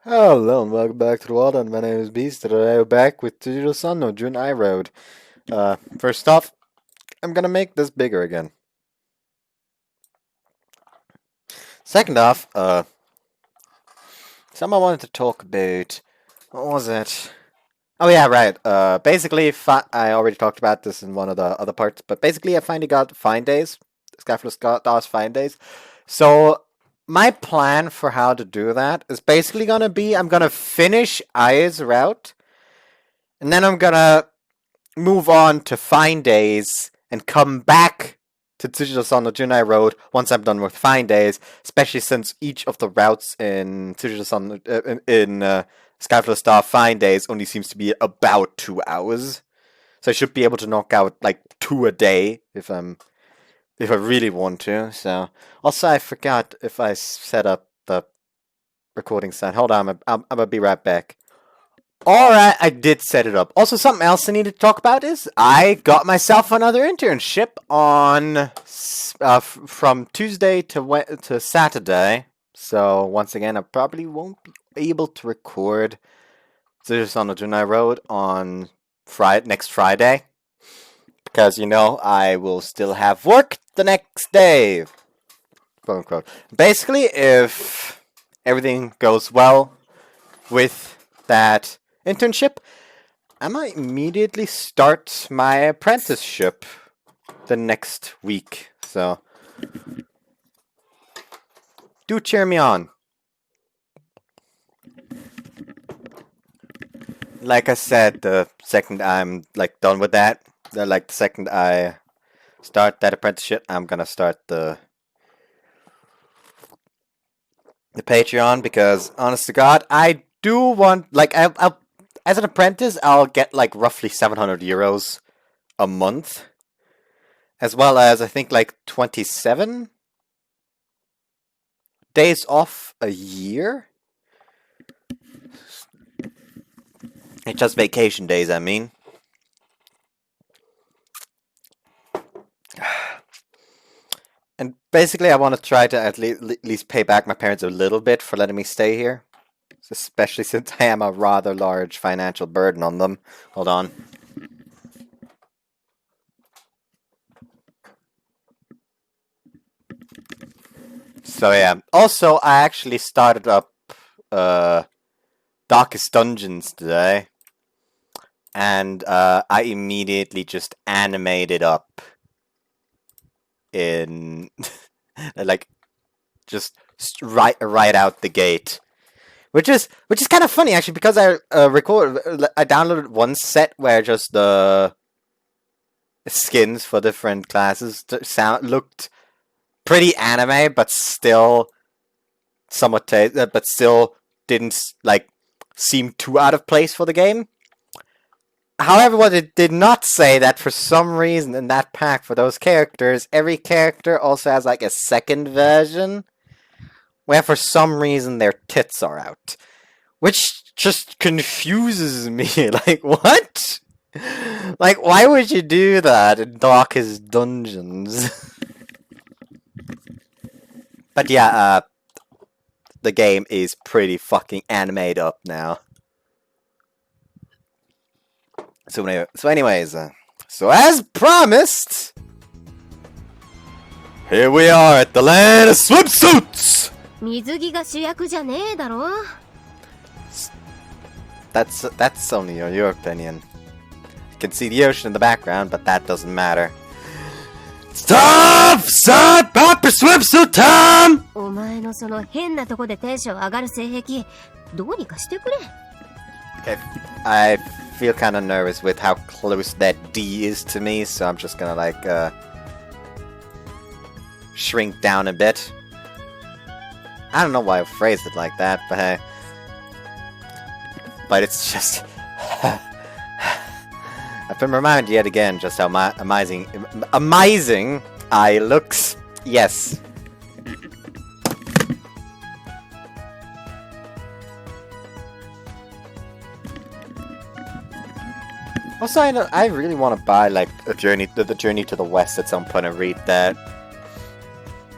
Hello and welcome back to the world, and my name is Beast. Today we're back with Tsujidou-san no Jun'ai Road. First off, I'm gonna make this bigger again. Second off, someone wanted to talk about, what was it? Oh yeah, right, basically, I already talked about this in one of the other parts, but basically I finally got Fine Days. Skyflux got DOS Fine Days. So, my plan for how to do that is basically gonna be, I'm gonna finish Ai's route, and then I'm gonna move on to Fine Days and come back to Tsujidou-san no Jun'ai Road once I'm done with Fine Days, especially since each of the routes in Tsujidou-san in Skyfall Star Fine Days only seems to be about 2 hours. So I should be able to knock out like 2 a day if I really want to. So also I forgot if I set up the recording sound. Hold on, I'm gonna be right back. Alright, I did set it up. Also, something else I need to talk about is I got myself another internship on from Tuesday to Saturday. So once again, I probably won't be able to record this on the Jun'ai Road on next Friday because I will still have work the next day. Quote unquote. Basically, if everything goes well with that internship, I might immediately start my apprenticeship the next week. So, do cheer me on. Like I said, the second I'm done with that, the second I start that apprenticeship, I'm gonna start the Patreon because, honest to God, I do want I'll as an apprentice, I'll get roughly 700 euros a month, as well as I think 27 days off a year. It's just vacation days, I mean. And basically, I want to try to at least pay back my parents a little bit for letting me stay here. Especially since I am a rather large financial burden on them. Hold on. So yeah. Also, I actually started up Darkest Dungeons today. And I immediately just animated up in just right out the gate. Which is kind of funny actually, because I downloaded one set where just the skins for different classes looked pretty anime, but still somewhat but still didn't seem too out of place for the game. However, what it did not say that for some reason in that pack for those characters, every character also has a second version where for some reason their tits are out. Which just confuses me. What? Why would you do that in Darkest Dungeons? But yeah, the game is pretty fucking animated up now. So anyways, so as promised, here we are at the land of swimsuits! 水着が主役じゃねえだろ That's only your opinion. You can see the ocean in the background, but that doesn't matter. Stop! Stop! Proper swimsuit time! お前のその変なとこでテンション上がる性癖どうにかしてくれ I feel kind of nervous with how close that D is to me, so I'm just gonna shrink down a bit. I don't know why I phrased it like that, but hey. But it's just... I've been reminded yet again just how amazing I looks. Yes. Also, I really want to buy the Journey to the West at some point and read that.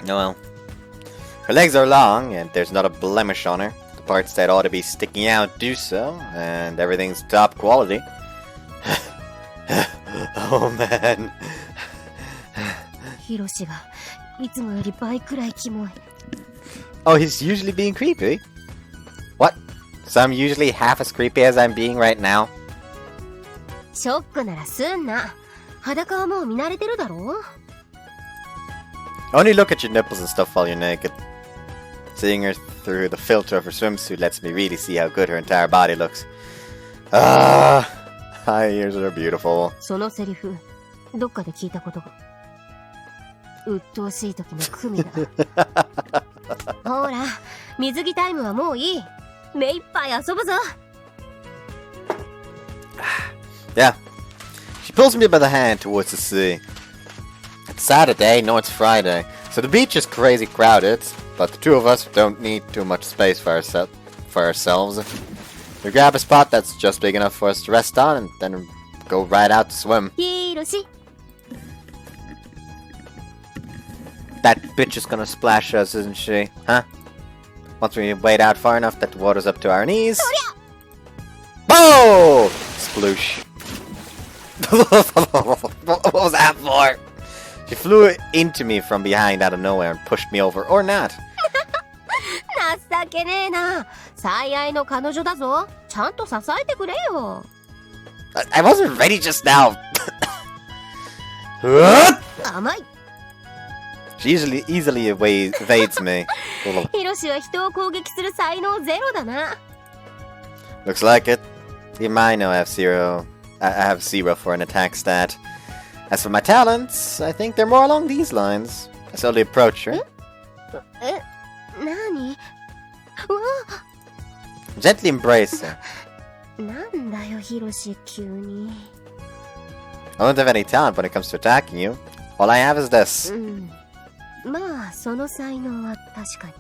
No, well. Her legs are long, and there's not a blemish on her. The the parts that ought to be sticking out do so, and everything's top quality. Oh man. ヒロシがいつもより倍くらいキモい。 Oh, he's usually being creepy? What? So I'm usually half as creepy as I'm being right now? ショックならすんな。裸はもう見慣れてるだろ。 Only look at your nipples and stuff while you're naked. Seeing her through the filter of her swimsuit lets me really see how good her entire body looks. Ah, high ears are beautiful. そのセリフ、どっかで聞いたことが。鬱陶しい時のクミだ。ほら、水着タイムはもういい。目いっぱい遊ぶぞ。Yeah. She pulls me by the hand towards the sea. It's Saturday, no, it's Friday. So the beach is crazy crowded, but the two of us don't need too much space for ourselves. We grab a spot that's just big enough for us to rest on, and then go right out to swim. ヒロシ。 That bitch is gonna splash us, isn't she? Huh? Once we wade out far enough that the water's up to our knees. Oh! Sploosh. What was that for? She flew into me from behind out of nowhere and pushed me over, or not. 情けねえな。最愛の彼女だぞ。ちゃんと支えてくれよ。I wasn't ready just now. 甘い。 She easily evades me. ヒロシは人を攻撃する才能ゼロだな。 Looks like it. Even I know I have zero for an attack stat. As for my talents, I think they're more along these lines. I slowly approach her. 何？ Gently embrace her. なんだよ、ヒロシ、急に。 I don't have any talent when it comes to attacking you. All I have is this. まあ、その才能は確かに。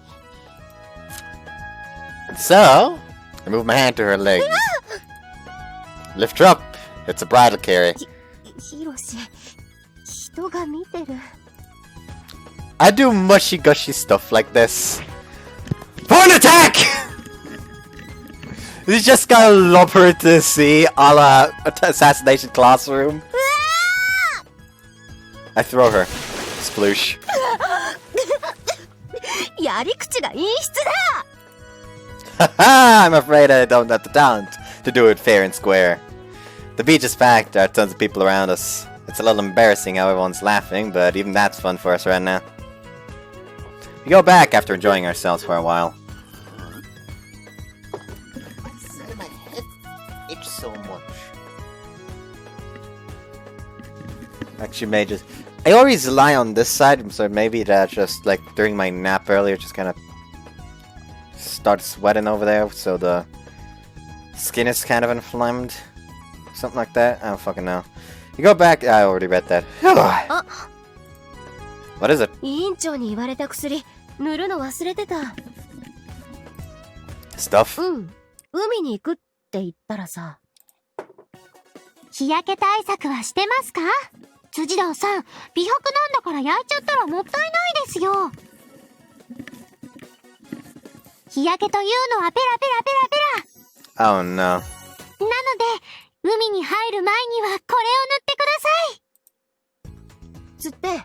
And so, I move my hand to her legs. Lift her up. It's a bridal carry. ヒロシ、人が見てる。 I do mushy gushy stuff like this. For an attack! You just gotta lob her into the sea a la Assassination Classroom. I throw her. Sploosh. やり口が陰湿だ。 I'm afraid I don't have the talent to do it fair and square. The beach is packed, there are tons of people around us. It's a little embarrassing how everyone's laughing, but even that's fun for us right now. We go back after enjoying ourselves for a while. My head itches so much. Actually, may just... I always lie on this side, so maybe that just, like, during my nap earlier, just kind of start sweating over there, so the skin is kind of inflamed. Something like that. I don't fucking know. You go back. I already read that. What is it? 委員長に言われた薬、塗るの忘れてた。 Stuff? 海に行くって言ったらさ。日焼け対策はしてますか？辻堂さん、美白なんだから焼いちゃったらもったいないですよ。日焼けというのはペラペラペラペラ。Oh no. なので、海に入る前にはこれを塗ってください。つって、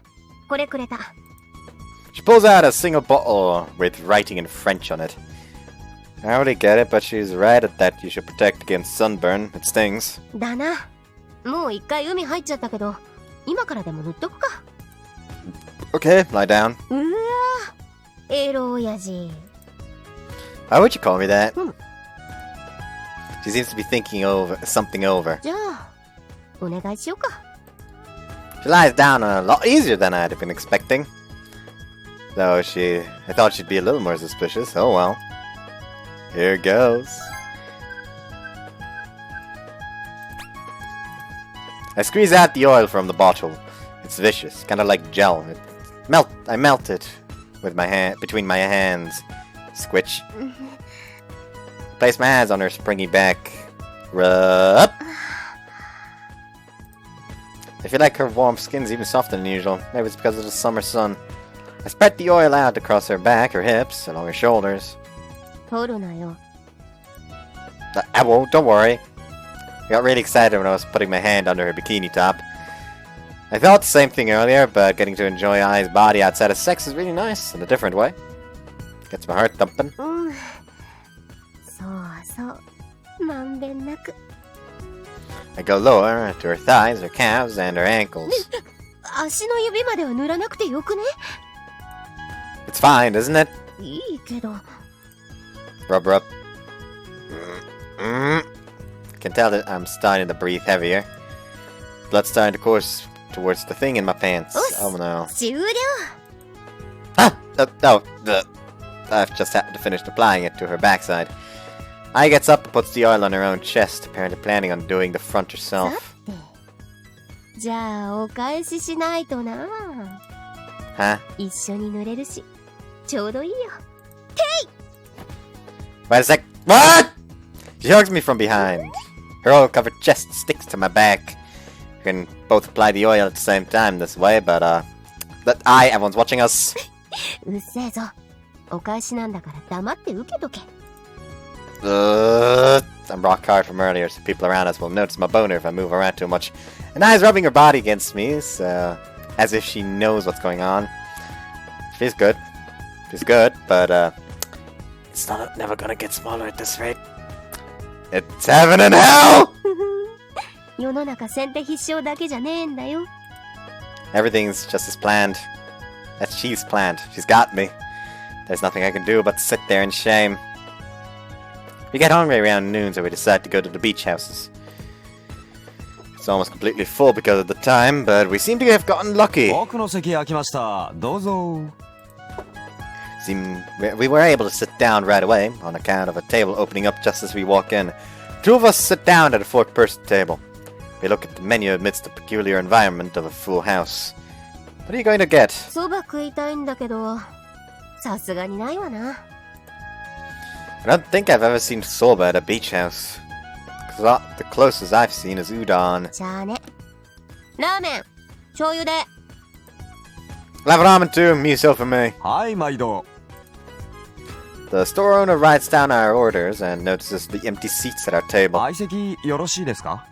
これくれた。 She pulls out a single bottle with writing in French on it. I already get it, but she's right at that you should protect against sunburn. It stings. だな。もう一回海入っちゃったけど、今からでも塗っとくか。Okay, lie down. うわぁ、エロ親父。 Why would you call me that? うん。 She seems to be thinking something over. じゃあ、お願いしようか。 She lies down a lot easier than I'd have been expecting. Though I thought she'd be a little more suspicious. Oh well. Here goes. I squeeze out the oil from the bottle. It's vicious, kind of like gel. I melt it with my hand between my hands. Squitch. Place my hands on her springy back. Rub. I feel like her warm skin's even softer than usual. Maybe it's because of the summer sun. I spread the oil out across her back, her hips, along her shoulders. 取るなよ。 I won't, don't worry. I got really excited when I was putting my hand under her bikini top. I thought the same thing earlier, but getting to enjoy Ai's body outside of sex is really nice in a different way. Gets my heart thumping. そうそう。まんべんなく。 I go lower to her thighs, her calves, and her ankles. 足の指までは塗らなくてよくね？ It's fine, isn't it? いいけど。 Rub, rub. Can tell that I'm starting to breathe heavier. Blood's starting to course towards the thing in my pants. Oh no. 終了。 Ah! No, I've just happened to finish applying it to her backside. Ai gets up and puts the oil on her own chest, apparently planning on doing the front herself. じゃあお返ししないとな。 Huh? 一緒に塗れるし、ちょうどいいよ。 Wait a sec. What? She hugs me from behind. Her oil-covered chest sticks to my back. We can both apply the oil at the same time this way, but everyone's watching us. うっせえぞ。お返しなんだから黙って受けとけ。 I'm rock hard from earlier, so people around us will notice my boner if I move around too much. And Ai's rubbing her body against me, so as if she knows what's going on. Feels good. Feels good, but it's never gonna get smaller at this rate. It's heaven and hell! 世の中先手必勝だけじゃねえんだよ。 Everything's just as planned. That she's planned. She's got me. There's nothing I can do but sit there in shame. We get hungry around noon, so we decide to go to the beach houses. It's almost completely full because of the time, but we seem to have gotten lucky. 僕の席空きました。どうぞ。 We were able to sit down right away, on account of a table opening up just as we walk in. Two of us sit down at a fourth-person table. We look at the menu amidst the peculiar environment of a full house. What are you going to get? そば食いたいんだけど、さすがにないわな。 I don't think I've ever seen soba at a beach house. The closest I've seen is udon. じゃあね。ラーメン、醤油で。 I'll have ramen too, miso for me. はい、毎度。 The store owner writes down our orders and notices the empty seats at our table. 相席よろしいですか？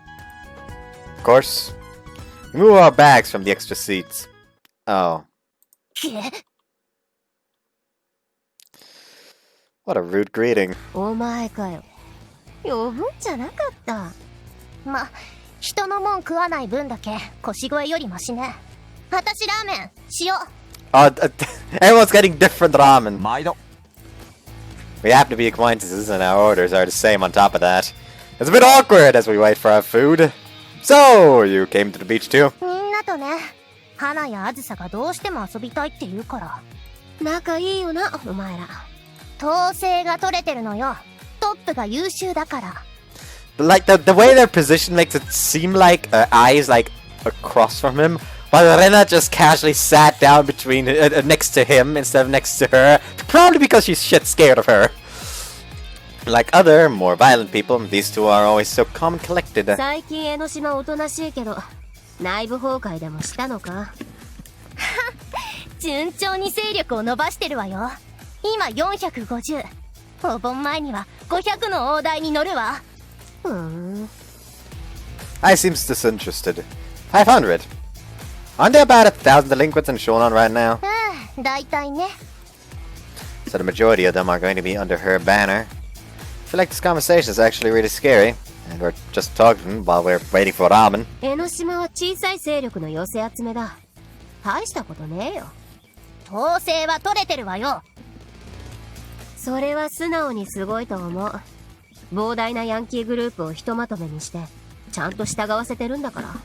Of course. We move our bags from the extra seats. Oh. What a rude greeting. お前かよ。呼ぶんじゃなかった。ま、人のもん食わない分だけ腰越よりマシね。私ラーメン、塩。Oh, everyone's getting different ramen. 毎度。 We happen to be acquaintances and our orders are the same on top of that. It's a bit awkward as we wait for our food. So, you came to the beach too? みんなとね。花やあずさがどうしても遊びたいって言うから。仲いいよな、お前ら。統制が取れてるのよ。トップが優秀だから。But like the way they're positioned makes it seem like Ai is like across from him, while Rena just casually sat down between next to him instead of next to her, probably because she's shit scared of her. Like other, more violent people, these two are always so calm and collected. 最近江ノ島おとなしいけど、内部崩壊でもしたのか？順調に勢力を伸ばしてるわよ。今450。お盆前には500の大台に乗るわ。I seems disinterested. 500. Aren't there about 1,000 delinquents in Shonan right now? だいたいね。 So the majority of them are going to be under her banner. I feel like this conversation is actually really scary. And we're just talking while we're waiting for ramen. 江ノ島は小さい勢力の寄せ集めだ。大したことねえよ。統制は取れてるわよ。それは素直にすごいと思う。膨大なヤンキーグループをひとまとめにしてちゃんと従わせてるんだから。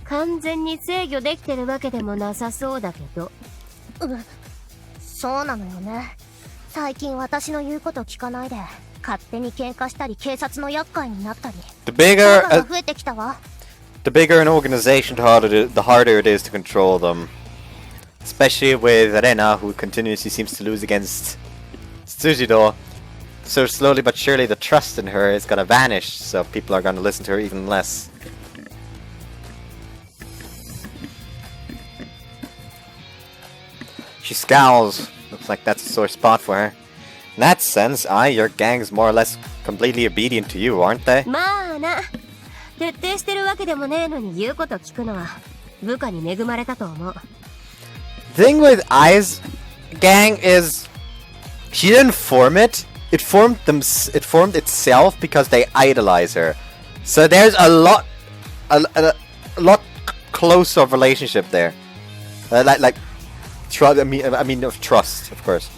完全に制御できてるわけでもなさそうだけど。そうなのよね。最近私の言うこと聞かないで勝手に喧嘩したり警察の厄介になったり。 The bigger, が増えてきたわ。 the bigger an organization, the harder it is to control them. Especially with Rena, who continuously seems to lose against Tsujidou. So slowly but surely the trust in her is gonna vanish, so people are gonna listen to her even less. She scowls. Looks like that's a sore spot for her. that sense, your gang's more or less completely obedient to you, aren't they? まあな。徹底してるわけでもねえのに言うこと聞くのは部下に恵まれたと思う。The thing with Ai's gang is she didn't form it. It formed itself because they idolize her. So there's a lot closer of relationship there. Of trust, of course.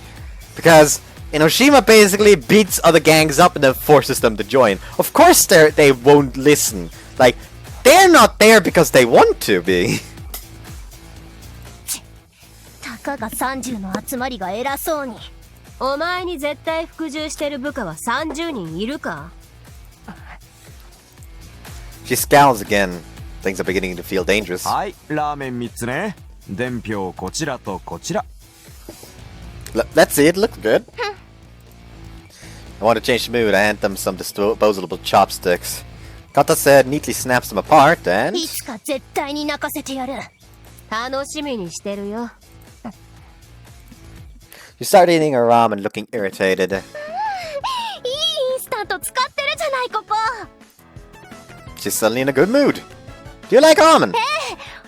Because Enoshima basically beats other gangs up and then forces them to join. Of course they won't listen. Like, they're not there because they want to be. たかが30の集まりが偉そうに。お前に絶対服従してる部下は30人いるか？ She scowls again. Things are beginning to feel dangerous. はい、ラーメン3つね。伝票こちらとこちら。Let's see, it looks good. I want to change the mood. I hand them some disposable chopsticks. Kata said neatly snaps them apart and... いつか絶対に泣かせてやる。楽しみにしてるよ。She started eating her ramen, looking irritated. いいインスタント使ってるじゃないコポ。 She's suddenly in a good mood. Do you like ramen?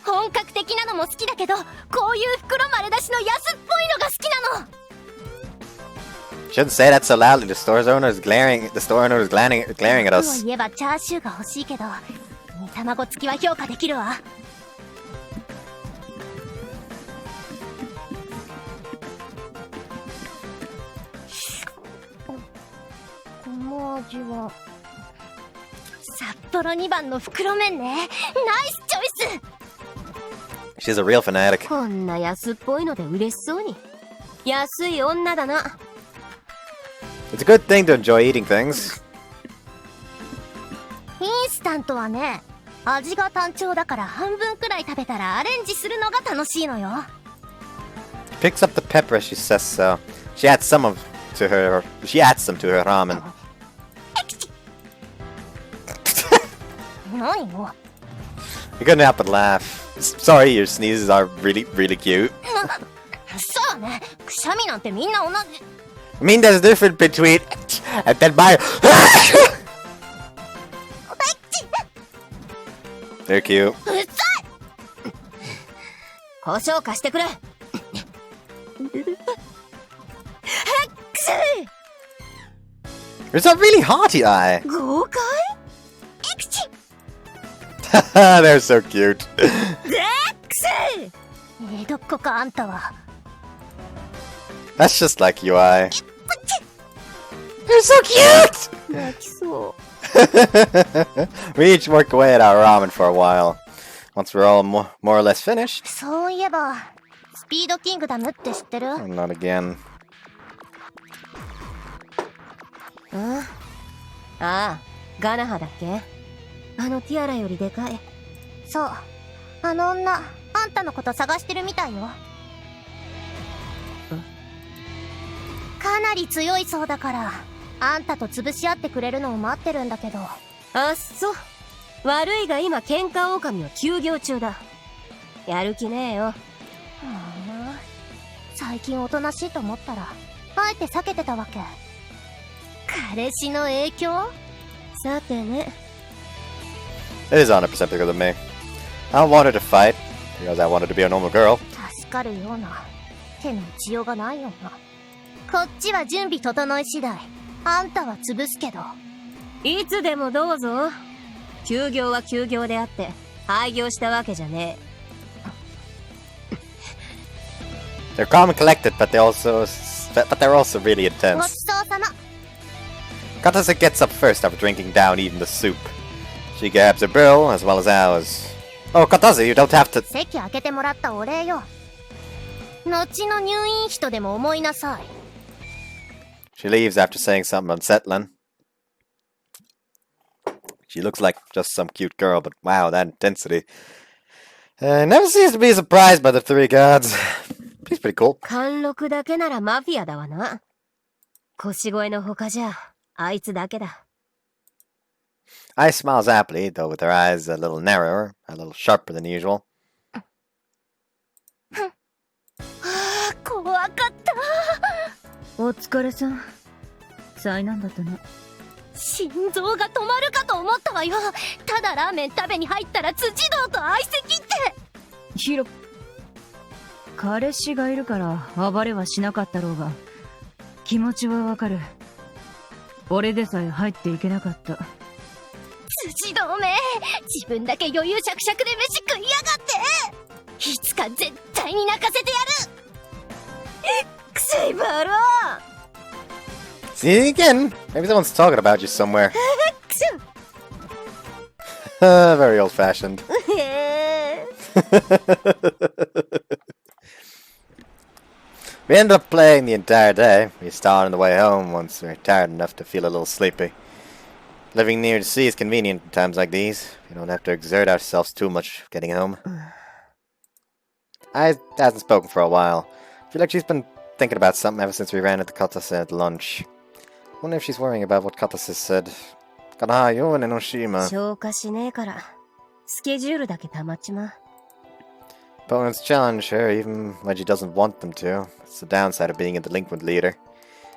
本格的なのも好きだけど、こういう袋丸出しの安っぽいのが好きなの。 Shouldn't say that so loudly. The store owner is glaring at us. といえばチャーシューが欲しいけど、煮卵付きは評価できるわ。この味は札幌2番の袋麺ね。ナイスチョイス。 She's a real fanatic. こんな安っぽいので嬉しそうに。安い女だな。It's a good thing to enjoy eating things. インスタントはね、味が単調だから半分くらい食べたらアレンジするのが楽しいのよ。 She picks up the pepper as she says so. She adds some to her ramen. 何よ。 You couldn't help but laugh. Sorry, your sneezes are really, really cute. そうね、くしゃみなんてみんな同じ。I mean, there's a difference between and then my. They're cute. うっさい。胡椒貸してくれ。You're so really haughty, eye. 豪快？ They're so cute. 江戸っ子かあんたは。 That's just like you, eye. You're so cute. 泣きそう。We each work away at our ramen for a while. Once we're all more or less finished. そういえば、スピードキングダムって知ってる？ Not again. ああ、ガナハだっけ？あのティアラよりでかい。そう、あの女、あんたのこと探してるみたいよ。かなり強いそうだから、あんたと潰し合ってくれるのを待ってるんだけど。あっそ。悪いが今喧嘩狼を休業中だ。やる気ねえよ。最近おとなしいと思ったら、あえて避けてたわけ。彼氏の影響？さてね。It is 100% because of me. I don't want her to fight because I want her to be a normal girl. 助かるような手の打ちようがないような。こっちは準備整い次第、あんたは潰すけど。いつでもどうぞ。休業は休業であって廃業したわけじゃねえ。They're calm and collected, but they're also really ごち intense. そうさま。 Katase gets up first after drinking down even the soup. She grabs her bill as well as ours. Oh, Katase, you don't have to. 席開けてもらったお礼よ。後の入院費とでも思いなさい。She leaves after saying something unsettling. She looks like just some cute girl, but wow, that intensity. Never seems to be surprised by the three gods. She's pretty cool. 貫禄だけならマフィアだわな。腰越の他じゃあいつだけだ。I smiles happily, though with her eyes a little narrower, a little sharper than usual. 怖かった。お疲れさん。災難だったな。心臓が止まるかと思ったわよ。ただラーメン食べに入ったら辻堂と相席って。ヒロ、彼氏がいるから暴れはしなかったろうが、気持ちはわかる。俺でさえ入っていけなかった。辻堂め、自分だけ余裕しゃくしゃくで飯食いやがって。いつか絶対に泣かせてやる。くせいばろ。See again? Maybe someone's talking about you somewhere. Very old-fashioned. We ended up playing the entire day. We started on the way home once we were tired enough to feel a little sleepy. Living near the sea is convenient in times like these. We don't have to exert ourselves too much getting home. I hasn't spoken for a while. I feel like she's been thinking about something ever since we ran into Katase at lunch. I wonder if she's worrying about what Katase said. 消化しねえからスケジュールだけ溜まっちまう。Opponents challenge her even when she doesn't want them to. It's the downside of being a delinquent leader.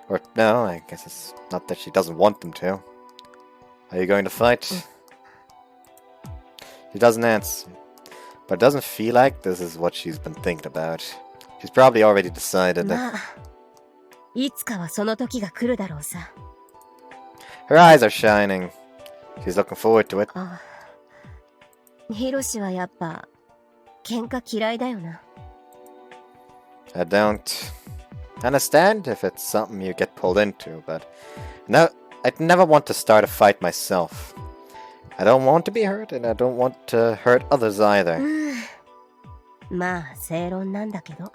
Or no, I guess it's not that she doesn't want them to. Are you going to fight? She doesn't answer. But it doesn't feel like this is what she's been thinking about. She's probably already decided. まあ、いつかはその時が来るだろうさ。Her eyes are shining. She's looking forward to it. あ、ヒロシはやっぱ喧嘩嫌いだよな。I don't understand if it's something you get pulled into, but no, I'd never want to start a fight myself. I don't want to be hurt, and I don't want to hurt others either. まあ正論なんだけど。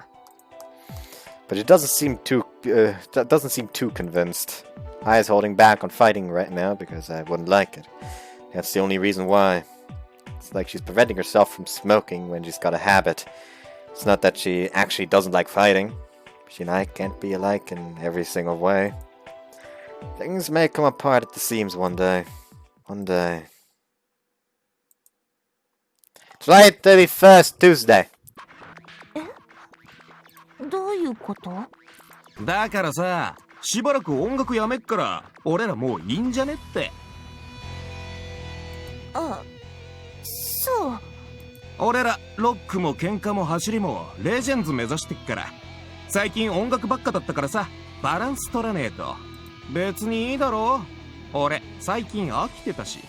But she doesn't seem too convinced. I is holding back on fighting right now because I wouldn't like it. That's the only reason why. It's like she's preventing herself from smoking when she's got a habit. It's not that she actually doesn't like fighting. She and I can't be alike in every single way. Things may come apart at the seams one day. One day. July 31st, Tuesday. どういうこと？だからさ、しばらく音楽やめっから俺らもういいんじゃねって。あ、そう。俺らロックも喧嘩も走りもレジェンズ目指してっから。最近音楽ばっかだったからさ、バランス取らねえと。別にいいだろ。俺最近飽きてたし、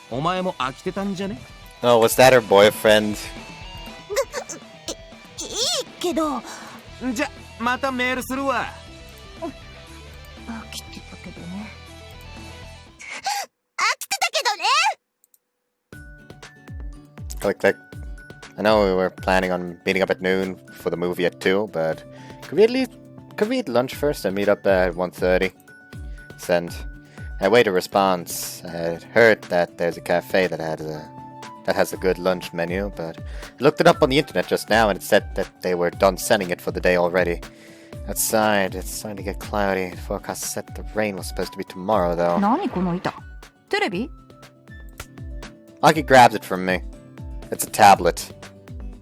お前も飽きてたんじゃね？ Oh, was that her boyfriend? いいけど。じゃ、またメールするわ。飽きてたけどね。Click, click. I know we were planning on meeting up at noon for the movie at 2, but could we eat lunch first and meet up at 1:30? Send. I wait a response. I heard that there's a cafe that has a good lunch menu, but I looked it up on the internet just now and it said that they were done sending it for the day already. Outside, it's starting to get cloudy. The forecast said the rain was supposed to be tomorrow, though. 何この板？テレビ？ Aki grabs it from me. It's a tablet.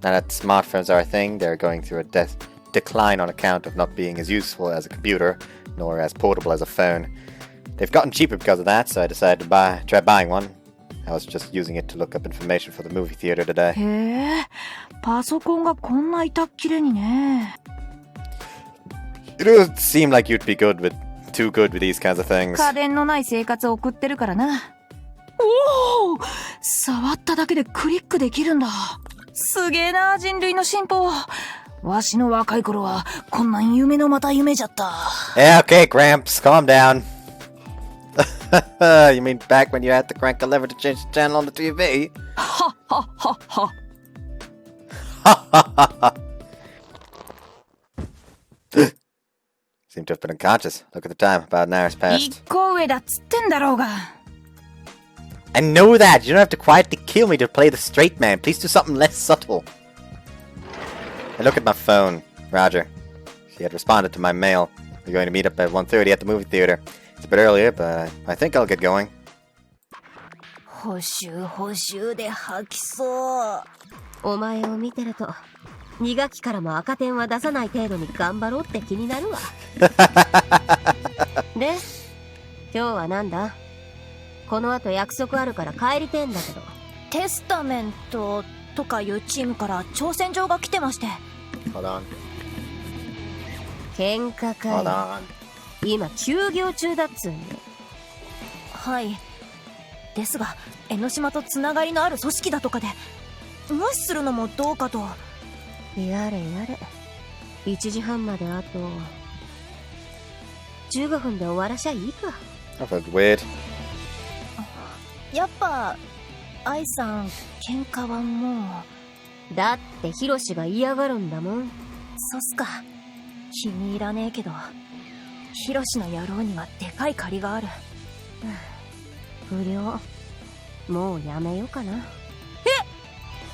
Now that smartphones are a thing, they're going through a decline on account of not being as useful as a computer, nor as portable as a phone. They've gotten cheaper because of that, so I decided to try buying one. I was just using it to look up information for the movie theater today. へえ、パソコンがこんな板っきれにね。It would seem like you'd be too good with these kinds of things. 家電のない生活を送ってるからな。おお、触っただけでクリックできるんだ。すげえな、人類の進歩。わしの若い頃はこんなん夢のまた夢じゃった。Yeah, okay, Gramps, calm down. You mean back when you had to crank a lever to change the channel on the TV? はははは。Seem to have been unconscious. Look at the time. About an hour's 一 passed. 個上だっつってんだろうが。I know that! You don't have to quietly kill me to play the straight man. Please do something less subtle. I look at my phone. Roger. She had responded to my mail. We're going to meet up at 1:30 at the movie theater. It's a bit earlier, but I think I'll get going. 補習で吐きそう。お前を見てると2学期からも赤点は出さない程度に頑張ろうって気になるわ。で、今日はなんだ？この後約束あるから帰りてんだけど。テスタメントとかいうチームから挑戦状が来てまして。Hold on. 喧嘩 Hold か on. い。今休業中だっつうの。はい。ですが、江ノ島とつながりのある組織だとかで、無視するのもどうかと。やれやれ。1時半まであと15分で終わらしゃいいか。That felt weird. やっぱ、愛さん、喧嘩はもう。だってヒロシが嫌がるんだもん。そっすか。気に入らねえけど、ヒロシの野郎にはでかい借りがある。不良、もうやめようかな。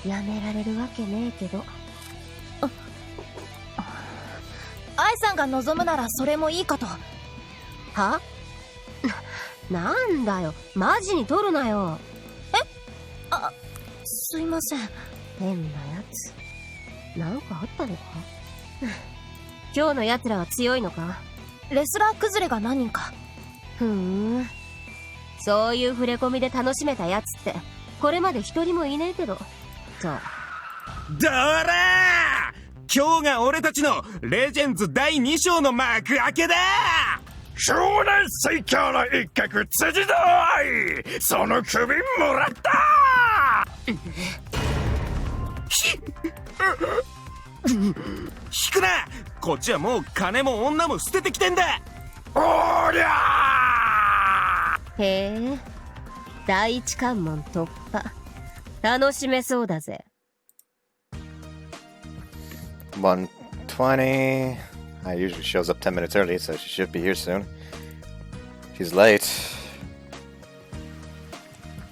やめられるわけねえけど。愛さんが望むならそれもいいかと。は？なんだよ、マジに取るなよ。すいません。変なやつ。なんかあったのか？今日の奴らは強いのか？レスラー崩れが何人か。ふーん。そういう触れ込みで楽しめたやつってこれまで一人もいねえけど。そう。どらー、今日が俺たちのレジェンズ第2章の幕開けだ。少年最強の一角辻堂愛、その首もらった。引くな。こっちはもう金も女も捨ててきてんだ。おりゃへえ、第一関門突破。楽しめそうだぜ。 1:20. Usually shows up 10 minutes early, so she should be here soon. She's late.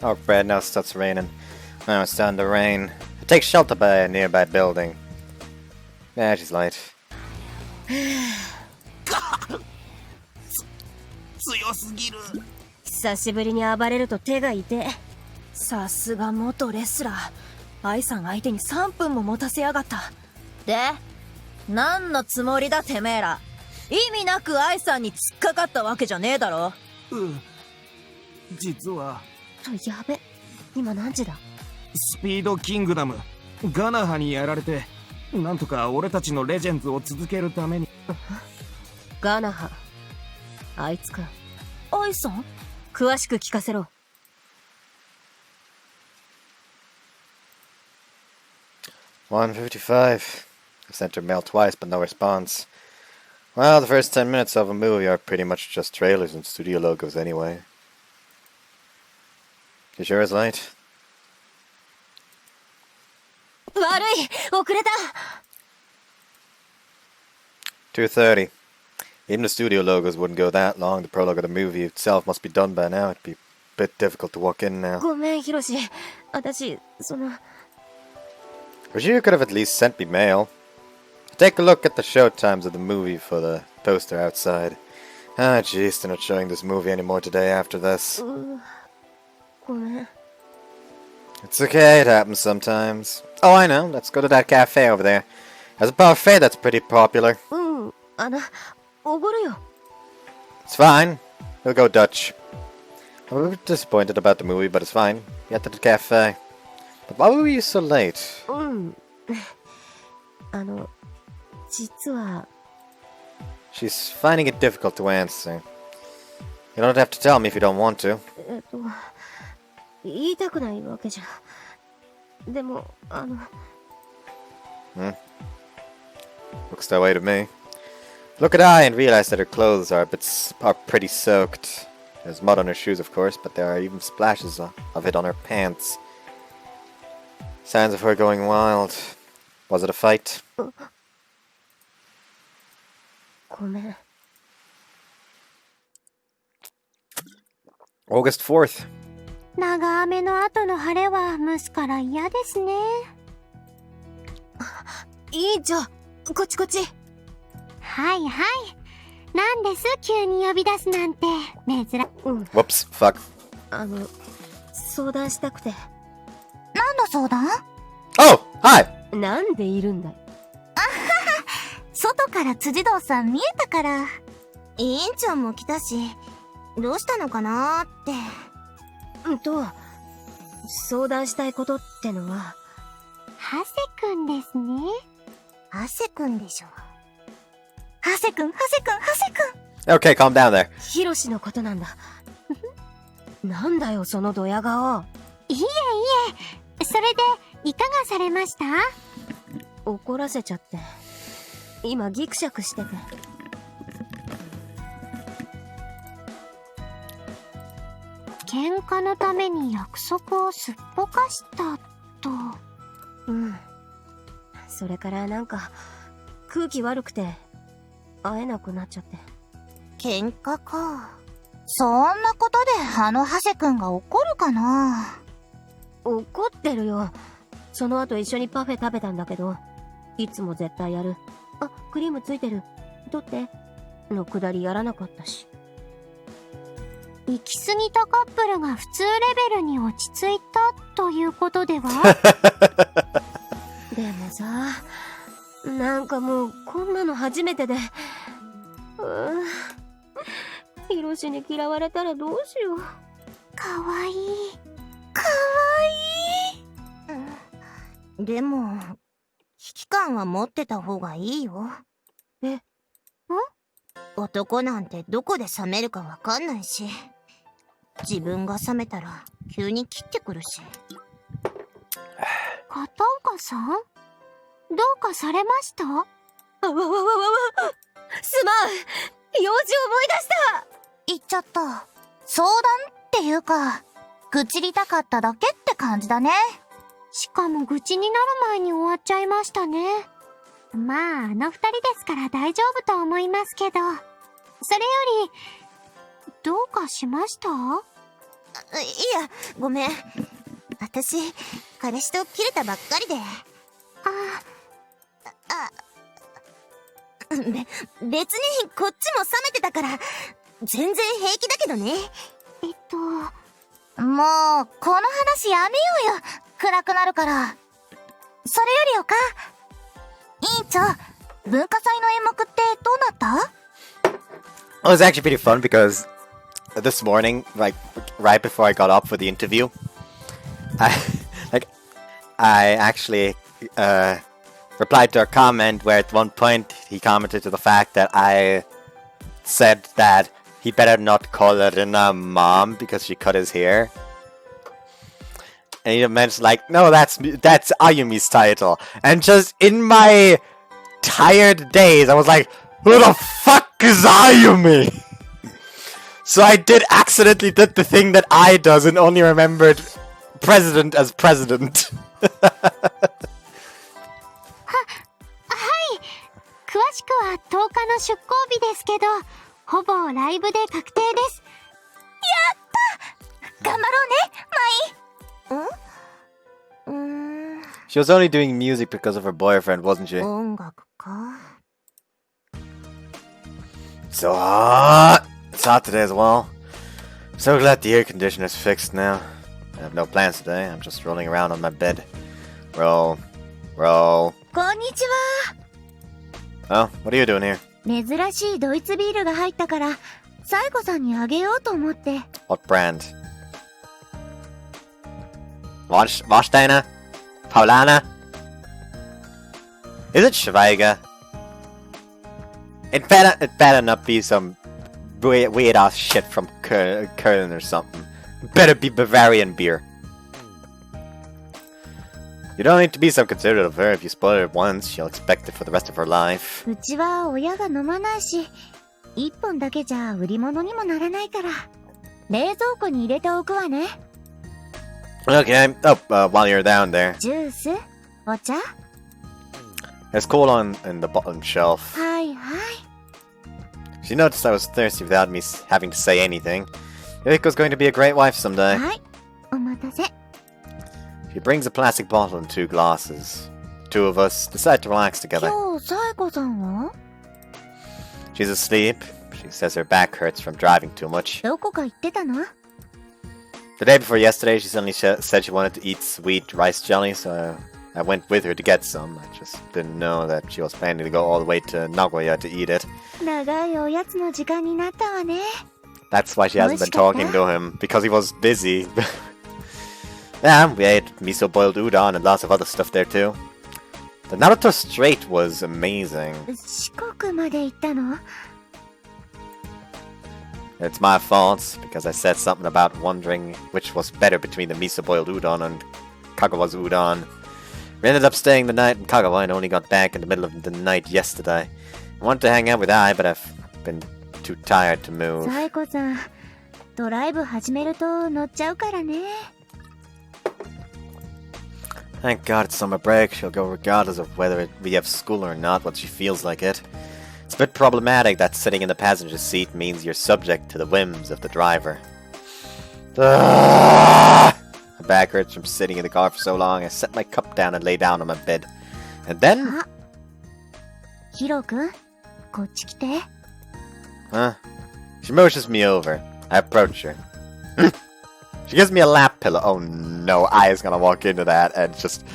Oh, Brad, now it starts raining. Now it's starting to rain. Take shelter by a nearby building. Yeah, she's late. 強すぎる。久しぶりに暴れると手が痛え。さすが元レスラー。愛さん相手に3分も持たせやがった。で、何のつもりだてめえら。意味なく愛さんに突っかかったわけじゃねえだろ。実はやべ、今何時だ？スピードキングダムガナハにやられて、なんとか俺たちのレジェンズを続けるために。ガナハ、あいつか。愛さん？詳しく聞かせろ。1:55. I sent her mail twice, but no response. Well, the first 10 minutes of a movie are pretty much just trailers and studio logos anyway. You sure it's late? 悪い、遅れた。 2:30. Even the studio logos wouldn't go that long. The prologue of the movie itself must be done by now. It'd be a bit difficult to walk in now. ごめん、ヒロシ。私、Wish you could have at least sent me mail. Take a look at the show times of the movie for the poster outside. Ah, jeez, they're not showing this movie anymore today after this. ごめん。 It's okay, it happens sometimes. Oh, I know, let's go to that cafe over there. There's a buffet that's pretty popular. おごるよ。 It's fine. We'll go Dutch. I'm a bit disappointed about the movie, but it's fine. Get to the cafe. But why were you so late? 実は。 She's finding it difficult to answer. You don't have to tell me if you don't want to. 言いたくないわけじゃ。でも、Looks that way to me. Look at I and realize that her clothes are pretty soaked. There's mud on her shoes, of course, but there are even splashes of it on her pants. Signs of her going wild. Was it a fight? ごめん。 August 4th. 長雨の後の晴れは蒸すから嫌ですね。いいじゃん、こっちこっち。はいはい。なんです急に呼び出すなんて珍。Whoops, fuck. 相談したくて。何の相談？ Oh, hi! なんでいるんだよ。外から辻堂さん見えたから。委員長も来たし、どうしたのかなーって。相談したいことってのは、ハセくんですね。ハセくんでしょ。ハセくん。Okay, calm down there. ヒロシのことなんだ。なんだよ、そのドヤ顔。いえ。それで、いかがされました？怒らせちゃって。今、ギクシャクしてて。喧嘩のために約束をすっぽかしたと。うん。それからなんか、空気悪くて、会えなくなっちゃって。喧嘩か。そんなことであのハセくんが怒るかな？怒ってるよ。その後一緒にパフェ食べたんだけど、いつも絶対やる。あ、クリームついてる。取って。のくだりやらなかったし。行き過ぎたカップルが普通レベルに落ち着いたということでは？でもさ、なんかもうこんなの初めてで。ヒロシに嫌われたらどうしよう。かわいい。でも、危機感は持ってた方がいいよ。男なんてどこで冷めるかわかんないし、自分が冷めたら急に切ってくるし。片岡さん？どうかされました？すまん！用事思い出した！言っちゃった。相談っていうか、愚痴りたかっただけって感じだね。しかも愚痴になる前に終わっちゃいましたね。まあ、あの二人ですから大丈夫と思いますけど。それより、どうかしました？いや、ごめん。私、彼氏と切れたばっかりで。別にこっちも冷めてたから、全然平気だけどね。もう、この話やめようよ。暗くなるから。それよりよか。委員長、文化祭の演目ってどうなった？ It was actually pretty fun because this morning, like right before I got up for the interview, I actually replied to a comment where at one point he commented to the fact that I said that he better not call Rina mom because she cut his hair. And he mentioned like, no, that's Ayumi's title. And just in my tired days, I was like, who the fuck is Ayumi? So I accidentally did the thing that I does and only remembered president as president. 詳しくは10日の出港日ですけど、ほぼライブで確定です。やった！頑張ろうね、マイ。She was only doing music because of her boyfriend, wasn't she? 音楽か。So hot! It's hot today as well. I'm so glad the air conditioner's fixed now. I have no plans today. I'm just rolling around on my bed. Roll. こんにちは。Oh, what are you doing here? 珍しいドイツビールが入ったから、サイコさんにあげようと思って。What brand? Warsteiner? Paulaner? Is it Schweiger? It better not be some weird ass shit from Köln or something. It better be Bavarian beer. You don't need to be so considerate of her. If you spoil it once, she'll expect it for the rest of her life. うちは親が飲まないし、一本だけじゃ売り物にもならないから、冷蔵庫に入れておくわね。Okay. Oh, while you're down there. ジュース？お茶？ There's cola in the bottom shelf. はいはい。She noticed I was thirsty without me having to say anything. Yuriko's going to be a great wife someday. はい。お待たせ。She brings a plastic bottle and 2 glasses. The 2 of us decide to relax together. 今日、サイコさんは？ She's asleep. She says her back hurts from driving too much. どこか行ってたの？ The day before yesterday, she suddenly said she wanted to eat sweet rice jelly, so I went with her to get some. I just didn't know that she was planning to go all the way to Nagoya to eat it. 長いおやつの時間になったわね。That's why she hasn't been talking to him, because he was busy. Yeah, we ate miso boiled udon and lots of other stuff there too. The Naruto Strait was amazing. 四国まで行ったの？ It's my fault, because I said something about wondering which was better between the miso boiled udon and Kagawa's udon. We ended up staying the night in Kagawa and only got back in the middle of the night yesterday. I wanted to hang out with Ai, but I've been too tired to move. サイコさん、ドライブ始めると乗っちゃうからね。 Thank God it's summer break. She'll go regardless of whether we have school or not, once she feels like it. It's a bit problematic that sitting in the passenger seat means you're subject to the whims of the driver. My back hurts from sitting in the car for so long. I set my cup down and lay down on my bed. And then... ヒロくん、こっち来て。 Huh? She motions me over. I approach her. She gives me a lap pillow. Oh no, I is gonna walk into that and just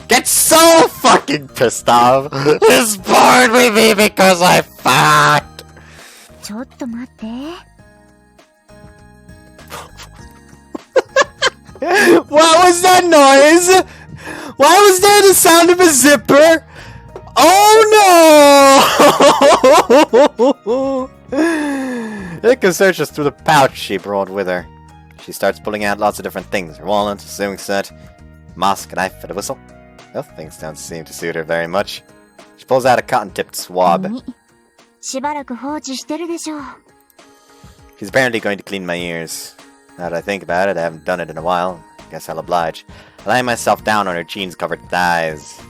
get so fucking pissed off. This bored with me because I fucked. ちょっと待って。 What was that noise? Why was there the sound of a zipper? Oh no! It searches through the pouch she brought with her. She starts pulling out lots of different things. Her wallet, a sewing set, mask, a knife, and a whistle. Those things don't seem to suit her very much. She pulls out a cotton-tipped swab. しばらく放置してるでしょう。 She's apparently going to clean my ears. Now that I think about it, I haven't done it in a while. Guess I'll oblige. I lay myself down on her jeans-covered thighs.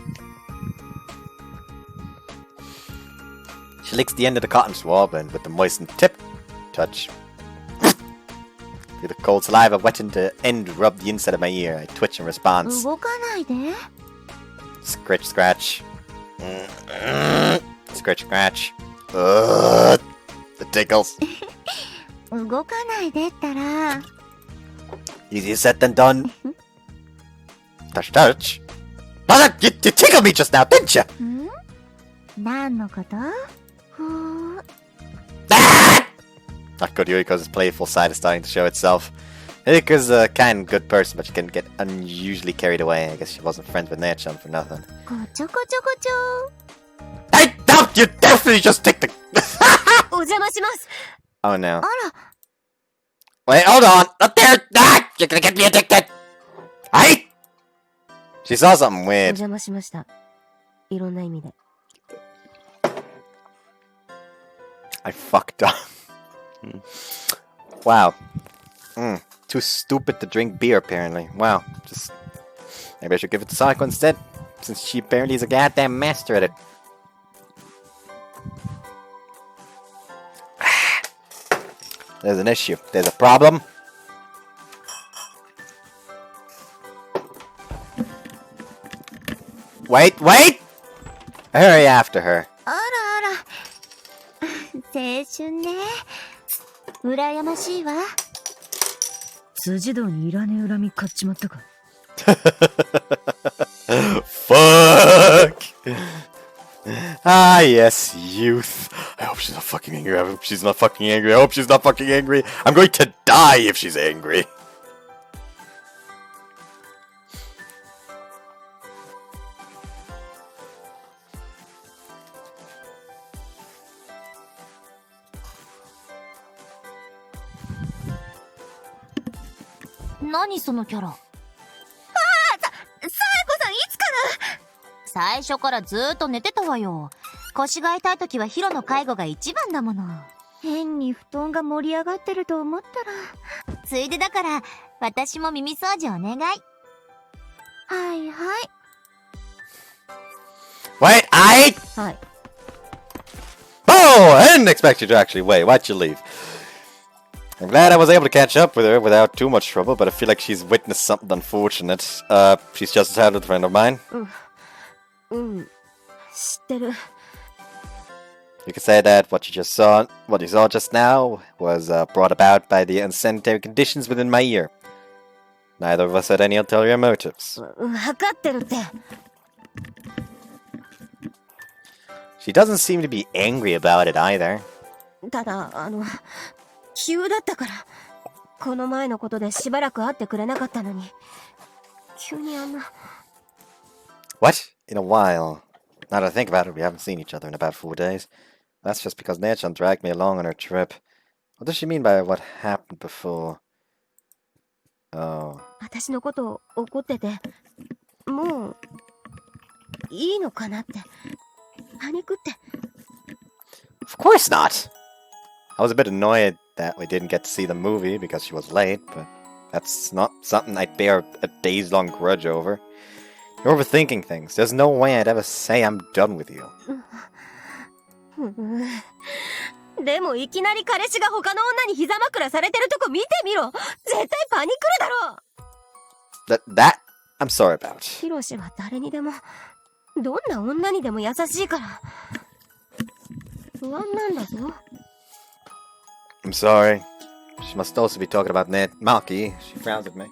She licks the end of the cotton swab and with the moistened tip, touch. Feel the cold saliva wetting the end rub the inside of my ear. I twitch in response. 動かないで。 Scratch, scratch. Scratch, scratch. The tickles. 動かないでったら。 Easier said than done. Touch, touch. Mother, you tickled me just now, didn't you? ん？何のこと？ふー。 Not good. Yuriko's playful side is starting to show itself. Yuriko's a kind, good person, but she can get unusually carried away. I guess she wasn't friends with Nae-chan for nothing. こちょこちょこちょ。 I doubt you definitely just ticked the... お邪魔します。 Oh no. あら、 Wait, hold on! Not there! Ah! You're gonna get me addicted! Hey! She saw something お weird. 邪魔しました。いろんな意味で。 I fucked up. Wow. Too stupid to drink beer, apparently. Wow. Just... Maybe I should give it to Sako instead, since she apparently is a goddamn master at it. There's an issue. There's a problem. Wait, wait! Hurry after her. あらあら。青春ね。羨ましいわ。辻堂にいらねえ恨み買っちまったか。Fuck! Ah, yes, youth. I hope she's not fucking angry. I hope she's not fucking angry. I hope she's not fucking angry. I'm going to die if she's angry.「何そのキャラ。ああ、さえこさんいつから。最初からずーっと寝てたわよ。腰が痛い時はヒロの介護が一番だもの。変に布団が盛り上がってると思ったら。ついでだから私も耳掃除お願い。はいはい。 Wait, I... はい。 Oh, I didn't expect you to actually wait. Why'd you leave? I'm glad I was able to catch up with her without too much trouble, but I feel like she's witnessed something unfortunate. She's just a childhood friend of mine. 知ってる。 You could say that what you saw just now, was brought about by the unsanitary conditions within my ear. Neither of us had any ulterior motives. わかってるって。 She doesn't seem to be angry about it either. ただ、急だったから。この前のことでしばらく会ってくれなかったのに、急にあんな。What? In a while. Now that I think about it, we haven't seen each other in about 4 days. That's just because Nechan dragged me along on her trip. What does she mean by what happened before? Oh. 私のことを怒ってて、もういいのかなってパニクって。Of course not! I was a bit annoyed that we didn't get to see the movie because she was late, but that's not something I'd bear a days-long grudge over. You're overthinking things. There's no way I'd ever say I'm done with you. でもいきなり彼氏が他の女に膝枕されてるとこ見てみろ。絶対パニクるだろ。That I'm sorry about. ヒロシは誰にでも、どんな女にでも優しいから。不安なんだぞ。I'm sorry. She must also be talking about Maki. She frowns at me.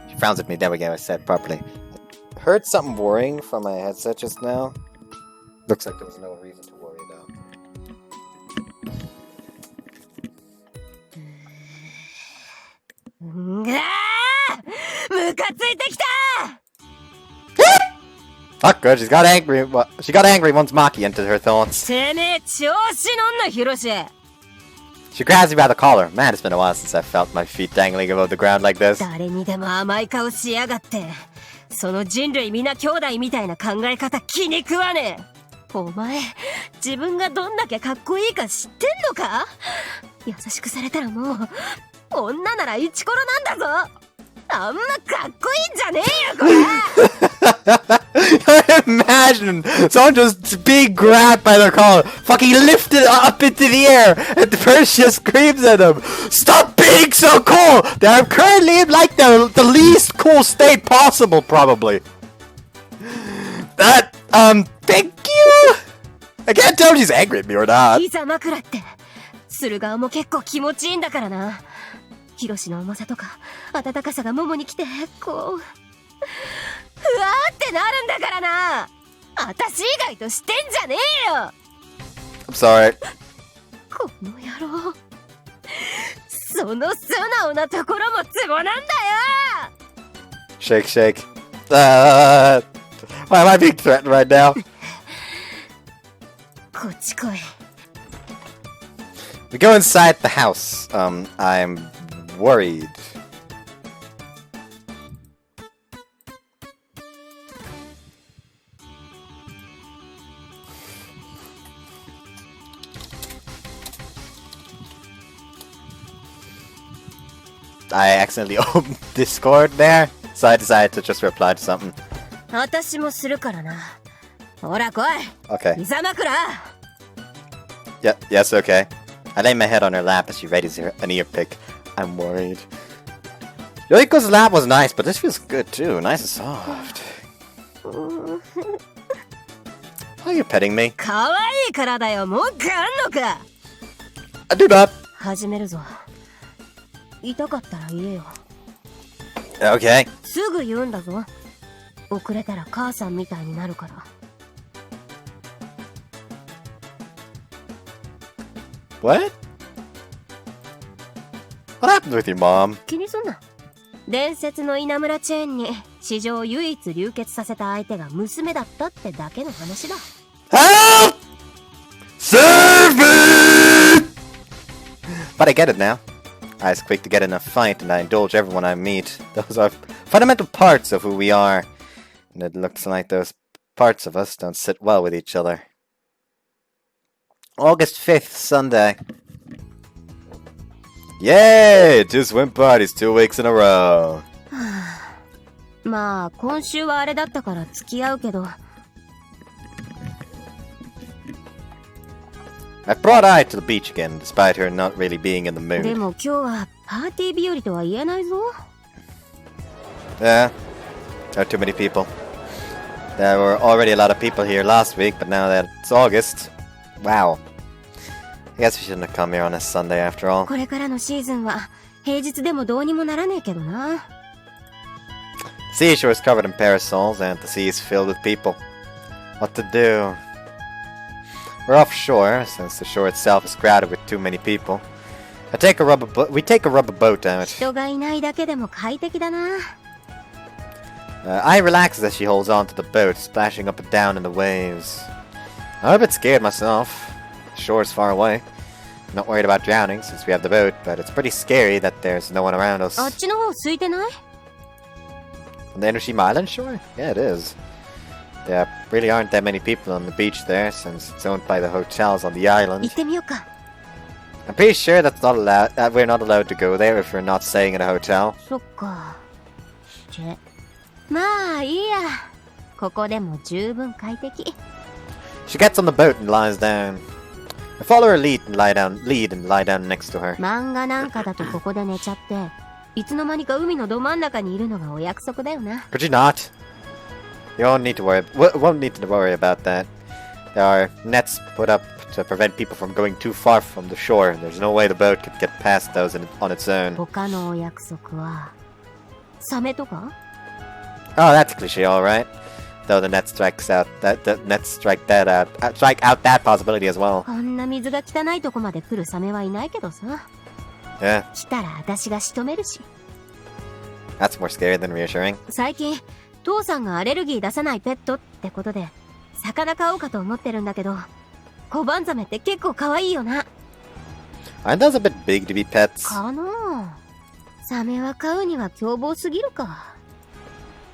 She frowns at me. There we go. I said it properly. I heard something worrying from my headset just now. Looks like there was no reason to worry though. ムカついてきたFuck good, she got angry. Well, she got angry once Maki entered her thoughts. てめえ調子乗んなヒロシ。 She grabs me by the collar. Man, it's been a while since I felt my feet dangling above the ground like this. 誰にでも甘い顔しやがって。その人類皆兄弟みたいな考え方気に食わねえ。お前自分がどんだけかっこいいか知ってんのか。優しくされたらもう女ならイチコロなんだぞ。あんまかっこいいんじゃねえよこれ。Imagine someone just being grabbed by their collar, fucking lifted up into the air, and the person just screams at them, "Stop being so cool! They're currently in like the least cool state possible, probably." Thank you! I can't tell if she's angry at me or not. 膝枕ってする側も結構気持ちいいんだからな。ヒロシの重さとか温かさがももに来てこうふわーってなるんだからな。私以外としてんじゃねえよ。 I'm sorry. この野郎。その素直なところもツボなんだよ。 Shake, shake. Why am I being threatened right now? こっち来い。 We go inside the house. I'm worried. I accidentally opened Discord there, so I decided to just reply to something. 私もするからな。ほら来い。 Okay. 膝枕。 Yes, okay. I lay my head on her lap as she readies an ear pick. I'm worried. Yoriko's lap was nice, but this feels good too. Nice and soft. Why are you petting me? 可愛いからだよ。文句あんのか。 I do not. 始めるぞ。痛かったら言えよ。 Okay. すぐ言うんだぞ。遅れたら母さんみたいになるから。 What? What happened with your mom? 気にすんな。伝説の稲村チェーンに史上唯一流血させた相手が娘だったってだけの話だ。 Help! Save me! But I get it now. I was quick to get in a fight, and I indulge everyone I meet. Those are fundamental parts of who we are. And it looks like those parts of us don't sit well with each other. August 5th, Sunday. Yay! 2 swim parties 2 weeks in a row. まあ今週はあれだったから付き合うけど。 I brought Ai to the beach again, despite her not really being in the mood. でも今日はパーティー日和とは言えないぞ。 Yeah, there are too many people. There were already a lot of people here last week, but now that it's August, wow. I guess we shouldn't have come here on a Sunday after all. これからのシーズンは平日でもどうにもならねえけどな。 Seashore is covered in parasols, and the sea is filled with people. What to do? We're offshore, since the shore itself is crowded with too many people. We take a rubber boat out. 人がいないだけでも快適だな。I relax as she holds on to the boat, splashing up and down in the waves. I'm a bit scared myself. The shore is far away. I'm not worried about drowning since we have the boat, but it's pretty scary that there's no one around us. あっちの方空いてない？ On the Enoshima Island shore? Yeah, it is. There really aren't that many people on the beach there since it's owned by the hotels on the 行 island. ってみようか。I'm pretty sure that's not allowed. We're not allowed to go there if we're not staying in a hotel. そっか。まあいいや。ここでも十分快適。 She gets on the boat and lies down. I follow her lead and lie down next to her. 漫画なんかだとここで寝ちゃって、いつの間にか海のど真ん中にいるのがお約束だよな。Could you not? You won't need to worry about that. There are nets put up to prevent people from going too far from the shore. There's no way the boat could get past those on its own. 他のお約束はサメとか？ Oh, that's cliche, all right. Though the net strike out that possibility as well. こんな水が汚いとこまで来るサメはいないけどさ。Yeah, 来たら私が仕留めるし。 that's more scary than reassuring. 最近父さんがアレルギー出さないペットってことで魚買おうかと思ってるんだけど、コバンザメって結構可愛いよな。Aren't those a bit big to be pets? かなあ。サメは飼うには凶暴すぎるか。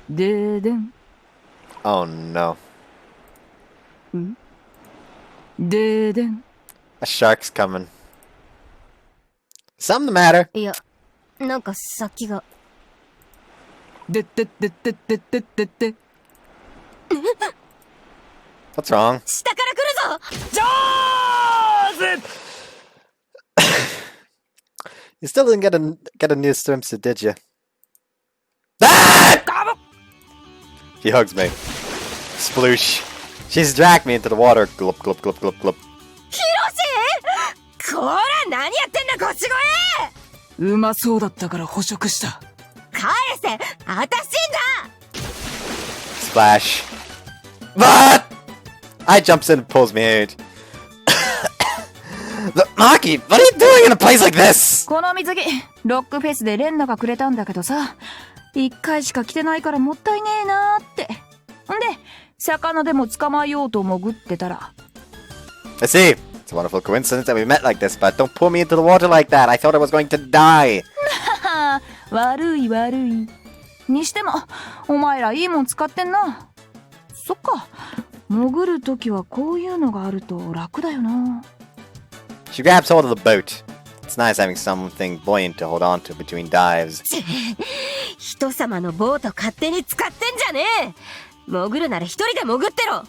ででん。 Oh no. ででん。 A shark's coming. Something the matter? いや、なんか先が。でってってってってってってって。What's wrong? 下から来るぞ。上手。 You still didn't get a new swimsuit, did you? Ah! He hugs me. Sploosh. She's dragged me into the water. Glub, glub, glub, glub, glub. ヒロシ！こら、何やってんだ、こっち来い！うまそうだったから捕食した。返せ！あたしんだ！ Splash. What? I jumps in and pulls me out. Look, Maki, what are you doing in a place like this? この水着、ロックフェスでレンナがくれたんだけどさ、一回しか着てないからもったいねえなーって。んで、魚でも捕まえようと潜ってたら。I see. It's a wonderful coincidence that we met like this, but don't pull me into the water like that. I thought I was going to die. 悪い悪い。にしても、お前らいいもん使ってんな。そっか。潜るときはこういうのがあると楽だよな。She grabs hold of the boat. It's nice having something buoyant to hold on to between dives. 人様のボート勝手に使ってんじゃねえ。潜るなら一人で潜ってろ。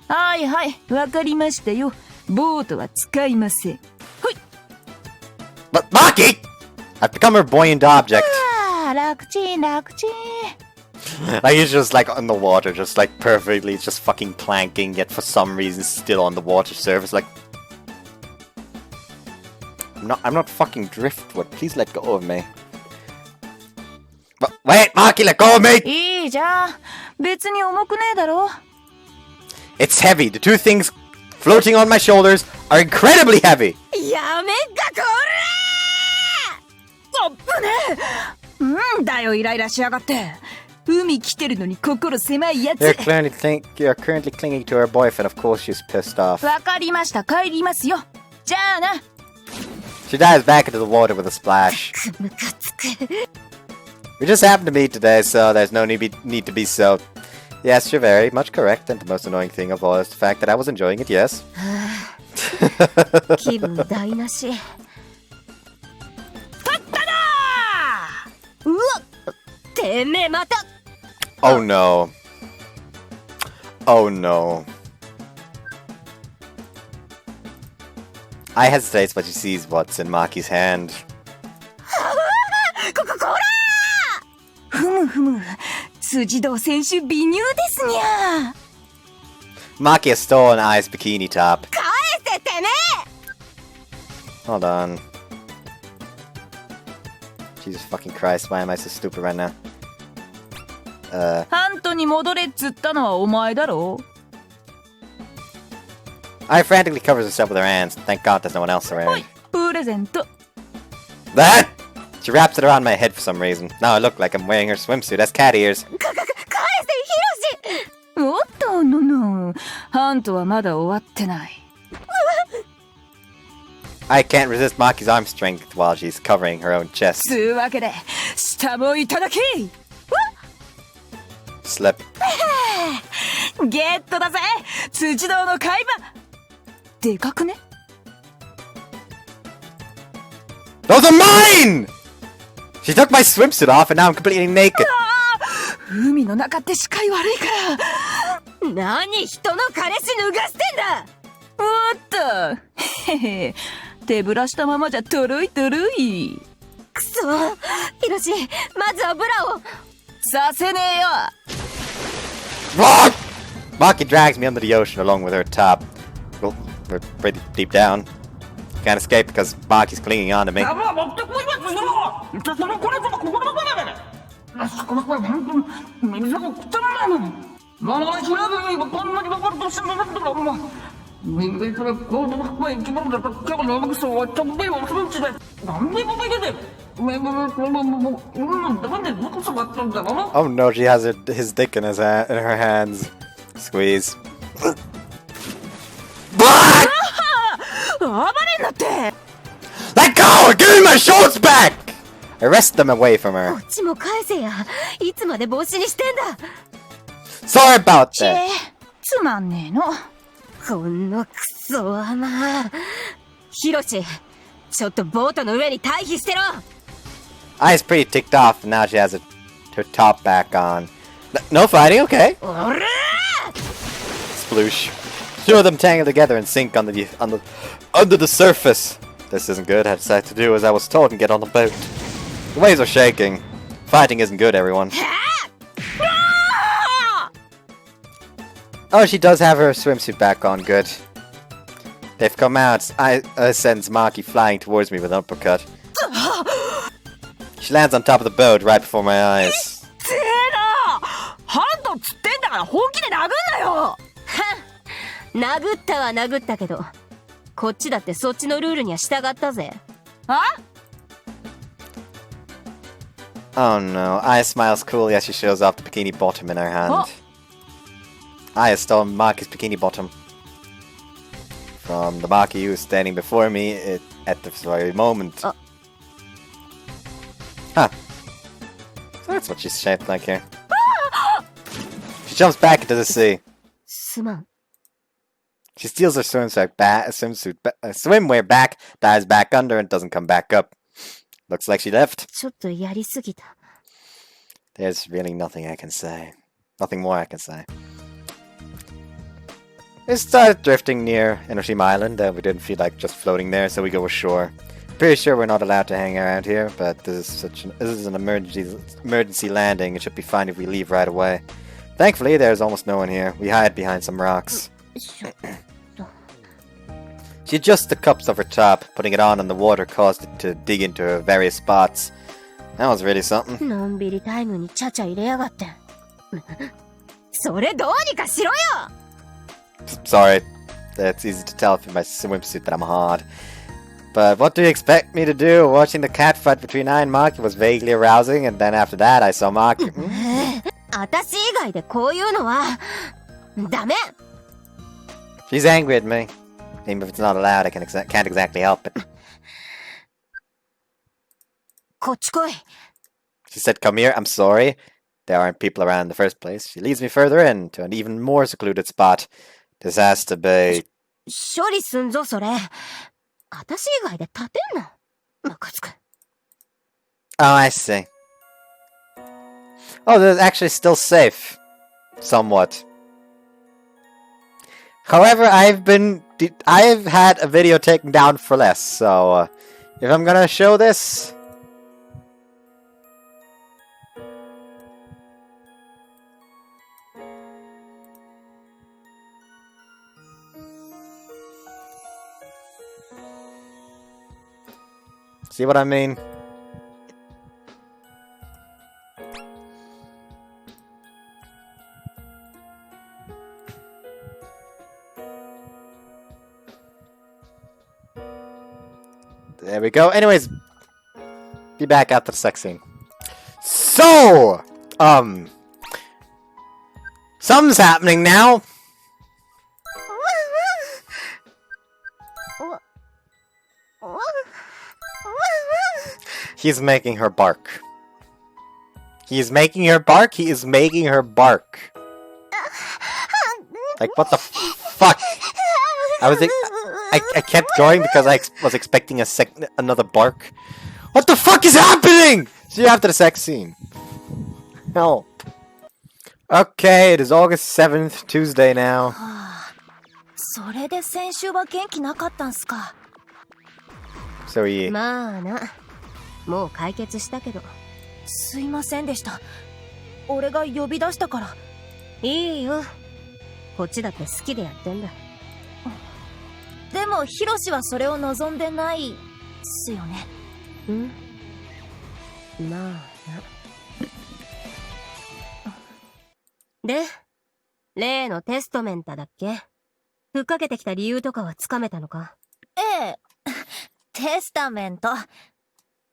はいはい、わかりましたよ。ボートは使いません。ほい。 But Maki! I've become her buoyant object. あー、楽ちん楽ちん。 Like he's just like on the water, just like perfectly, just fucking planking, yet for some reason still on the water surface. Like, I'm not fucking driftwood. Please let go of me. But wait, Maki, let go of me! いいじゃん。別に重くねえだろ。 It's heavy. The two things floating on my shoulders are incredibly heavy. やめんかこら！あっぶねえ。だよイライラしやがって。海来てるのに心狭いやつ。You're currently clinging to her boyfriend. Of course she's pissed off. わかりました。帰りますよ。じゃあな。 She dives back into the water with a splash. ムカつく。 We just happened to meet today, so there's no need to be so. Yes, you're very much correct, and the most annoying thing of all is the fact that I was enjoying it, yes. 気分台無し。うわっ！てめえまた！ Oh no. Oh no. I hesitate, but she sees what's in Maki's hand. こら！ふむふむ。辻堂選手微乳ですにゃ。 Maki has stolen Ai's bikini top. 返せてめえ！ Hold on. Jesus fucking Christ, why am I so stupid right now? ハントに戻れっつったのはお前だろ。 Ai frantically covers herself with her hands. Thank God there's no one else ほ around. い、プレゼント。That! She wraps it around my head for some reason. Now I look like I'm wearing her swimsuit as cat ears. 返せ、ヒロシ。おっと、の、ハントはまだ終わってない。I can't resist Maki's arm strength while she's covering her own chest. つうわけで、下もいただき。Slip. ゲットだぜ、辻堂の海馬。でかくね？ Those are mine! She took my swimsuit off and now I'm completely naked. 海の中って視界悪いから。何人の彼氏脱がしてんだ。おっと、へへ、手ぶらしたままじゃとろいとろい。くそ、ヒロシ、まずはブラを。させねえよ。What? Maki drags me under the ocean along with her top. Well, we're pretty deep down. Can't escape because Maki's clinging on to me. Oh no, she has his dick in her hands. Squeeze. Black! Let go! Give me my shorts back! I wrest them away from こ her. っちも返せや。いつまで帽子にしてんだ。 Sorry about チェ that. つまんねえの。このクソはまあ。ヒロシ、ちょっとボートの上に退避してろ。I's pretty ticked off, and now she has her top back on. No fighting, okay. おらー Sploosh. Two of them tangle together and sink under the surface. This isn't good. I decided to do as I was told and get on the boat. The waves are shaking. Fighting isn't good, everyone. Oh, she does have her swimsuit back on. Good. They've come out. I sends Maki flying towards me with an uppercut. She lands on top of the boat right before my eyes. つえな、ハントつってんだから本気で殴んなよ。殴ったは殴ったけど、こっちだってそっちのルールには従ったぜ。あ？ Oh no. Aya smiles coolly as she shows off the bikini bottom in her hand. Aya stole Maki's bikini bottom from the Maki who was standing before me at this very moment. Huh. So that's what she's shaped like here. She jumps back into the sea. すまん。 She steals her swimwear back, dives back under, and doesn't come back up. Looks like she left. ちょっとやりすぎた。 There's really nothing I can say. Nothing more I can say. We started drifting near Enoshima Island, and we didn't feel like just floating there, so we go ashore. Pretty sure we're not allowed to hang around here, but this is an emergency landing. It should be fine if we leave right away. Thankfully, there's almost no one here. We hide behind some rocks. She adjusts the cups of her top. Putting it on the water caused it to dig into her various spots. That was really something. のんびりタイムにちゃちゃ入れやがって。それどうにかしろよ。 Sorry. It's easy to tell through my swimsuit that I'm hard. But what do you expect me to do? Watching the cat fight between I and Maki was vaguely arousing, and then after that I saw Maki. 私以外でこういうのはダメ。 She's angry at me. Even if it's not allowed, I can't exactly help it. こっち来い。 She said, "Come here." I'm sorry. There aren't people around in the first place. She leads me further in to an even more secluded spot. This has to be. 処理すんぞそれ。私以外で立てんな。ムカつく。 Oh, I see. Oh, they're actually still safe. Somewhat. However, I've had a video taken down for less, so if I'm gonna show this... See what I mean? There we go. Anyways, Be back after the sex scene. So, something's happening now. He's making her bark. He's making her bark. He is making her bark. Like, what the fuck? I kept going because I was expecting another bark. What the fuck is happening? See you after the sex scene. Help. Okay, it is August 7th, Tuesday now. それで先週は元気なかったんすか。So he... まあな。もう解決したけど。すいませんでした。俺が呼び出したから。いいよ。こっちだって好きでやってんだ。でもヒロシはそれを望んでないっすよね。まあな。で、例のテストメンタだっけ？ふっかけてきた理由とかはつかめたのか？ええ。テスタメント。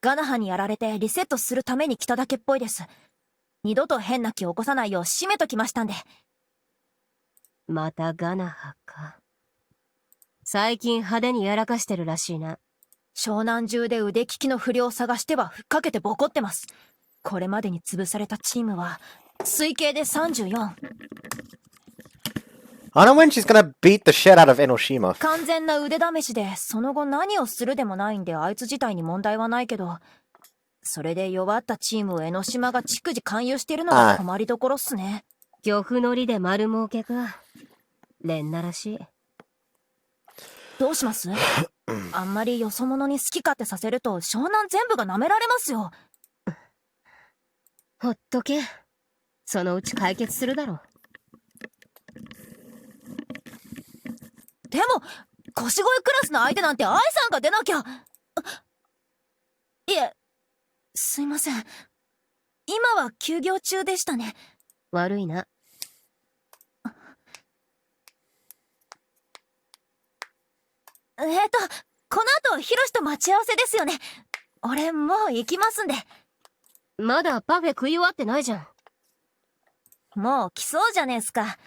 ガナハにやられてリセットするために来ただけっぽいです。二度と変な気を起こさないよう締めときましたんで。またガナハか。最近派手にやらかしてるらしいな。湘南中で腕利きの不良を探してはふっかけてボコってます。これまでに潰されたチームは推計で34。I don't know when she's gonna beat the shit out of Enoshima. 完全な腕試しでその後何をするでもないんであいつ自体に問題はないけど、それで弱ったチームを江ノ島が逐次勧誘してるのが困りどころっすね。漁夫の利で丸儲けか。レンナらしい。どうします？あんまりよそ者に好き勝手させると湘南全部が舐められますよ。ほっとけ。そのうち解決するだろう。でも腰越クラスの相手なんて愛さんが出なきゃ。いえ、すいません。今は休業中でしたね。悪いな。この後ヒロシと待ち合わせですよね。俺もう行きますんで。まだパフェ食い終わってないじゃん。もう来そうじゃねえすか。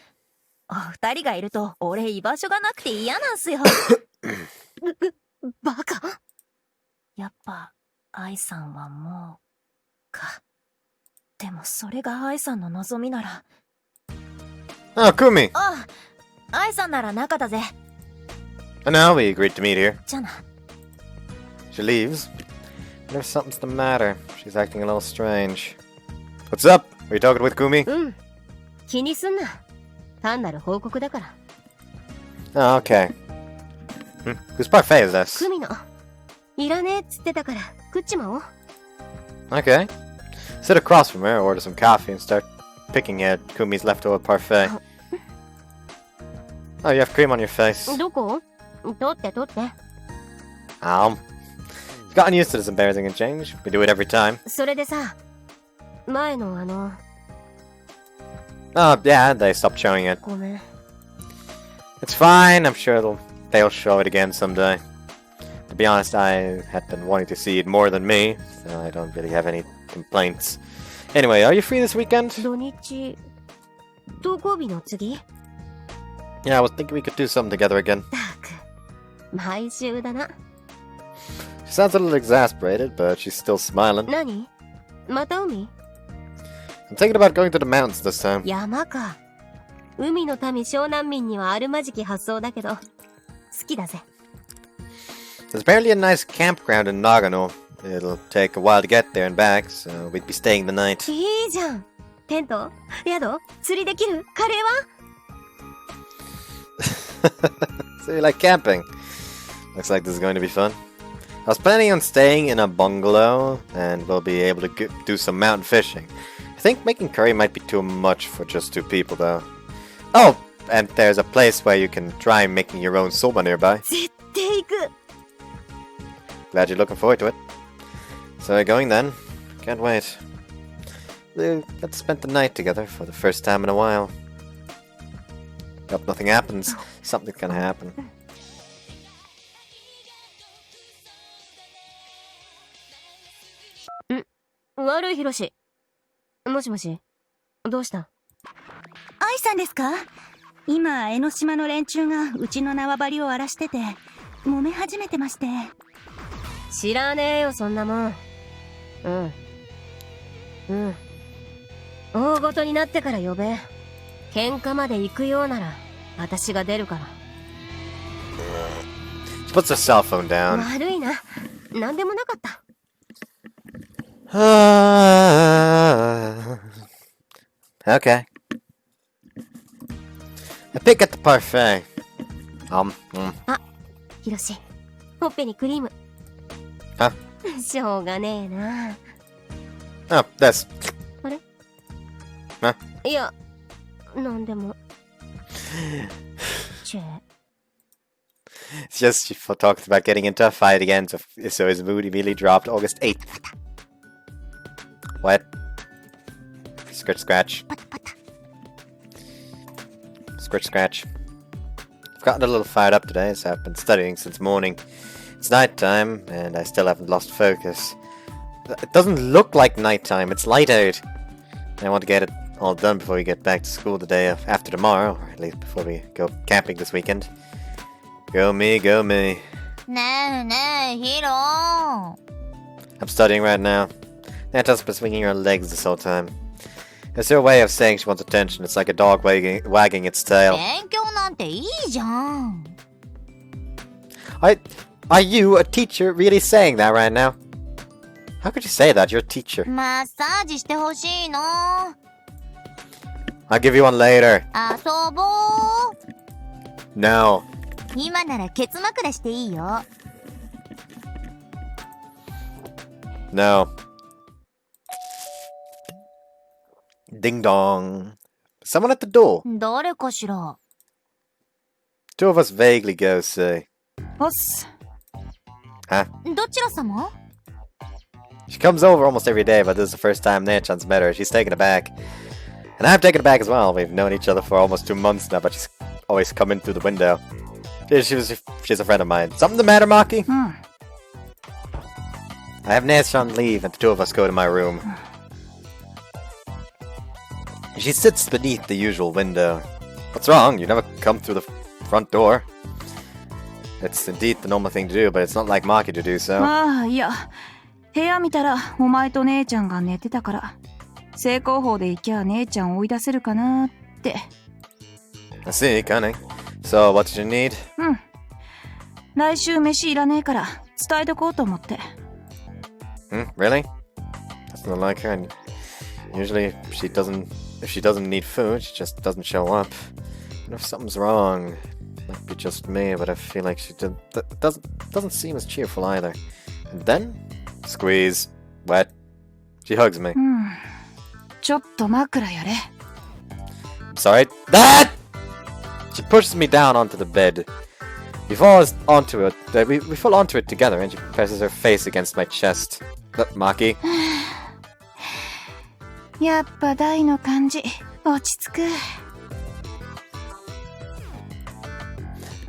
お二人がいると俺居場所がなくて嫌なんすよ。バカ。やっぱ愛さんはもうか。でもそれが愛さんの望みなら。Oh, Kumi. ああ、愛さんなら仲だぜ。No, we agreed to meet here. じゃあな。 She leaves. Wonder if something's the matter. She's acting a little strange. What's up? Are you talking with Kumi? うん。気にすんな。単なる報告だから。Oh, okay. Whose parfait is this? クミの。いらねえっつってたから食っちまおう。Okay. Sit across from her, order some coffee, and start picking at Kumi's leftover parfait. Oh, you have cream on your face. どこ？取って取って。I've gotten used to this embarrassing exchange. We do it every time. それでさ、前のOh, yeah, they stopped showing it. ごめん。It's fine. I'm sure they'll show it again someday. To be honest, I had been wanting to see it more than me, so I don't really have any complaints. Anyway, are you free this weekend? 土日、登校日の次？ Yeah, I was thinking we could do something together again. たく、毎週だな。She sounds a little exasperated, but she's still smiling. 何？また海？ I'm thinking about going to the mountains this time. 山か。海の民湘南民にはあるまじき発想だけど、好きだぜ。There's apparently a nice campground in Nagano. It'll take a while to get there and back, so we'd be staying the night. いいじゃん。テント？宿？釣りできる？カレーは？ So you like camping? Looks like this is going to be fun. I was planning on staying in a bungalow, and we'll be able to do some mountain fishing. I think making curry might be too much for just 2 people, though. Oh, and there's a place where you can try making your own soba nearby. 絶対行く。 Glad you're looking forward to it. So we're going then. Can't wait. Let's spend the night together for the first time in a while. Hope nothing happens. Something's gonna happen. 悪いヒロシ。もしもし、どうした？愛さんですか？今、江ノ島の連中がうちの縄張りを荒らしてて、揉め始めてまして。知らねえよ、そんなもん。大ごとになってから呼べ。喧嘩まで行くようなら、私が出るから。She puts her cell phone down. 悪いな。なんでもなかった。Okay. I pick at the parfait. あ、ヒロシ。ほっぺにクリーム。あしょうがねえな。Oh, this. あれ？あいや、なんでも。It's just she talked about getting into a fight again, so his mood immediately dropped. August 8th. What? Scratch, scratch. Scratch, scratch. I've gotten a little fired up today, so I've been studying since morning. It's nighttime, and I still haven't lost focus. It doesn't look like nighttime, it's light out. I want to get it all done before we get back to school the day after tomorrow, or at least before we go camping this weekend. Go me, go me. ねえねえ、ヒロ。I'm studying right now. Nata's been swinging her legs this whole time. It's her way of saying she wants attention. It's like a dog wagging its tail. 勉強なんていいじゃん。Are you, a teacher, really saying that right now? How could you say that? You're a teacher. マッサージしてほしいの。 I'll give you one later. 遊ぼう。 No. 今ならケツ枕していいよ。No. Ding dong. Someone at the door. 誰かしら。 Two of us vaguely go say. おっす。Huh? どちら様？ She comes over almost every day, but this is the first time Nechan's met her. She's taken aback. And I've taken aback as well. We've known each other for almost 2 months now, but she's always come in through the window. She's a friend of mine. Something the matter, Maki? I have Nechan leave, and the two of us go to my room. She sits beneath the usual window. What's wrong? You never come through the front door. It's indeed the normal thing to do, but it's not like Maki to do so. ああ、いや。部屋見たら、お前と姉ちゃんが寝てたから、正攻法で行きゃ姉ちゃん追い出せるかなって。I see, cunning. So, what did you need? うん。来週飯いらねえから、伝えとこうと思って。Really? That's not like her. Usually, if she doesn't need food, she just doesn't show up. And if something's wrong, it might be just me, but I feel like she doesn't seem as cheerful either. And then, squeeze, wet. She hugs me. ちょっと枕やれ。Sorry. That! She pushes me down onto the bed. We fall onto it. We fall onto it together, and she presses her face against my chest. Maki. やっぱ大の感じ、落ち着く。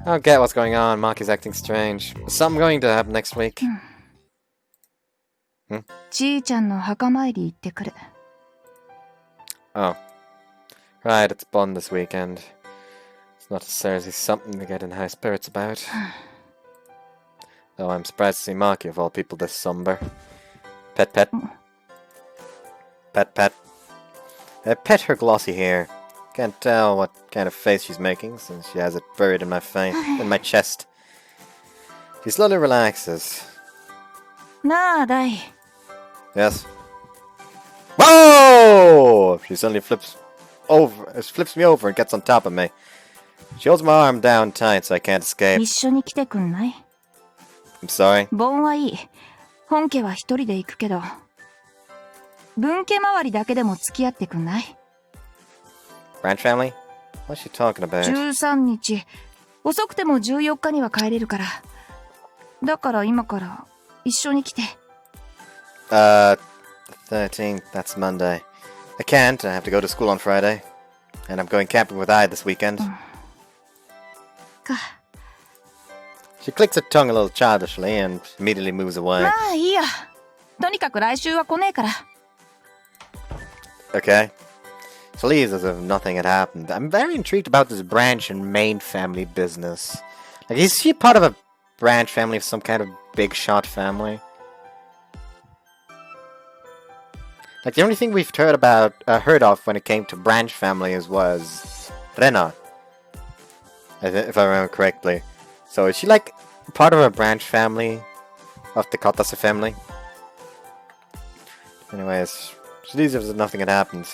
I don't get what's going on. Maki's acting strange. Is something going to happen next week? ちーちゃんの墓参り行ってくる。Oh. Right, it's Bond this weekend. It's not necessarily something to get in high spirits about. Though I'm surprised to see Maki, of all people, this somber. Pet, pet. Pet, pet. I pet her glossy hair. Can't tell what kind of face she's making, since she has it buried in my chest. She slowly relaxes. なあ、大。Yes. Whoa! She suddenly flips me over and gets on top of me. She holds my arm down tight so I can't escape. 一緒に来てくんない？ I'm sorry. 盆はいい。本家は一人で行くけど。分家周りだけでも付き合ってくんない？ Branch family? What's she talking about? 13日。遅くても14日には帰れるから。だから今から一緒に来て。The 13th, that's Monday. I can't, I have to go to school on Friday. And I'm going camping with I this weekend. か。 She clicks her tongue a little childishly and immediately moves away. まあいいや。とにかく来週は来ねえから。Okay. So leaves as if nothing had happened. I'm very intrigued about this branch and main family business. Like, is she part of a branch family of some kind of big shot family? Like, the only thing we've heard of when it came to branch families was Rena, if I remember correctly. So is she like part of a branch family of the Katase family? Anyways, so these if nothing had happened.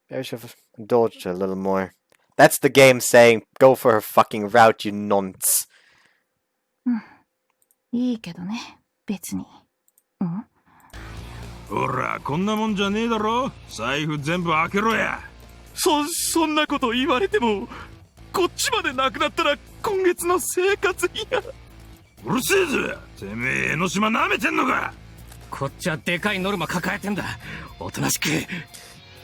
Maybe I should have indulged a little more. That's the game saying, go for her fucking route, you nonce. いいけどね、別に。ほら、こんなもんじゃねえだろ。財布全部開けろや。そんなこと言われても、こっちまでなくなったら今月の生活費が。うるせえぜ。てめえ江ノ島舐めてんのか。こっちはでかいノルマ抱えてんだ。おとなしく。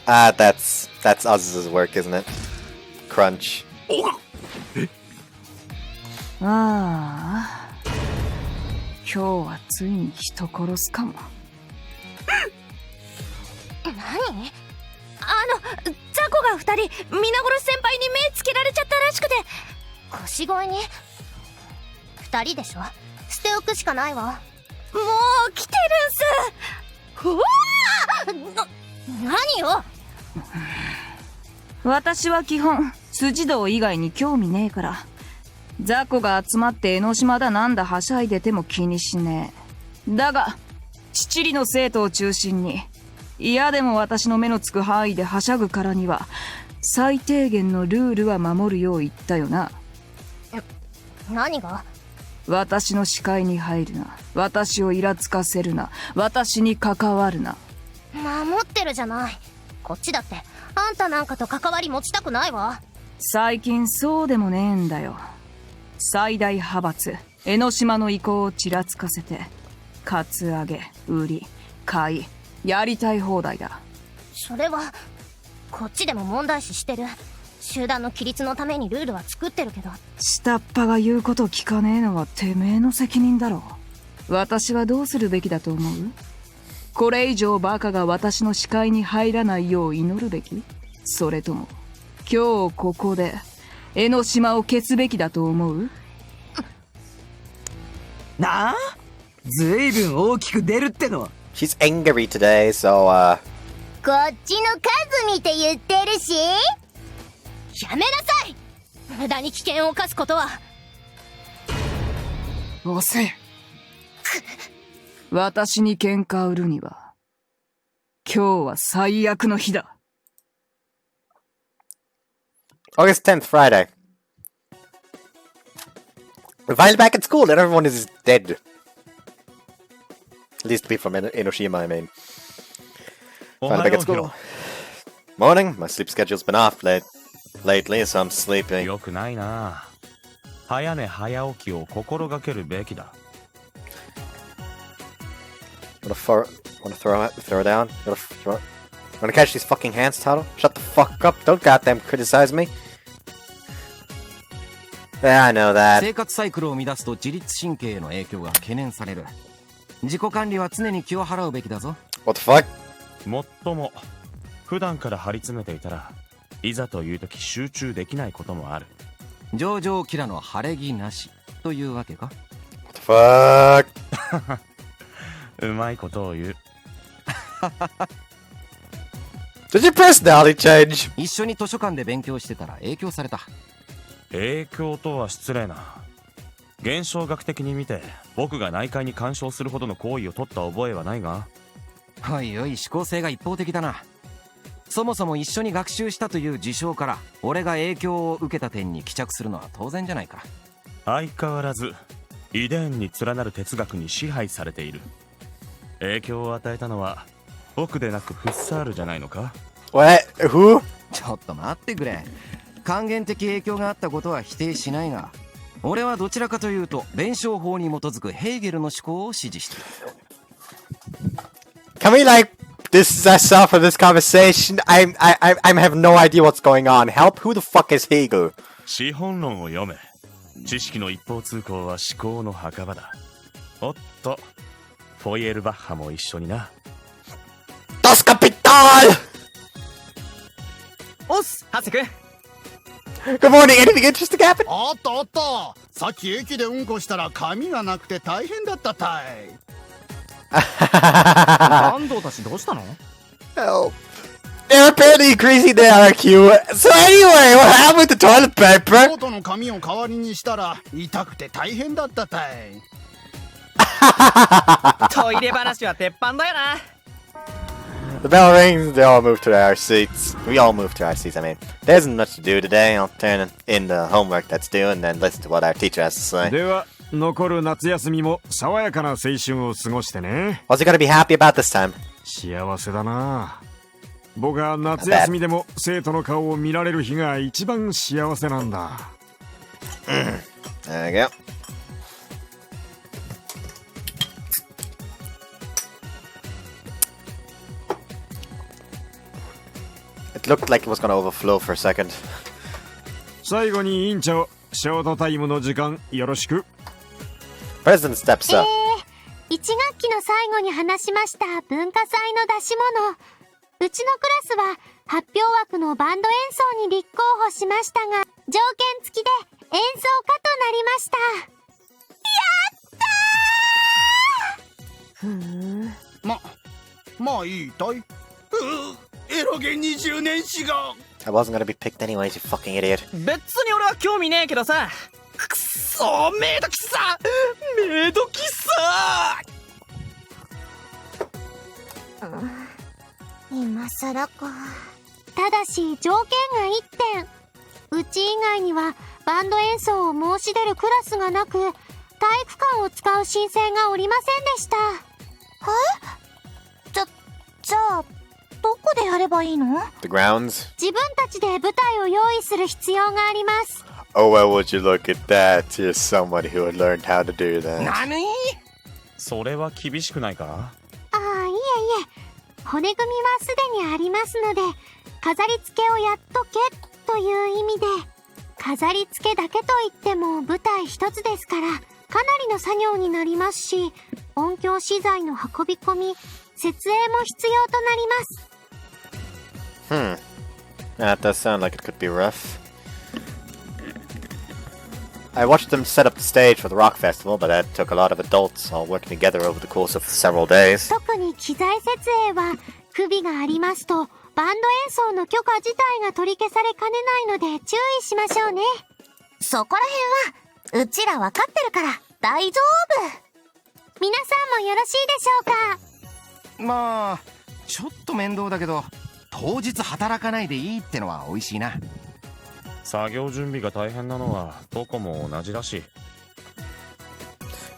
That's Azuz's work, isn't it? Crunch. ああ、今日はついに人殺すかも。何？雑魚が2人皆殺し先輩に目つけられちゃったらしくて、腰越えに2人でしょ。捨ておくしかないわ。もう来てるんす。うわー！何よ。私は基本辻堂以外に興味ねえから、雑魚が集まって江ノ島だなんだはしゃいでても気にしねえ。だが父里の生徒を中心に嫌でも私の目のつく範囲ではしゃぐからには最低限のルールは守るよう言ったよな。何が？私の視界に入るな、私をイラつかせるな、私に関わるな。守ってるじゃない。こっちだってあんたなんかと関わり持ちたくないわ。最近そうでもねえんだよ。最大派閥江ノ島の意向をちらつかせてカツアゲ、売り、買い、やりたい放題だ。それはこっちでも問題視してる。集団の規律のためにルールは作ってるけど、下っ端が言うこと聞かねえのはてめえの責任だろう。私はどうするべきだと思う？これ以上バカが私の視界に入らないよう祈るべき？それとも今日ここで江ノ島を消すべきだと思う？なあ、ずいぶん大きく出るっての。 She's angry today, so, こっちの数見て言ってるし。やめなさい。無駄に危険を冒すことは。遅え。私に喧嘩売るには今日は最悪の日だ。August 10th, Friday. We're finally back at school and everyone is dead. At least people from Enoshima, I mean. Finally back at school. Morning. My sleep schedule's been off lately, so I'm sleepy. よくないな。早寝早起きを心がけるべきだ。Wanna throw down? Wanna catch these fucking hands, Taro? Shut the fuck up. Don't goddamn criticize me. Yeah, I know that. 生活サイクルを乱すと自律神経への影響が懸念される。自己管理は常に気を払うべきだぞ。What the fuck? もっとも普段から張り詰めていたらいざという時集中できないこともある。上々キラの晴れ着なしというわけか。 What the fuck? うまいことを言う。Did your personality change? 一緒に図書館で勉強してたら影響された。影響とは失礼な。現象学的に見て僕が内界に干渉するほどの行為を取った覚えはないが。おいおい、思考性が一方的だな。そもそも一緒に学習したという事象から俺が影響を受けた点に帰着するのは当然じゃないか。相変わらず遺伝に連なる哲学に支配されている。影響を与えたのは僕でなくフッサールじゃないのか。 What? Who? ちょっと待ってくれ。還元的影響があったことは否定しないが、俺はどちらかというと弁証法に基づくヘーゲルの思考を支持している。 Can we discuss off of this conversation? I have no idea what's going on. Help? Who the fuck is Hegel? 資本論を読め。知識の一方通行は思考の墓場だ。おっとフォイエルバッハも一緒にな。 Dos Capitão! god! おっす、ハセ君。 Good morning, anything interesting happen? あったあった。さっき駅でうんこしたら髪がなくて大変だったたい。安藤たちどうしたの？ Help. They're apparently increasing their IQ. So anyway, what happened to toilet paper? ノートの紙を代わりにしたら痛くて大変だったたい。トイレ話は鉄板だよな。 The bell rings, they all move to our seats. We all move to our seats, I mean. There isn't much to do today. I'll turn in the homework that's due and then listen to what our teacher has to say. では残る夏休みも爽やかな青春を過ごしてね。 What's he gonna be happy about this time? 幸せだな。僕は夏休みでも生徒の顔を見られる日が一番幸せなんだ。There we go. It looked like it was gonna overflow for a second. 最後に委員長、ショートタイムの時間よろしく。 President steps up. 1学期の最後に話しました文化祭の出し物。うちのクラスは発表枠のバンド演奏に立候補しましたが、条件付きで演奏家となりました。まあいいたい。エロゲ20年史が。I wasn't gonna be picked anyways, you fucking idiot. 別に俺は興味ねえけどさ。くっそー、メイド喫茶メイド喫茶。今更か。ただし条件が1点。うち以外にはバンド演奏を申し出るクラスがなく、体育館を使う申請がおりませんでした。じゃあどこでやればいいの？ The grounds. 自分たちで舞台を用意する必要があります。 Oh well, would you look at that? You're somebody who had learned how to do that. 何？それは厳しくないか？ああ、いえいえ。骨組みはすでにありますので、飾り付けをやっとけという意味で、飾り付けだけといっても舞台一つですから、かなりの作業になりますし、音響資材の運び込み、設営も必要となります。That does sound like it could be rough. I watched them set up the stage for the rock festival, but that took a lot of adults all working together over the course of several days. 特に機材設営は不備がありますと、バンド演奏の許可自体が取り消されかねないので注意しましょうね。そこら辺はうちら分かってるから大丈夫。皆さんもよろしいでしょうか？まあちょっと面倒だけど、当日働かないでいいってのは美味しいな。作業準備が大変なのはどこも同じだし。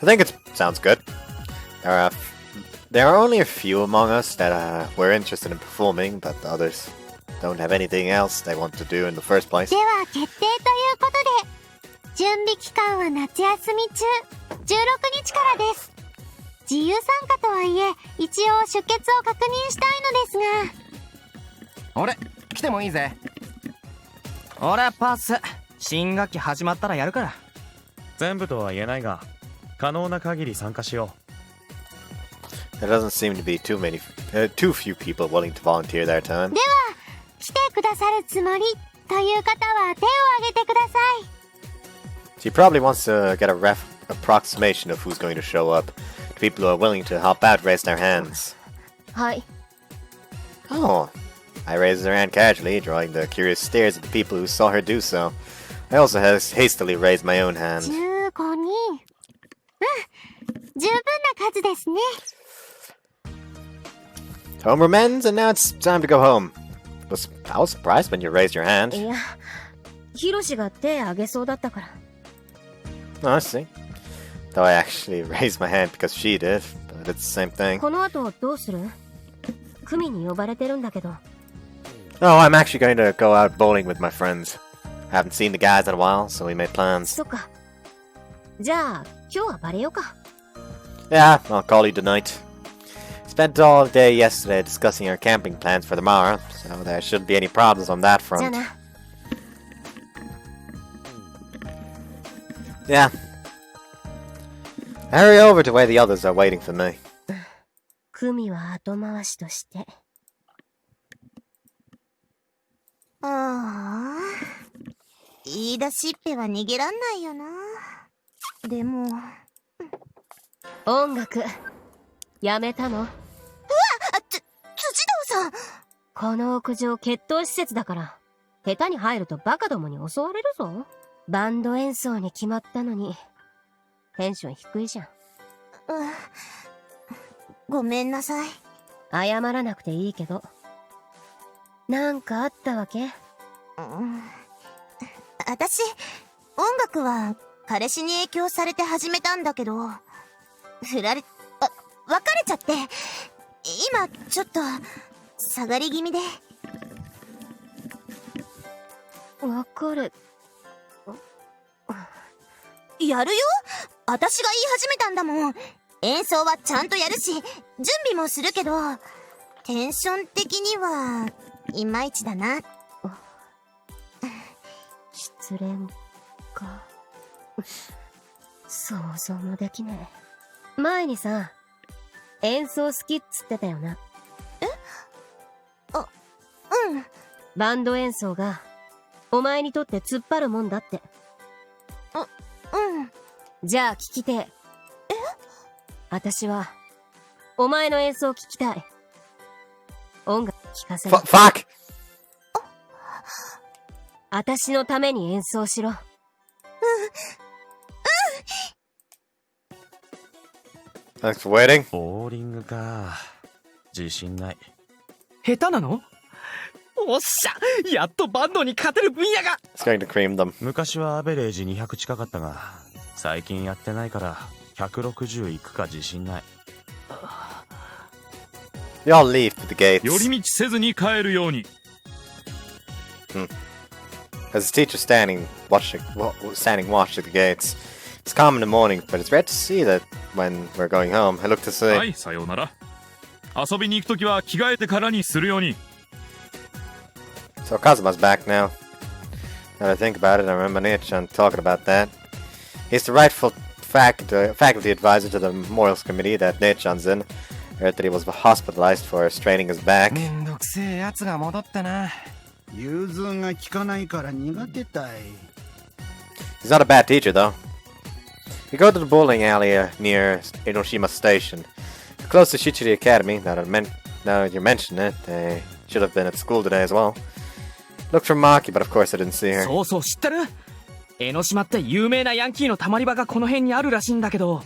I think it sounds good. There are only a few among us that were interested in performing, but the others don't have anything else they want to do in the first place. では決定ということで、準備期間は夏休み中、16日からです。自由参加とはいえ、一応出欠を確認したいのですが。俺来てもいいぜ。俺はパス。新学期始まったらやるから。全部とは言えないが、可能な限り参加しよう。There doesn't seem to be too few people willing to volunteer their time. では、来てくださるつもりという方は手を挙げてください。She probably wants to get a rough approximation of who's going to show up. The people who are willing to help out raise their hands. はい。 Oh. I raised her hand casually, drawing the curious stares of the people who saw her do so. I also hastily raised my own hand. 15人。十分な数ですね。Homeroom ends, and now it's time to go home. I was surprised when you raised your hand. いや、ヒロシが手挙げそうだったから。Oh, I see. Though I actually raised my hand because she did, but it's the same thing. この後どうする？組に呼ばれてるんだけど。Oh, I'm actually going to go out bowling with my friends. Haven't seen the guys in a while, so we made plans. そっか。じゃあ、今日はバレようか。Yeah, I'll call you tonight. Spent all day yesterday discussing our camping plans for tomorrow, so there shouldn't be any problems on that じゃあ front. な。Yeah. Hurry over to where the others are waiting for me. 組は後回しとして。ああ、言い出しっぺは逃げらんないよな。でも音楽やめたの？辻堂さん。この屋上決闘施設だから下手に入るとバカどもに襲われるぞ。バンド演奏に決まったのにテンション低いじゃん。ごめんなさい。謝らなくていいけど。なんかあったわけ？私、音楽は彼氏に影響されて始めたんだけど、別れちゃって、今ちょっと下がり気味で。別れ？やるよ。私が言い始めたんだもん。演奏はちゃんとやるし、準備もするけど、テンション的にはいまいちだな。失恋か。想像もできねえ。前にさ、演奏好きっつってたよな。うん。バンド演奏がお前にとって突っ張るもんだって。うん。じゃあ聞きてえ。私はお前の演奏聞きたい。音楽聴かせろ。Fuck! 私のために演奏しろ。Thanks for waiting. ボーリングか。自信ない。下手なの？おっしゃ、やっとバンドに勝てる分野が。 It's going to cream them. 昔はアベレージ200近かったが、最近やってないから160いくか自信ない。You all leave to the gates. 寄り道せずに帰るように。As the teacher standing watch at the gates. It's calm in the morning, but it's rare to see that when we're going home. I look to see. はい、さようなら。遊びに行くときは着替えてからにするように。So Kazuma's back now. Now that I think about it, I remember Nichan talking about that. He's the rightful faculty advisor to the Memorials Committee that Nichan's in. I heard that he was hospitalized for straining his back. めんどくせえやつが戻ったな。融通が利かないから苦手たい。 He's not a bad teacher, though. We go to the bowling alley near Enoshima Station. Close to Shichiri Academy. Now that you mention it, they should have been at school today as well. Looked for Maki, but of course I didn't see her. そうそう、知ってる？江ノ島って有名なヤンキーのたまり場がこの辺にあるらしいんだけど。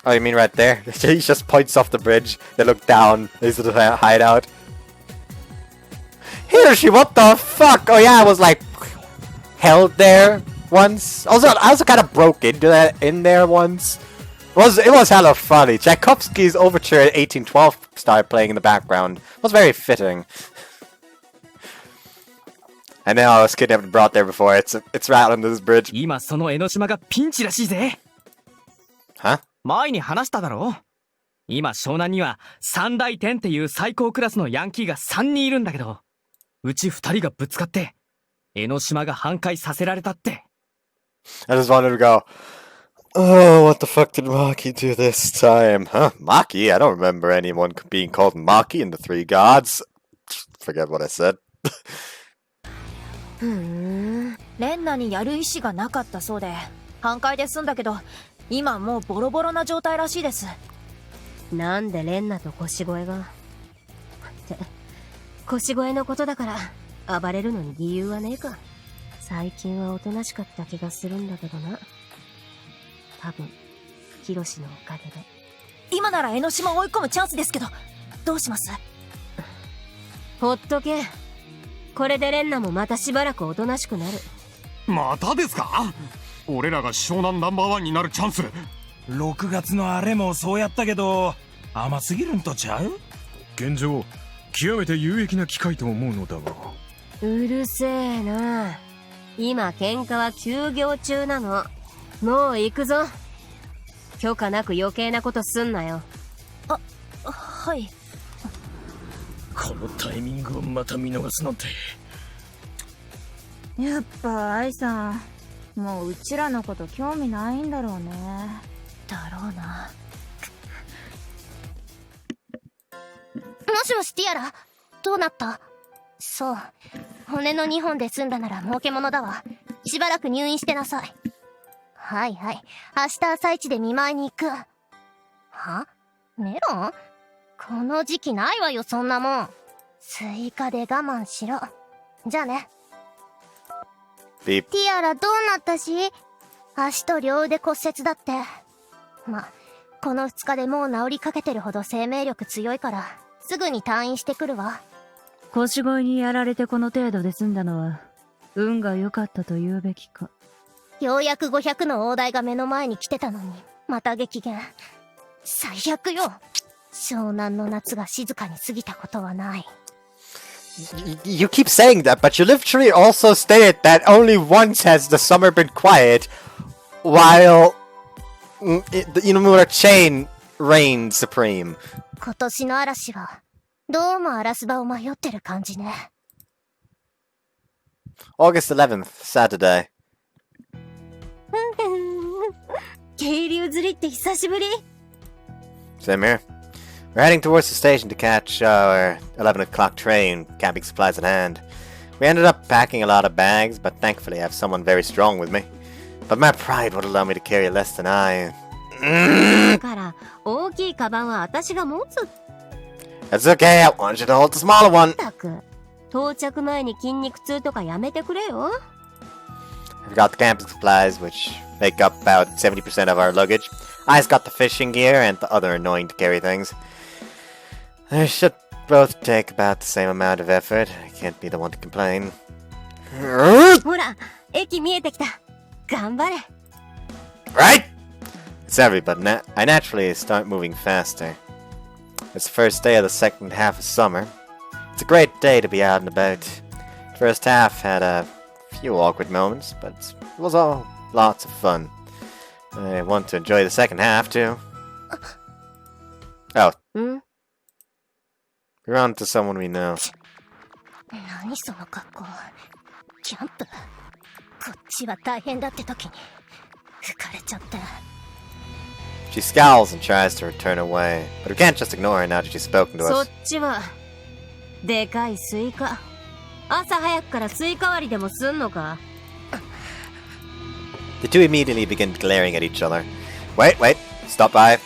Oh, you mean right there? He just points off the bridge. They look down. There's the hideout. Hiroshi, what the fuck? Oh yeah, I was like held there once. I also kind of broke into that in there once. It was hella funny. Tchaikovsky's Overture at 1812 started playing in the background. It was very fitting. I know I was kidnapped and brought there before. It's right under this bridge. 今その江ノ島がピンチらしいぜ。Huh? 前に話しただろ？今湘南には三大天っていう最高クラスのヤンキーが3人いるんだけど、うち2人がぶつかって江ノ島が半壊させられたって。I just wanted to go, oh, what the fuck did Maki do this time? Huh? Maki? I don't remember anyone being called Maki in the Three Gods. Forget what I said. レンナにやる意思がなかったそうで半壊で済んだけど、今もうボロボロな状態らしいです。なんでレンナと腰越がって腰越のことだから暴れるのに理由はねえか。最近はおとなしかった気がするんだけどな。多分ヒロシのおかげで。今なら江ノ島を追い込むチャンスですけど、どうします？ほっとけ。これでレンナもまたしばらくおとなしくなる。またですか？俺らが湘南ナンバーワンになるチャンス。6月のあれもそうやったけど甘すぎるんとちゃう？現状極めて有益な機会と思うのだが。うるせえな。今喧嘩は休業中なの。もう行くぞ。許可なく余計なことすんなよ。はい。このタイミングをまた見逃すなんて。やっぱ愛さんもううちらのこと興味ないんだろうね。だろうな。もしもしティアラ、どうなった？そう、骨の2本で済んだなら儲けものだわ。しばらく入院してなさい。はいはい。明日朝一で見舞いに行く。は？メロン？この時期ないわよ、そんなもん。スイカで我慢しろ。じゃあね。Beep. ティアラどうなったし？足と両腕骨折だって。ま、この2日でもう治りかけてるほど生命力強いから、すぐに退院してくるわ。腰越にやられてこの程度で済んだのは、運が良かったと言うべきか。ようやく500の大台が目の前に来てたのに、また激減。最悪よ。湘南の夏が静かに過ぎたことはない。You keep saying that, but you literally also stated that only once has the summer been quiet, while Inamura chain reigns supreme. 今年の嵐は、どうも荒らす場を迷ってる感じね。August 11th, Saturday. 渓流釣りって久しぶり。 Same here. We're heading towards the station to catch our 11 o'clock train, camping supplies at hand. We ended up packing a lot of bags, but thankfully I have someone very strong with me. But my pride would allow me to carry less than I... だから大きいカバンは私が持つ。 That's okay, I want you to hold the smaller one. ったく、到着前に筋肉痛とかやめてくれよ。 We've got the camping supplies, which make up about 70% of our luggage. I's got the fishing gear and the other annoying to carry things. They should both take about the same amount of effort. I can't be the one to complain. ほら、駅見えてきた。頑張れ。 Right? It's heavy, but I naturally start moving faster. It's the first day of the second half of summer. It's a great day to be out and about. The first half had a few awkward moments, but it was all lots of fun. I want to enjoy the second half, too. Oh. We're on to someone we know. 何その格好。キャンプ？こっちは大変だって時に、浮かれちゃって。She scowls and tries to turn away, but we can't just ignore her now that she's spoken to そ us. っちは、でかいスイカ。朝早くからスイカ割りでもすんのか？ The two immediately begin glaring at each other. Wait, stop by. I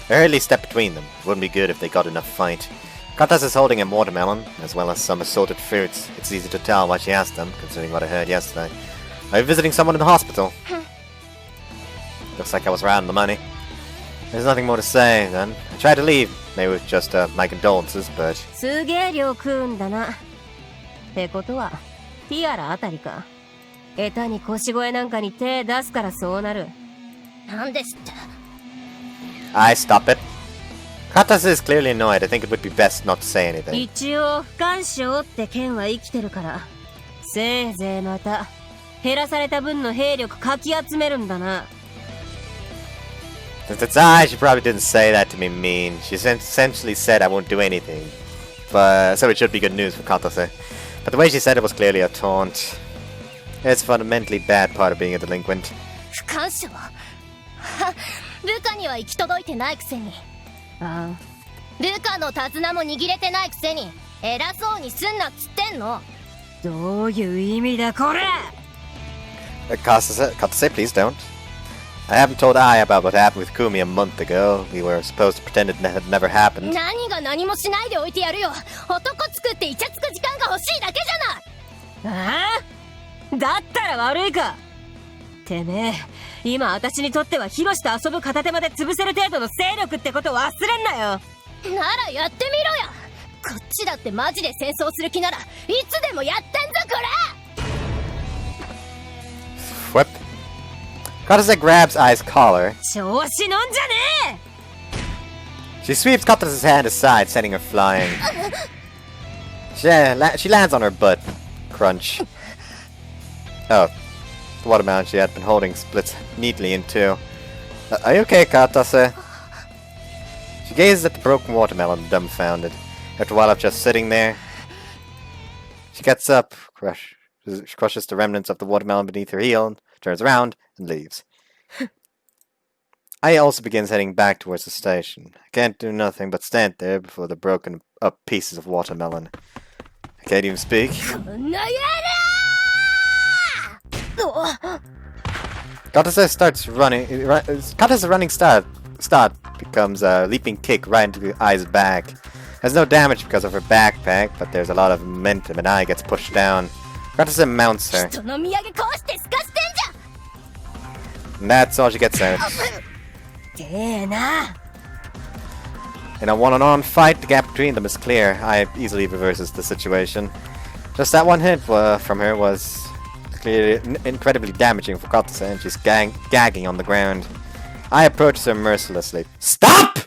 hurriedly step between them. It wouldn't be good if they got enough fight. Katas is holding a watermelon, as well as some assorted fruits. It's easy to tell why she asked them, considering what I heard yesterday. Are you visiting someone in the hospital? Looks like I was right on the money. There's nothing more to say, then. I tried to leave, maybe with just my condolences, but... すげえ量食うんだな。ってことは、ティアラあたりか。下手に腰越なんかに手出すからそうなる。なんですって。I stop it. Katas is clearly annoyed. I think it would be best not to say anything. 一応不干渉って剣は生きてるから、せいぜいまた減らされた分の兵力かき集めるんだな。Since it's I, she probably didn't say that to be mean. She essentially said I won't do anything. But so it should be good news for Katase. But the way she said it was clearly a taunt. It's a fundamentally bad part of being a delinquent. 不干渉？ルカには行き届いてないくせに。ああ。ルカの手綱も握れてないくせに、偉そうにすんなっつってんの。どういう意味だこれKatase, please don't. I haven't told I about what happened with Kumi a month ago. We were supposed to pretend it had never happened. 何が何もしないでおいてやるよ。男作ってイチャつく時間が欲しいだけじゃない。ああ？だったら悪いか。てめえ、今私にとってはヒロシと遊ぶ片手まで潰せる程度の勢力ってこと忘れんなよ。ならやってみろや。こっちだってマジで戦争する気ならいつでもやってんぞこれ。 Whip. Katase grabs Ai's collar. 調子のんじゃねえ。 She sweeps Katase's hand aside, sending her flying. She lands on her butt. Crunch. Oh. The watermelon she had been holding splits neatly in two. Are you okay, Katase? She gazes at the broken watermelon, dumbfounded. After a while of just sitting there, she gets up, she crushes the remnants of the watermelon beneath her heel, turns around, and leaves. I also begins heading back towards the station. I can't do nothing but stand there before the broken up pieces of watermelon. I can't even speak. Katase starts running. Katase's running start becomes a leaping kick right into the eye's back. Has no damage because of her backpack, but there's a lot of momentum and Eye gets pushed down. Katase mounts her. And that's all she gets out. In a one-on-one fight, the gap between them is clear. Eye easily reverses the situation. Just that one hit from her was clearly incredibly damaging for Katase, and she's gagging on the ground. I approached her mercilessly. Stop!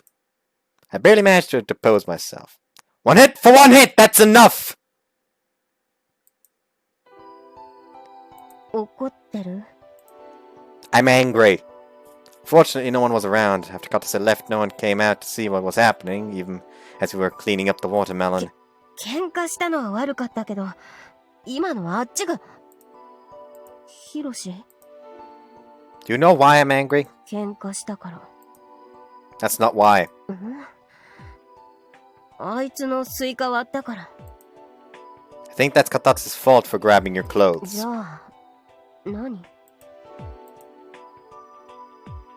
I barely managed to depose myself. One hit for one hit! That's enough! I'm angry. Fortunately, no one was around. After Katase left, no one came out to see what was happening, even as we were cleaning up the watermelon. Do you know why I'm angry? That's not why. I think that's Katase's fault for grabbing your clothes.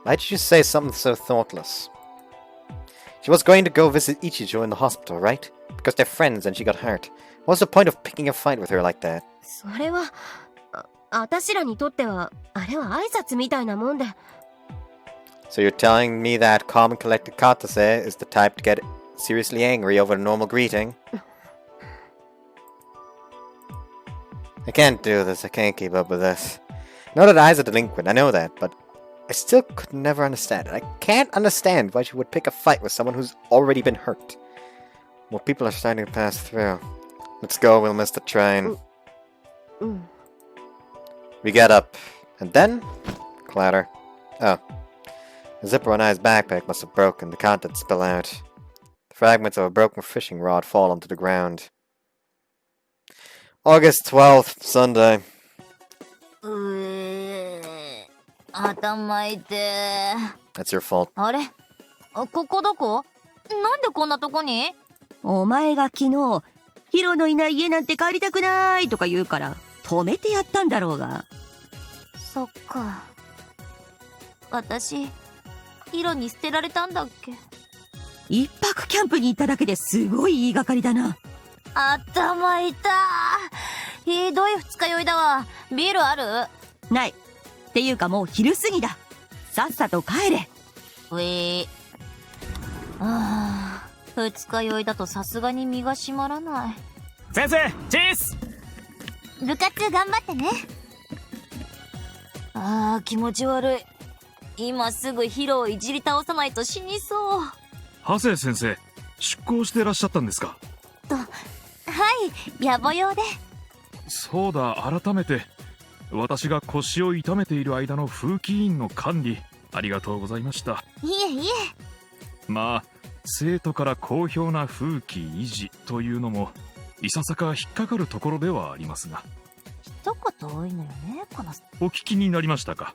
Why did you say something so thoughtless? She was going to go visit Ichijo in the hospital, right? Because they're friends and she got hurt. What's the point of picking a fight with her like that? So you're telling me that calm and collected Katase is the type to get seriously angry over a normal greeting? I can't do this, I can't keep up with this. I know that Ai's a delinquent, I know that, but I still could never understand it. I can't understand why she would pick a fight with someone who's already been hurt. More people are starting to pass through. Let's go, we'll miss the train. We get up, and then clatter. Oh. The zipper on Ai's backpack must have broken, the contents spill out. The fragments of a broken fishing rod fall onto the ground. August 12th, Sunday. That's your fault. お前が昨日、ヒロのいない家なんて帰りたくないとか言うから、止めてやったんだろうが。そっか。私、ヒロに捨てられたんだっけ。一泊キャンプに行っただけですごい言いがかりだな。頭痛。ひどい二日酔いだわ。ビールある？ない。っていうかもう昼過ぎだ。さっさと帰れ。二日酔いだとさすがに身が締まらない。先生、チース！部活頑張ってね。気持ち悪い。今すぐヒロをいじり倒さないと死にそう。ハセ先生、出向してらっしゃったんですか？はい、野暮用で。そうだ、改めて私が腰を痛めている間の風紀委員の管理ありがとうございました。いえいえ。まあ生徒から好評な風紀維持というのもいささか引っかかるところではありますが。一言多いのよね、この。お聞きになりましたか？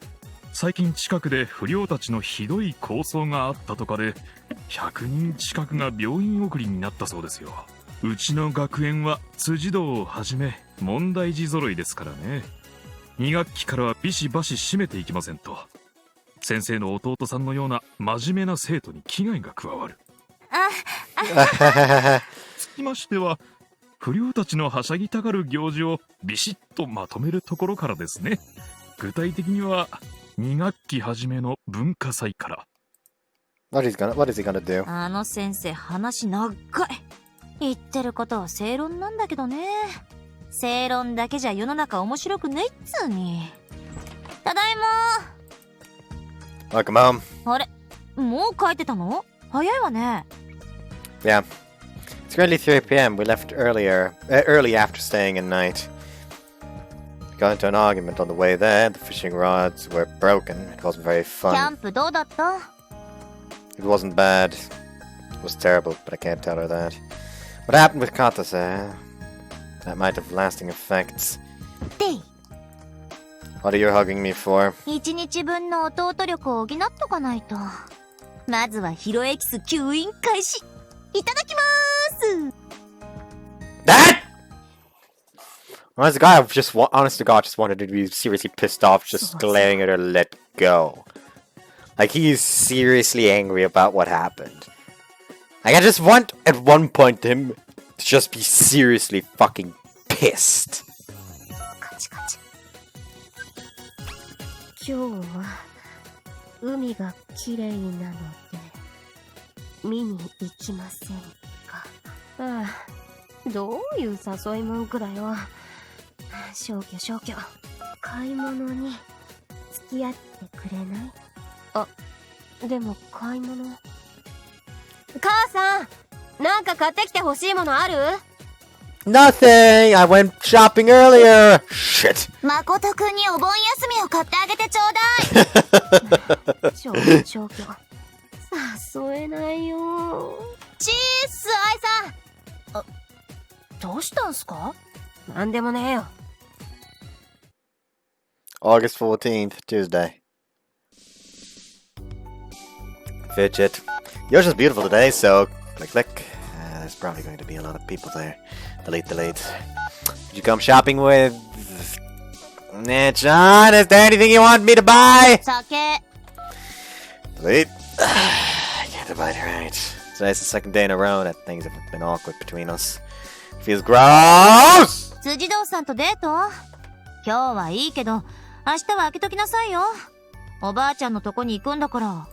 最近近くで不良たちのひどい抗争があったとかで100人近くが病院送りになったそうですよ。うちの学園は辻堂をはじめ問題児揃いですからね。2学期からはビシバシ締めていきませんと。先生の弟さんのような真面目な生徒に危害が加わる。つきましては不良たちのはしゃぎたがる行事をビシッとまとめるところからですね。具体的には2学期初めの文化祭から。What is he gonna do? あの先生話長い。言ってることは正論なんだけどね。正論だけじゃ世の中面白くないっつうに。ただいま。Welcome home. あれ、もう帰ってたの？早いわね。Yeah. It's currently 3 p.m. We left early after staying a night. We got into an argument on the way there. The fishing rods were broken. It wasn't very キ fun. ャンプどうだった？ It wasn't bad. It was terrible, but I can't tell her that. What happened with Katase? That might have lasting effects. で、What are you hugging me for? 1日分の弟力を補っとかないと。まずはヒロエキス吸引開始。いただきまーす。That! Honest to God, honest to God, just wanted to be seriously pissed off, just glaring at her, let go. Like, he's seriously angry about what happened. Like, I just want, at one point, him to just be seriously fucking pissed. 今日は海が綺麗なので見に行きませんか。ああ、どういう誘い文句だよ。消去買い物に付き合ってくれない？あ、でも買い物。母さん、なんか買ってきて欲しいものある？ Nothing! I went shopping earlier! Shit! 誠くんにお盆休みを買ってあげてちょうだい。消去誘えないよ。チース、愛さん。あ、どうしたんすか？なんでもねえよ。August 14th, Tuesday. Fidget. The ocean's beautiful today, so click. There's probably going to be a lot of people there. Delete. Did you come shopping with... John, is there anything you want me to buy? 酒。 Delete. I can't divide it right. Today's the second day in a row that things have been awkward between us. Feels gross! 辻堂さんとデート？今日はいいけど、明日は開けときなさいよ。おばあちゃんのとこに行くんだから。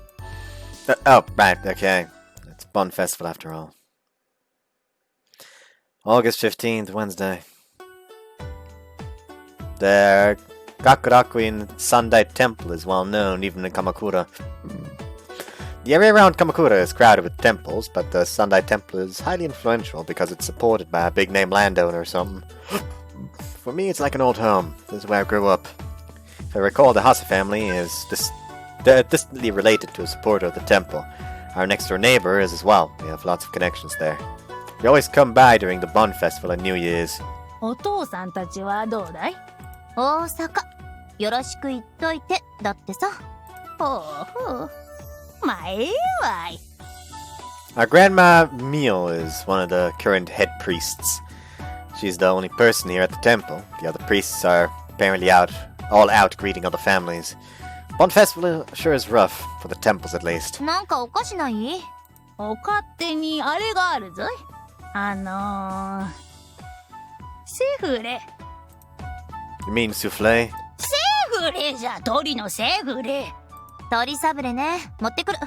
Oh, right, okay. It's Bun Festival after all. August 15th, Wednesday. The Gakurakuin Sandai Temple is well known even in Kamakura. The area around Kamakura is crowded with temples, but the Sandai Temple is highly influential because it's supported by a big name landowner or something. For me, it's like an old home. This is where I grew up. If I recall, the Hasa family is distantly related to a supporter of the temple. Our next door neighbor is as well. We have lots of connections there. We always come by during the Bun Festival and New Year's. お父さんたちはどうだい？大阪。よろしく言っといて、だってさ。ほうほう。まあ、ええわい。Our grandma Mio is one of the current head priests. She's the only person here at the temple. The other priests are apparently all out greeting other families. Bun Festival sure is rough, for the temples at least. なんかおかしない？お勝手にあれがあるぞい。セフレ。You mean souffle? セフレじゃ、鳥のセフレ。鳥サブレね。持ってくる。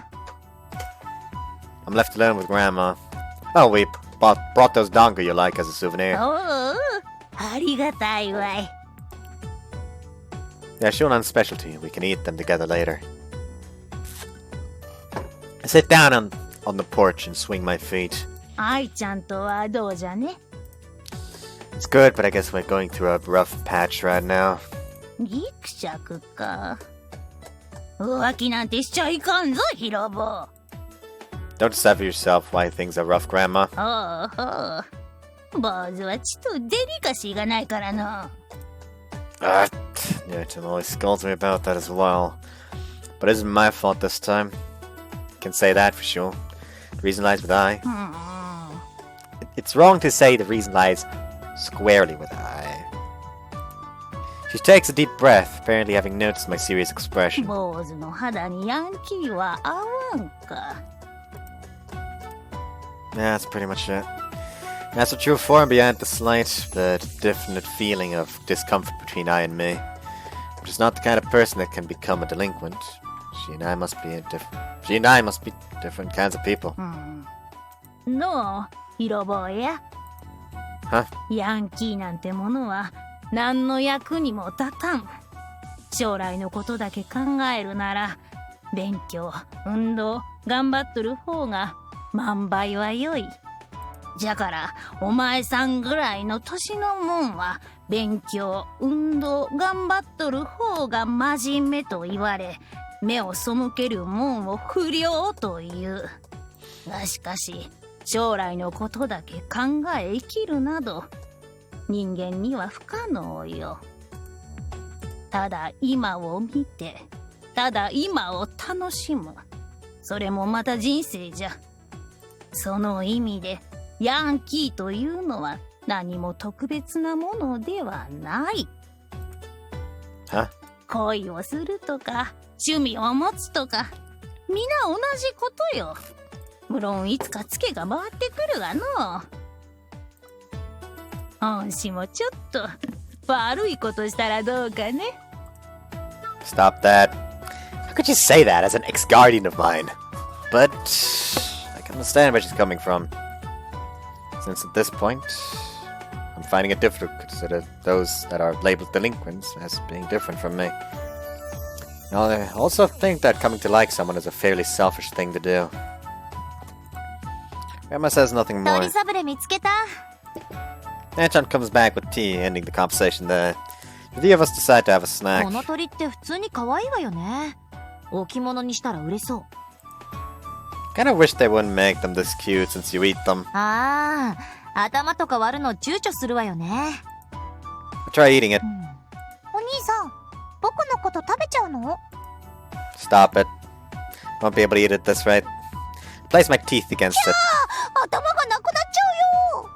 I'm left alone with Grandma. Oh, we brought those donga you like as a souvenir. おう、ありがたいわい。They're Shunan's specialty. We can eat them together later. I sit down on the porch and swing my feet. 愛ちゃんとはどうじゃね？ It's good, but I guess we're going through a rough patch right now. ギクシャクか。浮気なんてしちゃいかんぞ、ヒロボ。Don't deceive yourself why things are rough, Grandma. ほうほう。坊主はちとデリカシーがないからの。Yeah, Tim always scolds me about that as well. But it isn't my fault this time. Can say that for sure. The reason lies with I. It's wrong to say the reason lies squarely with I. She takes a deep breath, apparently having noticed my serious expression. 坊主の肌にヤンキーは合わんか。Yeah, that's pretty much it. That's what you're for beyond the slight but definite feeling of discomfort between I and me. I'm just not the kind of person that can become a delinquent. She and I must be different kinds of people. のう、ヒロボや。Huh? ヤンキーなんてものは何の役にも立たん。将来のことだけ考えるなら、勉強、運動、頑張っとる方が万倍は良い。じゃから、お前さんぐらいの年のもんは、勉強、運動、頑張っとる方が真面目と言われ、目を背けるもんを不良という。がしかし、将来のことだけ考え生きるなど、人間には不可能よ。ただ今を見て、ただ今を楽しむ。それもまた人生じゃ。その意味で、ヤンキーというのは何も特別なものではない。は？恋をするとか趣味を持つとか皆同じことよ。無論いつかツケが回ってくるわの。恩師もちょっと悪いことしたらどうかね。 Stop that. How could you say that as an ex-guardian of mine? But I can understand where she's coming from. Since at this point, I'm finding it difficult to consider those that are labeled delinquents as being different from me. Now, I also think that coming to like someone is a fairly selfish thing to do. Grandma says nothing more. 鳥サブレ見つけた。Anchan comes back with tea, ending the conversation there. The three of us decide to have a snack. この鳥って普通に可愛いわよね。置物にしたら売れそう。Kinda wish they wouldn't make them this cute since you eat them. ああ、頭とか割るの躊躇するわよね。Try eating it. お兄さん、僕のこと食べちゃうの？ Stop it. Won't be able to eat it this rate. Place my teeth against it. 頭がなくなっちゃうよ。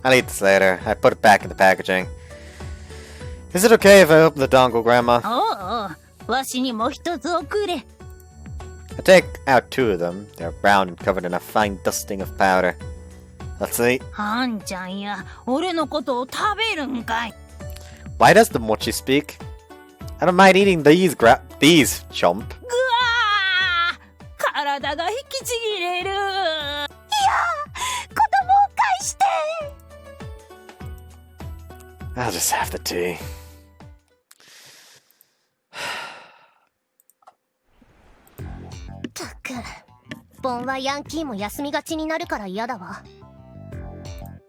I'll eat this later. I put it back in the packaging. Is it okay if I open the dongle, Grandma? おうおう、わしにも一つおくれ。I take out two of them. They're brown and covered in a fine dusting of powder. Let's see. はんちゃんや、俺のことを食べるんかい。 Why does the mochi speak? I don't mind eating these, chump. ぐわー、体が引きちぎれる。いや、子供を返して。 I'll just have the tea. ったく、盆はヤンキーも休みがちになるから嫌だわ。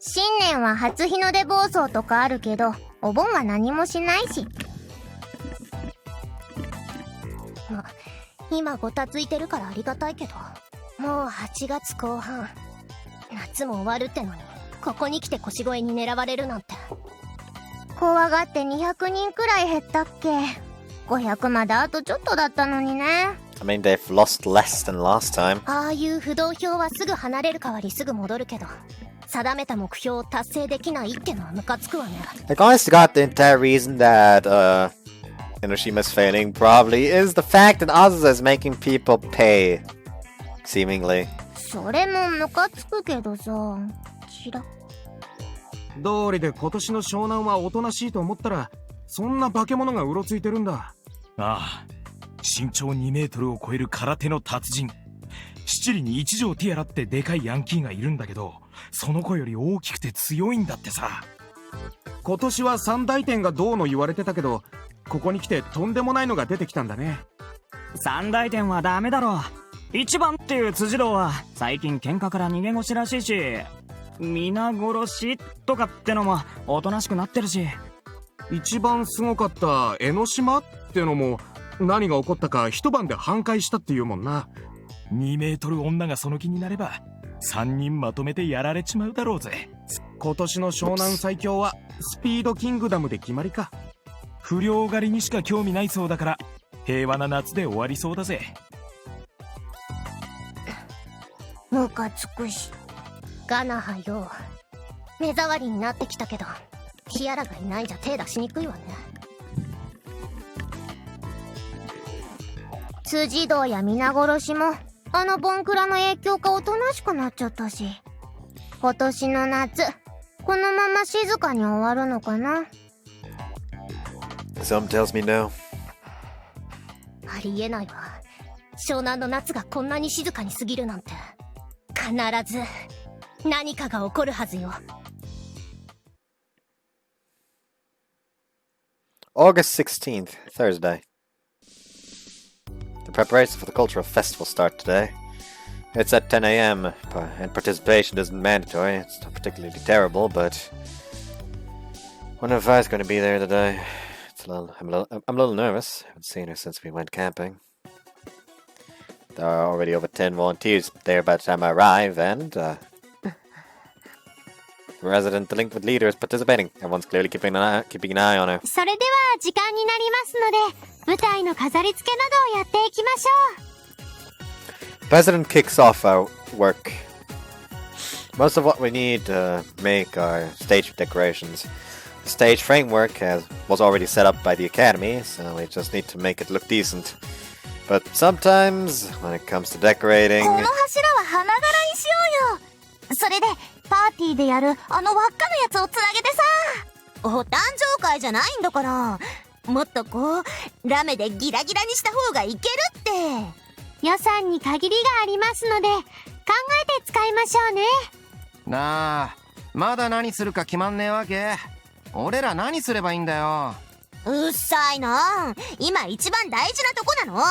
新年は初日の出暴走とかあるけど、お盆は何もしないし。ま、今ごたついてるからありがたいけど、もう8月後半。夏も終わるってのに、ここに来て腰越に狙われるなんて。怖がって200人くらい減ったっけ。500まであとちょっとだったのにね。I mean, they've lost less than last time. ああいう不動票はすぐ離れる代わりすぐ戻るけど、定めた目標を達成できないってのはムカつくわね。Like, honest to God, the entire reason that Enoshima's failing probably is the fact that Azusa is making people pay. Seemingly. それもムカつくけどさ、チラ。道理で今年の湘南はおとなしいと思ったら、そんな化け物がうろついてるんだ。ああ、身長2メートルを超える空手の達人。七里に一条ティアラってでかいヤンキーがいるんだけど、その子より大きくて強いんだってさ。今年は三大天がどうの言われてたけど、ここに来てとんでもないのが出てきたんだね。三大天はダメだろ。一番っていう辻堂は最近喧嘩から逃げ腰らしいし、皆殺しとかってのもおとなしくなってるし。一番すごかった江ノ島ってのも何が起こったか一晩で半壊したっていうもんな。2メートル女がその気になれば3人まとめてやられちまうだろうぜ。今年の湘南最強はスピードキングダムで決まりか。不良狩りにしか興味ないそうだから平和な夏で終わりそうだぜ。ムカつくし。ガナハよ、目障りになってきたけど、ティアラがいないじゃ手出しにくいわね。辻堂や皆殺しもあのボンクラの影響かおとなしくなっちゃったし、今年の夏このまま静かに終わるのかな。 Some tells me no. ありえないわ。湘南の夏がこんなに静かに過ぎるなんて。必ず何かが起こるはずよ。August 16th, Thursday. The preparations for the cultural festival start today. It's at 10 a.m. and participation isn't mandatory. It's not particularly terrible, but wonder if I's going to be there today. I'm a little nervous. I haven't seen her since we went camping. There are already over 10 volunteers there by the time I arrive, and the resident delinquent leader is participating. Everyone's clearly keeping an eye on her. それでは時間になりますので、舞台の飾り付けなどをやっていきましょう。 President kicks off our work. Most of what we need to make are stage decorations. The stage framework was already set up by the Academy, so we just need to make it look decent. But sometimes, when it comes to decorating... この柱は花柄にしようよ。それで、パーティーでやるあの輪っかのやつをつなげてさ。お誕生会じゃないんだから。もっとこう、ラメでギラギラにした方がいけるって。予算に限りがありますので、考えて使いましょうね。なあ、まだ何するか決まんねえわけ？俺ら何すればいいんだよ。うっさいな。今一番大事なとこなの。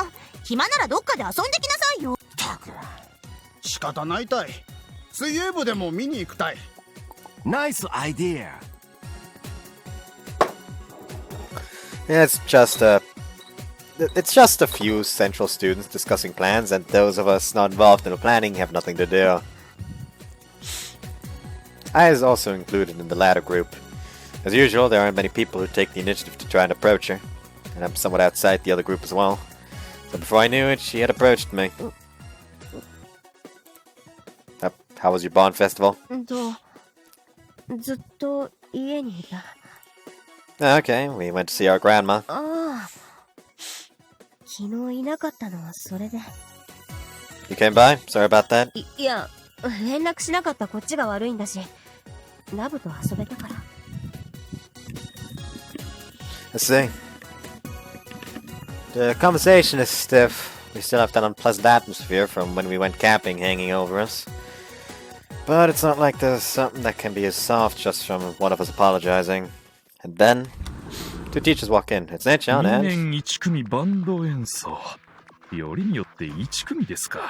暇ならどっかで遊んできなさいよ。たく、仕方ないたい。水泳部でも見に行くたい。ナイスアイディア。It's just a few central students discussing plans, and those of us not involved in the planning have nothing to do. I is also included in the latter group. As usual, there aren't many people who take the initiative to try and approach her, and I'm somewhat outside the other group as well. So before I knew it, she had approached me. How was your Bond Festival? ずっと家にいた。Okay, we went to see our grandma. ああ。昨日いなかったのはそれで。You came by? Sorry about that. いや、連絡しなかったこっちが悪いんだし、ラブと遊べたから。I see. The conversation is stiff. We still have that unpleasant atmosphere from when we went camping hanging over us. But it's not like there's something that can be as soft just from one of us apologizing. And then, two teachers walk in. It's Nechan and... 2年1組バンド演奏。よりによって1組ですか。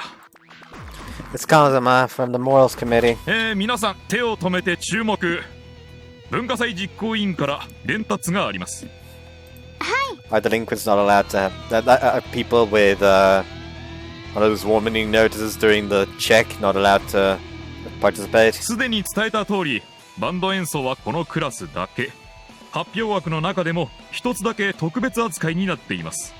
It's Kazama from the Morals Committee. 皆さん手を止めて注目。文化祭実行委員から伝達があります。Are delinquents not allowed to have... people with one of those warning notices during the check not allowed to participate? すでに伝えた通り、バンド演奏はこのクラスだけ。発表枠の中でも一つだけ特別扱いになっています。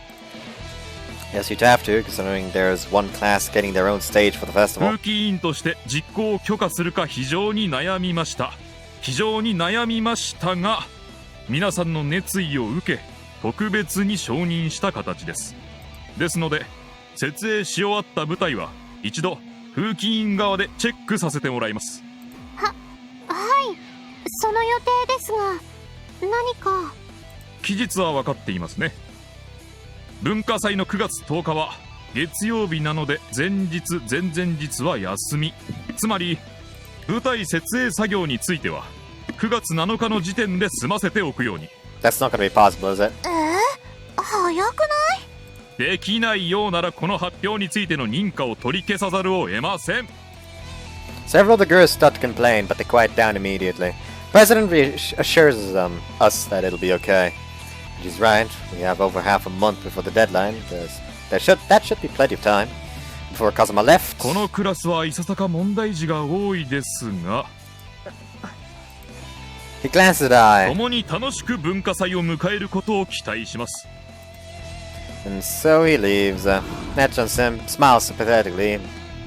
Yes, you'd have to, considering there's one class getting their own stage for the festival. 風紀委員として実行を許可するか非常に悩みました。非常に悩みましたが、皆さんの熱意を受け、特別に承認した形です。ですので、設営し終わった舞台は一度風紀委員側でチェックさせてもらいます。はい、その予定ですが。何か期日は分かっていますね。文化祭の9月10日は月曜日なので前日前々日は休み。つまり舞台設営作業については9月7日の時点で済ませておくように。 That's not going to be possible, is it? 早くない？できないようならこの発表についての認可を取り消さざるを得ません。 Several of the girls start to complain, but they quiet down immediately. President assures us that it'll be okay. She's right. We have over half a month before the deadline. That should be plenty of time. Before Kazama left. このクラスはいささか問題児が多いですが。He glanced at I. 共に楽しく文化祭を迎えることを期待します。And so he leaves. Nechan-sim smiles sympathetically,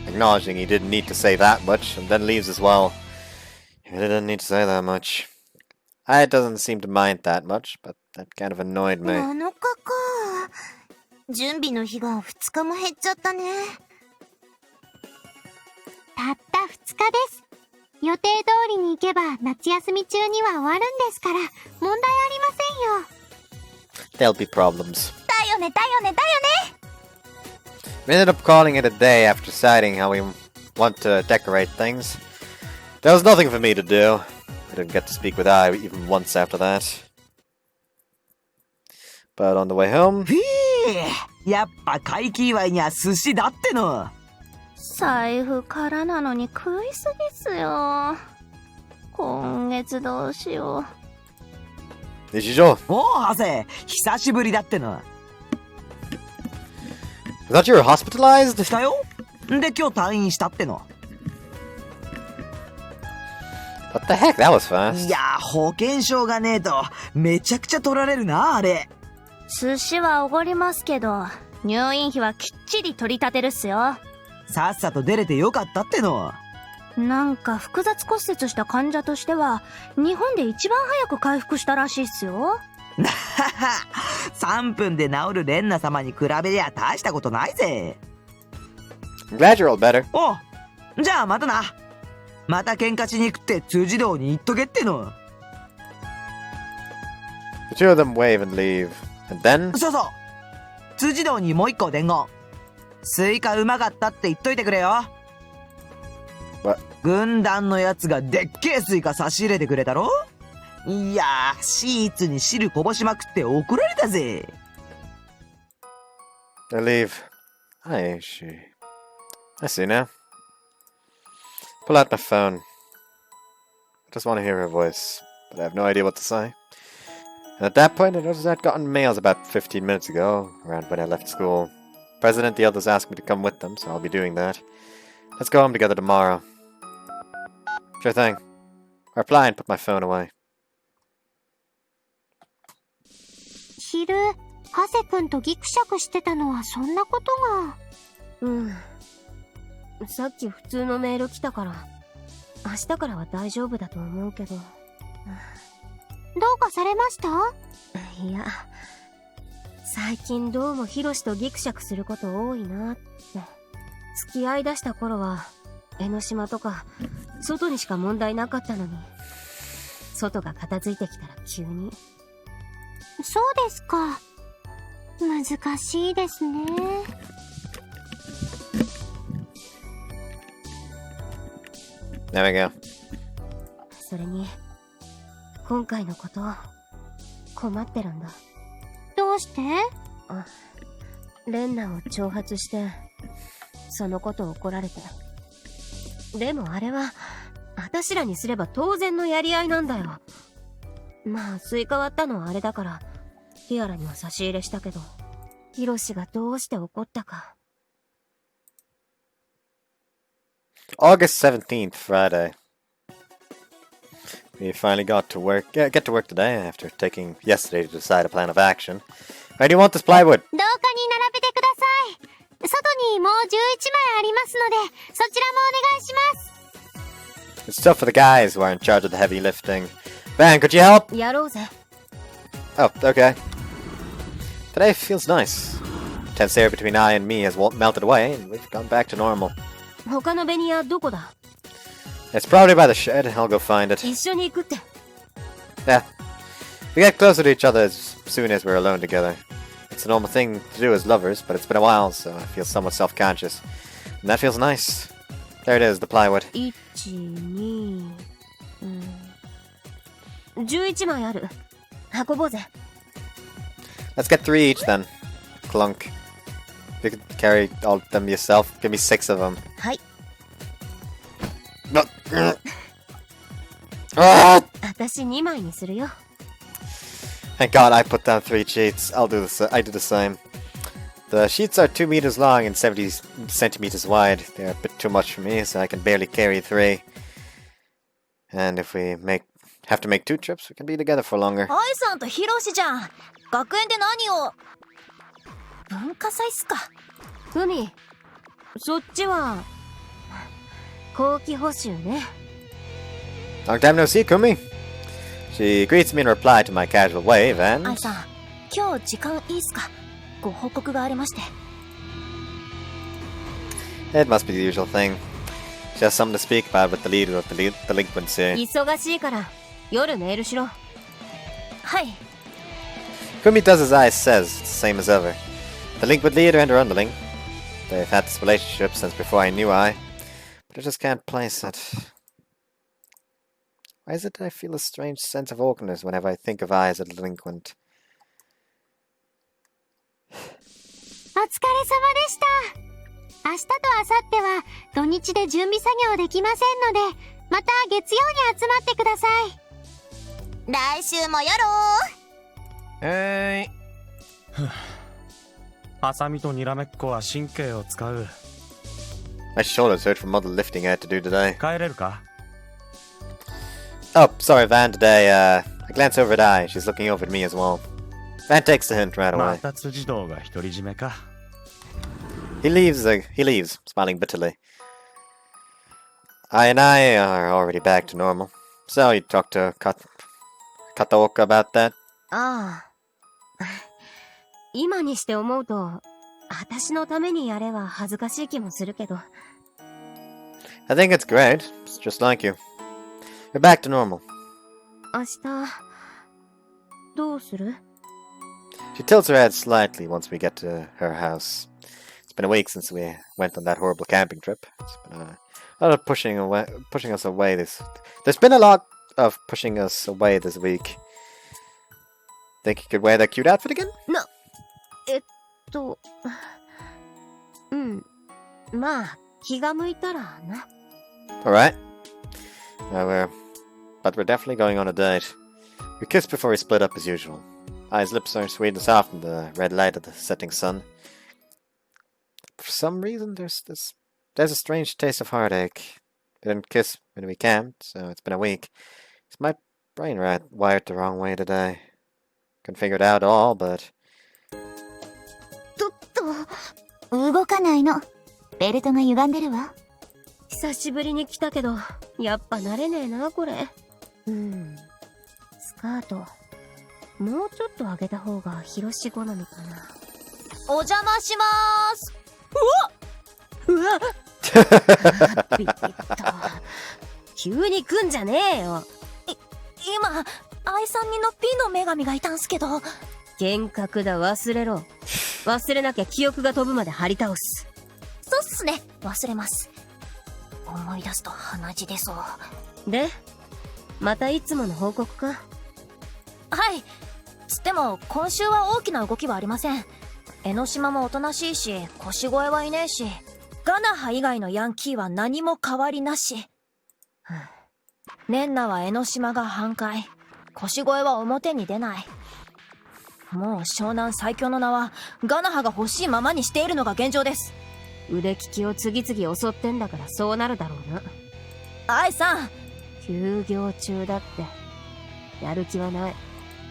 acknowledging he didn't need to say that much, and then leaves as well. He really didn't need to say that much. I doesn't seem to mind that much, but that kind of annoyed me. 7日か。準備の日が2日も減っちゃったね。たった2日です。予定通りに行けば夏休み中には終わるんですから問題ありませんよ。 There'll be problems. だよねだよねだよね。 We ended up calling it a day after deciding how we want to decorate things. There was nothing for me to do. I didn't get to speak with I even once after that. But on the way home... やっぱ会期祝いには寿司だっての。財布空なのに食いすぎっすよ。今月どうしよう。日常。おう、ハセ、久しぶりだっての。I thought you were hospitalized? したよ。で、今日退院したっての。What the heck? That was fast. いや、保険証がねえとめちゃくちゃ取られるな、あれ。寿司はおごりますけど、入院費はきっちり取り立てるっすよ。さっさと出れてよかったっての。なんか複雑骨折した患者としては日本で一番早く回復したらしいっすよ。3分で治るレンナ様に比べりゃ大したことないぜ。 I'm glad you're all better. おう、じゃあまたな。また喧嘩しに行くって辻堂に言っとけっての。 The two of them wave and leave. And then? そうそう、辻堂にもう一個伝言。スイカうまかったって言っといてくれよ。軍団のやつがでっけえスイカ差し入れてくれたろ。いやー、シーツに汁こぼしまくって怒られたぜ。 I leave. I see now. Pull out my phone. I just want to hear her voice, but I have no idea what to say. And at that point, I noticed I'd gotten mails about 15 minutes ago, around when I left school. President and the others asked me to come with them, so I'll be doing that. Let's go home together tomorrow. Sure thing. I reply and put my phone away. 昼、ハセ君とギクシャクしてたのはそんなことが。うん。さっき普通のメール来たから、明日からは大丈夫だと思うけど。どうかされました？いや、最近どうもヒロシとギクシャクすること多いなって。付き合いだした頃は、江ノ島とか、外にしか問題なかったのに、外が片付いてきたら急に。そうですか。難しいですね。There we go. それに、今回のこと、困ってるんだ。どうして？レンナを挑発して、そのこと怒られて。でもあれは、私らにすれば当然のやり合いなんだよ。まあ、スイカ割ったのはあれだから、ティアラには差し入れしたけど、ヒロシがどうして怒ったか。August 17th, Friday. We finally got to work. Get to work today after taking yesterday to decide a plan of action. Why do you want this plywood? 廊下に並べてください。外にもう11枚ありますので、そちらもお願いします。 It's tough for the guys who are in charge of the heavy lifting. Van, could you help? やろうぜ。Oh, okay. Today feels nice. Tense air between I and me has melted away, and we've gone back to normal. 他のベニヤどこだ？ It's probably by the shed. I'll go find it. 一緒に行くって。Yeah. We get closer to each other as soon as we're alone together. It's a normal thing to do as lovers, but it's been a while, so I feel somewhat self-conscious. And that feels nice. There it is, the plywood. 1、2、11枚ある。運ぼうぜ。Let's get 3 each then. Clunk. You can carry all of them yourself. Give me 6 of them. はい。私2枚にするよ。Thank God I put down 3 sheets. I do the same. The sheets are 2 meters long and 70 centimeters wide. They're a bit too much for me, so I can barely carry 3. And if we have to make 2 trips, we can be together for longer. アイさんとヒロシじゃん。学園で何を？文化祭っすか。海、そっちは後期補習ね。Long time no see, Kumi. She greets me in reply to my casual wave and... アイさん、今日時間いいっすか？ご報告がありまして。It must be the usual thing. She has something to speak about with the leader of the delinquency. 忙しいから夜メールしろ。はい。 Kumi does as I says, it's the same as ever. The delinquent leader and her underling. They've had this relationship since before I knew I. But I just can't place it. Why is it that I feel a strange sense of awkwardness whenever I think of I as a delinquent? お疲れ様でした。明日と明後日は土日で準備作業できませんので、また月曜に集まってください。来週もよろハサミとにらめっこは神経を使う。My shoulders hurt from all the lifting I had to do today. 帰れるか？ Oh, sorry, Van, today, I glance over at I. She's looking over at me as well. Van takes the hint right ま away. た辻堂が独り占めか。He leaves, smiling bitterly. I and I are already back to normal. So you talked to Kataoka about that? ああ。今にして思うと、私のためにやれば恥ずかしい気もするけど。I think it's great. It's just like you. You're back to normal. 明日、どうする？ She tilts her head slightly once we get to her house. It's been a week since we went on that horrible camping trip. It's been a lot of pushing us away this. There's been a lot of pushing us away this week. Think you could wear that cute outfit again? うん。まあ、気が向いたらな。Alright. But we're definitely going on a date. We kissed before we split up as usual. Ai's lips are sweet and soft in the red light of the setting sun. For some reason, there's a strange taste of heartache. We didn't kiss when we camped, so it's been a week. Is my brain wired the wrong way today? Couldn't figure it out at all, but... 動かないの。ベルトが歪んでるわ。久しぶりに来たけど、やっぱ慣れねえな、これ。スカート、もうちょっと上げた方がヒロシ好みかな。お邪魔しまーす。うわビビった。急に来んじゃねえよ。今、愛さんにの P の女神がいたんすけど。幻覚だ、忘れろ。忘れなきゃ記憶が飛ぶまで張り倒す。そうっすね、忘れます。思い出すと鼻血出そう。で、またいつもの報告か？はい。つっても、今週は大きな動きはありません。江ノ島もおとなしいし、腰越はいねえし、ガナハ以外のヤンキーは何も変わりなし。年内は江ノ島が半壊。腰越は表に出ない。もう湘南最強の名はガナハが欲しいままにしているのが現状です。腕利きを次々襲ってんだからそうなるだろうな。愛さん、休業中だって。やる気はない。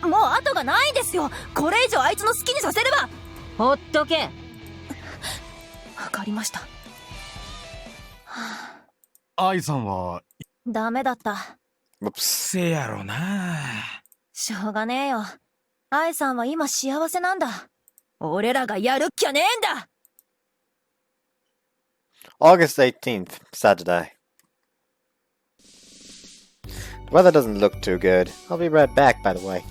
もう後がないんですよ。これ以上あいつの好きにさせれば。ほっとけ。わかりました。愛さんはダメだった。せやろな。しょうがねえよ。愛さんは今幸せなんだ。俺らがやるっきゃねえんだ。August 18th, Saturday. The weather doesn't look too good. I'll be right back, by the way.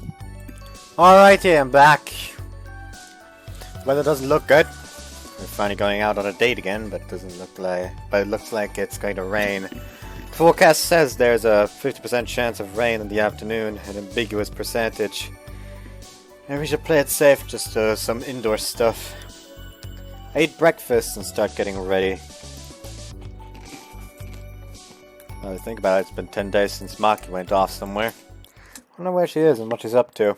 Alrighty, I'm back. The weather doesn't look good. We're finally going out on a date again, but it looks like it's going to rain. The forecast says there's a 50% chance of rain in the afternoon, an ambiguous percentage. Maybe we should play it safe, just some indoor stuff. I eat breakfast and start getting ready. Now I think about it, it's been 10 days since Maki went off somewhere. I don't know where she is and what she's up to.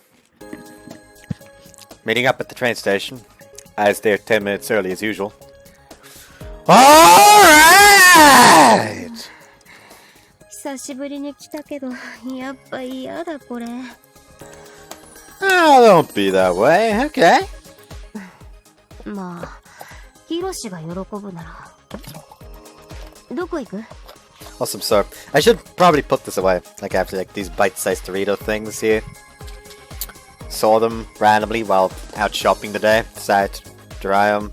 Meeting up at the train station. I was there 10 minutes early as usual. Alright! 久しぶりに来たけど、やっぱ嫌だこれ。Oh, don't be that way, okay? まあ、ヒロシが喜ぶなら。どこ行く？ Awesome, so I should probably put this away. Like after these bite-sized Dorito things here. Saw them randomly while out shopping today. Decided to dry them.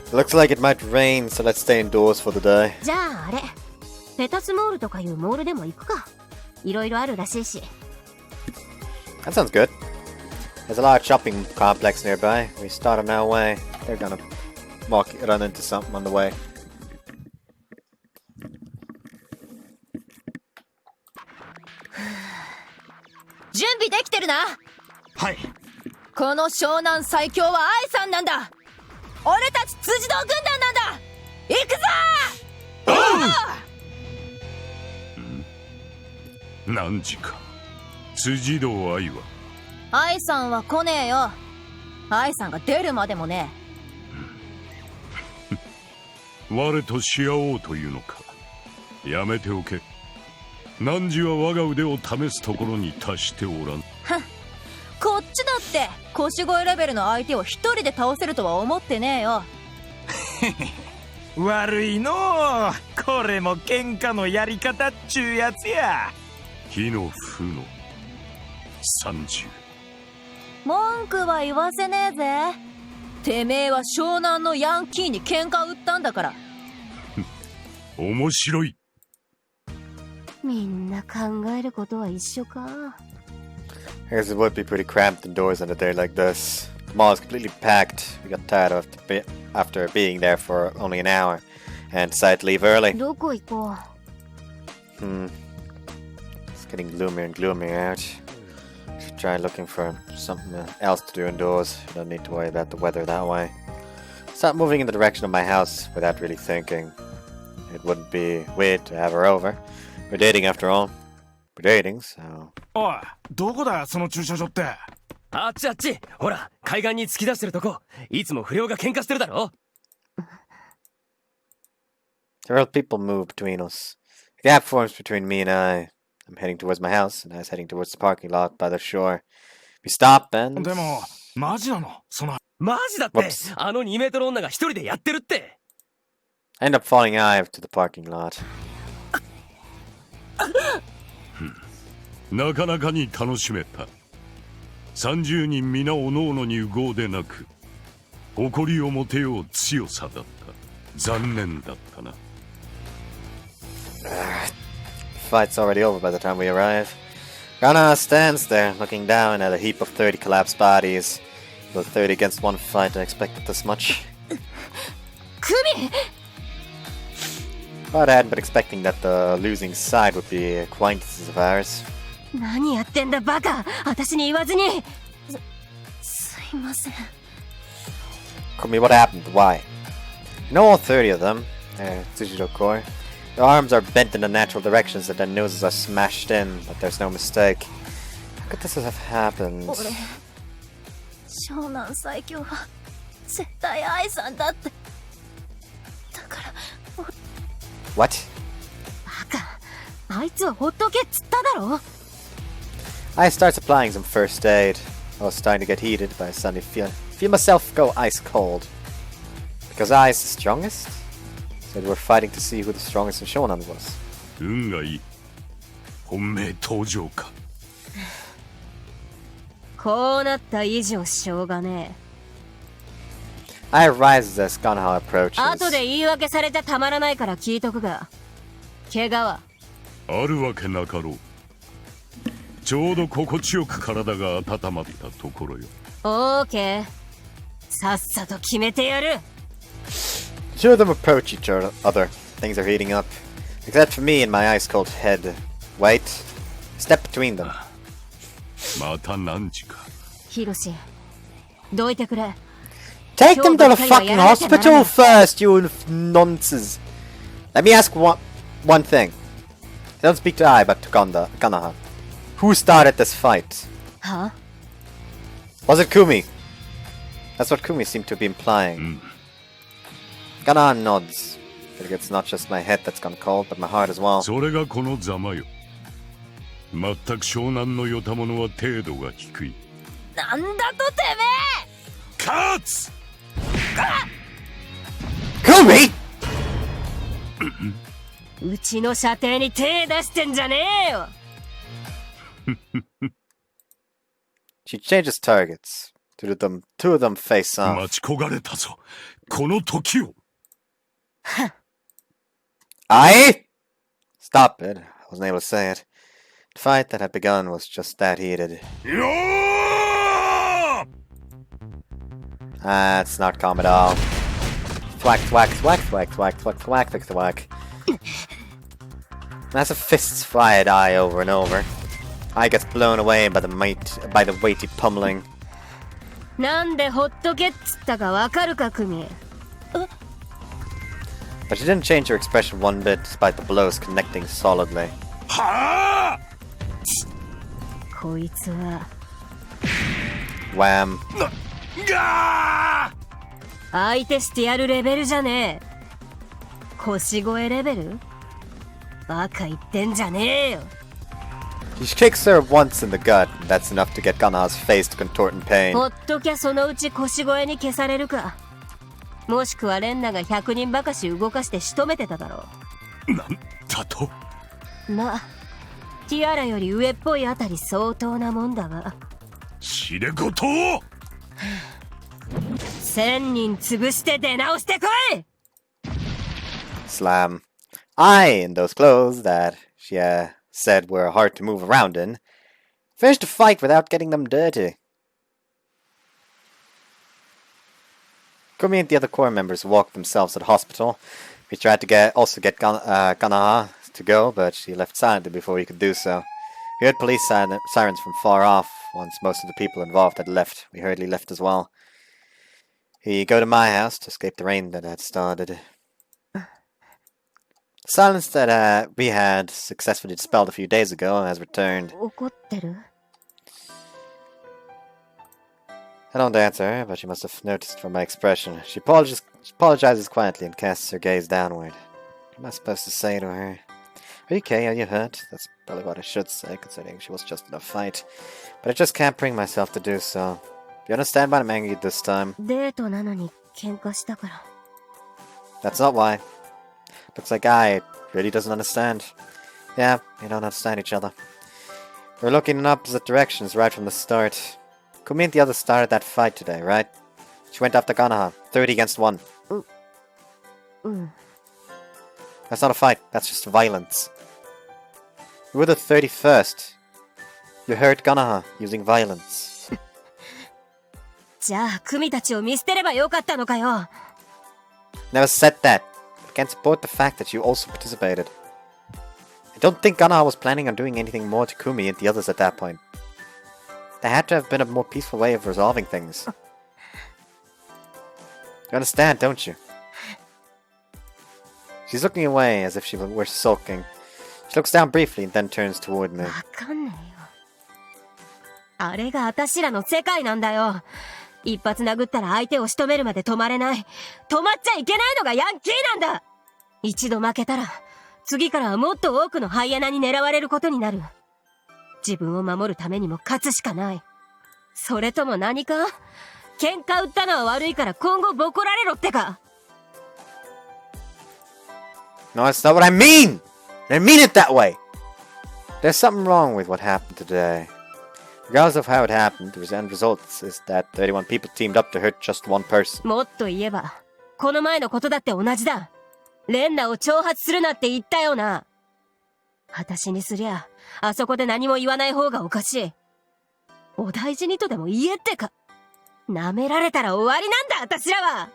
It looks like it might rain, so let's stay indoors for the day. じゃああれ、ペタスモールとかいうモールでも行くか。いろいろあるらしいし。That sounds good. There's a large shopping complex nearby. We start on our way. They're gonna run into something on the way. 準備できてるな。はい。この湘南最強は愛さんなんだ。俺たち辻堂軍団なんだ。行くぞ。何時か。辻堂愛は。愛さんは来ねえよ。愛さんが出るまでもね。我とし合おうというのか。やめておけ。汝は我が腕を試すところに達しておらん。こっちだって腰越レベルの相手を一人で倒せるとは思ってねえよ。悪いのう。これも喧嘩のやり方っちゅうやつや。火の負の30。文句は言わせねえぜ。てめえは湘南のヤンキーに喧嘩売ったんだから。面白い。みんな考えることは一緒か。 I guess it would be pretty cramped indoors on a day like this. The mall is completely packed. We got tired of after being there for only an hour and decided to leave early. どこ行こう。It's getting gloomier and gloomier out. Should try looking for something else to do indoors. Don't need to worry about the weather that way. Start moving in the direction of my house without really thinking. It wouldn't be weird to have her over. We're dating after all. We're dating, so... おい、どこだよその駐車場って。あっちあっち、ほら、海岸に突き出してるとこ。いつも不良が喧嘩してるだろ。Several people move between us. A gap forms between me and I. I'm heading towards my house, and I was heading towards the parking lot by the shore. We stop and... でも、マジなのその。マジだって。あの2メートル女が一人でやってるって。I end up following Ive to the parking lot. なかなかに楽しめた。30人皆おのおのに有でなく、誇りを持てよう強さだった。残念だったな。Fight's already over by the time we arrive. Ghana stands there, looking down at a heap of 30 collapsed bodies. With 30 against one fight, I expected this much. Kumi! But I hadn't been expecting that the losing side would be acquaintances of ours. 何やってんだバカ。私に言わずに。すいません。Kumi, what happened? Why? You know all 30 of them. Tsujidou core. Their arms are bent in unnatural directions and their noses are smashed in, but there's no mistake. How could this have happened? 俺、湘南最強は絶対愛さんだって。だから。What? バカ。あいつはほっとけっつっただろ。I start applying some first aid. I was starting to get heated, but I suddenly feel myself go ice cold. Because I is the strongest? So we're fighting to see who the strongest in Shonan was. 運がいい。本命登場か。こうなった以上しょうがねえ。I rise as Ganha approaches. 後で言い訳されちゃたまらないから聞いとくが。怪我はあるわけなかろう。ちょうど心地よく体が温まったところよ。オーケー。さっさと決めてやる。Two of them approach each other. Things are heating up. Except for me and my ice cold head. Wait. Step between them. また何時か。ヒロシ、どいてくれ。Take them to the fucking hospital first, you nonsense. Let me ask one thing. Don't speak to I, but to Ganaha. Who started this fight? Huh? Was it Kumi? That's what Kumi seemed to be implying. Ganaha nods. I think it's not just my head that's gone cold, but my heart as well. それがこのざまよ。全く湘南のよたものは程度が低い。なんだとてめえ！勝つ！Kumi! うちの射程に手出してんじゃねえよ。She changes targets. Two of them face off. 待ち焦がれたぞ。この時を。I? Stop it. I wasn't able to say it. The fight that had begun was just that heated. It's not calm at all. Thwack, thwack, thwack, thwack, thwack, thwack, thwack, thwack, thwack. Massive fists fly at Eye over and over. Eye gets blown away by the weighty pummeling. なんでほっとけっつったかわかるか、クミ。But she didn't change her expression one bit, despite the blows connecting solidly. こいつは Wham. 相手してやるレベルじゃねえ。腰越えレベル？バカ言ってんじゃねえよ。She kicks her once in the gut, and that's enough to get Gana's face to contort in pain. ほっときゃそのうち腰越えに消されるか。もしくはレンナが100人ばかし動かして仕留めてただろなんだと。まあ、ティアラより上っぽいあたり相当なもんだが。知れ事を1000人潰して出直してこい! Slam. I, in those clothes that she said were hard to move around in, finished the fight without getting them dirty. Kumi and the other corps members walked themselves to the hospital. We tried to also get Kanaha to go, but she left silently before we could do so. We heard police sirens from far off. Once most of the people involved had left, we hurriedly left as well. We go to my house to escape the rain that had started. The silence that we had successfully dispelled a few days ago has returned. 怒ってる? I don't answer her, but she must have noticed from my expression. She apologizes quietly and casts her gaze downward. What am I supposed to say to her? Are you okay? Are you hurt? That's probably what I should say, considering she was just in a fight. But I just can't bring myself to do so. You understand why I'm angry this time? デートなのに喧嘩したから。 That's not why. Looks like I really doesn't understand. Yeah, we don't understand each other. We're looking in opposite directions right from the start. Kumi and the others started that fight today, right? She went after Ganaha, 30 against 1. That's not a fight, that's just violence. You were the 31st. You hurt Ganaha using violence. じゃあ、クミたちを見捨てればよかったのかよ。 Never said that. I can't support the fact that you also participated. I don't think Ganaha was planning on doing anything more to Kumi and the others at that point. There had to have been a more peaceful way of resolving things. You understand, don't you? She's looking away as if she were sulking. She looks down briefly and then turns toward me. わかんねえよ。あれがあたしらの世界なんだよ。一発殴ったら相手を仕留めるまで止まれない。止まっちゃいけないのがヤンキーなんだ。一度負けたら、次からはもっと多くのハイエナに狙われることになる。自分を守るためにも勝つしかない。それとも何か？喧嘩売ったのは悪いから今後ボコられろってか。 No, that's not what I mean! I mean it that way! There's something wrong with what happened today. Regardless of how it happened, the end result is that 31 people teamed up to hurt just one person. もっと言えば、この前のことだって同じだ。レンナを挑発するなって言ったよな。私にすりゃ、あそこで何も言わない方がおかしい。お大事にとでも言えってか。舐められたら終わりなんだ、私らは。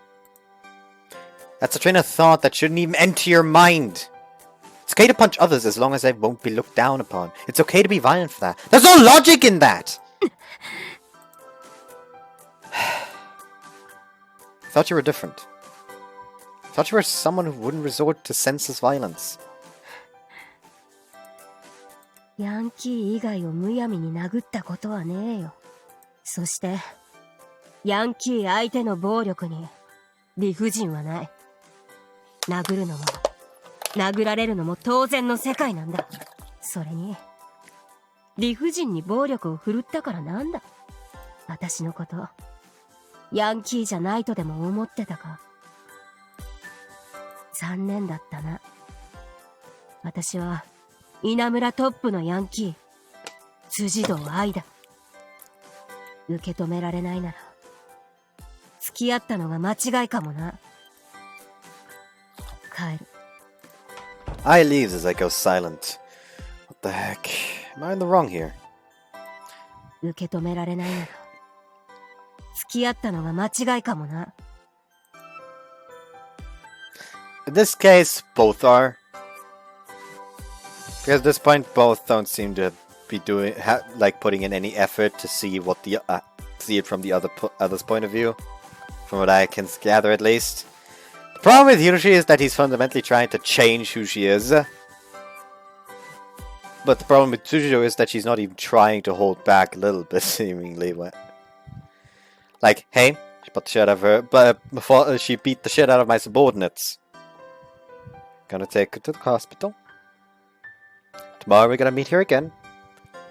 That's a train of thought that shouldn't even enter your mind. It's okay to punch others as long as they won't be looked down upon. It's okay to be violent for that. There's no logic in that! I thought you were different. I thought you were someone who wouldn't resort to senseless violence. ヤンキー以外をむやみに殴ったことはねえよ。そして、ヤンキー相手の暴力に理不尽はない。殴るのも、殴られるのも当然の世界なんだ。それに、理不尽に暴力を振るったからなんだ。私のこと、ヤンキーじゃないとでも思ってたか。残念だったな。私は、稲村トップのヤンキー、辻堂愛だ。受け止められないなら、付き合ったのが間違いかもな。帰る。I leaves as I go silent. What the heck? Am I in the wrong here? 受け止められないなら、付き合ったのが間違いかもな。In this case, both are. Because at this point, both don't seem to be doing like putting in any effort to see what see it from the other's point of view, from what I can gather at least. The problem with Hiroshi is that he's fundamentally trying to change who she is. But the problem with Tsujidou is that she's not even trying to hold back a little bit, seemingly. Like, hey, she put the shit out of her, but before she beat the shit out of my subordinates. Gonna take her to the hospital. Tomorrow we're gonna meet here again.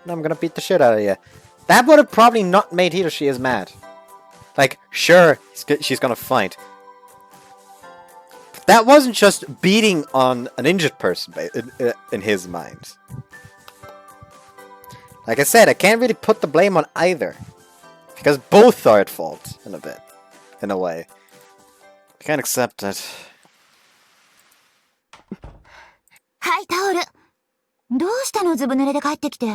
And I'm gonna beat the shit out of you. That would have probably not made Hiroshi as mad. Like, sure, she's gonna fight. But that wasn't just beating on an injured person in his mind. Like I said, I can't really put the blame on either. Because both are at fault, in a way. I can't accept it. はい、タオル。どうしたの、ずぶ濡れで帰ってきて。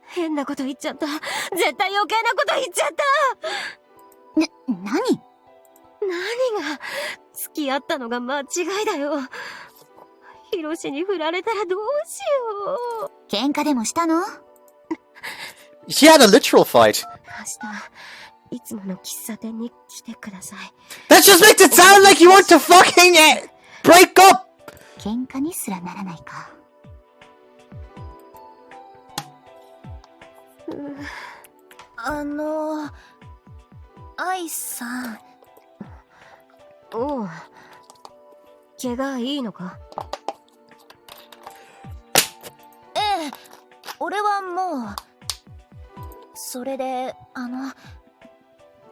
変なこと言っちゃった。絶対余計なこと言っちゃった。何？何が付き合ったのが間違いだよ。ヒロシに振られたらどうしよう。喧嘩でもしたの？ She had a literal fight. 明日いつもの喫茶店に来てください。 That just makes it sound like you want to fucking break up! 喧嘩にすらならないか。愛さん。おう。怪我いいのか？ええ、俺はもう。それで、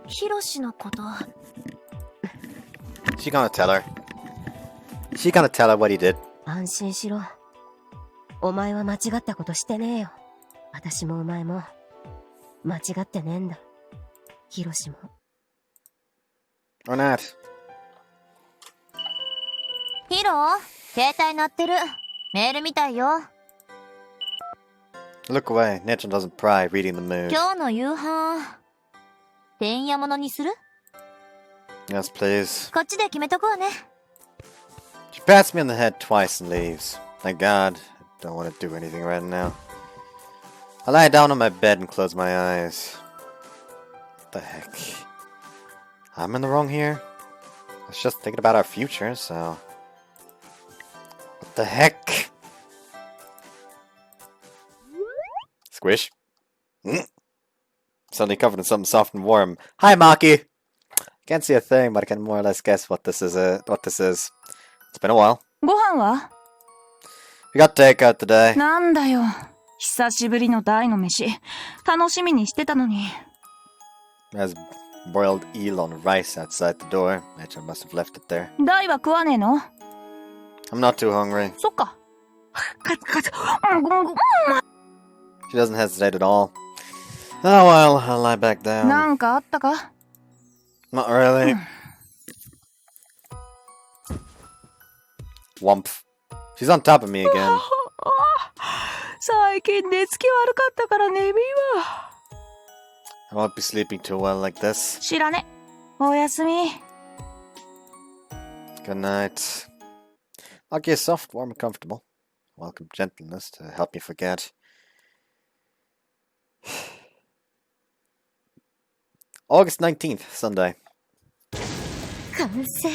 ヒロシのこと。She gonna tell her. She gonna tell her what he did. 安心しろ。お前は間違ったことしてねえよ。私もお前も間違ってねえんだ。ヒロシも。Or not. ヒロ、携帯鳴ってる。メールみたいよ。Look away. Nechan doesn't pry, reading the mood. 今日の夕飯、てんやものにする？ Yes, please. こっちで決めとこうね。She pats me on the head twice and leaves. Thank God. I don't want to do anything right now. I lie down on my bed and close my eyes. What the heck? I'm in the wrong here? I was just thinking about our future, so... What the heck? Squish. Suddenly covered in something soft and warm. Hi, Maki! Can't see a thing, but I can more or less guess what this is. It's been a while. ご飯は？ We got takeout today. なんだよ。久しぶりの大の飯。楽しみにしてたのに。There's boiled eel on rice outside the door. Nechan must have left it there. 大は食わねえの？ I'm not too hungry. そっか。She doesn't hesitate at all. Oh well, I'll lie back down. なんかあったか？ Not really. Whumph. She's on top of me again. 最近寝つき悪かったから眠いわ。I won't be sleeping too well like this. 知らね。おやすみ。 Good night. Maki is soft, warm, and comfortable. Welcome gentleness to help me forget. August 19th, Sunday. 完成。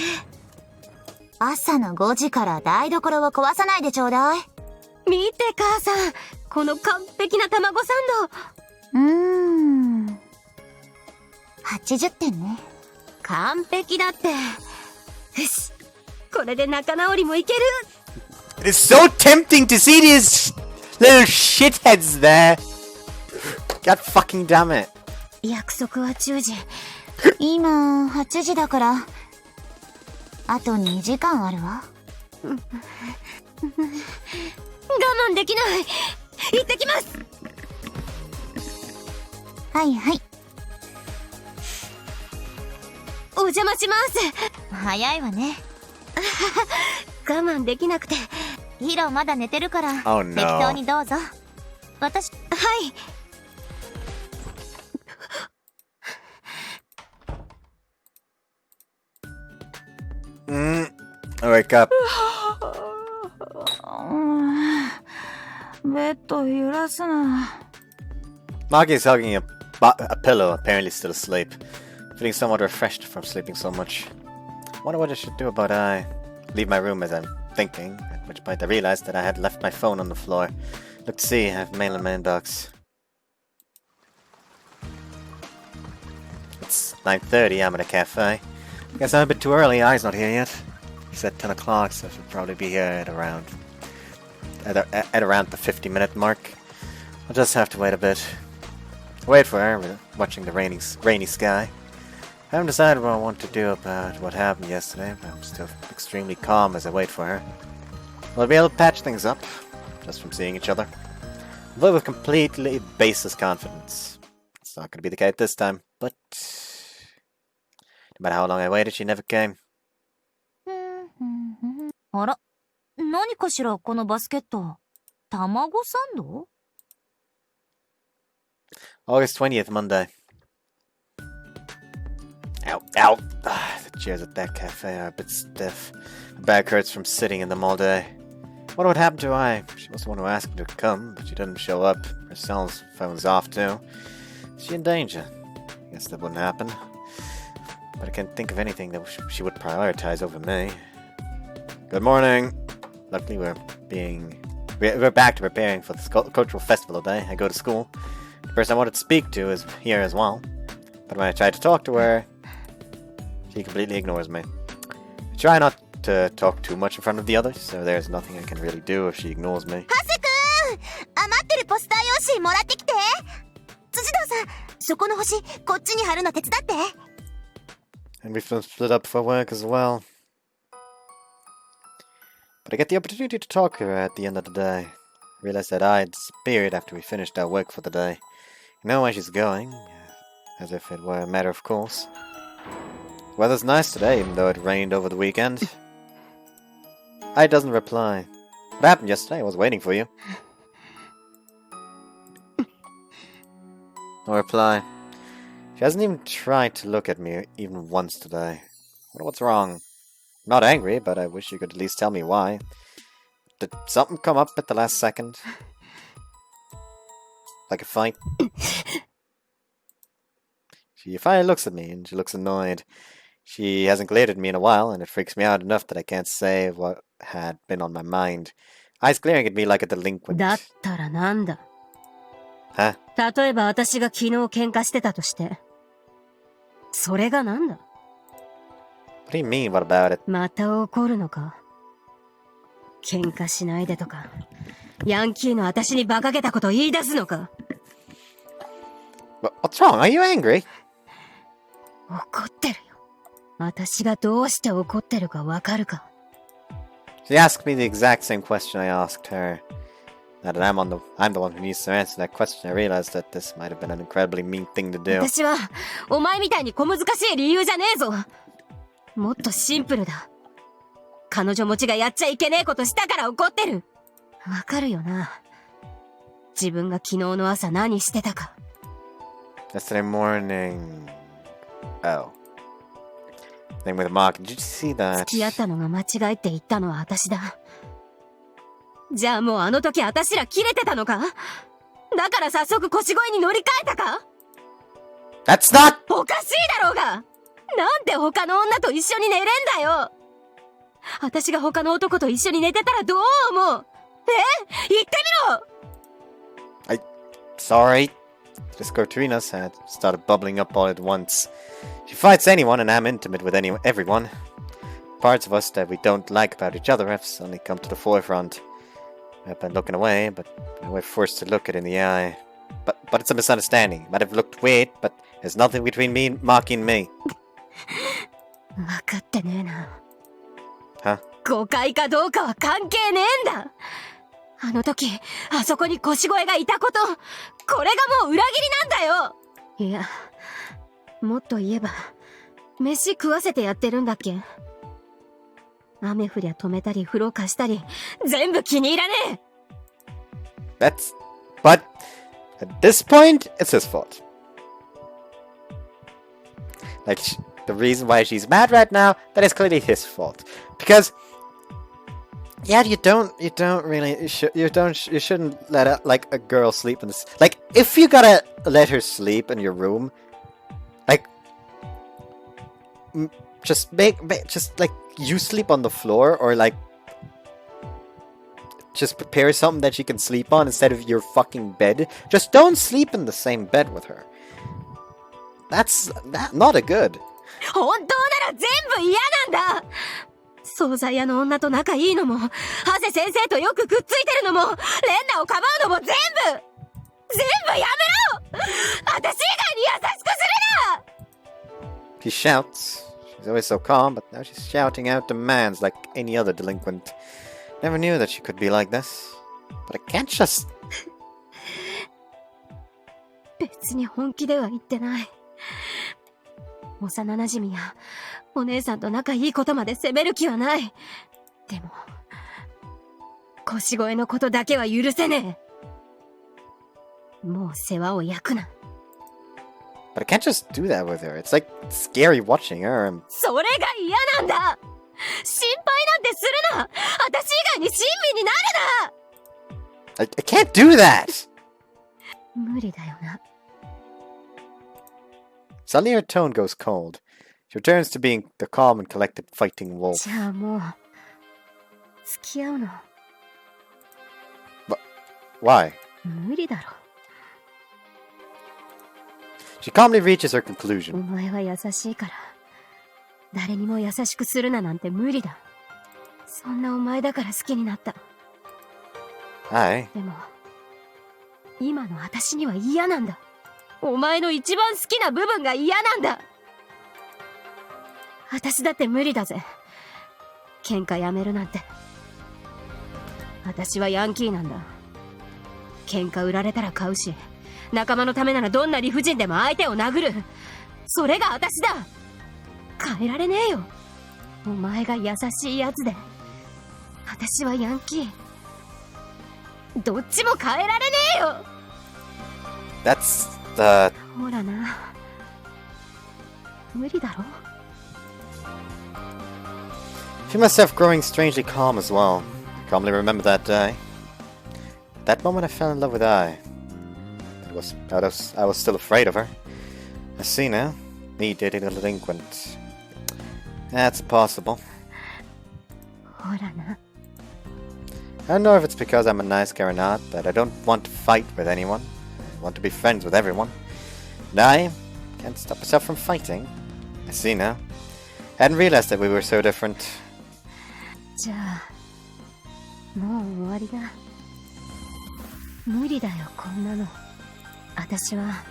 朝の5時から台所を壊さないでちょうだい。見て母さん、この完璧な卵サンド。80点ね。完璧だって。よし、これで仲直りもいける。It is so tempting to see these little shitheads there. God fucking damn it. 約束は10時。今8時だから、あと2時間あるわ。我慢できない。行ってきます。はいはい。お邪魔します。早いわね。我慢できなくて。ヒロまだ寝てるから、Oh, no. 適当にどうぞ。私、はい。I wake up. ベッド揺らすな。 Maki is hugging a pillow, apparently still asleep. Feeling somewhat refreshed from sleeping so much. Wonder what I should do about leave my room as I'm thinking, at which point I realized that I had left my phone on the floor. Look to see, I have mail in my inbox. It's 9:30, I'm at a cafe. Guess I'm a bit too early, I's not here yet. He said 10 o'clock, so I should probably be here at around the 50-minute mark. I'll just have to wait a bit. Wait for her, watching the rainy sky. I haven't decided what I want to do about what happened yesterday, but I'm still extremely calm as I wait for her. We'll be able to patch things up, just from seeing each other. Although with completely baseless confidence. It's not going to be the case this time, but... no matter how long I waited, she never came. あら、何かしらこのバスケット。卵サンド？ August 20th, Monday. Ow, ow! The chairs at that cafe are a bit stiff. My back hurts from sitting in them all day. What would happen to I? She was the one who asked me to come, but she didn't show up. Her cell phone's off too. Is she in danger? I guess that wouldn't happen. But I can't think of anything that she would prioritize over me. Good morning! Luckily we're back to preparing for the cultural festival today. I go to school. The person I wanted to speak to is here as well. But when I try to talk to her, she completely ignores me. I try not to talk too much in front of the others, so there's nothing I can really do if she ignores me. ハセくん、余ってるポスター用紙もらってきて。辻堂さん、そこの星こっちに貼るの手伝って。And we've been split up for work as well. But I get the opportunity to talk to her at the end of the day. I realized that I had disappeared after we finished our work for the day. I know where she's going, as if it were a matter of course. The weather's nice today, even though it rained over the weekend. I doesn't reply. What happened yesterday? I was waiting for you. No reply. She hasn't even tried to look at me even once today. I wonder what's wrong. I'm not angry, but I wish you could at least tell me why. Did something come up at the last second? Like a fight? She finally looks at me, and she looks annoyed. She hasn't glared at me in a while, and it freaks me out enough that I can't say what had been on my mind. Eyes glaring at me like a delinquent. だったらなんだ? Huh? 例えば私が昨日喧嘩してたとして。それがなんだ? What do you mean, what about it? また怒るのか? 喧嘩しないでとか、ヤンキーの私に馬鹿げたこと言い出すのか? What's wrong? Are you angry? 怒ってるよ。私がどうして怒ってるかわかるか? She asked me the exact same question I asked her. Now that I'm the one who needs to answer that question, I realized that this might have been an incredibly mean thing to do. 私はお前みたいに小難しい理由じゃねえぞ。もっとシンプルだ。彼女持ちがやっちゃいけねえことしたから怒ってる。わかるよな。自分が昨日の朝何してたか。Yesterday morning. Oh. Thing with Mark. Did you see that? 付き合ったのが間違いって言ったのは私だ。じゃあもうあの時私らキレてたのか？だから早速腰越に乗り換えたか？ That's not! おかしいだろうが！なんで他の女と一緒に寝れんだよ！私が他の男と一緒に寝てたらどう思う？言ってみろ！ Sorry. This Cortrinas had started bubbling up all at once. She fights anyone and I'm intimate with everyone. Parts of us that we don't like about each other have suddenly come to the forefront. I've been looking away, but we're forced to look it in the eye. But it's a misunderstanding. It might have looked weird, but there's nothing between Marky and me. 分かってねえな。Huh? 誤解かどうかは関係ねえんだ。あの時、あそこに腰越がいたこと、これがもう裏切りなんだよ。いや、もっと言えば、飯食わせてやってるんだっけ？雨降りゃ止めたり風呂貸したり、全部気に入らねえ。But at this point, it's his fault. Like the reason why she's mad right now, that is clearly his fault. Because yeah, you shouldn't let like a girl sleep in this. Like if you gotta let her sleep in your room, like just like you sleep on the floor, or like just prepare something that she can sleep on instead of your fucking bed. Just don't sleep in the same bed with her. That's not a good. 本当なら全部嫌なんだ。惣菜屋の女と仲いいのも、ハセ先生とよくくっついてるのも、レンナをかばうのも全部やめろ！私以外に優しくするな！ She shouts. She's always so calm, but now she's shouting out demands like any other delinquent. Never knew that she could be like this. But I can't just... 別に本気では言ってない。幼馴染やお姉さんと仲いいことまで責める気はない。でも、腰越のことだけは許せねえ。もう世話を焼くな。But I can't just do that with her. It's like scary watching her. それが嫌なんだ。心配なんてするな。私以外に親身になるな。I can't do that! 無理だよな。Suddenly her tone goes cold. She returns to being the calm and collected fighting wolf. じゃあもう、付き合うの。Why? 無理だろ。She calmly reaches her お conclusion. 前は優しいから、誰にも優しくするななんて無理だ。そんなお前だから好きになった。Aye. でも、今の私には嫌なんだ。お前の一番好きな部分が嫌なんだ。私だって無理だぜ。喧嘩やめるなんて。私はヤンキーなんだ。喧嘩売られたら買うし、仲間のためならどんな理不尽でも相手を殴る。それが私だ。変えられねえよ。お前が優しいやつで、私はヤンキー。どっちも変えられねえよ。That's the... ほらな。無理だろ。Feel myself growing strangely calm as well. I calmly remember that day. That moment I fell in love with Ai. I was still afraid of her. I see now. Me dating a delinquent. That's possible. ほらな。I don't know if it's because I'm a nice guy or not, but I don't want to fight with anyone. I want to be friends with everyone. And I can't stop myself from fighting. I see now. I hadn't realized that we were so different. じゃあ、もう終わりだ。無理だよ、こんなの。私は、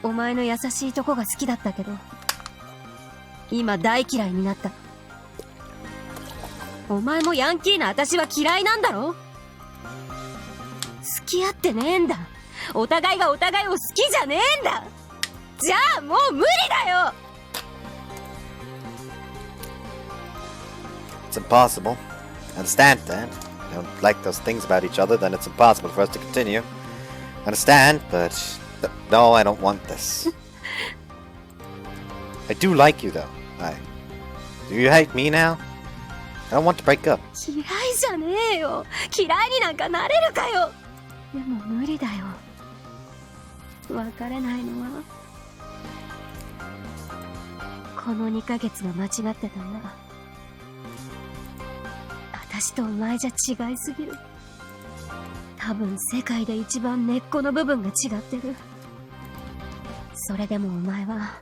お前の優しいとこが好きだったけど、今大嫌いになった。お前もヤンキーな私は嫌いなんだろ？付き合ってねえんだ。お互いがお互いを好きじゃねえんだ。じゃあもう無理だよ。It's impossible. I understand that. I don't like those things about each other, then it's impossible for us to continue. I understand, but no, I don't want this. I do like you, though. Do you hate me now? I don't want to break up. 嫌いじゃねえよ。嫌いになんかなれるかよ。でも無理だよ。別れないのはこの2ヶ月が間違ってたんだ。私とお前じゃ違いすぎる。多分世界で一番根っこの部分が違ってる。それでもお前は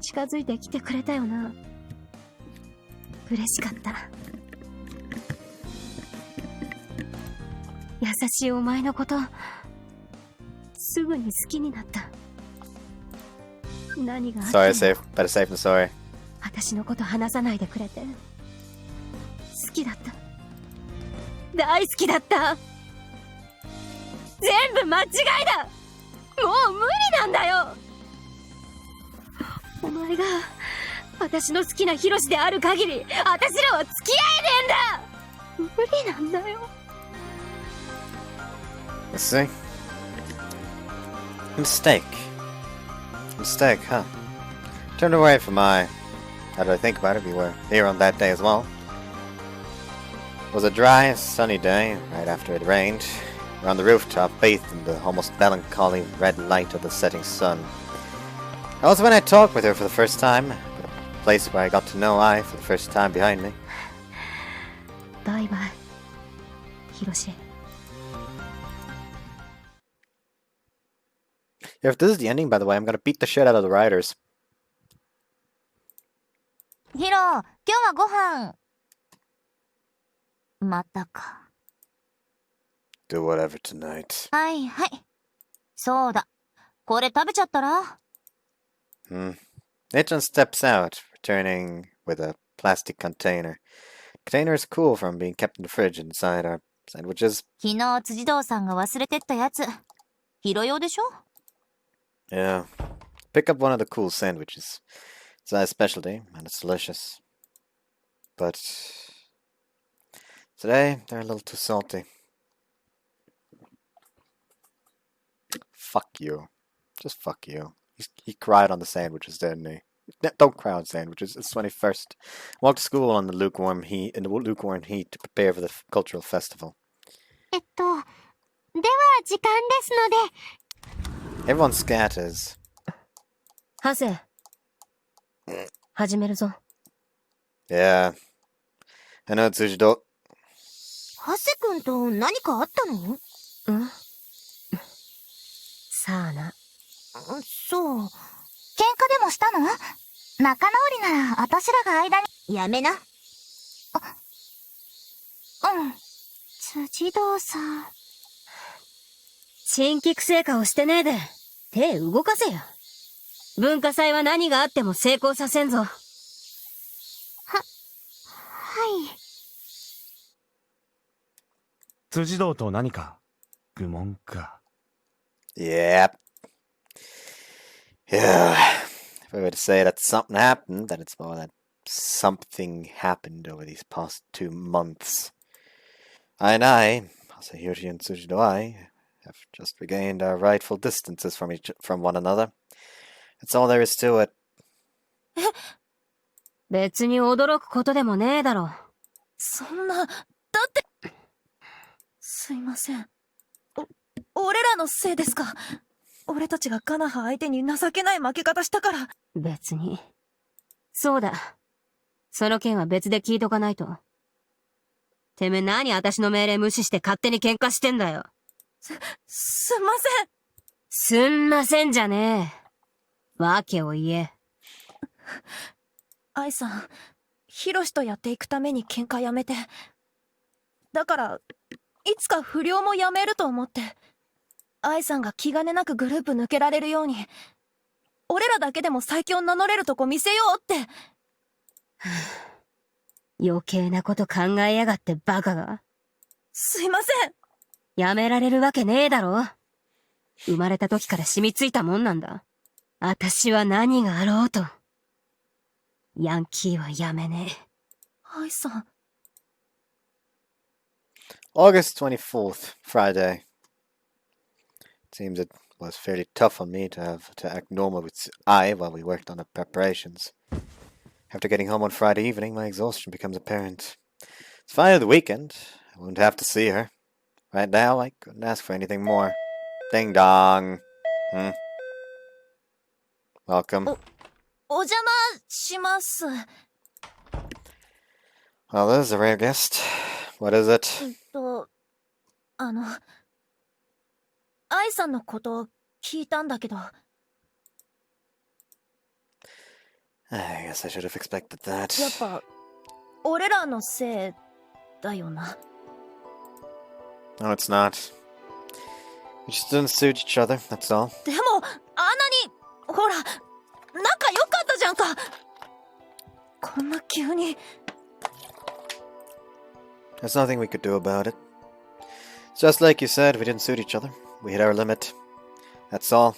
近づいてきてくれたよな。嬉しかった。優しいお前のことすぐに好きになった。何があっても Sorry, better safe than sorry. 私のこと話さないでくれて好きだった。大好きだった。全部間違いだ。もう無理なんだよ。お前が私の好きなヒロシである限り私らは付き合えねえんだ。無理なんだよ。 Let's see. Mistake, huh? Turned away from How did I think about it? We were here on that day as well. It was a dry, sunny day, right after it rained. We're on the rooftop, bathed in the almost melancholy red light of the setting sun. That was when I talked with her for the first time, the place where I got to know Ai for the first time behind me. バイバイ、ヒロシ。 If this is the ending, by the way, I'm gonna beat the shit out of the writers. ヒロ、今日はご飯。またか。Do whatever tonight. はいはい。そうだ。これ食べちゃったら？ Nathan steps out, returning with a plastic container. The container is cool from being kept in the fridge inside our sandwiches. 昨日辻堂さんが忘れてったやつ。ヒロ用でしょ？ Yeah. Pick up one of the cool sandwiches. It's a specialty, and it's delicious. But today, they're a little too salty. Fuck you. Just fuck you. He cried on the sandwiches, didn't he? Don't cry on sandwiches. It's 21st. Walk to school on the lukewarm heat to prepare for the cultural festival. では時間ですので。 Everyone scatters. ハセ。始めるぞ。Yeah. I know, Tsujidou. ハセ君と何かあったの？さあな。そう。喧嘩でもしたの？仲直りなら私らが間に。やめな。辻堂さん。新規成果をしてねえで、手動かせや。文化祭は何があっても成功させんぞ。はい。辻堂と何か愚問か。Yep. Yeah. If I were to say that something happened, then it's more that something happened over these past 2 months. I and I, Masahiro and Tsujidou, have just regained our rightful distances from one another. That's all there is to it. 別に驚くことでもねえだろ。そんな、だって。すいません。俺らのせいですか。俺たちがカナハ相手に情けない負け方したから。別に。そうだ。その件は別で聞いとかないと。てめえ何私の命令無視して勝手に喧嘩してんだよ。すんません。すんませんじゃねえ。わけを言え。愛さん、ヒロシとやっていくために喧嘩やめて。だから、いつか不良もやめると思って。愛さんが気兼ねなくグループ抜けられるように、俺らだけでも最強名乗れるとこ見せようって。余計なこと考えやがってバカが。すいません。やめられるわけねえだろ。生まれた時から染みついたもんなんだ。私は何があろうと。ヤンキーはやめねえ。愛さん。August 24th, Friday. Seems it was fairly tough on me to have to act normal with Tsujidou while we worked on the preparations. After getting home on Friday evening, my exhaustion becomes apparent. It's finally the weekend. I won't have to see her. Right now, I couldn't ask for anything more. Ding dong. Welcome. お邪魔します。Well, this is a rare guest. What is it? 愛さんのこと聞いたんだけど。I guess I should have expected that. やっぱ、俺らのせいだよな。No, it's not. We just didn't suit each other, that's all. でも、あんなに、ほら、仲良かったじゃんか。こんな急に。There's nothing we could do about it. It's just like you said, we didn't suit each other. We hit our limit. That's all.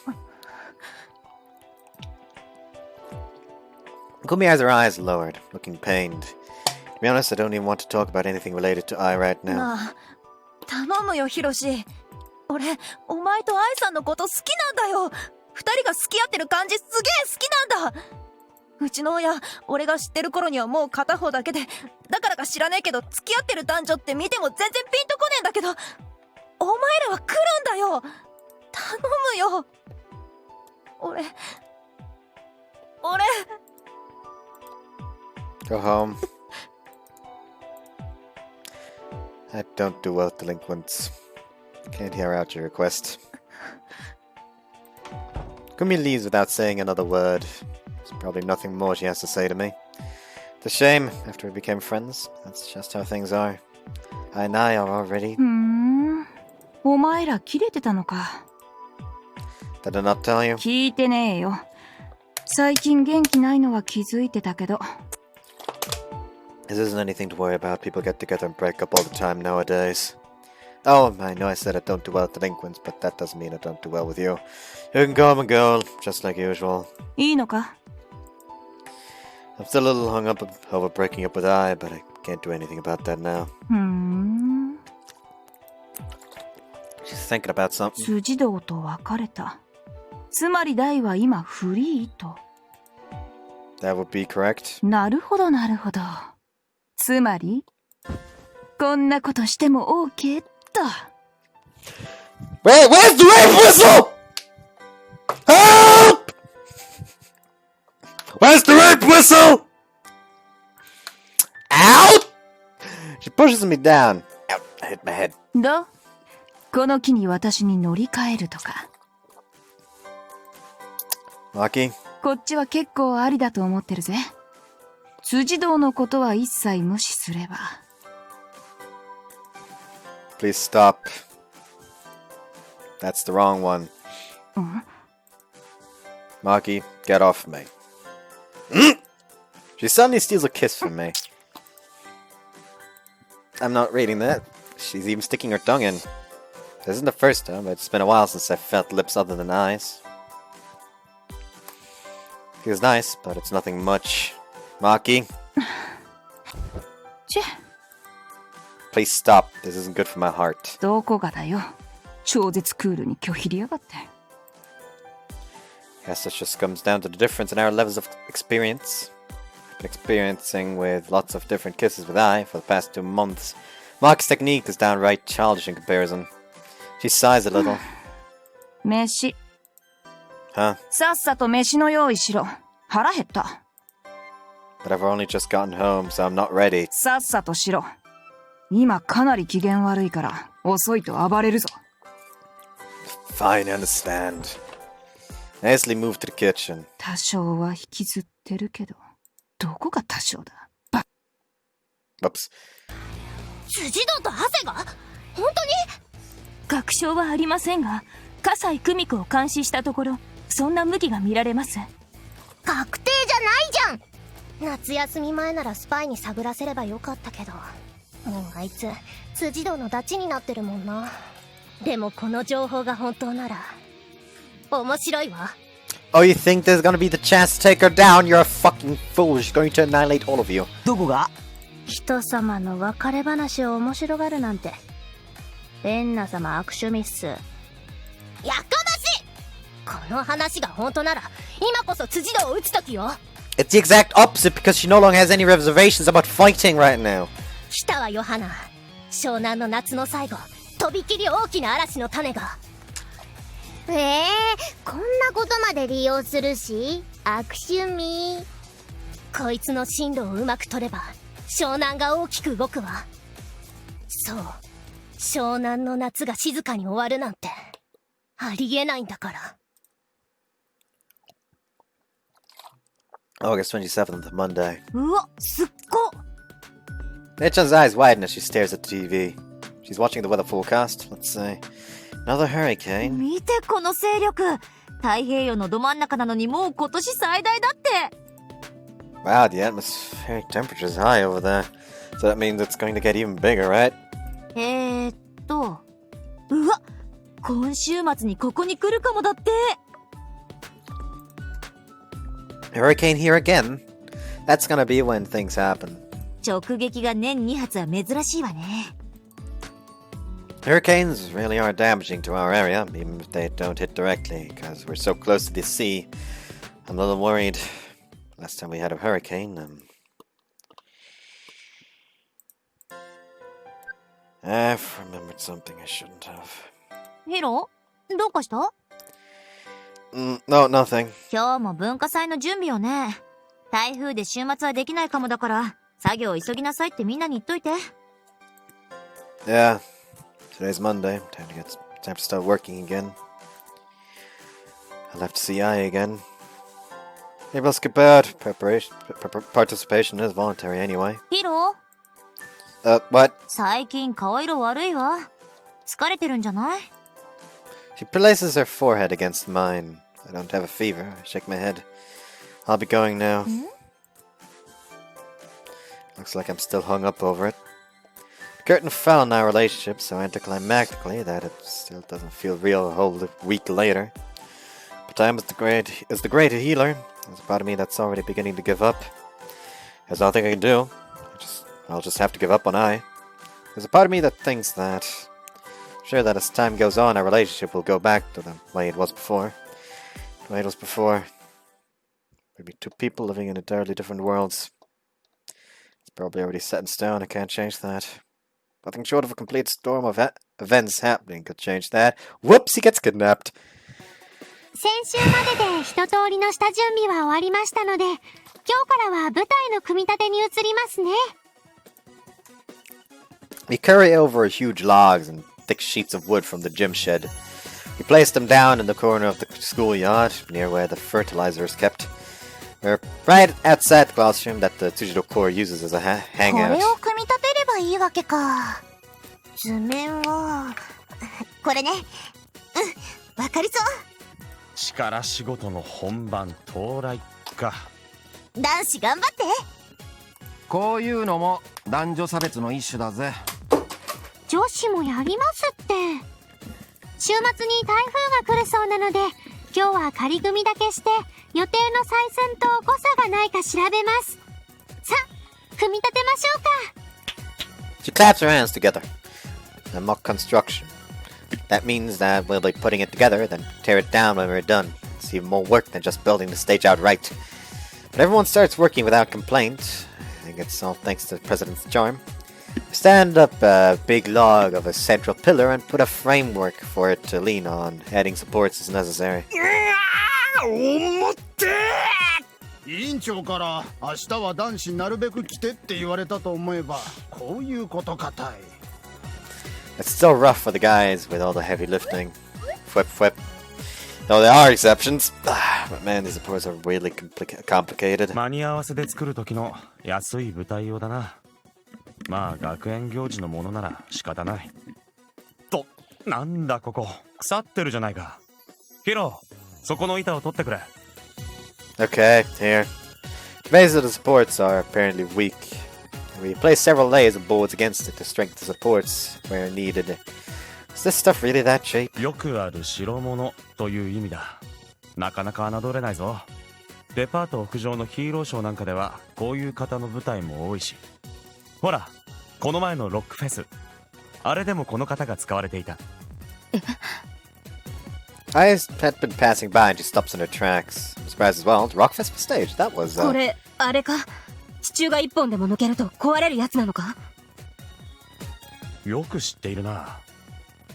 Kumi has her eyes lowered, looking pained. To be honest, I don't even want to talk about anything related to I right now. なあ、頼むよ、ヒロシ。俺、お前と愛さんのこと好きなんだよ。二人が付き合ってる感じすげえ好きなんだ。うちの親、俺が知ってる頃にはもう片方だけで、だからか知らねえけど、付き合ってる男女って見ても全然ピンとこねえんだけど、お前らは来るんだよ。頼むよ。俺。Go home. I don't do well with delinquents. Can't hear out your request. Kumi leaves without saying another word. There's probably nothing more she has to say to me. It's a shame, after we became friends. That's just how things are. I and I are already... お前ら切れてたのか。Did I not tell you? 聞いてねえよ。最近元気ないのは気づいてたけど。This isn't anything to worry about. People get together and break up all the time nowadays. Oh, I know I said I don't do well with delinquents, but that doesn't mean I don't do well with you. You can come and go, just like usual. いいのか? I'm still a little hung up over breaking up with I, but I can't do anything about that now. She's thinking about something. 辻堂と別れた。つまり大は今フリーと。That would be correct. なるほどなるほど。つまりこんなことしても OK と。Wait, where's the rape whistle? Help! Where's the rape whistle? Out! She pushes me down. Out, I hit my head. どう？この機に私に乗り換えるとか。Lucky? こっちは結構ありだと思ってるぜ。辻堂のことは一切無視すれば。Please stop. That's the wrong one. Maki, get off me. She suddenly steals a kiss from me. I'm not reading that. She's even sticking her tongue in. This isn't the first time, but it's been a while since I felt lips other than eyes. Feels nice, but it's nothing much. Maki. Please stop. This isn't good for my heart. どこがだよ。超絶クールに拒否りやがって。I guess this just comes down to the difference in our levels of experience. I've been experiencing with lots of different kisses with I for the past 2 months. Maki's technique is downright childish in comparison. She sighs a little. 飯。Huh? さっさと飯の用意しろ。腹減った。But I've only just gotten home, so I'm not ready. さっさとしろ。今かなり機嫌悪いから遅いと暴れるぞ。Fine, I understand. I hastily moved to the kitchen. 多少は引きずってるけど、どこが多少だ。Whoops. 辻堂とハセが本当に？確証はありませんが、葛西久美子を監視したところ、そんな向きが見られます。確定じゃないじゃん。夏休み前ならスパイに探らせればよかったけど、もうあいつ辻堂のダチになってるもんな。でもこの情報が本当なら面白いわ。Oh, you think there's gonna be the chance to take her down? You're a fucking fool. She's going to annihilate all of you. どこが？人様の別れ話を面白がるなんて。レンナ様悪趣味っす。やかましい！この話が本当なら今こそ辻堂を撃つ時よ。 It's the exact opposite because she no longer has any reservations about fighting right now. 来たわヨハナ。湘南の夏の最後、とびきり大きな嵐の種が。こんなことまで利用するし、悪趣味。こいつの進路をうまく取れば湘南が大きく動くわ。そう、湘南の夏が静かに終わるなんてありえないんだから。August 27th, Monday. うわ、すっご。Nechan's eyes widen as she stares at the TV. She's watching the weather forecast. Let's see. Another hurricane. 見てこの勢力。太平洋のど真ん中なのにもう今年最大だって。Wow, the atmospheric temperature is high over there. So that means it's going to get even bigger, right? うわ、今週末にここに来るかもだって。Hurricane here again? That's gonna be when things happen. 直撃が年2発は珍しいわね。Hurricanes really are damaging to our area, even if they don't hit directly, because we're so close to the sea. I'm a little worried. Last time we had a hurricane, I've remembered something I shouldn't have. ヒロ、どうかした？ No, nothing. 今日も文化祭の準備よね。台風で週末はできないかもだから、作業を急ぎなさいってみんなに言っといて。Yeah, today's Monday. Time to start working again. I'll have to see I again. Maybe I'll skip out. Participation is voluntary anyway. ヒロ？ What? 最近顔色悪いわ。疲れてるんじゃない？ She places her forehead against mine. I don't have a fever. I shake my head. I'll be going now. Looks like I'm still hung up over it. The curtain fell on our relationship so anticlimactically that it still doesn't feel real a whole week later. But time is the great healer. There's a part of me that's already beginning to give up. There's nothing I can do. I'll just have to give up on I. There's a part of me that thinks that, sure, that as time goes on, our relationship will go back to the way it was before. The way it was before. Maybe two people living in entirely different worlds. It's probably already set in stone. I can't change that. Nothing short of a complete storm of events happening could change that. Whoops, he gets kidnapped. 先週までで一通りの下準備は終わりましたので、今日からは舞台の組み立てに移りますね。We carry over huge logs and thick sheets of wood from the gym shed. We place them down in the corner of the schoolyard, near where the fertilizer is kept. We're right outside the classroom that the Tsujidou core uses as a hangout. これを組み立てればいいわけか。図面はこれね。わかりそう。力仕事の本番到来か。男子頑張って。こういうのも男女差別の一種だぜ。女子もやりますって。週末に台風が来るそうなので、今日は仮組みだけして予定の採寸と誤差がないか調べます。さあ、組み立てましょうか。She claps her hands together. A mock construction. That means that we'll be putting it together, then tear it down when we're done. It's even more work than just building the stage outright. But everyone starts working without complaint. I think it's all thanks to the President's charm. We stand up a big log of a central pillar and put a framework for it to lean on, adding supports as necessary. 委員長から明日は男子なるべく来てって言われたと思えばこういうことかたい。It's still rough for the guys with all the heavy lifting. Whip, whip. Though there are exceptions. But man, these supports are really complicated. 間に合わせで作る時の安い舞台用だな。まあ学園行事のものなら仕方ない。と、なんだここ。腐ってるじゃないか。ヒロ、そこの板を取ってくれ。Okay, here. The base of the supports are apparently weak. We place several layers of boards against it to strengthen the supports where needed. Is this stuff really that cheap? よくある代物という意味だ。なかなか侮れないぞ。デパート屋上のヒーローショーなんかではこういう型の舞台も多いし。ほら、この前のロックフェス。あれでもこの型が使われていた。I had been passing by and she stops in her tracks. I'm surprised as well. The Rock Festival stage, that was, これ、あれか。支柱が一本でも抜けると壊れるやつなのか？よく知っているな。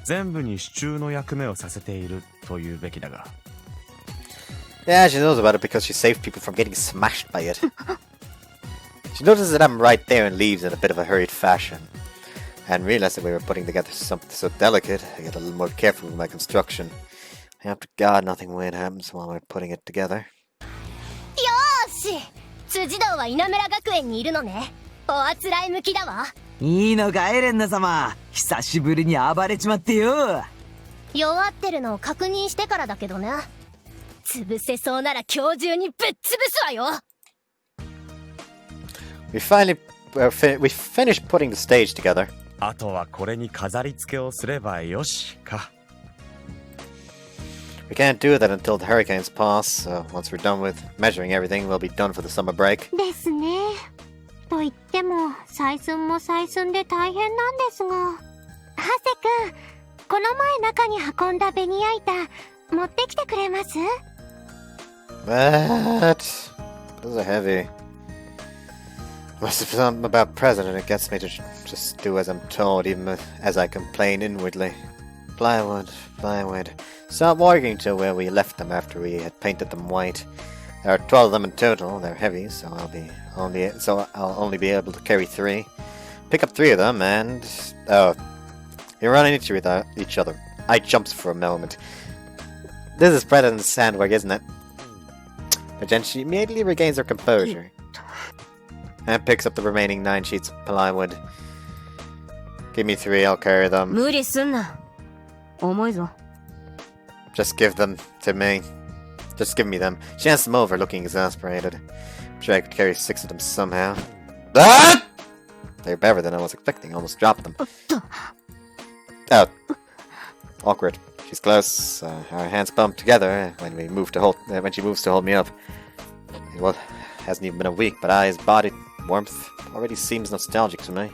全部に支柱の役目をさせているというべきだが。Yeah, she knows about it because she saved people from getting smashed by it. She notices that I'm right there and leaves in a bit of a hurried fashion. I hadn't realized that we were putting together something so delicate. I get a little more careful with my construction. I hope to God nothing weird happens while we're putting it together. よーし、辻堂は稲村学園にいるのね。おあつらい向きだわ。いいのかエレンナ様、久しぶりに暴れちまってよ。弱ってるのを確認してからだけどね。潰せそうなら今日中にぶっ潰すわよ。We finished putting the stage together. あとはこれに飾り付けをすればよしか。We can't do that until the hurricanes pass, so once we're done with measuring everything, we'll be done for the summer break. ですね。と言っても採寸も採寸で大変なんですが。ハセ君、この前中に運んだベニヤ板持ってきてくれます？ What? Those are heavy. Must have something about President that gets me to just do as I'm told, even as I complain inwardly. Plywood, plywood. Stop working to where we left them after we had painted them white. There are 12 of them in total. They're heavy, so I'll only be able to carry 3. Pick up 3 of them, and you're running into each other. I jumped for a moment. This is President's handwork, isn't it? But then she immediately regains her composure and picks up the remaining 9 sheets of plywood. Give me 3, I'll carry them. 無理すんな。重いぞ。Just give them to me. Just give me them. She hands them over, looking exasperated. I'm sure I could carry 6 of them somehow. Ah! They're better than I was expecting. Almost dropped them. Oh. Awkward. She's close. Our hands bump together when she moves to hold me up. Well, hasn't even been a week, but eyes, body, warmth already seems nostalgic to me.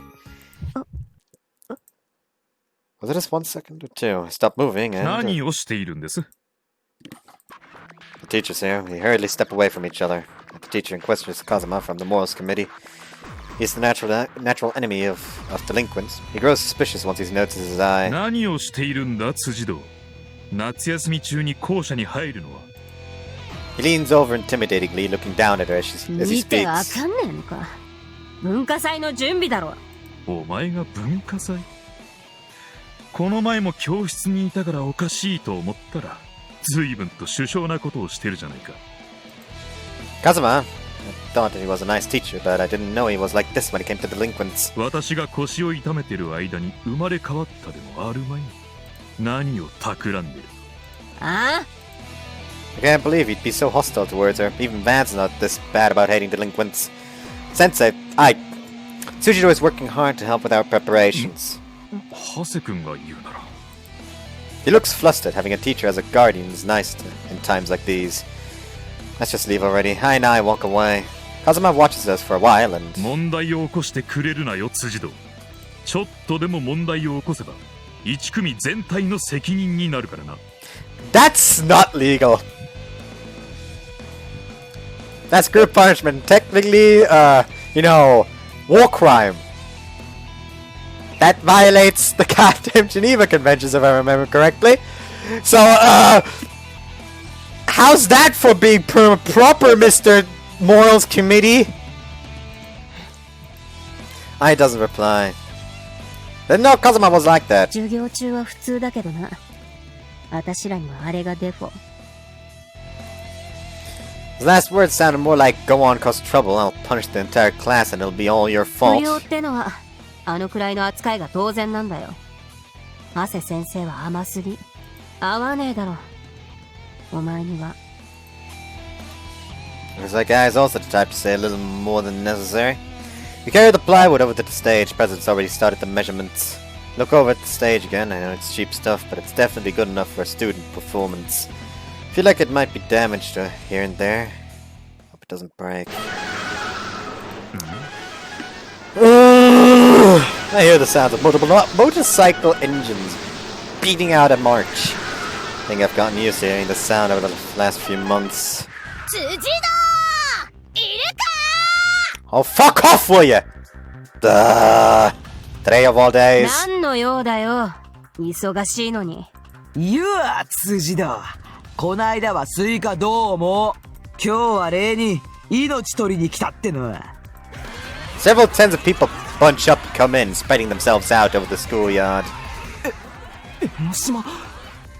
Was it just 1 second or 2? I stopped moving and... The teacher's here. We hurriedly step away from each other. The teacher in question is Kazuma from the Morals Committee. He's the natural enemy of delinquents. He grows suspicious once he notices his eye. He leans over intimidatingly, looking down at her as he speaks. 文化祭の準備だろ。お前が文化祭？この前も教室にいたからおかしいと思ったら、随分と殊勝なことをしてるじゃないか。Kazuma, I thought he was a nice teacher, but I didn't know he was like this when it came to delinquents. 私が腰を痛めてる間に生まれ変わったでもあるまい。何を企んでる？ああ？ I can't believe he'd be so hostile towards her. Even Van's not this bad about hating delinquents. Sensei, Tsujidou is working hard to help with our preparations. He looks flustered. Having a teacher as a guardian is nice in times like these. Let's just leave already. Hai and I walk away. Kazuma watches us for a while and... 問題を起こしてくれるなよ、辻堂。ちょっとでも問題を起こせば、1組全体の責任になるからな。That's not legal. That's group punishment. Technically, war crime. That violates the goddamn Geneva Conventions, if I remember correctly. So, how's that for being proper, Mr. Morals Committee? I doesn't reply. Didn't know Kazuma was like that. 授業中は普通だけどな。私らにはあれがデフォ。His last words sounded more like, go on, cause trouble, I'll punish the entire class and it'll be all your 不 fault. 要ってのは、あのくらいの扱いが当然なんだよ。汗先生は甘すぎ。合わねえだろ。お前には。Looks like Guy's also the type to say a little more than necessary. We carry the plywood over to the stage. President's already started the measurements. Look over at the stage again. I know it's cheap stuff, but it's definitely good enough for a student performance. Feel like it might be damaged here and there. Hope it doesn't break. I hear the sounds of motorcycle engines beating out a march. I think I've gotten used to hearing the sound over the last few months. Oh, fuck off, will ya? Duh. Today of all days. 何の用だよ。忙しいのに。ゆあ、辻だ。こないだはスイカどうも。今日は例に命取りに来たっての。Several tens of people bunch up and come in, spreading themselves out over the schoolyard. 江ノ島、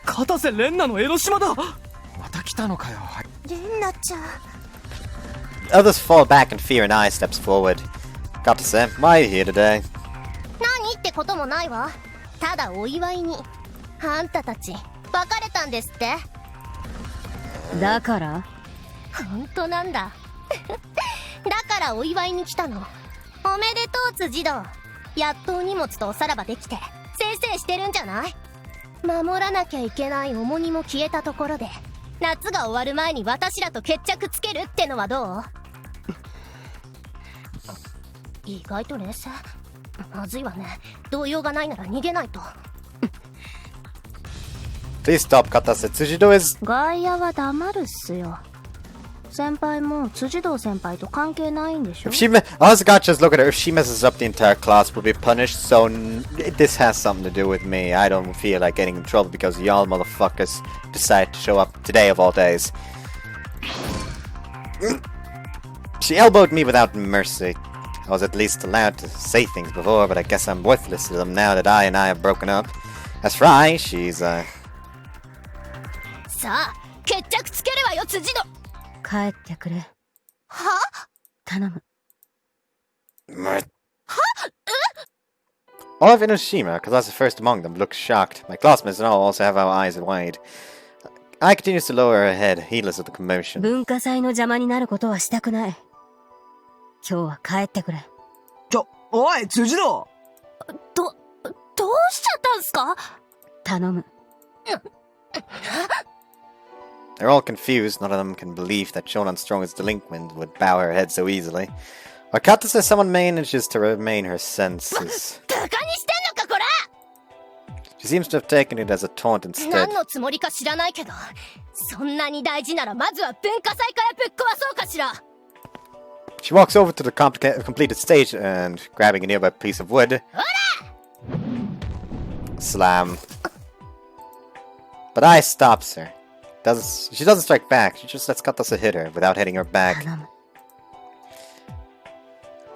片瀬レンナの江ノ島だ。また来たのかよ。レンナちゃん。Others fall back in fear and I steps forward. Got to say, why are you here today? 何ってこともないわ。ただお祝いに。あんたたち別れたんですって。だから本当なんだ。だからお祝いに来たの。おめでとう辻堂。やっとお荷物とおさらばできてせいせいしてるんじゃない？守らなきゃいけない重荷も消えたところで夏が終わる前に私らと決着つけるってのはどう？意外と冷静。まずいわね。動揺がないなら逃げないと。Please stop, Katase. Tsujidou is... 外野は黙るっすよ。先輩も辻堂先輩と関係ないんでしょ？ If she... Asuka, just look at her. If she messes up, the entire class will be punished, so this has something to do with me. I don't feel like getting in trouble because y'all motherfuckers decide to show up today of all days. She elbowed me without mercy. I was at least allowed to say things before, but I guess I'm worthless to them now that I have broken up. As for I, she's, さあ、決着つけるわよ、辻堂。帰ってくれ。は？頼む。All of Inoshima, because I was the first among them, looked shocked. My classmates and all also have our eyes wide. I continues to lower her head, heedless of the commotion. 文化祭の邪魔になることはしたくない。今日は帰ってくれ。おい、辻堂！どうしちゃったんすか？頼む。They're all confused. None of them can believe that Shonan Strong as delinquent would bow her head so easily. Wakata says someone manages to remain her senses. She seems to have taken it as a taunt instead. 何のつもりか知らないけど、そんなに大事ならまずは文化祭からぶっ壊そうかしら。She walks over to the completed stage and, grabbing a nearby piece of wood, slam. But Ai stops her. She doesn't strike back. She just lets Katase hit her without hitting her back.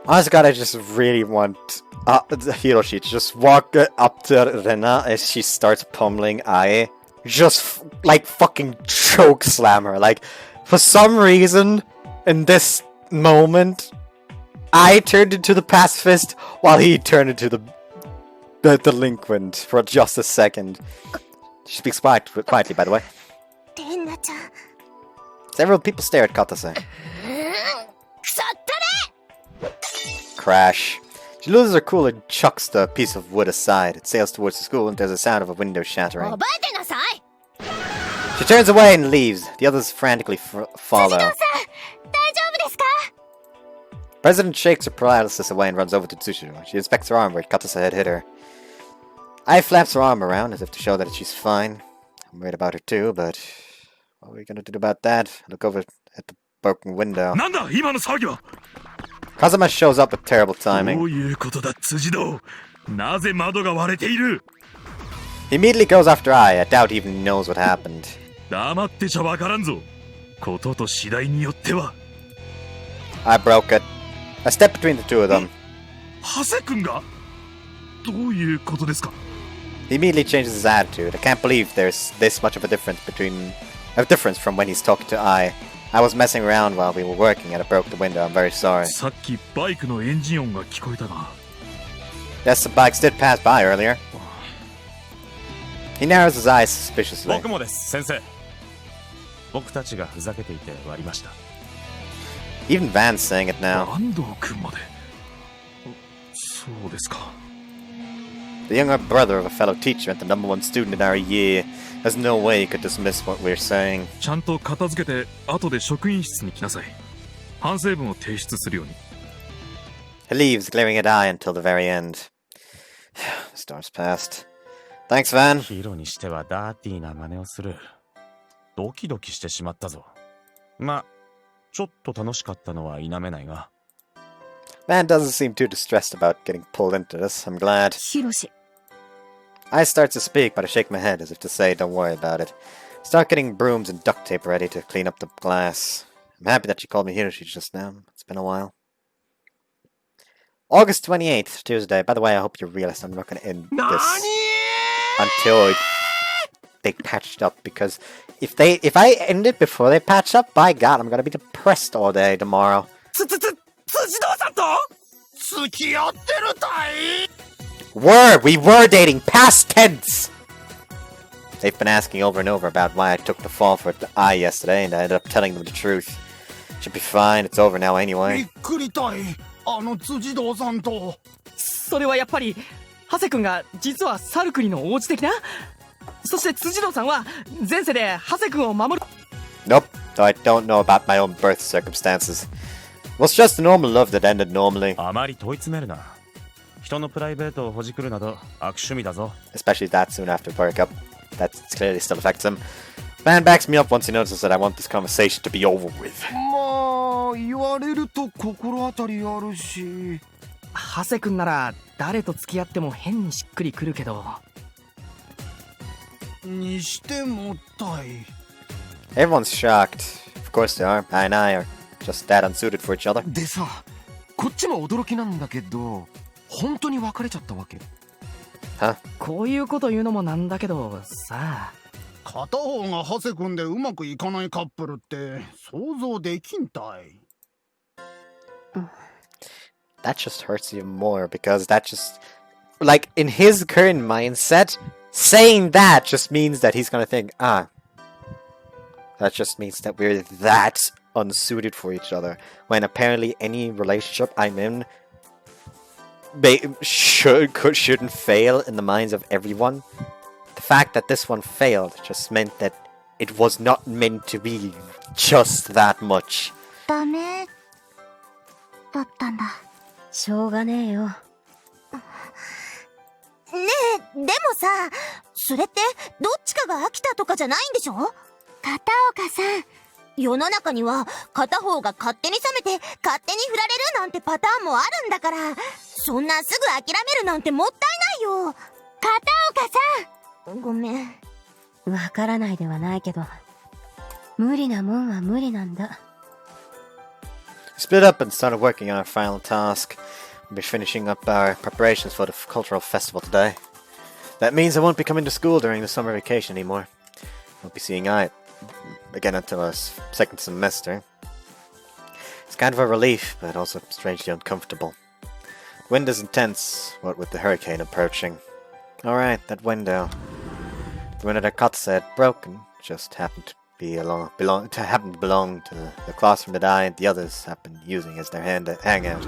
Honestly, God, I just really want Hiroshi to just walk up to Rena as she starts pummeling Ai. Just, like, fucking choke slam her. Like, for some reason, in this moment, I turned into the pacifist while he turned into the delinquent for just a second. She speaks quietly, by the way. Several people stare at Katase. Crash. She loses her cool and chucks the piece of wood aside. It sails towards the school and there's a sound of a window shattering. She turns away and leaves. The others frantically follow. President shakes her paralysis away and runs over to Tsujidou. She inspects her arm where Katase had hit her. Ai flaps her arm around as if to show that she's fine. I'm worried about her too, but what are we gonna do about that? Look over at the broken window. Kazuma shows up with terrible timing. He immediately goes after Ai. I doubt he even knows what happened. I broke it. I stepped between the two of them. He immediately changes his attitude. I can't believe there's this much of a difference from when he's talking to Ai. I was messing around while we were working and I broke the window. I'm very sorry. Yes, the bikes did pass by earlier. He narrows his eyes suspiciously. Even Van's saying it now. The younger brother of a fellow teacher and the #1 student in our year. There's no way he could dismiss what we're saying. He leaves, glaring at Ai until the very end. The storm's passed. Thanks, Van. Van doesn't seem too distressed about getting pulled into this. I'm glad. I start to speak, but I shake my head as if to say, don't worry about it. Start getting brooms and duct tape ready to clean up the glass. I'm happy that you called me Hiroshi just now. It's been a while. August 28th, Tuesday. By the way, I hope you realize I'm not going to end this until they patched up, because if I end it before they patch up, by God, I'm going to be depressed all day tomorrow. We were dating, past tense! They've been asking over and over about why I took the fall for the eye yesterday, and I ended up telling them the truth. Should be fine, it's over now anyway. それはやっぱりハセ君が実はサルクリの王子的な。そして辻堂さんは前世でハセ君を守る。 Nope, I don't know about my own birth circumstances. It was just a normal love that ended normally. あまり問い詰めるな。人のプライベートをほじくるなど悪趣味だぞ。 Especially that soon after breakup. That clearly still affects him. Van backs me up once he notices that I want this conversation to be over with. まあ、言われると心当たりあるし。ハセ君なら誰と付き合っても変にしっくりくるけど。にしてもたい。Everyone's shocked. Of course they are. I and I are just that unsuited for each other. でさ、こっちも驚きなんだけど、本当に別れちゃったわけ？は？こういうこと言うのもなんだけどさ。片方がハセ君でうまくいかないカップルって想像できんたい。That just hurts you more because that just, like, in his current mindset, saying that just means that he's gonna think, That just means that we're that unsuited for each other. When apparently any relationship I'm in shouldn't fail in the minds of everyone. The fact that this one failed just meant that it was not meant to be just that much. ダメだったんだ。しょうがねえよ。ねえ、でもさ、それってどっちかが飽きたとかじゃないんでしょ？片岡さん、世の中には片方が勝手に冷めて勝手に振られるなんてパターンもあるんだから、そんなすぐ諦めるなんてもったいないよ。片岡さん、ごめん。わからないではないけど、無理なもんは無理なんだ。Split up and started working on our final task. We'll be finishing up our preparations for the cultural festival today. That means I won't be coming to school during the summer vacation anymore. Won't be seeing Ai again until our second semester. It's kind of a relief, but also strangely uncomfortable. The wind is intense, what with the hurricane approaching. Alright, that window. The window that Katsu had broken just happened to belong to the classroom that I and the others have been using as their hangout.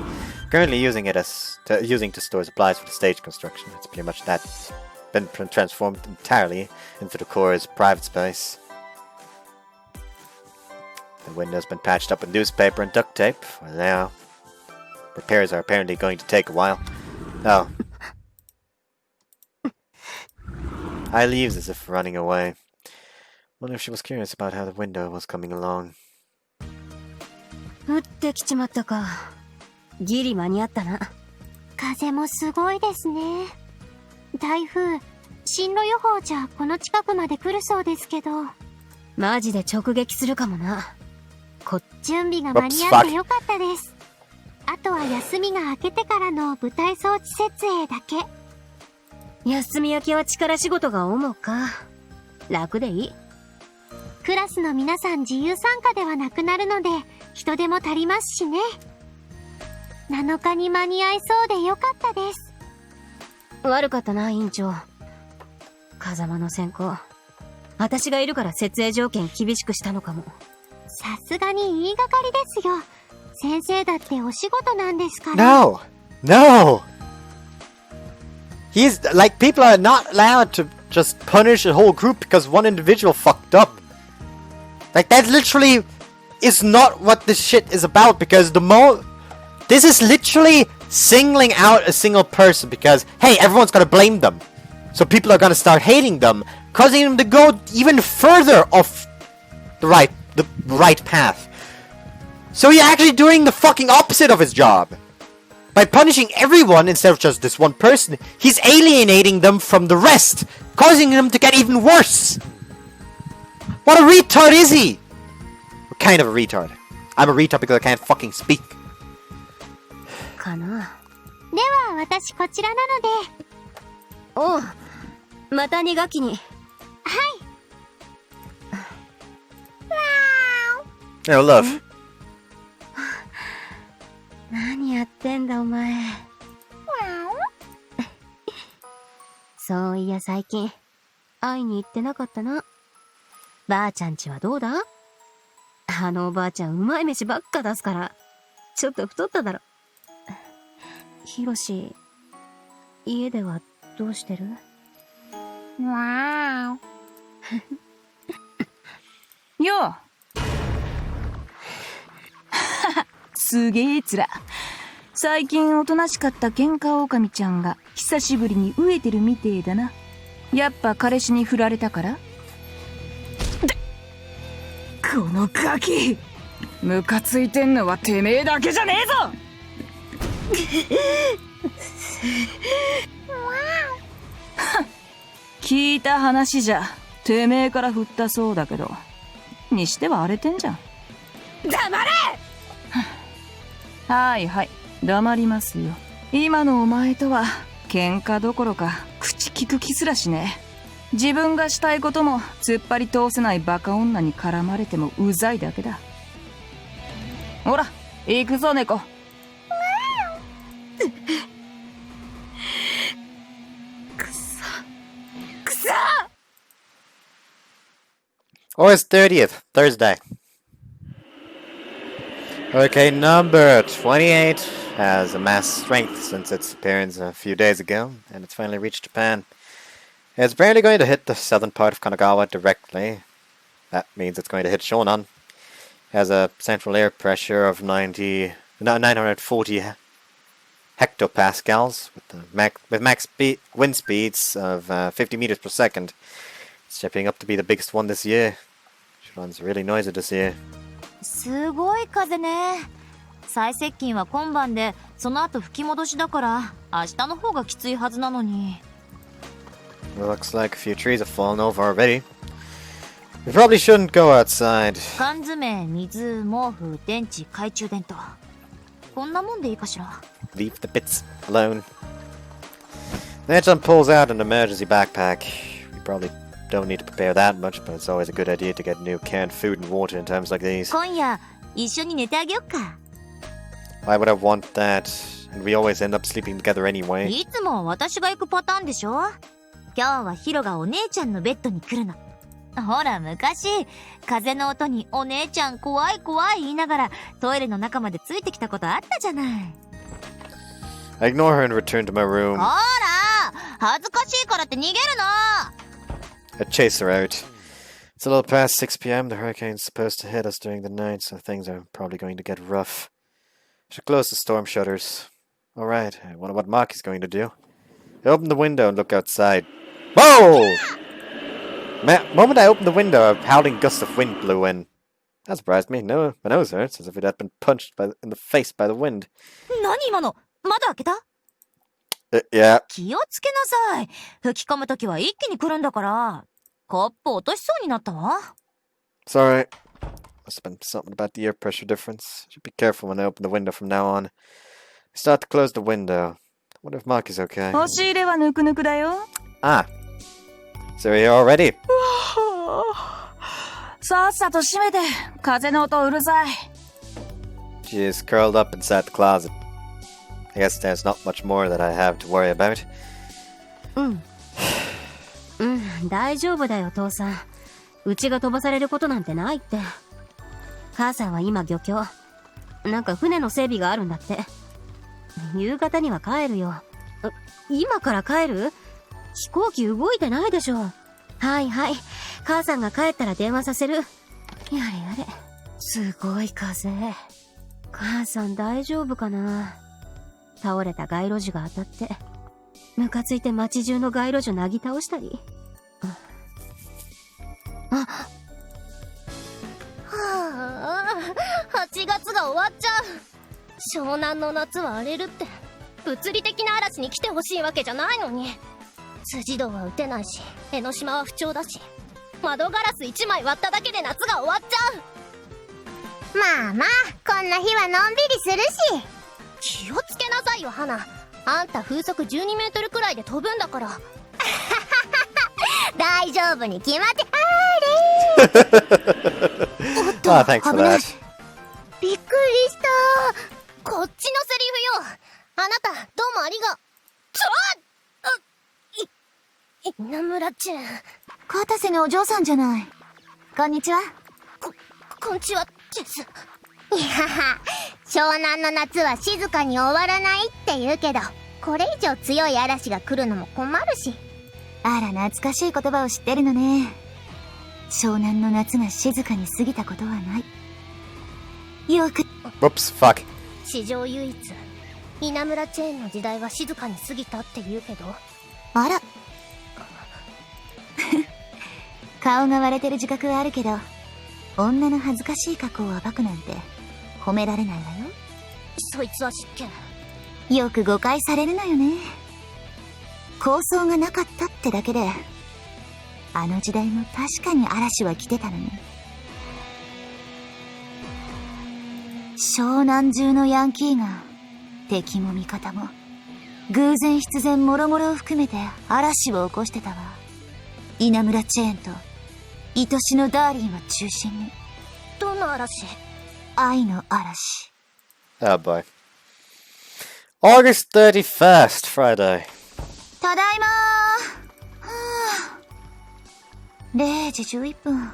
Currently using it to store supplies for the stage construction. It's pretty much that been transformed entirely into the core's private space. The window's been patched up with newspaper and duct tape for now. Repairs are apparently going to take a while. Oh. I leaves as if running away. Wonder if she was curious about how the window was coming along. 降ってきちまったか。ギリ間に合ったな。風もすごいですね。台風、進路予報じゃこの近くまで来るそうですけど。マジで直撃するかもな。準備が間に合ってよかったです。あとは休みが明けてからの舞台装置設営だけ。休み明けは力仕事が主か。楽でいい。クラスの皆さん自由参加ではなくなるので人手も足りますしね。7日に間に合いそうでよかったです。悪かったな、委員長。風間の選考、私がいるから設営条件厳しくしたのかも。さすがに言いがかりですよ。先生だってお仕事なんですから。No! No! He's like, people are not allowed to just punish a whole group because one individual fucked up. Like, that literally is not what this shit is about, because this is literally singling out a single person because, hey, everyone's gonna blame them. So people are gonna start hating them, causing them to go even further off the right path. So he's actually doing the fucking opposite of his job. By punishing everyone instead of just this one person, he's alienating them from the rest, causing them to get even worse. What a retard is he? What kind of a retard? I'm a retard because I can't fucking speak. かな。では私こちらなので。おう、また2学期に。はい。Oh, love. 何やってんだお前。そういや最近会いに行ってなかったな。ばあちゃんちはどうだ？あのおばあちゃんうまい飯ばっか出すからちょっと太っただろ。ひろし、家ではどうしてる？わーようすげえつら。最近おとなしかった喧嘩狼ちゃんが久しぶりに飢えてるみてえだな。やっぱ彼氏に振られたから？このガキ、ムカついてんのはてめえだけじゃねえぞ。聞いた話じゃてめえから振ったそうだけど、にしては荒れてんじゃん。黙れ。はいはい、黙りますよ。今のお前とは喧嘩どころか口聞く気すらしねえ。自分がしたいことも突っ張り通せないバカ女に絡まれてもうざいだけだ。ほら行くぞ猫。くそくそ。August 30th, Thursday. Hurricane number 28 has amassed strength since its appearance a few days ago, and it's finally reached Japan. It's apparently going to hit the southern part of Kanagawa directly. That means it's going to hit Shonan. It has a central air pressure of 940 hectopascals with max wind speeds of 50 meters per second. It's shaping up to be the biggest one this year. Shonan's really noisy this year. すごい風ね。最接近は今晩で、その後吹き戻しだから、明日の方がきついはずなのに。It looks like a few trees have fallen over already. We probably shouldn't go outside. 缶詰、水、毛布、電池、懐中電灯。こんなもんでいいかしら。Leave the bits alone. Nechan pulls out an emergency backpack. We probably don't need to prepare that much, but it's always a good idea to get new canned food and water in times like these. 今夜、一緒に寝てあげよっか。Why would I want that? And we always end up sleeping together anyway. いつも私が行くパターンでしょ。今日はヒロがお姉ちゃんのベッドに来るの。ほら昔、風の音にお姉ちゃん怖い怖い言いながらトイレの中までついてきたことあったじゃない。I ignore her and return to my room. ほら、恥ずかしいからって逃げるの。I chase her out. It's a little past 6 p.m. The hurricane's supposed to hit us during the night, so things are probably going to get rough. I should close the storm shutters. Alright, I wonder what Maki's going to do. I open the window and look outside. Whoa! The moment I opened the window, a howling gust of wind blew in. That surprised me. No, my nose hurts, as if it had been punched in the face by the wind. 何今の？窓開けた？ Yeah. 気をつけなさい。吹き込むときは一気に来るんだから。コップ落としそうになったわ。Sorry. Must have been something about the air pressure difference. Should be careful when I open the window from now on. I start to close the window. Wonder if Maki's okay. 押し入れはぬくぬくだよ。Ah. So you're all ready? さっさと閉めて。風の音うるさい。She is curled up inside the closet. I guess there's not much more that I have to worry about. 大丈夫だよ父さん。うちが飛ばされることなんてないって。母さんは今漁協。なんか船の整備があるんだって。夕方には帰るよ。今から帰る？飛行機動いてないでしょ。はいはい。母さんが帰ったら電話させる。やれやれ。すごい風。母さん大丈夫かな。倒れた街路樹が当たって、ムカついて街中の街路樹なぎ倒したり。はあ、8月が終わっちゃう。湘南の夏は荒れるって、物理的な嵐に来てほしいわけじゃないのに。辻堂は撃てないし、江ノ島は不調だし、窓ガラス1枚割っただけで夏が終わっちゃう。まあまあ、こんな日はのんびりするし。気をつけなさいよ花。あんた風速12メートルくらいで飛ぶんだから。大丈夫に決まってAh, thanks for that. びっくりした。こっちのセリフよ。あなたどうもありが。稲村ちゃん。片瀬のお嬢さんじゃない。こんにちは。こんちはです。いやは、湘南の夏は静かに終わらないって言うけど、これ以上強い嵐が来るのも困るし。あら、懐かしい言葉を知ってるのね。湘南の夏が静かに過ぎたことはない。よく。Whoops, fuck. 史上唯一、稲村チェーンの時代は静かに過ぎたって言うけど。あら。顔が割れてる自覚はあるけど、女の恥ずかしい過去を暴くなんて褒められないわよ。そいつは失見。よく誤解されるのよね。構想がなかったってだけで、あの時代も確かに嵐は来てたのに。湘南中のヤンキーが、敵も味方も、偶然必然もろもろを含めて嵐を起こしてたわ。稲村チェーンと、愛しのダーリンを中心に。どの嵐？愛の嵐。Oh boy. August 31st, Friday. ただいまー。はぁ。0時11分。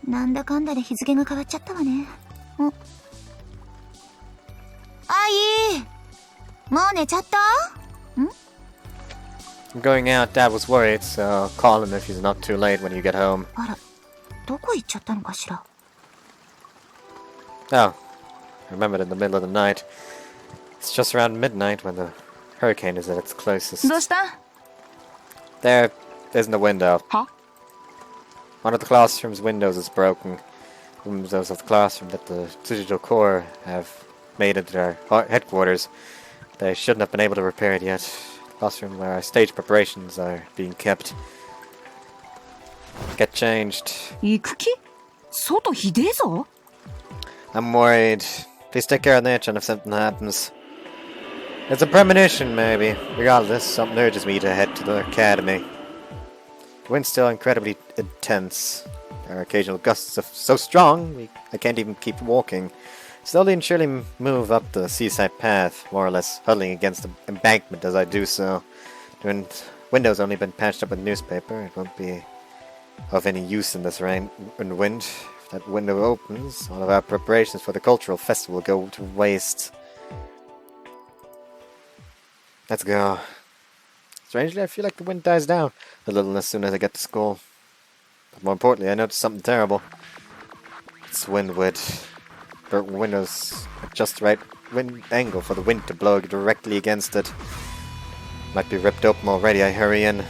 なんだかんだで日付が変わっちゃったわね。お。あい、もう寝ちゃった？ん？ I'm going out. Dad was worried, so call him if he's not too late when you get home. あら、どこ行っちゃったのかしら。Oh, I remembered in the middle of the night. It's just around midnight when the hurricane is at its closest. どうした？ There isn't a window. Huh? One of the classroom's windows is broken. The windows of the classroom that the Tsujidou Corps have made into their headquarters. They shouldn't have been able to repair it yet. The classroom where our stage preparations are being kept. Get changed. 行く気？外ひでえぞ。I'm worried. Please take care of Nature if something happens. It's a premonition, maybe. Regardless, something urges me to head to the academy. The wind's still incredibly intense. There are occasional gusts so strong, I can't even keep walking. Slowly and surely move up the seaside path, more or less huddling against the embankment as I do so. The window's only been patched up with newspaper. It won't be of any use in this rain and wind. If that window opens, all of our preparations for the cultural festival will go to waste. Let's go. Strangely, I feel like the wind dies down a little as soon as I get to school. But more importantly, I noticed something terrible. It's wind with broken windows at just the right wind angle for the wind to blow directly against it. Might be ripped open already. I hurry in.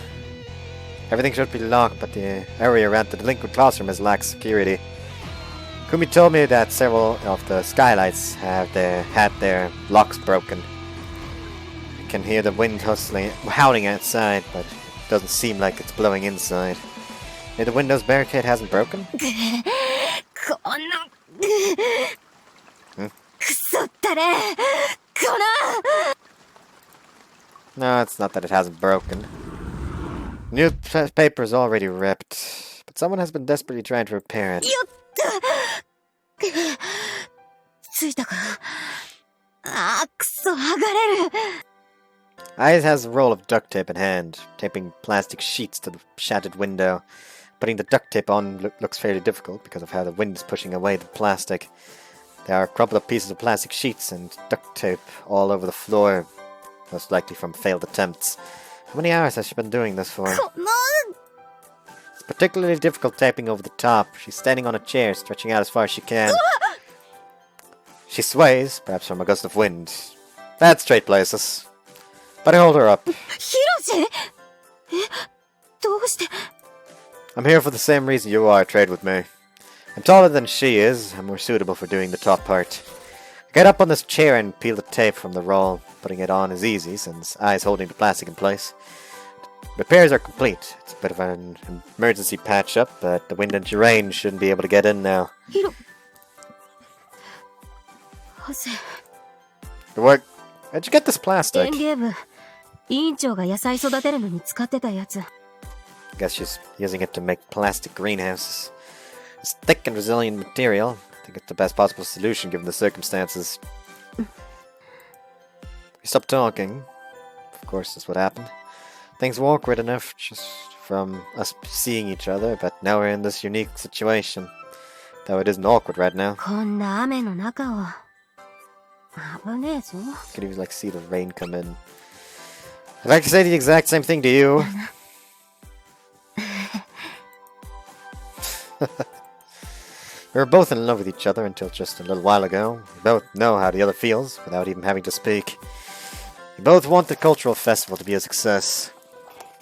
Everything should be locked, but the area around the delinquent classroom has lacked security. Kumi told me that several of the skylights had their locks broken. I can hear the wind howling outside, but it doesn't seem like it's blowing inside. Maybe the window's barricade hasn't broken? No, it's not that it hasn't broken. Newspaper is already ripped, but someone has been desperately trying to repair it. Eyes has a roll of duct tape in hand, taping plastic sheets to the shattered window. Putting the duct tape on looks fairly difficult because of how the wind is pushing away the plastic. There are crumpled up pieces of plastic sheets and duct tape all over the floor, most likely from failed attempts. How many hours has she been doing this for? It's particularly difficult taping over the top. She's standing on a chair, stretching out as far as she can. She sways, perhaps from a gust of wind. Bad straight places. But I hold her up. I'm here for the same reason you are, trade with me. I'm taller than she is, and more suitable for doing the top part. Get up on this chair and peel the tape from the roll. Putting it on is easy, since Ai's holding the plastic in place. Repairs are complete. It's a bit of an emergency patch-up, but the wind and terrain shouldn't be able to get in now. Good work. Where'd you get this plastic? Guess she's using it to make plastic greenhouses. It's thick and resilient material. I think it's the best possible solution given the circumstances. We stopped talking. Of course, that's what happened. Things were awkward enough just from us seeing each other, but now we're in this unique situation. Though it isn't awkward right now. Could even like see the rain come in. I'd like to say the exact same thing to you. We were both in love with each other until just a little while ago. We both know how the other feels without even having to speak. We both want the cultural festival to be a success.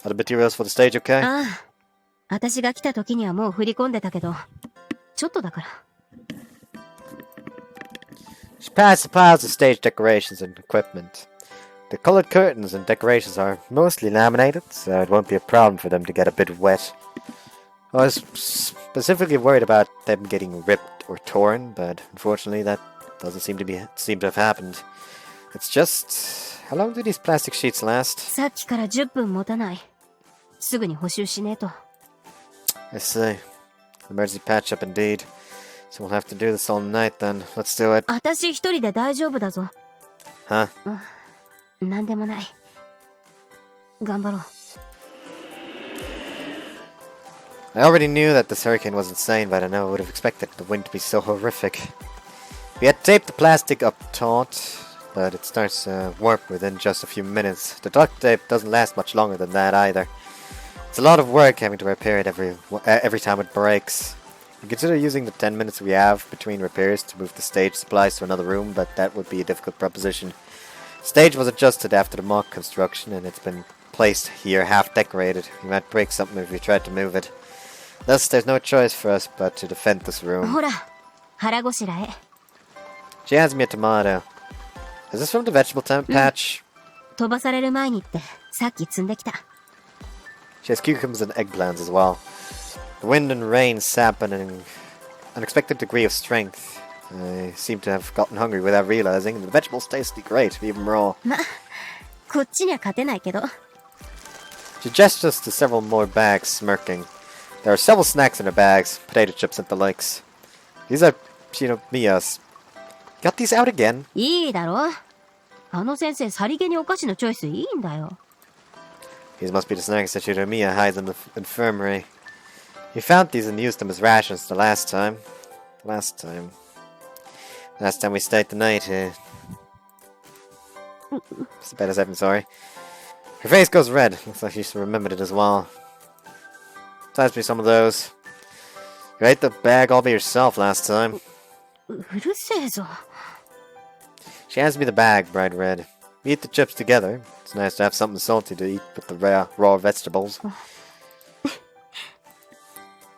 Are the materials for the stage okay? She passed the piles of stage decorations and equipment. The colored curtains and decorations are mostly laminated, so it won't be a problem for them to get a bit wet. I was specifically worried about them getting ripped or torn, but unfortunately that doesn't seem to have happened. It's just... how long do these plastic sheets last? I see. Emergency patch-up indeed. So we'll have to do this all night then. Let's do it. Huh? I already knew that this hurricane was insane, but I never would have expected the wind to be so horrific. We had taped the plastic up taut, but it starts to warp within just a few minutes. The duct tape doesn't last much longer than that either. It's a lot of work having to repair it every time it breaks. We consider using the 10 minutes we have between repairs to move the stage supplies to another room, but that would be a difficult proposition. The stage was adjusted after the mock construction, and it's been placed here half decorated. We might break something if we tried to move it. Thus, there's no choice for us but to defend this room. ほら、腹ごしらえ。 She hands me a tomato. Is this from the vegetable patch? 飛ばされる前にってさっき積んできた。 She has cucumbers and eggplants as well. The wind and rain sap an unexpected degree of strength. I seem to have gotten hungry without realizing, and the vegetables tasted great, even raw. ま、こっちには勝てないけど。 She gestures to several more bags, smirking. There are several snacks in her bags, potato chips and the likes. These are Miya's. Got these out again? いいだろ。あの先生、さりげにお菓子のチョイスいいんだよ。 These must be the snacks that Miya hides in the infirmary. He found these and used them as rations the last time. Last time we stayed the night here. It's as bad as I'm sorry. Her face goes red. Looks like she remembered it as well. Pass me some of those. You ate the bag all by yourself last time. うるせえぞ。 She hands me the bag, bright red. We eat the chips together. It's nice to have something salty to eat with the raw vegetables.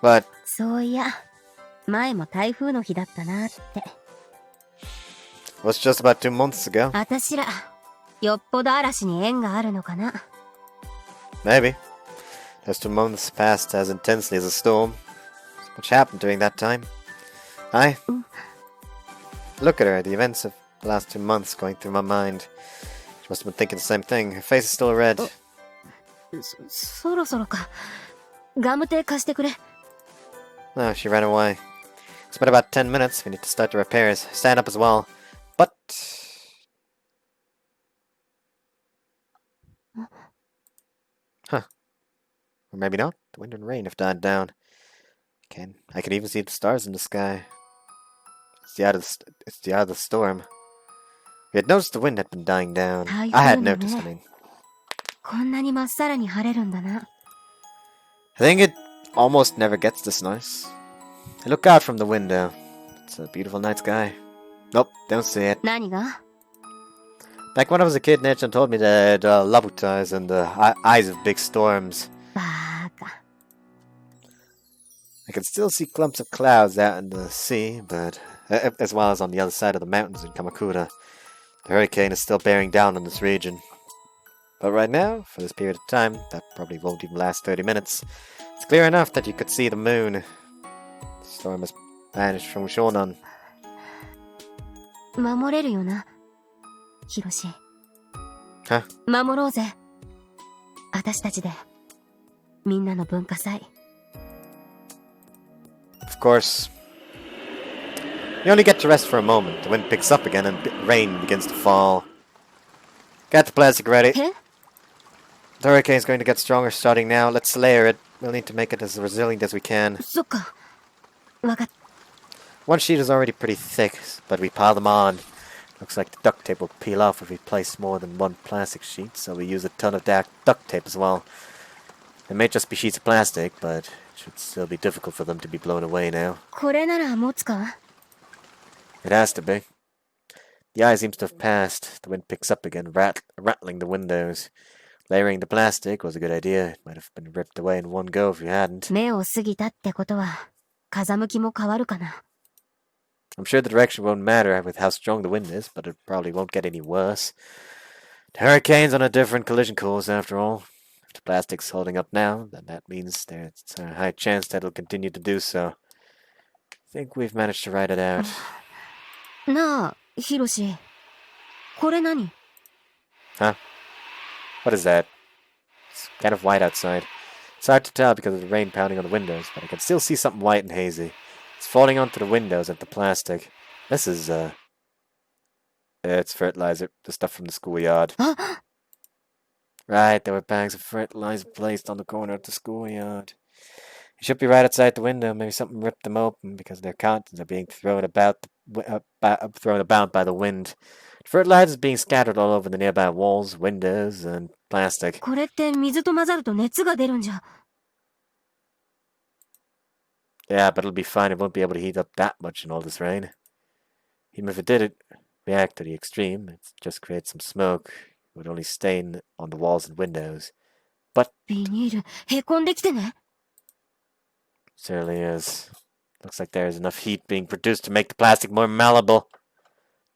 But そういや、前も台風の日だったなって。it was just about 2 months ago. あたしら、よっぽど嵐に縁があるのかな。 Maybe. Those 2 months passed as intensely as a storm. Much happened during that time. Look at her, the events of the last 2 months going through my mind. She must have been thinking the same thing. Her face is still red. そろそろか。ガムテ貸してくれ。 Oh, she ran away. It's been about 10 minutes. We need to start the repairs. Stand up as well. But... Huh. Or maybe not. The wind and rain have died down. I can even see the stars in the sky. It's the eye of the storm. We had noticed the wind had been dying down. I had noticed, I mean. こんなにまっさらに晴れるんだな。 I think it almost never gets this nice. I look out from the window. It's a beautiful night sky. Nope, don't see it. 何が？ Back when I was a kid, Nechan told me that Labuta is in the eyes of big storms. バーカ。 I can still see clumps of clouds out in the sea, but as well as on the other side of the mountains in Kamakura. The hurricane is still bearing down on this region. But right now, for this period of time, that probably won't even last 30 minutes, it's clear enough that you could see the moon. The storm has vanished from Shonan. 守れるよな、ヒロシ。Huh? 守ろうぜ。私たちで、みんなの文化祭。 Of course. You only get to rest for a moment. The wind picks up again and rain begins to fall. Got the plastic ready. The hurricane's going to get stronger starting now. Let's layer it. We'll need to make it as resilient as we can. そっか。わかっ One sheet is already pretty thick, but we pile them on. Looks like the duct tape will peel off if we place more than one plastic sheet, so we use a ton of duct tape as well. It may just be sheets of plastic, but it should still be difficult for them to be blown away now. これなら持つか？ It has to be. The eye seems to have passed. The wind picks up again, rattling the windows. Layering the plastic was a good idea. It might have been ripped away in one go if you hadn't. 目を過ぎたってことは、風向きも変わるかな。 I'm sure the direction won't matter with how strong the wind is, but it probably won't get any worse. The hurricane's on a different collision course after all. If the plastic's holding up now, then that means there's a high chance that it'll continue to do so. I think we've managed to ride it out. なあ、ヒロシ。これ何？ Huh? What is that? It's kind of white outside. It's hard to tell because of the rain pounding on the windows, but I can still see something white and hazy. It's falling onto the windows and the plastic. This is, it's fertilizer, the stuff from the schoolyard. Right, there were bags of fertilizer placed on the corner of the schoolyard. should be right outside the window. Maybe something ripped them open because their contents are being thrown about by the wind. Fertilizer is being scattered all over the nearby walls, windows, and plastic. これって水と混ざると熱が出るんじゃ。Yeah, but it'll be fine. It won't be able to heat up that much in all this rain. Even if it did react to the extreme, it just creates some smoke. It would only stain on the walls and windows. But ビニール、へこんできてね。certainly is. Looks like there is enough heat being produced to make the plastic more malleable.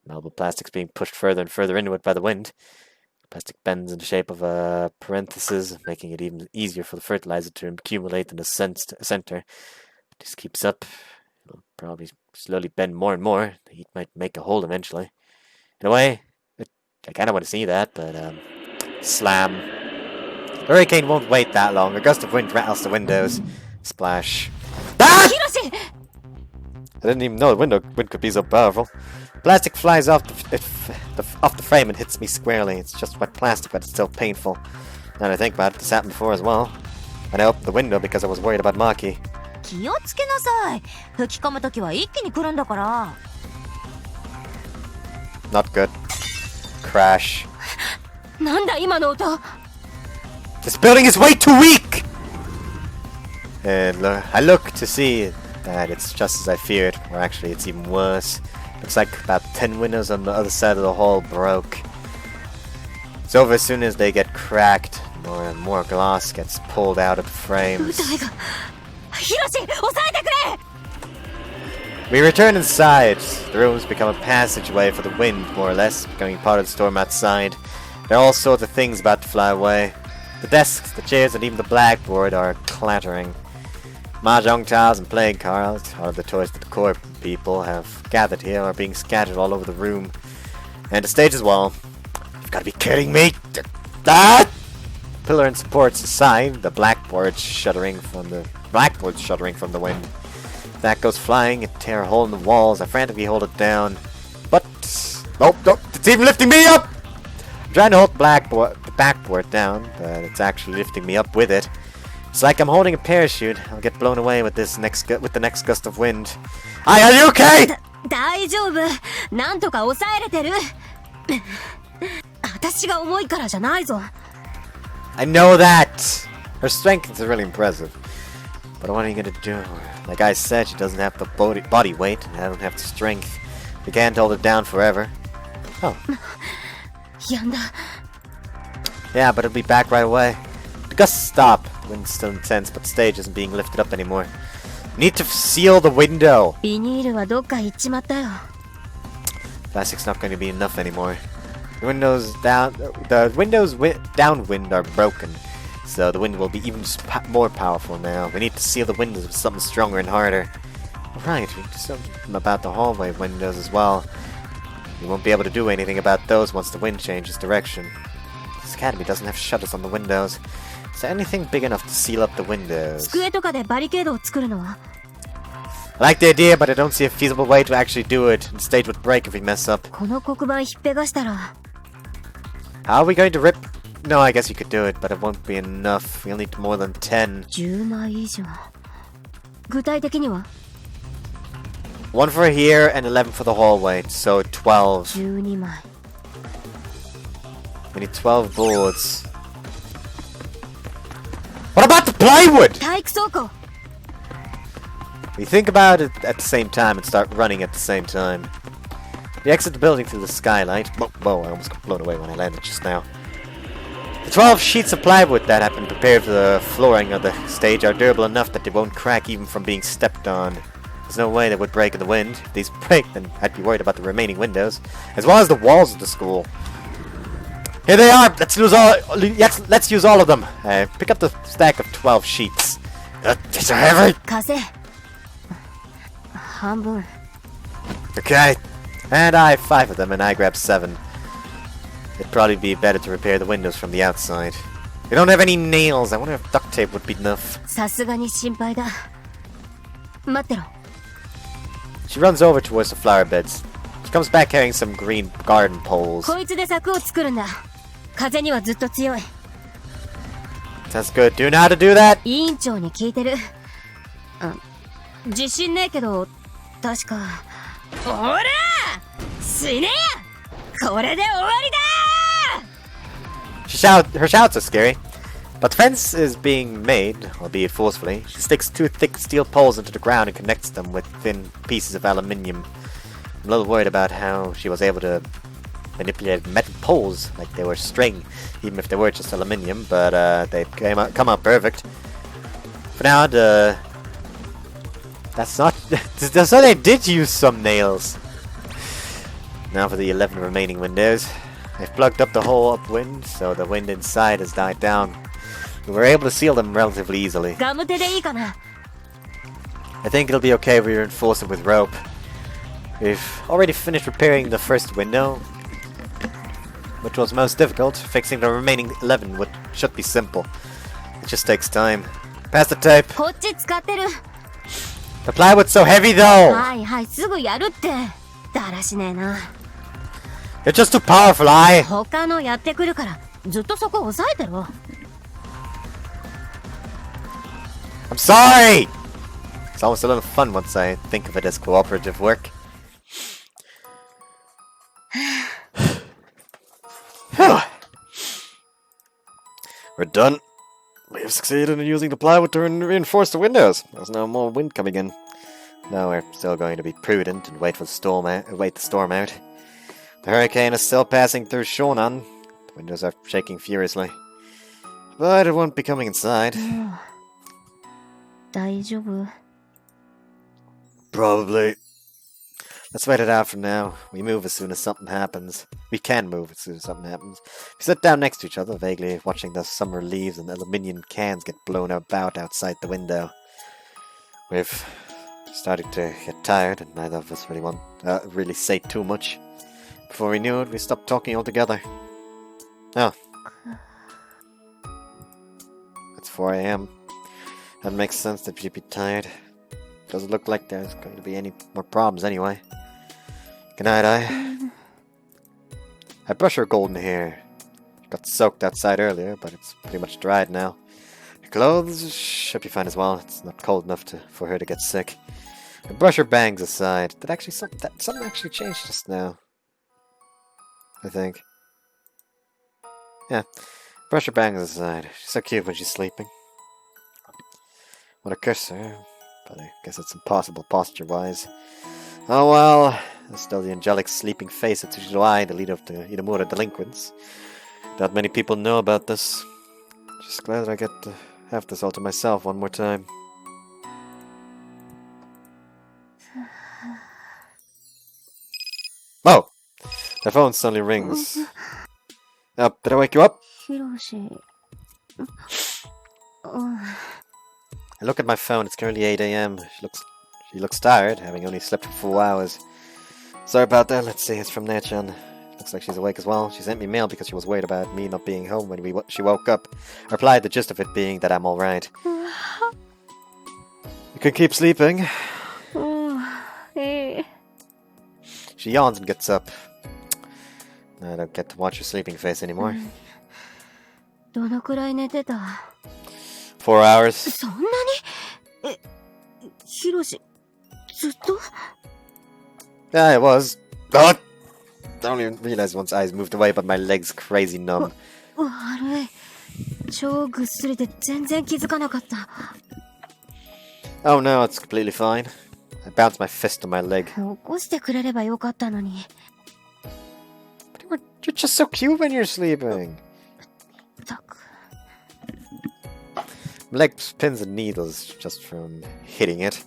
Malleable plastic's being pushed further and further into it by the wind. Plastic bends in the shape of a parenthesis, making it even easier for the fertilizer to accumulate in the center. If this keeps up, it'll probably slowly bend more and more. The heat might make a hole eventually. In a way, I kind of want to see that, but slam. The hurricane won't wait that long. A gust of wind rattles the windows. Splash. Ah! I didn't even know the wind could be so powerful. Plastic flies off the frame and hits me squarely. It's just wet plastic, but it's still painful. Now that I think about it, this happened before as well. And I opened the window because I was worried about Maki. 気をつけなさい。吹き込むときは一気に来るんだから。Not good. Crash. なんだ今の音。This building is way too weak! And I look to see that it's just as I feared, or actually it's even worse. Looks like about 10 windows on the other side of the hall broke. It's over as soon as they get cracked. More and more glass gets pulled out of the frames. We return inside. The rooms become a passageway for the wind, more or less, becoming part of the storm outside. There are all sorts of things about to fly away. The desks, the chairs, and even the blackboard are clattering. Mahjong tiles and playing cards, all of the toys that the core people have gathered here, are being scattered all over the room. And the stage as well. You've got to be kidding me! Ah! Pillar and supports aside, the blackboard's shuddering from the wind. That goes flying and tear a hole in the walls. I frantically hold it down. But oh, it's even lifting me up! I'm trying to hold the backboard down, but it's actually lifting me up with it. It's like I'm holding a parachute. I'll get blown away with the next gust of wind. Are you okay? 大丈夫。なんとか抑えれてる。私が重いからじゃないぞ。I know that! Her strength is really impressive. But what are you gonna do? Like I said, she doesn't have the body weight, and I don't have the strength. We can't hold it down forever. Oh. やんだ。Yeah, but it'll be back right away. The gusts stop. The wind's still intense, but the stage isn't being lifted up anymore. Need to seal the window. ビニールはどっか行っちまったよ。Plastic's not going to be enough anymore. The windows downwind are broken, so the wind will be even more powerful now. We need to seal the windows with something stronger and harder. Right, we need to do something about the hallway windows as well. We won't be able to do anything about those once the wind changes direction. This academy doesn't have shutters on the windows. Is there anything big enough to seal up the windows? 机とかでバリケードを作るのは I like the idea, but I don't see a feasible way to actually do it. The stage would break if we mess up. この黒板ひっぺがしたら How are we going to rip? No, I guess you could do it, but it won't be enough. We'll need more than 10. 10枚以上。具体的には 1 for here and 11 for the hallway, so 12. 12枚。We need 12 boards. What about the plywood? 体育倉庫。 We think about it at the same time and start running at the same time. We exit the building through the skylight. Whoa, I almost got blown away when I landed just now. The 12 sheets of plywood that have been prepared for the flooring of the stage are durable enough that they won't crack even from being stepped on. There's no way they would break in the wind. If these break, then I'd be worried about the remaining windows, as well as the walls of the school. Here they are! Let's use all of them! Pick up the stack of 12 sheets. These are heavy! 風。半分。 Okay. And I have 5 of them, and I grabbed 7. It'd probably be better to repair the windows from the outside. We don't have any nails. I wonder if duct tape would be enough. さすがに心配だ。待ってろ。 She runs over towards the flower beds. She comes back carrying some green garden poles. こいつで柵を作るんだ。風にはずっと強い。 That's good. Do you know how to do that? 委員長に聞いてる。自信ねえけど、確か。おら！死ねや！これで終わりだ！Her shouts are scary. But the fence is being made, albeit forcefully. She sticks 2 thick steel poles into the ground and connects them with thin pieces of aluminium. I'm a little worried about how she was able to manipulate metal poles like they were string, even if they were just aluminium, but they come out perfect. For now, that's not... so they did use some nails. Now for the 11 remaining windows. I've plugged up the hole upwind, so the wind inside has died down. We were able to seal them relatively easily. I think it'll be okay if we reinforce it with rope. We've already finished repairing the first window, which was most difficult. Fixing the remaining 11 should be simple. It just takes time. Pass the tape. The plywood's so heavy though! You're just too powerful, I. I'm sorry! It's almost a little fun once I think of it as cooperative work. We're done. We have succeeded in using the plywood to reinforce the windows. There's no more wind coming in. Now we're still going to be prudent and wait the storm out. The hurricane is still passing through Shonan. The windows are shaking furiously. But it won't be coming inside. Probably. Let's wait it out for now. We move as soon as something happens. We can move as soon as something happens. We sit down next to each other, vaguely watching the summer leaves and aluminium cans get blown about outside the window. We've started to get tired, and neither of us really want really say too much. Before we knew it, we stopped talking altogether. Oh. It's 4 a.m. That makes sense that you'd be tired. Doesn't look like there's going to be any more problems anyway. Good night, I brush her golden hair. It got soaked outside earlier, but it's pretty much dried now. Her clothes should be fine as well. It's not cold enough for her to get sick. I brush her bangs aside. Something actually changed just now. I think. Yeah. Brush her bangs aside. She's so cute when she's sleeping. Want to curse her, but I guess it's impossible posture-wise. Oh well, there's still the angelic sleeping face of Tsujidou-ai, the leader of the Inamura delinquents. Not many people know about this. Just glad that I get to have this all to myself one more time. Oh! My phone suddenly rings. Did I wake you up? I look at my phone, it's currently 8 a.m. She looks tired, having only slept for 4 hours. Sorry about that, let's see, it's from Nae-chan. Looks like she's awake as well. She sent me mail because she was worried about me not being home when she woke up. I replied, the gist of it being that I'm alright. You can keep sleeping. She yawns and gets up. I don't get to watch her sleeping face anymore. 4 hours. そんなにヒロシ、ずっと Yeah, it was. Oh! I don't even realize once eyes moved away, but my leg's crazy numb. 悪い。超ぐっすりで全然気づかなかった。Oh no, it's completely fine. I bounced my fist on my leg. 起こしてくれればよかったのに。You're just so cute when you're sleeping. My leg pins and needles just from hitting it.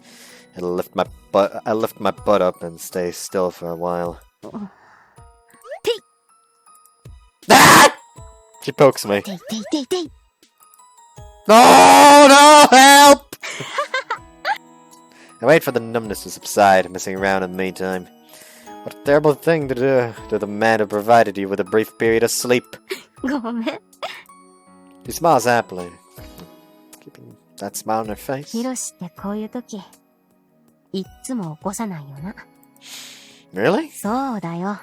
I'll lift my butt up and stay still for a while. Ah! She pokes me. No, help! I wait for the numbness to subside, messing around in the meantime. What a terrible thing to do to the man who provided you with a brief period of sleep. ごめん。 She smiles happily, keeping that smile on her face. ヒロシってこういう時、いっつも起こさないよな。Really? そうだよ。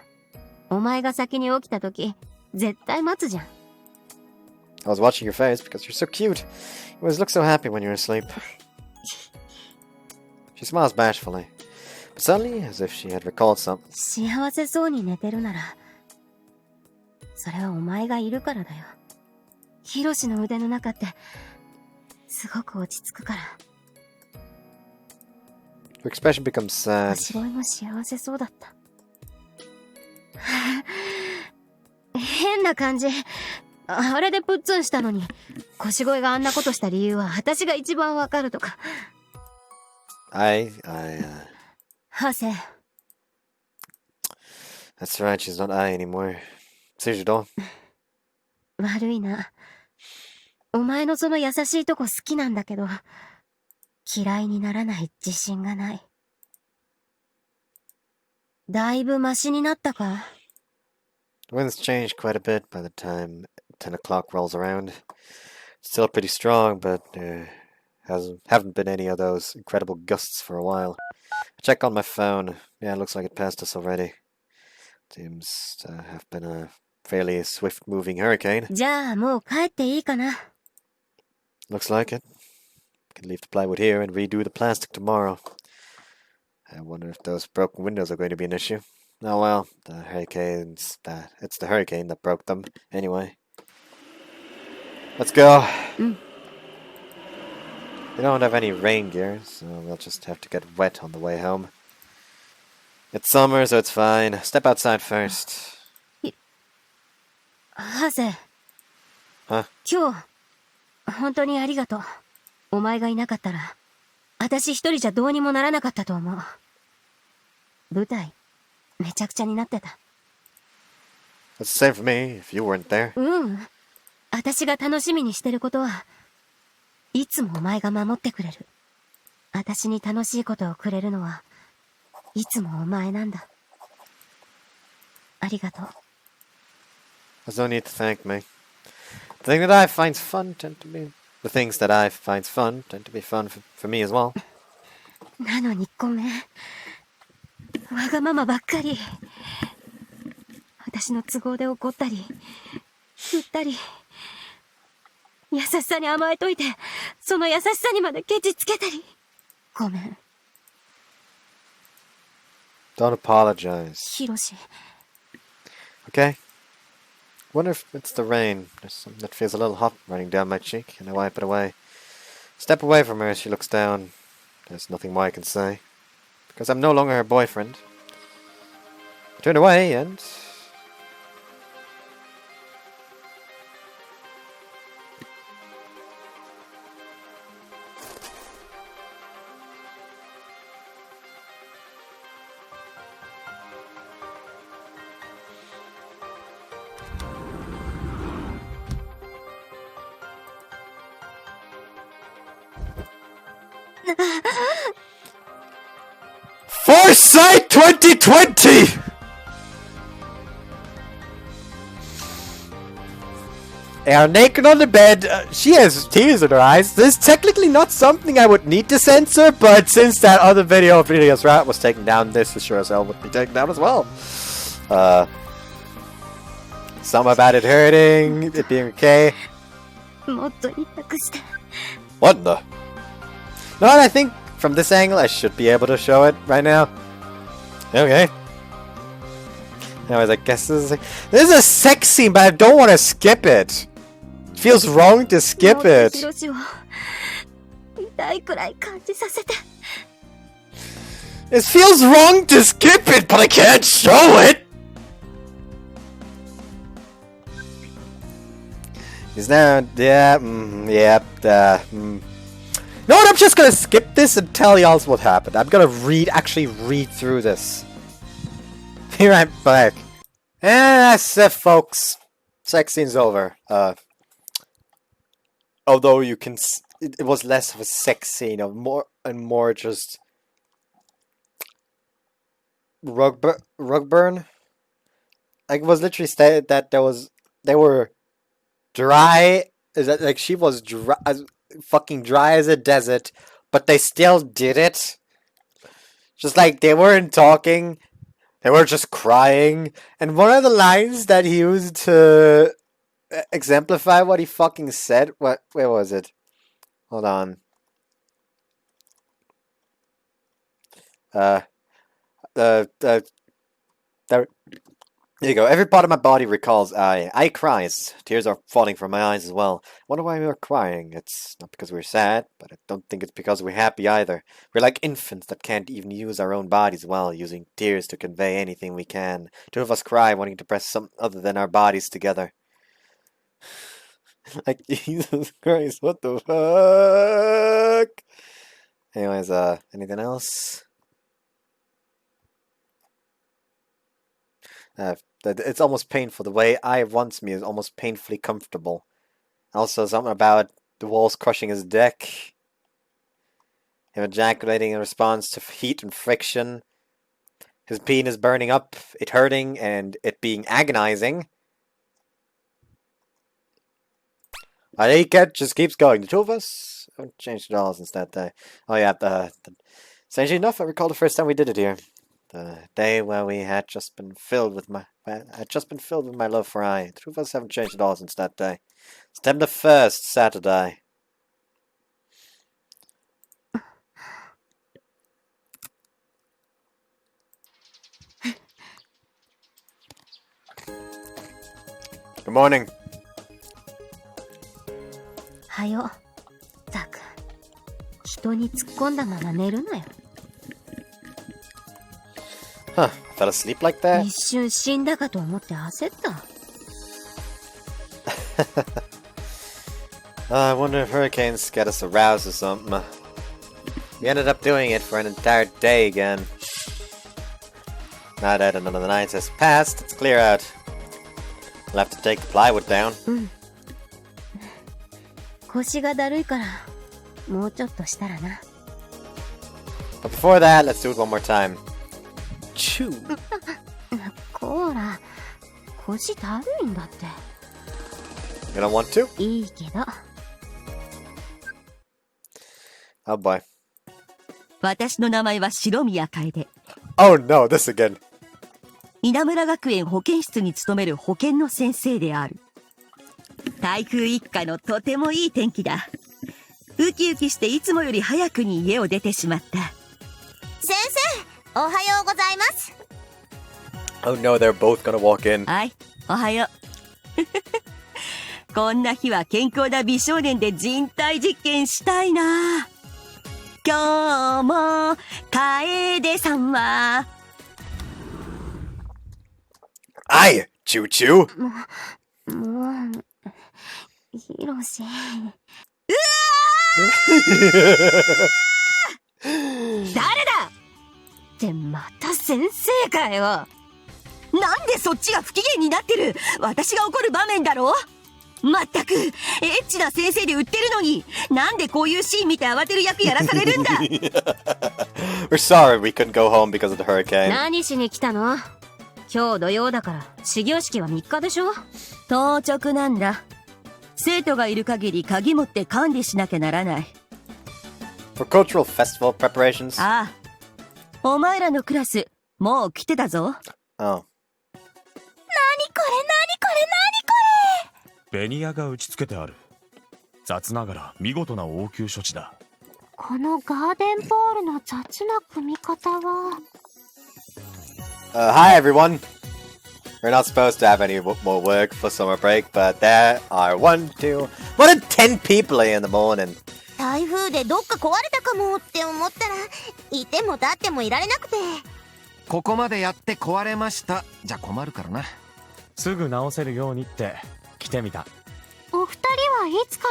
お前が先に起きた時、絶対待つじゃん。I was watching your face because you're so cute. You always look so happy when you're asleep. She smiles bashfully, but suddenly, as if she had recalled something. 幸せそうに寝てるなら、それはお前がいるからだよ。ヒロシの腕の中って、すごく落ち着くから。Her expression becomes sad. 腰声も幸せそうだった。変な感じ。あれでプッツンしたのに、腰声があんなことした理由は私が一番わかるとか。ハセ。That's right, she's not I anymore. Tsujidou. 悪いな。お前のその優しいとこ好きなんだけど、嫌いにならない自信がない。だいぶマシになったか？ The wind's changed quite a bit by the time 10 o'clock rolls around. Still pretty strong, but haven't been any of those incredible gusts for a while. I check on my phone. Yeah, it looks like it passed us already. Seems to have been a fairly swift-moving hurricane. じゃあもう帰っていいかな。Looks like it. Can leave the plywood here and redo the plastic tomorrow. I wonder if those broken windows are going to be an issue. Oh well, it's the hurricane that broke them. Anyway. Let's go. We don't have any rain gear, so we'll just have to get wet on the way home. It's summer, so it's fine. Step outside first. ハセ。Huh? 今日、本当にありがとう。お前がいなかったら、私一人じゃどうにもならなかったと思う。舞台、めちゃくちゃになってた。That's the same for me, if you weren't there. うん。私が楽しみにしてることは、いつもお前が守ってくれる。私に楽しいことをくれるのは、いつもお前なんだ。ありがとう。There's no need to thank me. The things that I find fun tend to be fun for me as well. なのにごめん。わがままばっかり。私の都合で怒ったり、振ったり、優しさに甘えといて、その優しさにまでケチつけたり。ごめん。Don't apologize. ヒロシ。Okay? Wonder if it's the rain. There's something that feels a little hot running down my cheek, and I wipe it away. Step away from her as she looks down. There's nothing more I can say. Because I'm no longer her boyfriend. I turn away and... Foresight 2020! They are naked on the bed. She has tears in her eyes. This is technically not something I would need to censor, but since that other video of Video's Rat was taken down, this is sure as hell would be taken down as well. Some about it hurting, it being okay. What the? No, I think from this angle I should be able to show it right now. Okay. Anyways, I guess this is a sex scene, but I don't want to skip it. It feels wrong to skip it. It feels wrong to skip it, but I can't show it. Is there? Yeah. You know what? I'm just gonna skip this and tell y'all what happened. I'm gonna actually read through this. Be right back. And that's it, folks. Sex scene's over. Although you can, it was less of a sex scene, of more just rug burn. Like, it was literally stated that they were dry. Is that like she was dry, fucking dry as a desert, but they still did it. Just like they weren't talking, they were just crying. And one of the lines that he used to exemplify what he fucking said, where was it? Hold on. There you go. Every part of my body recalls I. I cries. Tears are falling from my eyes as well. Wonder why we are crying. It's not because we're sad, but I don't think it's because we're happy either. We're like infants that can't even use our own bodies well, using tears to convey anything we can. Two of us cry, wanting to press something other than our bodies together. Like, Jesus Christ, what the fuck? Anyways, anything else? It's almost painful. The way I wants me is almost painfully comfortable. Also, something about the walls crushing his deck. Him ejaculating in response to heat and friction. His penis burning up, it hurting, and it being agonizing. I think it just keeps going. The two of us haven't changed at all since that day. Oh yeah, strangely enough, I recall the first time we did it here. The day where we had just been filled with my love for I. The two of us haven't changed at all since that day. September 1st, Saturday. Good morning. はよ。ったく。人に突っ込んだまま寝るなよ。Huh, fell asleep like that? 一瞬死んだかと思って焦った。I wonder if hurricanes get us aroused or something. We ended up doing it for an entire day again. Now that another night has passed, it's clear out. We'll have to take the plywood down. 腰がだるいから、もうちょっとしたらな。But before that, let's do it one more time. Chew. こーら、腰だるいんだって。You don't want to? いいけど。Oh boy. 私の名前は白宮楓。Oh no, this again. 稲村学園保健室に勤める保健の先生である。台風一過のとてもいい天気だ。ウキウキしていつもより早くに家を出てしまった。先生、おはようございます。Oh no, they're both gonna walk in. はい、おはよう。こんな日は健康な美少年で人体実験したいな。今日も楓さんはAye, choo choo. もう、ヒロシ。誰だってまた先生かよ。なんでそっちが不機嫌になってる。私が怒る場面だろ。まったくエッチな先生で売ってるのに、なんでこういうシーン見て慌てる役やらされるんだ。We're sorry we couldn't go home because of the hurricane. 何しに来たの？今日土曜だから始業式は3日でしょ。当直なんだ。生徒がいる限り鍵持って管理しなきゃならない。 For cultural festival preparations? ああ、お前らのクラスもう来てたぞ。Oh. 何これ何これベニヤが打ち付けてある。雑ながら見事な応急処置だ。このガーデンボールの雑な組み方は。Hi everyone. We're not supposed to have any more work for summer break, but there are more than 10 people in the morning. 台風でどっか壊れたかもって思ったら、いても立ってもいられなくて。ここまでやって壊れましたじゃ困るからな。すぐ直せるようにって来てみた。お二人はいつか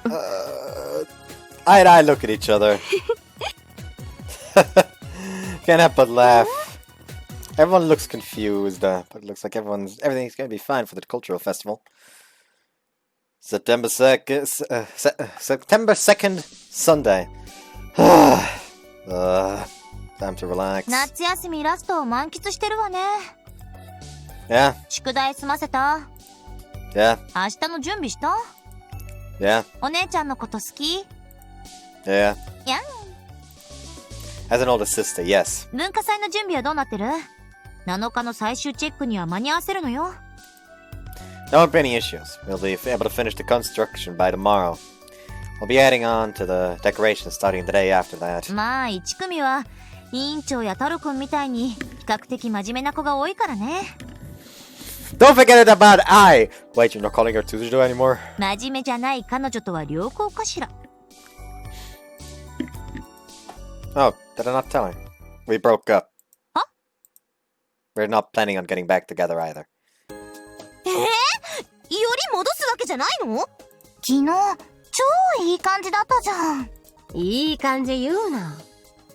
ら？ I and I look at each other. Can't help but laugh. Everyone looks confused, but it looks like everything's going to be fine for the cultural festival. September 2nd, Sunday. Time to relax. 夏休みラストを満喫してるわね。Yeah. 宿題済ませた？ Yeah. 明日の準備した？ Yeah. お姉ちゃんのこと好き？ Yeah. やん。As an older sister, yes. 文化祭の準備はどうなってる？7日の最終チェックには間に合わせるのよ。There won't be any issues. We'll be able to finish the construction by tomorrow. We'll be adding on to the decorations starting the day after that. まあ1組は委員長や太郎くんみたいに比較的真面目な子が多いからね。Don't forget about I! Wait, you're not calling her Tsujidou anymore? 真面目じゃない彼女とは良好かしら。Oh, did I not tell her? We broke up. Huh? We're not planning on getting back together either. より戻すわけじゃないの？昨日超いい感じだったじゃん。いい感じ言うな。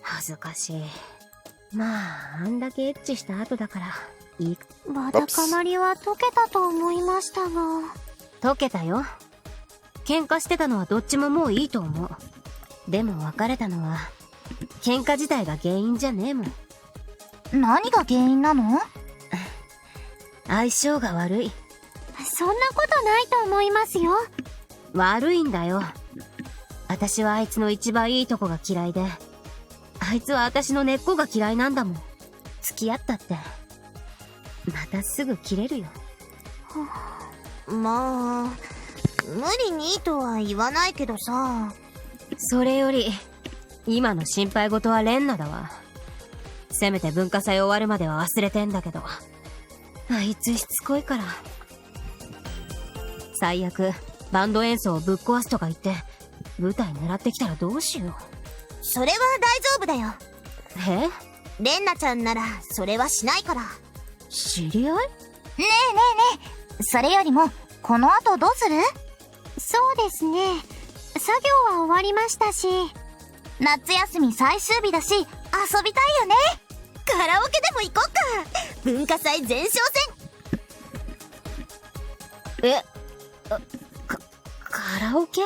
恥ずかしい。まあ、あんだけエッチした後だから、いい。わだかまりは解けたと思いましたが。解けたよ。喧嘩してたのはどっちももういいと思う。でも別れたのは、喧嘩自体が原因じゃねえもん。何が原因なの？相性が悪い。そんなことないと思いますよ。悪いんだよ。私はあいつの一番いいとこが嫌いで、あいつは私の根っこが嫌いなんだもん。付き合ったって。またすぐ切れるよ。まあ、無理にとは言わないけどさ。それより、今の心配事はレンナだわ。せめて文化祭終わるまでは忘れてんだけど。あいつしつこいから。最悪、バンド演奏をぶっ壊すとか言って、舞台狙ってきたらどうしよう。それは大丈夫だよ。え？レンナちゃんならそれはしないから。知り合い？ねえねえ。それよりもこの後どうする？そうですね。作業は終わりましたし、夏休み最終日だし遊びたいよね。カラオケでも行こっか。文化祭前哨戦。カラオケ？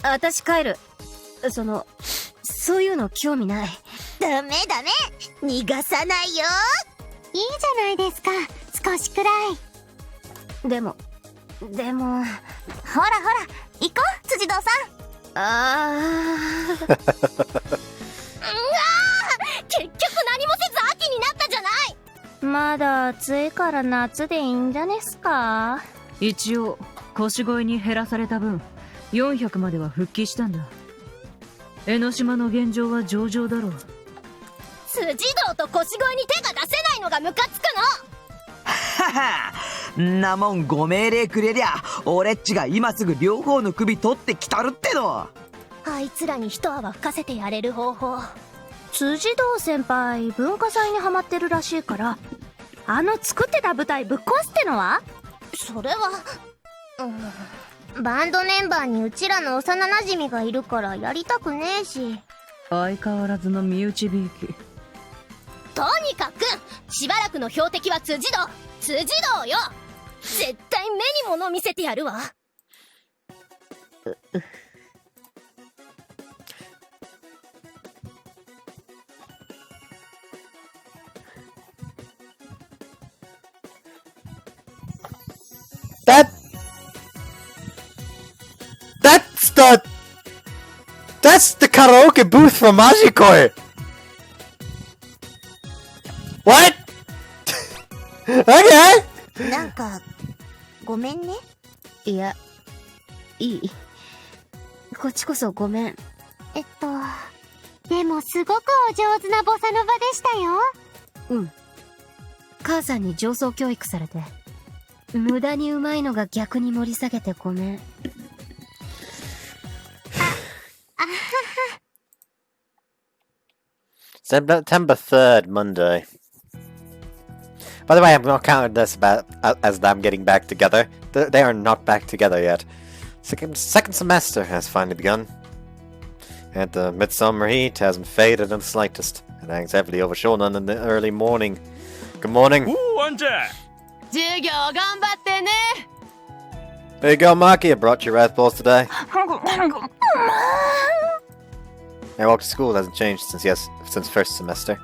私帰る。そういうの興味ない。ダメダメ。逃がさないよ。いいじゃないですか。少しくらい。でも。ほらほら、行こう、辻堂さん。結局何もせず秋になったじゃない。まだ暑いから夏でいいんじゃねっすか。一応腰越に減らされた分400までは復帰したんだ。江ノ島の現状は上々だろう。辻堂と腰越に手が出せないのがムカつくの。ははんなもんご命令くれりゃ俺っちが今すぐ両方の首取ってきたるっての。あいつらに一泡吹かせてやれる方法。辻堂先輩文化祭にハマってるらしいから、作ってた舞台ぶっ壊すってのは？それは、バンドメンバーにうちらの幼馴染がいるからやりたくねえし。相変わらずの身内びいき。とにかくしばらくの標的は辻堂よ。絶対目に物見せてやるわ。That's the karaoke booth for Majikoi! What? Okay! なんか、ごめんね。いや、いい。こっちこそごめん。でもすごくお上手なボサノバでしたよ。うん。母さんに上層教育されて、無駄にうまいのが逆に盛り下げてごめん。September 3rd, Monday. By the way, I'm not counting this as them getting back together. They are not back together yet. Second semester has finally begun. And the midsummer heat hasn't faded in the slightest. It hangs heavily over Shonan in the early morning. Good morning. Ooh, Anja! There you go, Maki. I brought you Red Balls today. My walk to school hasn't changed since first semester.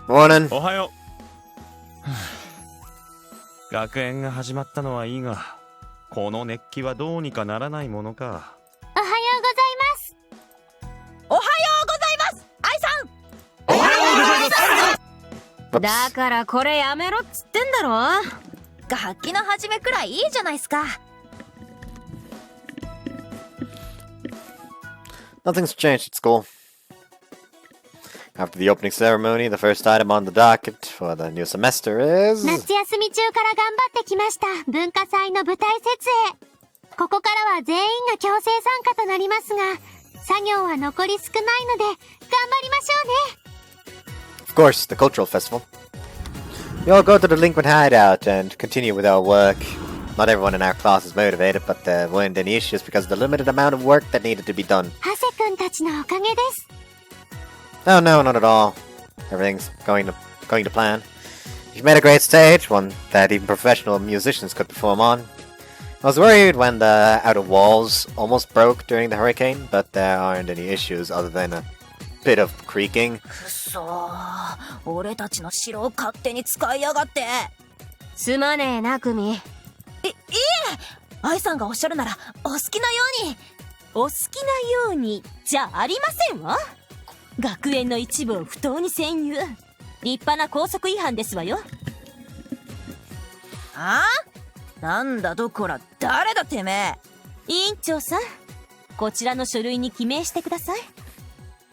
Morning. おはよう。学園が始まったのはいいが、この熱気はどうにかならないものか。おはようございます。おはようございます愛さん。おはようございます。だからこれやめろっつってんだろ。楽器の始めくらいいいじゃないっすか。Nothing's changed at school. After the opening ceremony, the first item on the docket for the new semester is... 夏休み中から頑張ってきました文化祭の舞台設営。ここからは全員が強制参加となりますが、作業は残り少ないので頑張りましょうね。Of course, the cultural festival. We all go to the delinquent hideout and continue with our work. Not everyone in our class is motivated, but there weren't any issues because of the limited amount of work that needed to be done. ハセ君たちのおかげです。Oh no, not at all. Everything's going to plan. You've made a great stage, one that even professional musicians could perform on. I was worried when the outer walls almost broke during the hurricane, but there aren't any issues other than a bit of creaking. くそー、俺たちの城を勝手に使いやがって。すまねえな、クミ。いえ、愛さんがおっしゃるならお好きなように。お好きなようにじゃありませんわ。学園の一部を不当に占有。立派な校則違反ですわよ。あ？なんだどこら、誰だてめえ。委員長さん、こちらの書類に記名してください。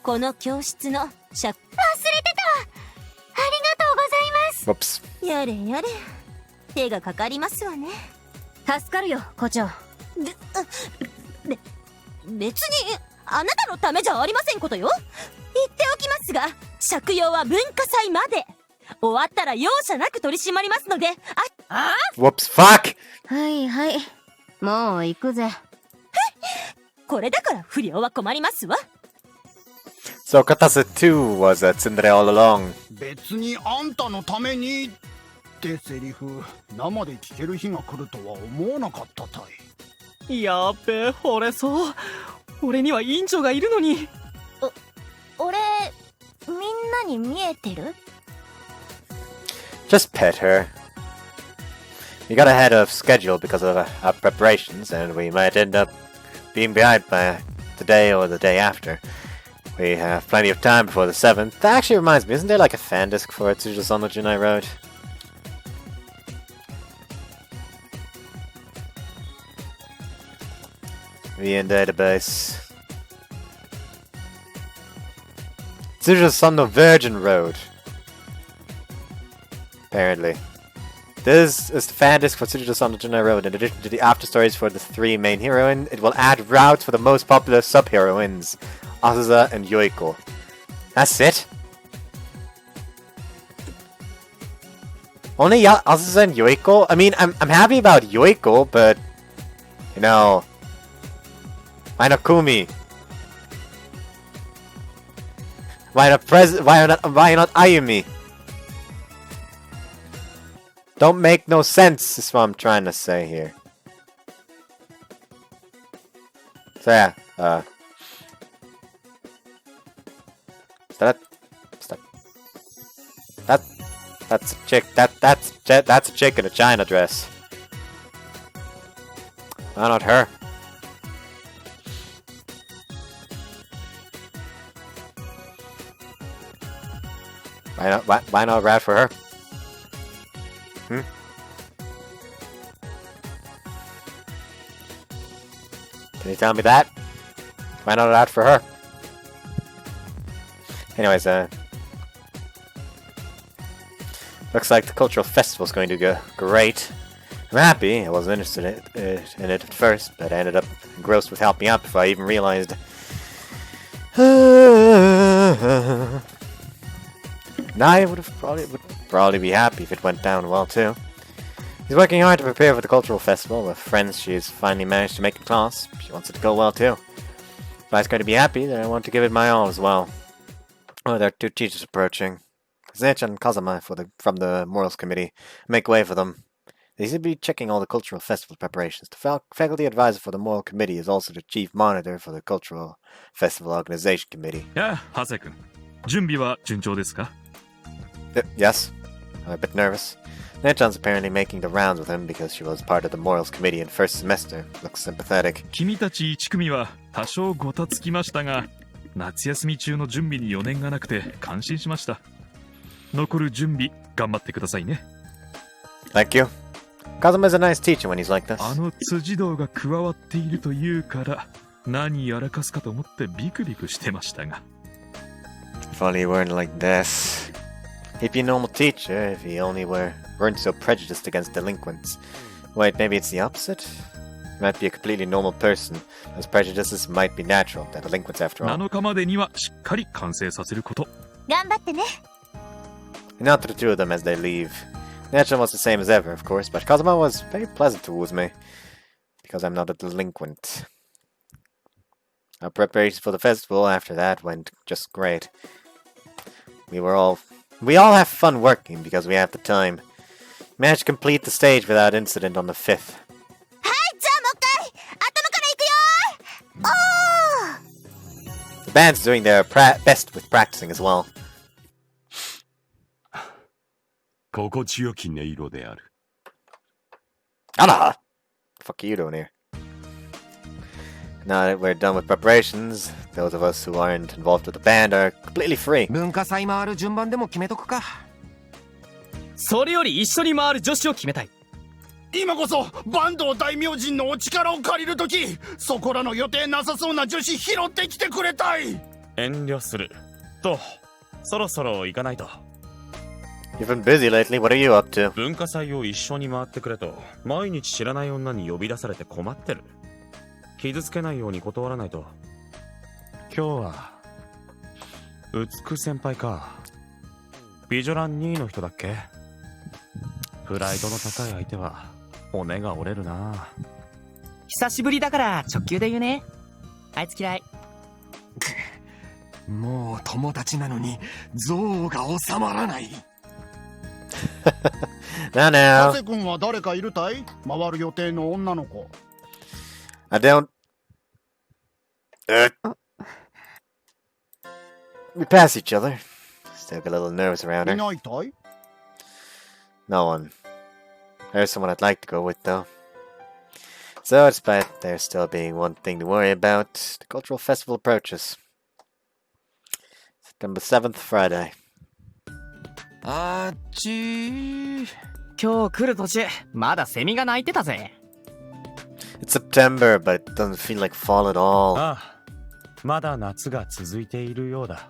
この教室の忘れてた。ありがとうございます。Whoops. やれやれ、手がかかりますわね。助かるよ、校長。別にあなたのためじゃありませんことよ。言っておきますが、借用は文化祭まで。終わったら容赦なく取り締まりますので。Whoops, fuck! はいはい。もう行くぜ。これだから不良は困りますわ。So Katase 2 was a tsundere all along. 別にあんたのためにってセリフ、生で聞ける日が来るとは思わなかったたい。やっべ、惚れそう。俺には委員長がいるのに。俺、みんなに見えてる？ Just pet her. We got ahead of schedule because of our preparations, and we might end up being behind by today or the day after. We have plenty of time before the 7th. That actually reminds me, isn't there like a fan disc for Tsujidou-san no Jun'ai Road? VN database. Tsujidou-san no Virgin Road. Apparently. This is the fan disc for Tsujidou-san no Jun'ai Road. In addition to the after stories for the 3 main heroines, it will add routes for the most popular sub-heroines, Azusa and Yoiko. That's it? Only Azusa and Yoiko? I mean, I'm happy about Yoiko, but you know, why not Kumi? Why not Ayumi? Don't make no sense is what I'm trying to say here. So yeah, that's a chick. That's a chick in a China dress. Why not her? Why not rat for her? Can you tell me that? Why not rat for her? Anyways, looks like the cultural festival is going to go great. I'm happy. I wasn't interested in it at first, but I ended up engrossed with helping out before I even realized. Naya would probably be happy if it went down well too. He's working hard to prepare for the cultural festival with friends she's finally managed to make in class. She wants it to go well too. If I was going to be happy, then I want to give it my all as well. Oh, there are 2 teachers approaching. Zeicha and Kazama from the Morals Committee. Make way for them. They seem to be checking all the cultural festival preparations. The faculty advisor for the Moral Committee is also the chief monitor for the Cultural Festival Organization Committee. Yeah, Hase-kun. 準備は順調ですか? Yes. I'm a bit nervous. Nechan's apparently making the rounds with him because she was part of the Morals Committee in first semester. Looks sympathetic. 君たち1組は多少ごたつきましたが、夏休み中の準備に余念がなくて感心しました。残る準備頑張ってくださいね。Thank you. Kazuma is a nice teacher when he's like this. 辻堂が加わっているというから、何やらかすかと思ってビクビクしてましたが。 If only he weren't like this. He'd be a normal teacher if he only weren't so prejudiced against delinquents. Wait, maybe it's the opposite? He might be a completely normal person. Those prejudices might be natural. They're delinquents after all. 7日までにはしっかり完成させること。頑張ってね。 And out to the two of them as they leave. Natural was the same as ever, of course, but Kazuma was very pleasant towards me. Because I'm not a delinquent. Our preparations for the festival after that went just great. We all have fun working because we have the time. Managed to complete the stage without incident on the 5th. はい、じゃあもう一回頭から行くよー。 The band's doing their best with practicing as well. 心地よき音色である。What the fuck are you doing here? Now that we're done with preparations, those of us who aren't involved with the band are completely free. 文化祭回る順番でも決めとくか。それより一緒に回る女子を決めたい。今こそ坂東大明神のお力を借りるとき、そこらの予定なさそうな女子拾ってきてくれたい。遠慮すると、そろそろ行かないと。You've been busy lately. What are you up to? 文化祭を一緒に回ってくれと、毎日知らない女に呼び出されて困ってる。傷つけないように断らないと。今日は美先輩か。美女欄2位の人だっけ。プライドの高い相手は骨が折れるな。久しぶりだから直球で言うね。あいつ嫌い。もう友達なのに憎悪が収まらない。Now, now. 加瀬君は誰かいるたい？回る予定の女の子。I don't. We pass each other. Still get a little nervous around い her. ないたい？ No one. There's someone I'd like to go with, though. So, despite there still being one thing to worry about, the cultural festival approaches. September 7th, Friday. あっちー。今日来る途中、まだセミが鳴いてたぜ。It's September, but it doesn't feel like fall at all. ああ、まだ夏が続いているようだ。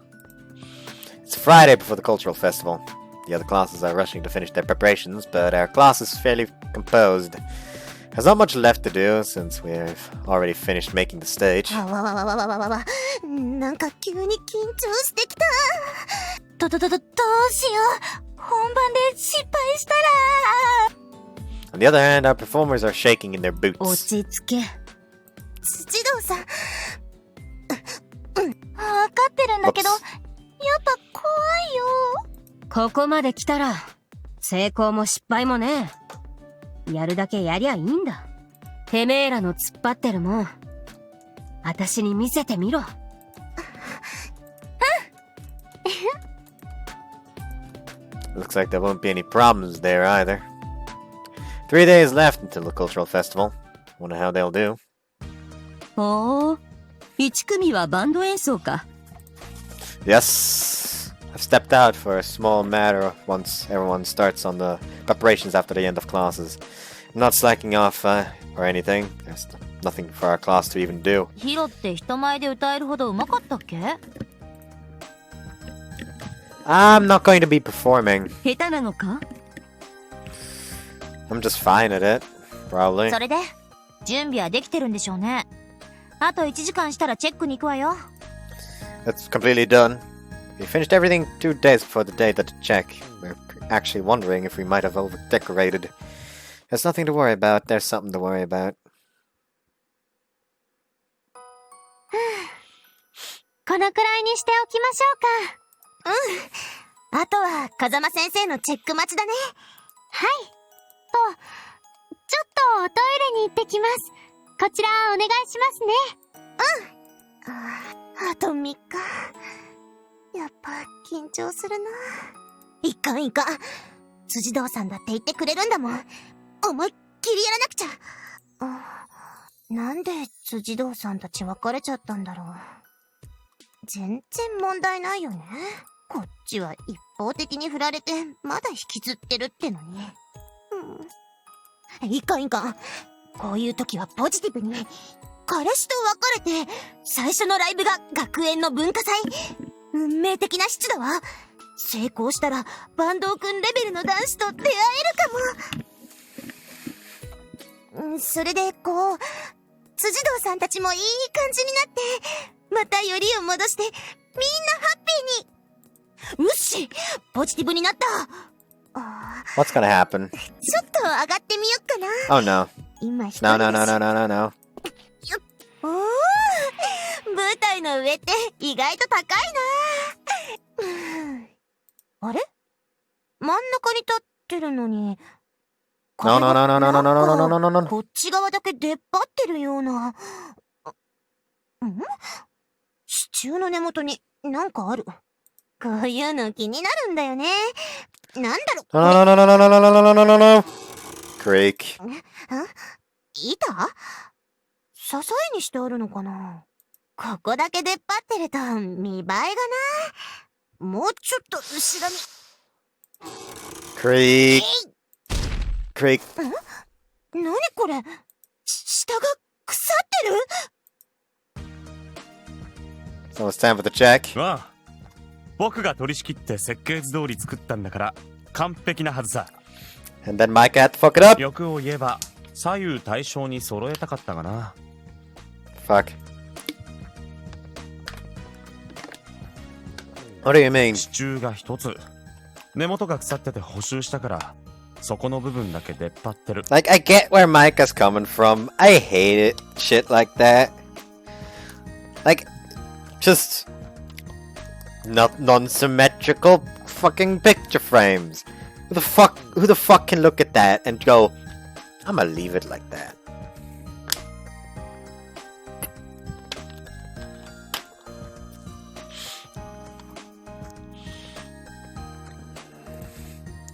It's Friday before the cultural festival. The other classes are rushing to finish their preparations, but our class is fairly composed. There's not much left to do since we've already finished making the stage. わわわわわわわわ。なんか急に緊張してきた。どうしよう。本番で失敗したら。On the other hand, our performers are shaking in their 落 boots. ち着け。土堂さん。わかってるんだけど、やっぱ怖いよ。ここまで来たら、成功も失敗もね。やるだけやりゃいいんだ。てめえらの突っ張ってるもん。私に見せてみろ。Looks like there won't be any problems there either. 3 days left until the cultural festival. Wonder how they'll do. おー、1組はバンド演奏か。Yes, I've stepped out for a small matter once everyone starts on the preparations after the end of classes. I'm not slacking off or anything. There's nothing for our class to even do. ヒロって人前で歌えるほど上手かったっけ？ I'm not going to be performing. 下手なのか？ I'm just fine at it, probably. それで準備はできてるんでしょうね。あと1時間したらチェックに行くわよ。 That's completely done. We finished everything 2 days before the date at the check. We're actually wondering if we might have over-decorated. There's nothing to worry about. There's something to worry about. このくらいにしておきましょうか。あとは風間先生のチェック待ちだね。はい。ちょっとおトイレに行ってきます。こちらお願いしますね。あと3日。やっぱ緊張するな。いかん。辻堂さんだって言ってくれるんだもん。思いっきりやらなくちゃ。なんで辻堂さんたち別れちゃったんだろう。全然問題ないよね。こっちは一方的に振られてまだ引きずってるってのに。いかん。こういう時はポジティブに。彼氏と別れて、最初のライブが学園の文化祭。運命的な七だわ。成功したら、バンドを組んレベルの男子と出会えるかも。それで、こう、辻堂さんたちもいい感じになって、またよりを戻して、みんなハッピーに。うっし、ポジティブになった。What's gonna happen? ちょっと上がってみよっかな。Oh no. 今一人 No, だ no, し no, no, no, no, no. おー、舞台の上って意外と高いな。あれ、真ん中に立ってるのに、 No, no, no, no, no, no, no, no, no, no, no, no. こっち側だけ出っ張ってるような。ん？支柱の根元になんかある。こういうの気になるんだよね。なんだろう。 No, no, no, no, no, no, no, no, no, no, no. Creek. 板？支えにしてあるのかな。ここだけ出っ張ってると見栄えがな。もうちょっと後ろに。 Creek. Creek. 何これ？下が腐ってる？ So it's time for the check. ああ、僕が取り仕切って設計図通り作ったんだから完璧なはずさ。 And then Mike had to fuck it up. 欲を言えば左右対称に揃えたかったがな。 Fuck. What do you mean? 支柱が一つ。根元が腐ってて補修したから、そこの部分だけ出っ張ってる。 Like, I get where Mike is coming from. I hate it. Shit like that. Like, just not non-symmetrical fucking picture frames. Who the fuck can look at that and go, I'm gonna leave it like that?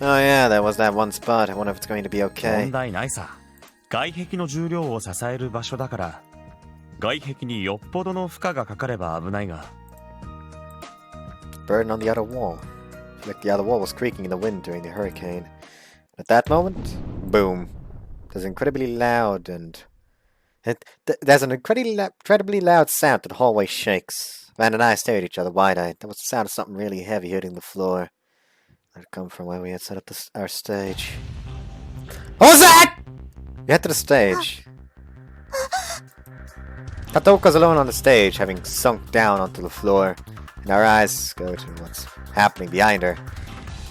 Oh yeah, there was that one spot. I wonder if it's going to be okay. 問題ないさ。外壁の重量を支える場所だから、外壁によっぽどの負荷がかかれば危ないが。 Burden on the other wall. Like the other wall was creaking in the wind during the hurricane. At that moment, boom. There's incredibly loud and... There's an incredibly loud sound that the hallway shakes. Van and I stare at each other wide-eyed. That was the sound of something really heavy hitting the floor. That had come from where we had set up our stage. What was that?! We head to the stage. Katoka's alone on the stage, having sunk down onto the floor. And our eyes go to what's happening behind her.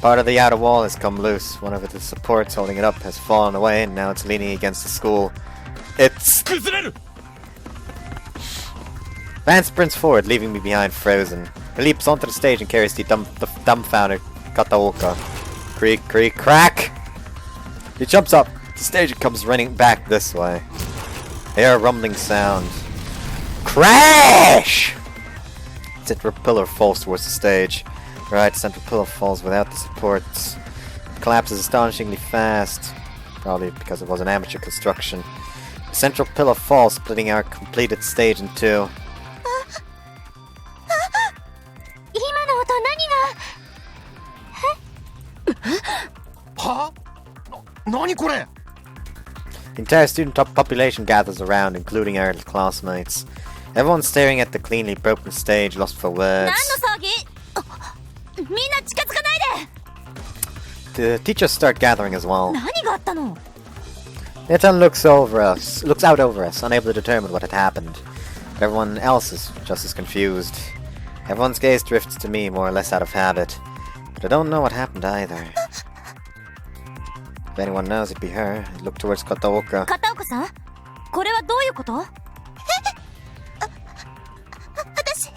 Part of the outer wall has come loose. One of the supports holding it up has fallen away, and now it's leaning against the school. It's... Van sprints forward, leaving me behind frozen. He leaps onto the stage and carries the dumbfounded Kataoka. Creak, creak, crack! He jumps up the stage and comes running back this way. I hear a rumbling sound. Crash! The central pillar falls towards the stage. The right central pillar falls without the supports. It collapses astonishingly fast. Probably because it was an amateur construction. The central pillar falls, splitting our completed stage in two. 今の音は？何これ? The entire student population gathers around, including our classmates. Everyone's staring at the cleanly broken stage, lost for words. 何の騒ぎ？みんな近づかないで。 The teachers start gathering as well. 何があったの？ Netan looks out over us, unable to determine what had happened. But everyone else is just as confused. Everyone's gaze drifts to me, more or less out of habit. But I don't know what happened either. If anyone knows, it'd be her. I look towards Kataoka. 片岡さん、これはどういうこと？私。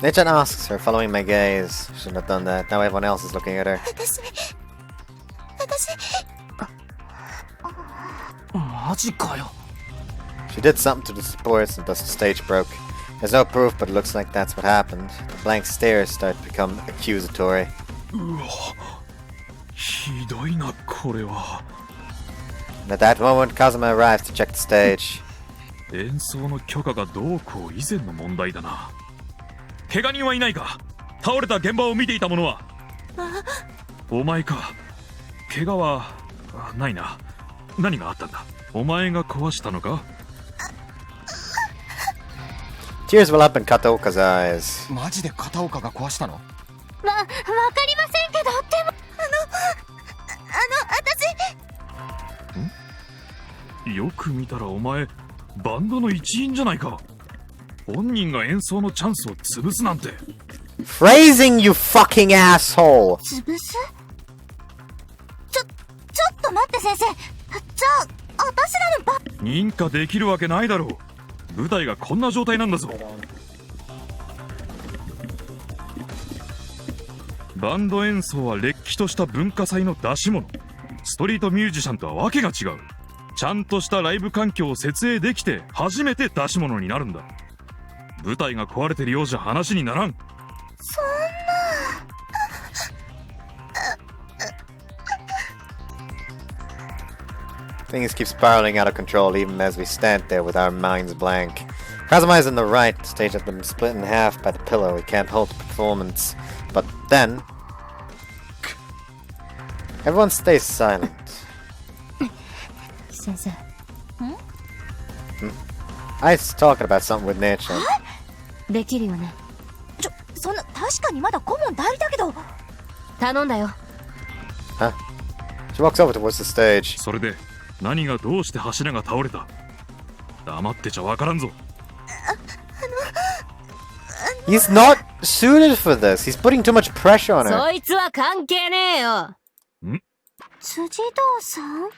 Netan asks her, following my gaze. Shouldn't have done that. Now everyone else is looking at her. 私。マジかよ。 She did something to the supports and thus the stage broke. There's no proof, but it looks like that's what happened. The blank stares start to become accusatory. うわ、ひどいなこれは。 And at that moment, Kazuma arrives to check the stage. 演奏の許可がどうこう以前の問題だな。怪我人はいないか？倒れた現場を見ていた者は？お前か。怪我はないな。何があったんだ？お前が壊したのか？ Tears well up in Kataoka's eyes. マジで片岡が壊したの？わかりませんけど、でも、私。よく見たらお前バンドの一員じゃないか。本人が演奏のチャンスを潰すなんて。Phrasing, you fucking asshole! 潰す？ちょっと待って先生。じゃあ、私らの認可できるわけないだろう。舞台がこんな状態なんだぞ。バンド演奏はれっきとした文化祭の出し物。ストリートミュージシャンとはわけが違う。ちゃんとしたライブ環境を設営できて初めて出し物になるんだ。舞台が壊れてるようじゃ話にならん。そんな。Things keep spiraling out of control even as we stand there with our minds blank. Kazuma is in the right. The stage has been split in half by the pillow. We can't hold the performance. But then... Everyone stays silent. 先生。I was talking about something with nature. できるよね。そんな、確かにまだ顧問代理だけど。頼んだよ。Huh? She walks over towards the stage. それで何がどうして柱が倒れた？黙ってちゃわからんぞ。He's not suited for this. He's putting too much pressure on her. そいつは関係ねえよ。辻堂さん？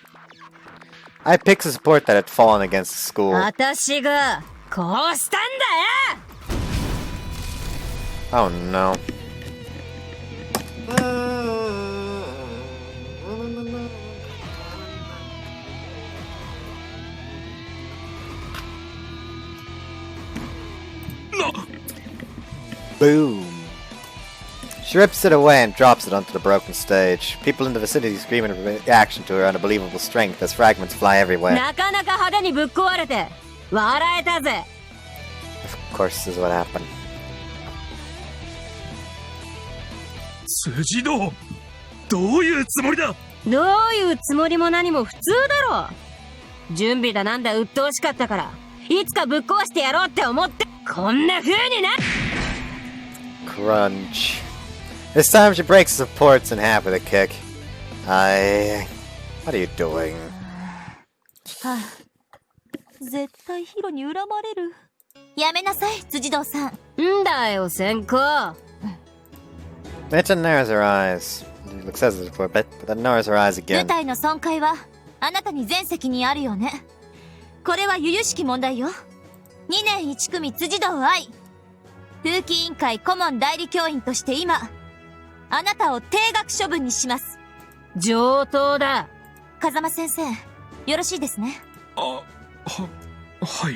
I picked the support that had fallen against the school. 私がこうしたんだよ。 Oh no. Boom. She rips it away and drops it onto the broken stage. People in the vicinity scream in reaction to her unbelievable strength as fragments fly everywhere. なかなか派手にぶっ壊れて笑えたぜ。 Of course, this is what happened. 辻堂、どういうつもりだ？どういうつもりも何も普通だろ。準備だなんだ鬱陶しかったからいつかぶっ壊してやろうって思ってこんな風にな。 Crunch. This time she breaks the supports in half with a kick. What are you doing? はあ、絶対ヒロに恨まれる。やめなさい、辻堂さん。んだよ、先行。Mitcha narrows her eyes. She looks hesitant for a bit, but then narrows her eyes 舞 again. 台の損壊はあなたに全責任あるよね。これは由々しき問題よ。2年1組辻堂愛。風紀委員会顧問代理教員として今、あなたを停学処分にします。上等だ。風間先生、よろしいですね。はい。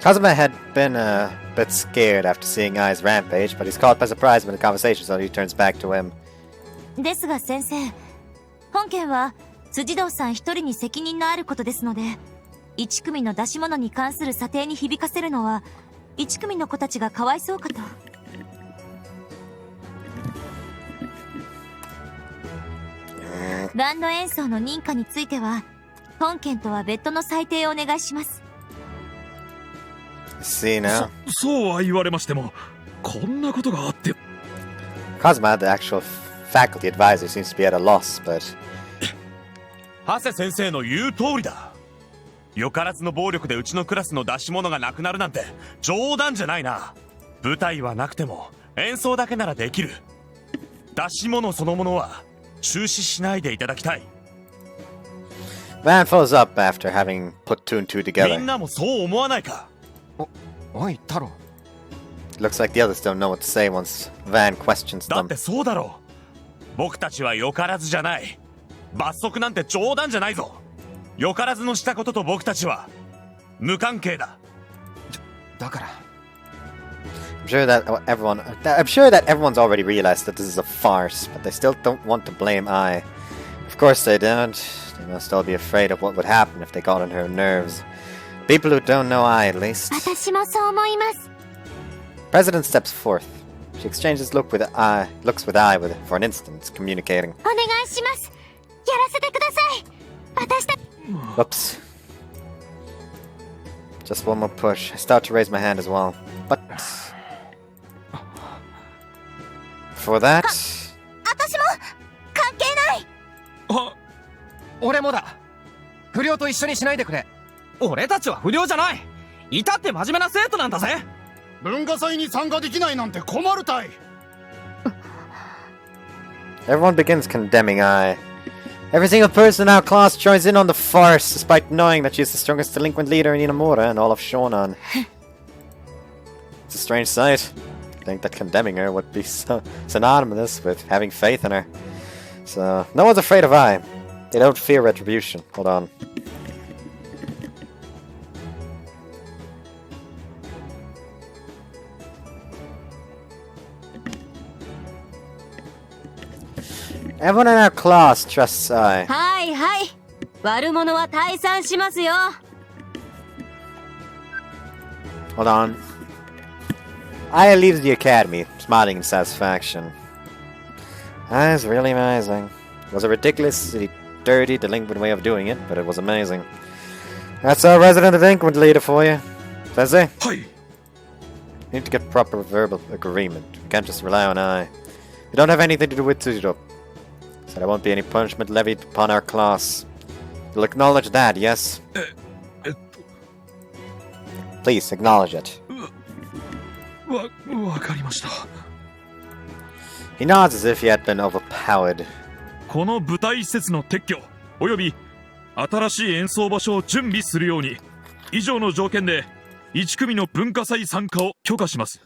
Kazuma had been a bit scared after seeing Ai's rampage, but he's caught by surprise when the conversation, so he turns back to him. ですが先生、本件は辻堂さん一人に責任のあることですので、1組の出し物に関する査定に響かせるのは1組の子たちがかわいそうかと。バンド演奏の認可については本件とは別途の裁定をお願いします。 See now? そうは言われましてもこんなことがあって。 Kazuma, the actual faculty advisor, seems to be at a loss, but... 長谷先生の言う通りだ。よからずの暴力でうちのクラスの出し物がなくなるなんて冗談じゃないな。舞台はなくても演奏だけならできる。出し物そのものは中止しないでいただきたい。 Van follows up after having put two and two み together. んなもそう思わないか？おい、太郎。 Looks like the others don't know what to say once Van questions だっ them. てそうだろう。僕たちはよからずじゃない。罰則なんて冗談じゃないぞ。よからずのしたことと僕たちは無関係だ。だから。I'm sure that everyone's already realized that this is a farce, but they still don't want to blame Ai. Of course they don't. They must all be afraid of what would happen if they got on her nerves. People who don't know Ai, at least. 私もそう思います。 President steps forth. She exchanges looks with Ai for an instant, communicating. お願いします。やらせてください。私た Whoops. Just one more push. I start to raise my hand as well. But... For that... 私も関係ない。俺もだ。不良と一緒にしないでくれ。俺たちは不良じゃない。いたって真面目な生徒なんだぜ。文化祭に参加できないなんて困るたい。Everyone begins condemning Ai. Every single person in our class joins in on the farce, despite knowing that she's the strongest delinquent leader in Inamura and all of Shonan. It's a strange sight. I think that condemning her would be synonymous with having faith in her. So, no one's afraid of Ai. They don't fear retribution. Hold on. Everyone in our class trusts Ai. はいはい。悪者は退散しますよ。Hold on. Ai leaves the academy, smiling in satisfaction. That's really amazing. It was a ridiculously dirty, delinquent way of doing it, but it was amazing. That's our resident delinquent leader for you. Sensei? Hi. You need to get proper verbal agreement. We can't just rely on Ai. We don't have anything to do with Tsujidou. So there won't be any punishment levied upon our class. You'll acknowledge that, yes? Please, acknowledge it. わかりました。 He nods as if he had been overpowered. この舞台施設の撤去および新しい演奏場所を準備するように以上の条件で1組の文化祭参加を許可します。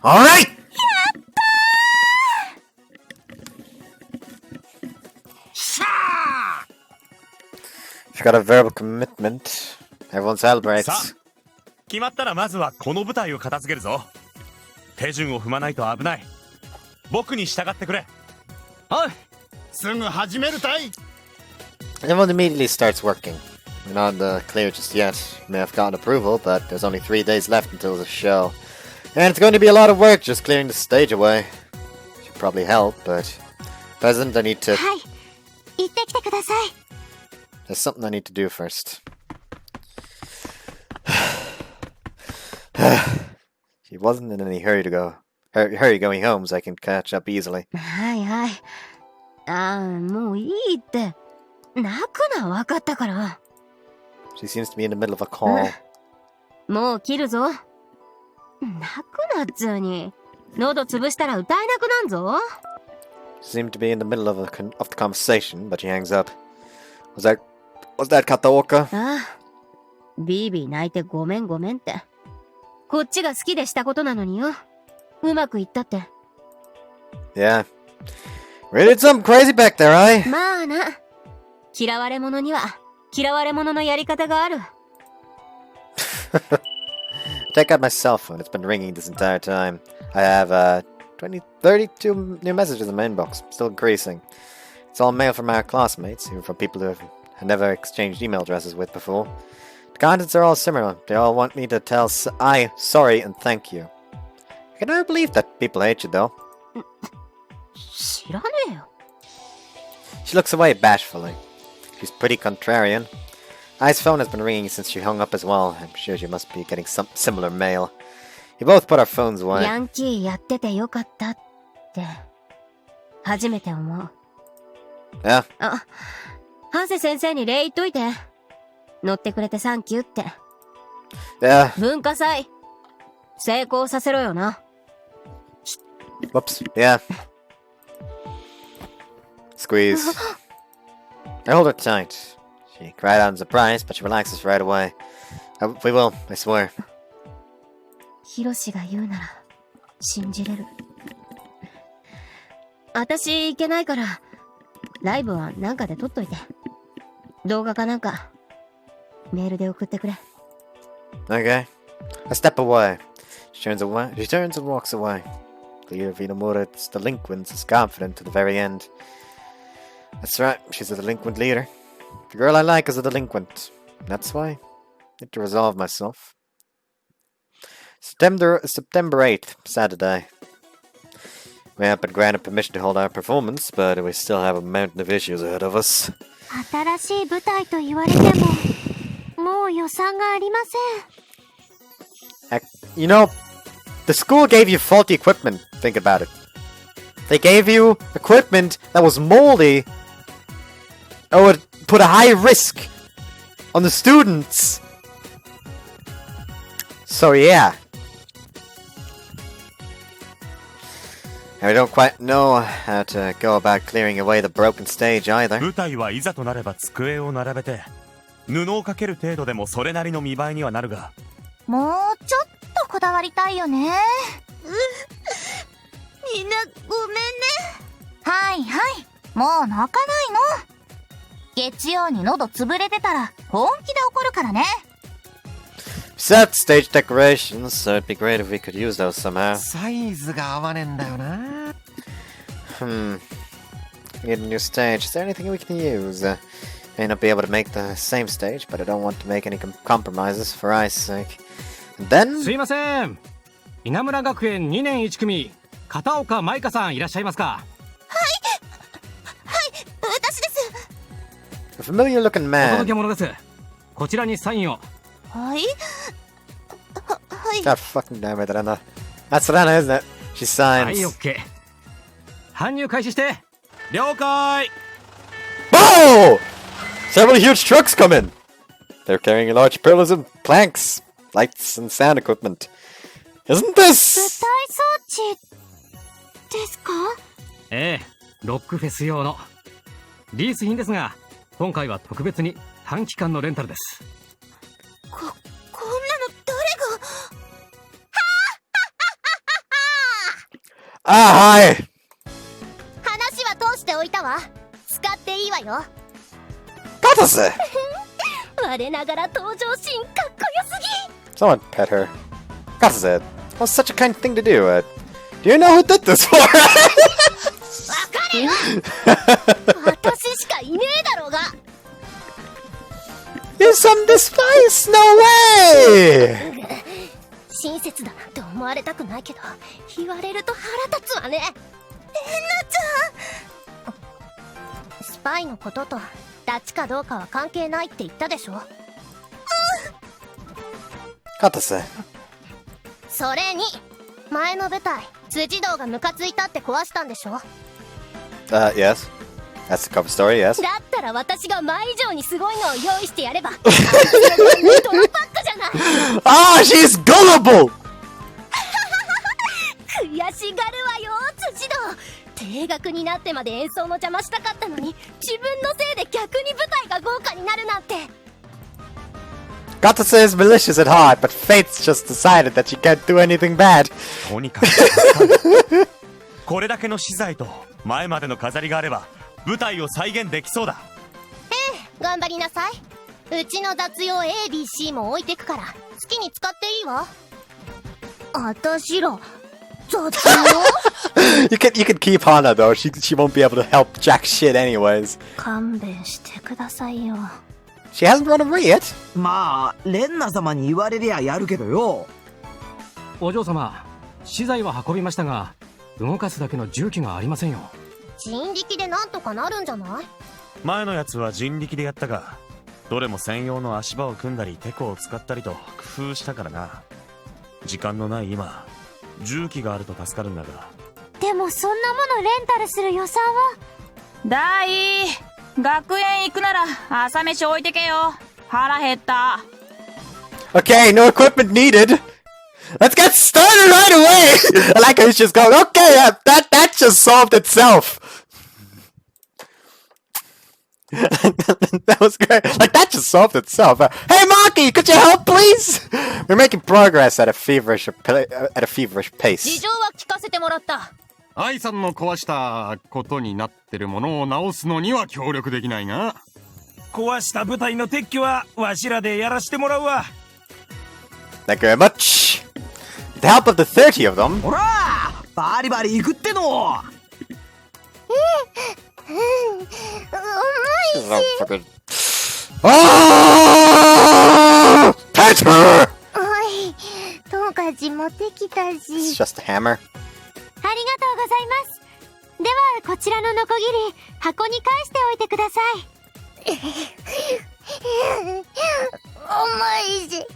Alright! You've got a verbal commitment. Everyone celebrates. さあ、決まったらまずはこの舞台を片付けるぞ。手順を踏まないと危ない。僕に従ってくれ。はい。すぐ始めるたい。 Everyone immediately starts working. We're not clear just yet. We may have gotten approval, but there's only 3 days left until the show. And it's going to be a lot of work just clearing the stage away. Should probably help, but... Present, I need to... はい。行ってきてください。 There's something I need to do first. She wasn't in any hurry to go. Hurry going home so I can catch up easily. はいはい。もういいって。泣くな、分かったから。She seems to be in the middle of a call. もう切るぞ。泣くなっつうに。喉潰したら歌えなくなんぞ。She seemed to be in the middle of the conversation, but she hangs up. Was that Kataoka? ああ。ビービー泣いてごめんごめんって。こっちが好きでしたことなのによ。うまくいったって。Yeah. Really did something crazy back there, eh? まあな。嫌われ者には嫌われ者のやり方がある。Check out my cell phone. It's been ringing this entire time. I have 32 new messages in my inbox. Still increasing. It's all mail from our classmates, even from people who have never exchanged email addresses with before. The contents are all similar. They all want me to tell I sorry and thank you. I cannot believe that people hate you, though. 知らねえよ。 She looks away bashfully. She's pretty contrarian. Ai's phone has been ringing since she hung up as well. I'm sure she must be getting some similar mail. We both put our phones away. ヤンキーやっててよかったって初めて思う。Yeah. あ、ハンセ先生に礼言っといて。乗ってくれてサンキューって。Yeah. 文化祭成功させろよな。Whoops. Yeah. Squeeze. I hold her tight. She cried out in surprise, but she relaxes right away. We will, I swear. ヒロシが言うなら信じれる。私行けないからライブはなんかで撮っといて。動画かなんかメールで送ってくれ。 Okay. I step away. She turns and walks away. Clear Vinamura's delinquent is confident to the very end. That's right, she's a delinquent leader. The girl I like is a delinquent. That's why I need to resolve myself. September 8th, Saturday. We have been granted permission to hold our performance, but we still have a mountain of issues ahead of us. 新しい舞台と言われても、もう予算がありません。You know, the school gave you faulty equipment. Think about it. They gave you equipment that was moldy or would put a high risk on the students. So yeah. And we don't quite know how to go about clearing away the broken stage either. 舞台はいざとなれば机を並べて布をかける程度でもそれなりの見栄えにはなるが、もうちょっとこだわりたいよね。みんなごめんね。はいはい、もう泣かないの。月曜に喉潰れてたら本気で怒るからね。Set stage decorations, so it'd be great if we could use those somehow. サイズが合わねえんだよな。Need a new stage. Is there anything we can use? May not be able to make the same stage, but I don't want to make any compromises for I's sake. And then... すいません。稲村学園2年1組、片岡舞香さんいらっしゃいますか？はい、私です。A familiar looking お man. 届け物です。こちらにサインを。はい。はい。 God fucking damn it, Rana. That's Rana, isn't it? She signs. はい、オッケー。搬入開始して。了解。Oh! Several huge trucks come in. They're carrying large pillars and planks, lights and sound equipment. Isn't this? 舞台装置ですか？ええ、ロックフェス用のリース品ですが、今回は特別に短期間のレンタルです。こんなの誰がAh, hi! 話は通しておいたわ。使っていいわよ。Got us! 我ながら登場シーンかっこよすぎ。 Someone pet her. Got us it. Well, such a kind thing to do. Do you know who did this for? わかるよ。私しかいねえだろうが。You're some despice! No way! 親切だなんて思われたくないけど、言われると腹立つわね。エンナちゃん。スパイのこととダチかどうかは関係ないって言ったでしょ。Got us it. それに前の舞台辻堂がムカついたって壊したんでしょ。 Yes. That's the cover story, yes. だったら私が前以上にすごいのを用意してやれば。ドラバッカじゃない。Ah, she's gullible! 悔しがるわよ辻堂。定額になってまで演奏の邪魔したかったのに、自分のせいで逆に舞台が豪華になるなんて。 Got to say is malicious at heart, but fate's just decided that she can't do anything bad. とにかくこれだけの資材と前までの飾りがあれば舞台を再現できそうだ。ええ、頑張りなさい。うちの雑用 ABC も置いてくから好きに使っていいわ。あたしら雑用You can keep Hana though. She won't be able to help jack shit anyways. 勘弁してくださいよ。 She hasn't run away yet. まあレンナ様に言われりゃやるけどよ。お嬢様、資材は運びましたが、動かすだけの重機がありませんよ。人力でなんとかなるんじゃない？前のやつは人力でやったが、どれも専用の足場を組んだりテコを使ったりと工夫したからな。時間のない今、重機があると助かるんだが。でもそんなものレンタルする予算は？ダイ、学園行くなら朝飯置いてけよ。腹減った。 Okay, no equipment needed. Let's get started right away. I like how he's just going. Okay, that just solved itself. That was great. Like that just solved itself. Hey, Maki, could you help, please? We're making progress at a feverish pace. 事情は聞かせてもらった。愛さんの壊したことになってるものを直すのには協力できないが、壊した舞台の撤去はわしらでやらしてもらうわ。Thank you very much. With the help of the 30 of them. ほらバリバリ行くっての。Oh! Peter! おい、トンカチ持ってきたし。 It's just a hammer. ありがとうございます。ではこちらのノコギリ箱に返しておいてください。重いし。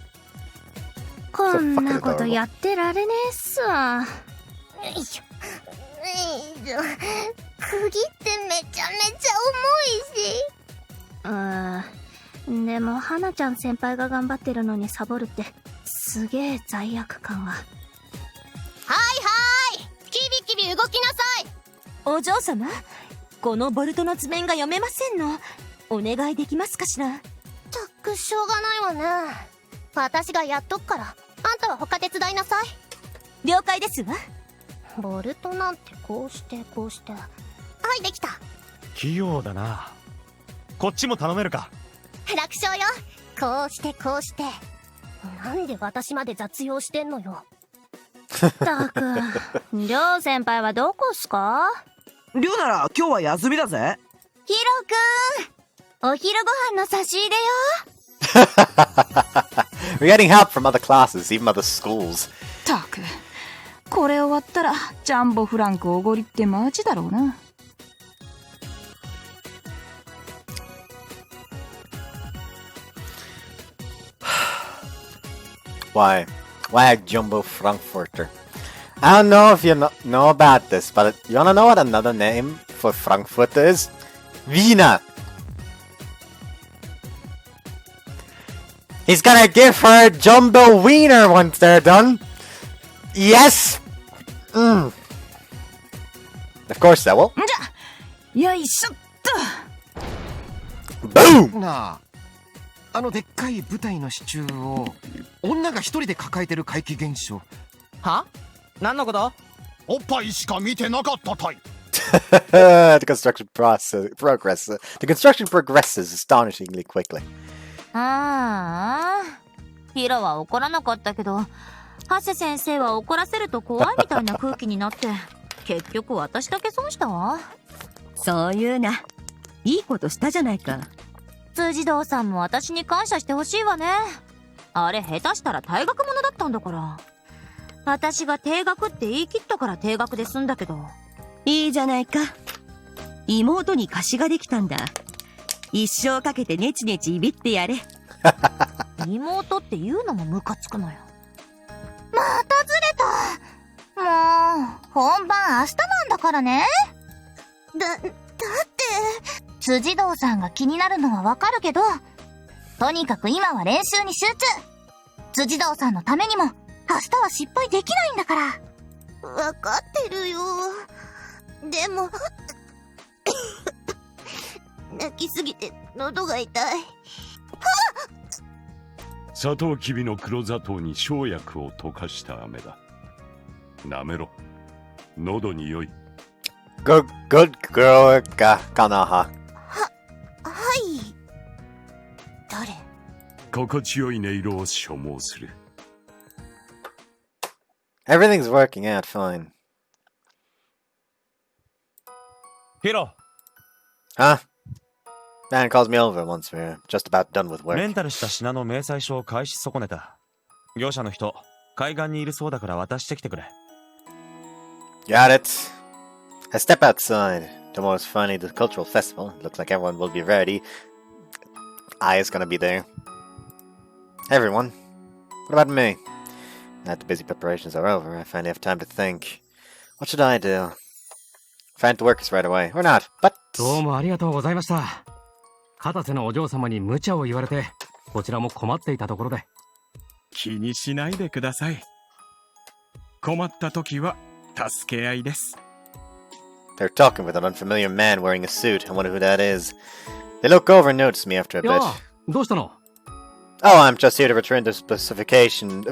こんなことやってられねえっすわ。よいしょ。釘ってめちゃめちゃ重いし。でも花ちゃん先輩が頑張ってるのにサボるってすげえ罪悪感が。はいはい、キビキビ動きなさい。お嬢様、このボルトの図面が読めませんの。お願いできますかしら。たくしょうがないわね。私がやっとくから、あんたは他手伝いなさい。了解ですわ。ボルトなんてこうしてこうして。はい、できた。器用だな。こっちも頼めるか。楽勝よ。こうしてこうして。なんで私まで雑用してんのよ。ったく、りょう先輩はどこっすか？りょうなら今日は休みだぜ。ヒロくん、お昼ご飯の差し入れよ。We're getting help from other classes, even other schools. たく、これ終わったらジャンボフランクおごりってマジだろうな。Why? Why a jumbo frankfurter? I don't know if you know about this, but you wanna know what another name for Frankfurter is? Wiener! He's gonna give her a jumbo wiener once they're done! Yes! Of course I will. よいしょっと。Boom! なあ、でっかい舞台の支柱を女が一人で抱えてる怪奇現象。は？何のこと？おっぱいしか見てなかったたい。The construction progresses astonishingly quickly. ああ、ヒロは怒らなかったけど、ハセ先生は怒らせると怖いみたいな空気になって結局私だけ損したわ。そういうな。いいことしたじゃないか。辻堂さんも私に感謝してほしいわね。あれ下手したら退学者だったんだから。私が定額って言い切ったから定額で済んだけど。いいじゃないか。妹に貸しができたんだ。一生かけてネチネチいびってやれ。妹って言うのもムカつくのよ。またずれた。もう本番明日なんだからね。だって辻堂さんが気になるのはわかるけど、とにかく今は練習に集中。辻堂さんのためにも明日は失敗できないんだから。わかってるよ。でも泣きすぎて喉が痛い。サトウキビの黒砂糖に生薬を溶かした飴だ。なめろ。喉に良い。Good girl, Kanaha. はい。誰？心地よい音色を所望する。Everything's working out fine. ヒロ。Huh? Man calls me over once we're just about done with work. レンタルした品の明細書を返し損ねた。業者の人、海岸にいるそうだから渡してきてくれ。Got it. I step outside. Tomorrow's finally the cultural festival. Looks like everyone will be ready. I is gonna be there. Everyone. What about me? Now that the busy preparations are over, I finally have time to think. What should I do? Find the workers right away, or not, but... どうもありがとうございました。片瀬のお嬢様に無茶を言われて、こちらも困っていたところで。気にしないでください。困った時は助け合いです。They're talking with an unfamiliar man wearing a suit. I wonder who that is. They look over and notice me after a bit. どうしたの? Oh, I'm just here to return the specification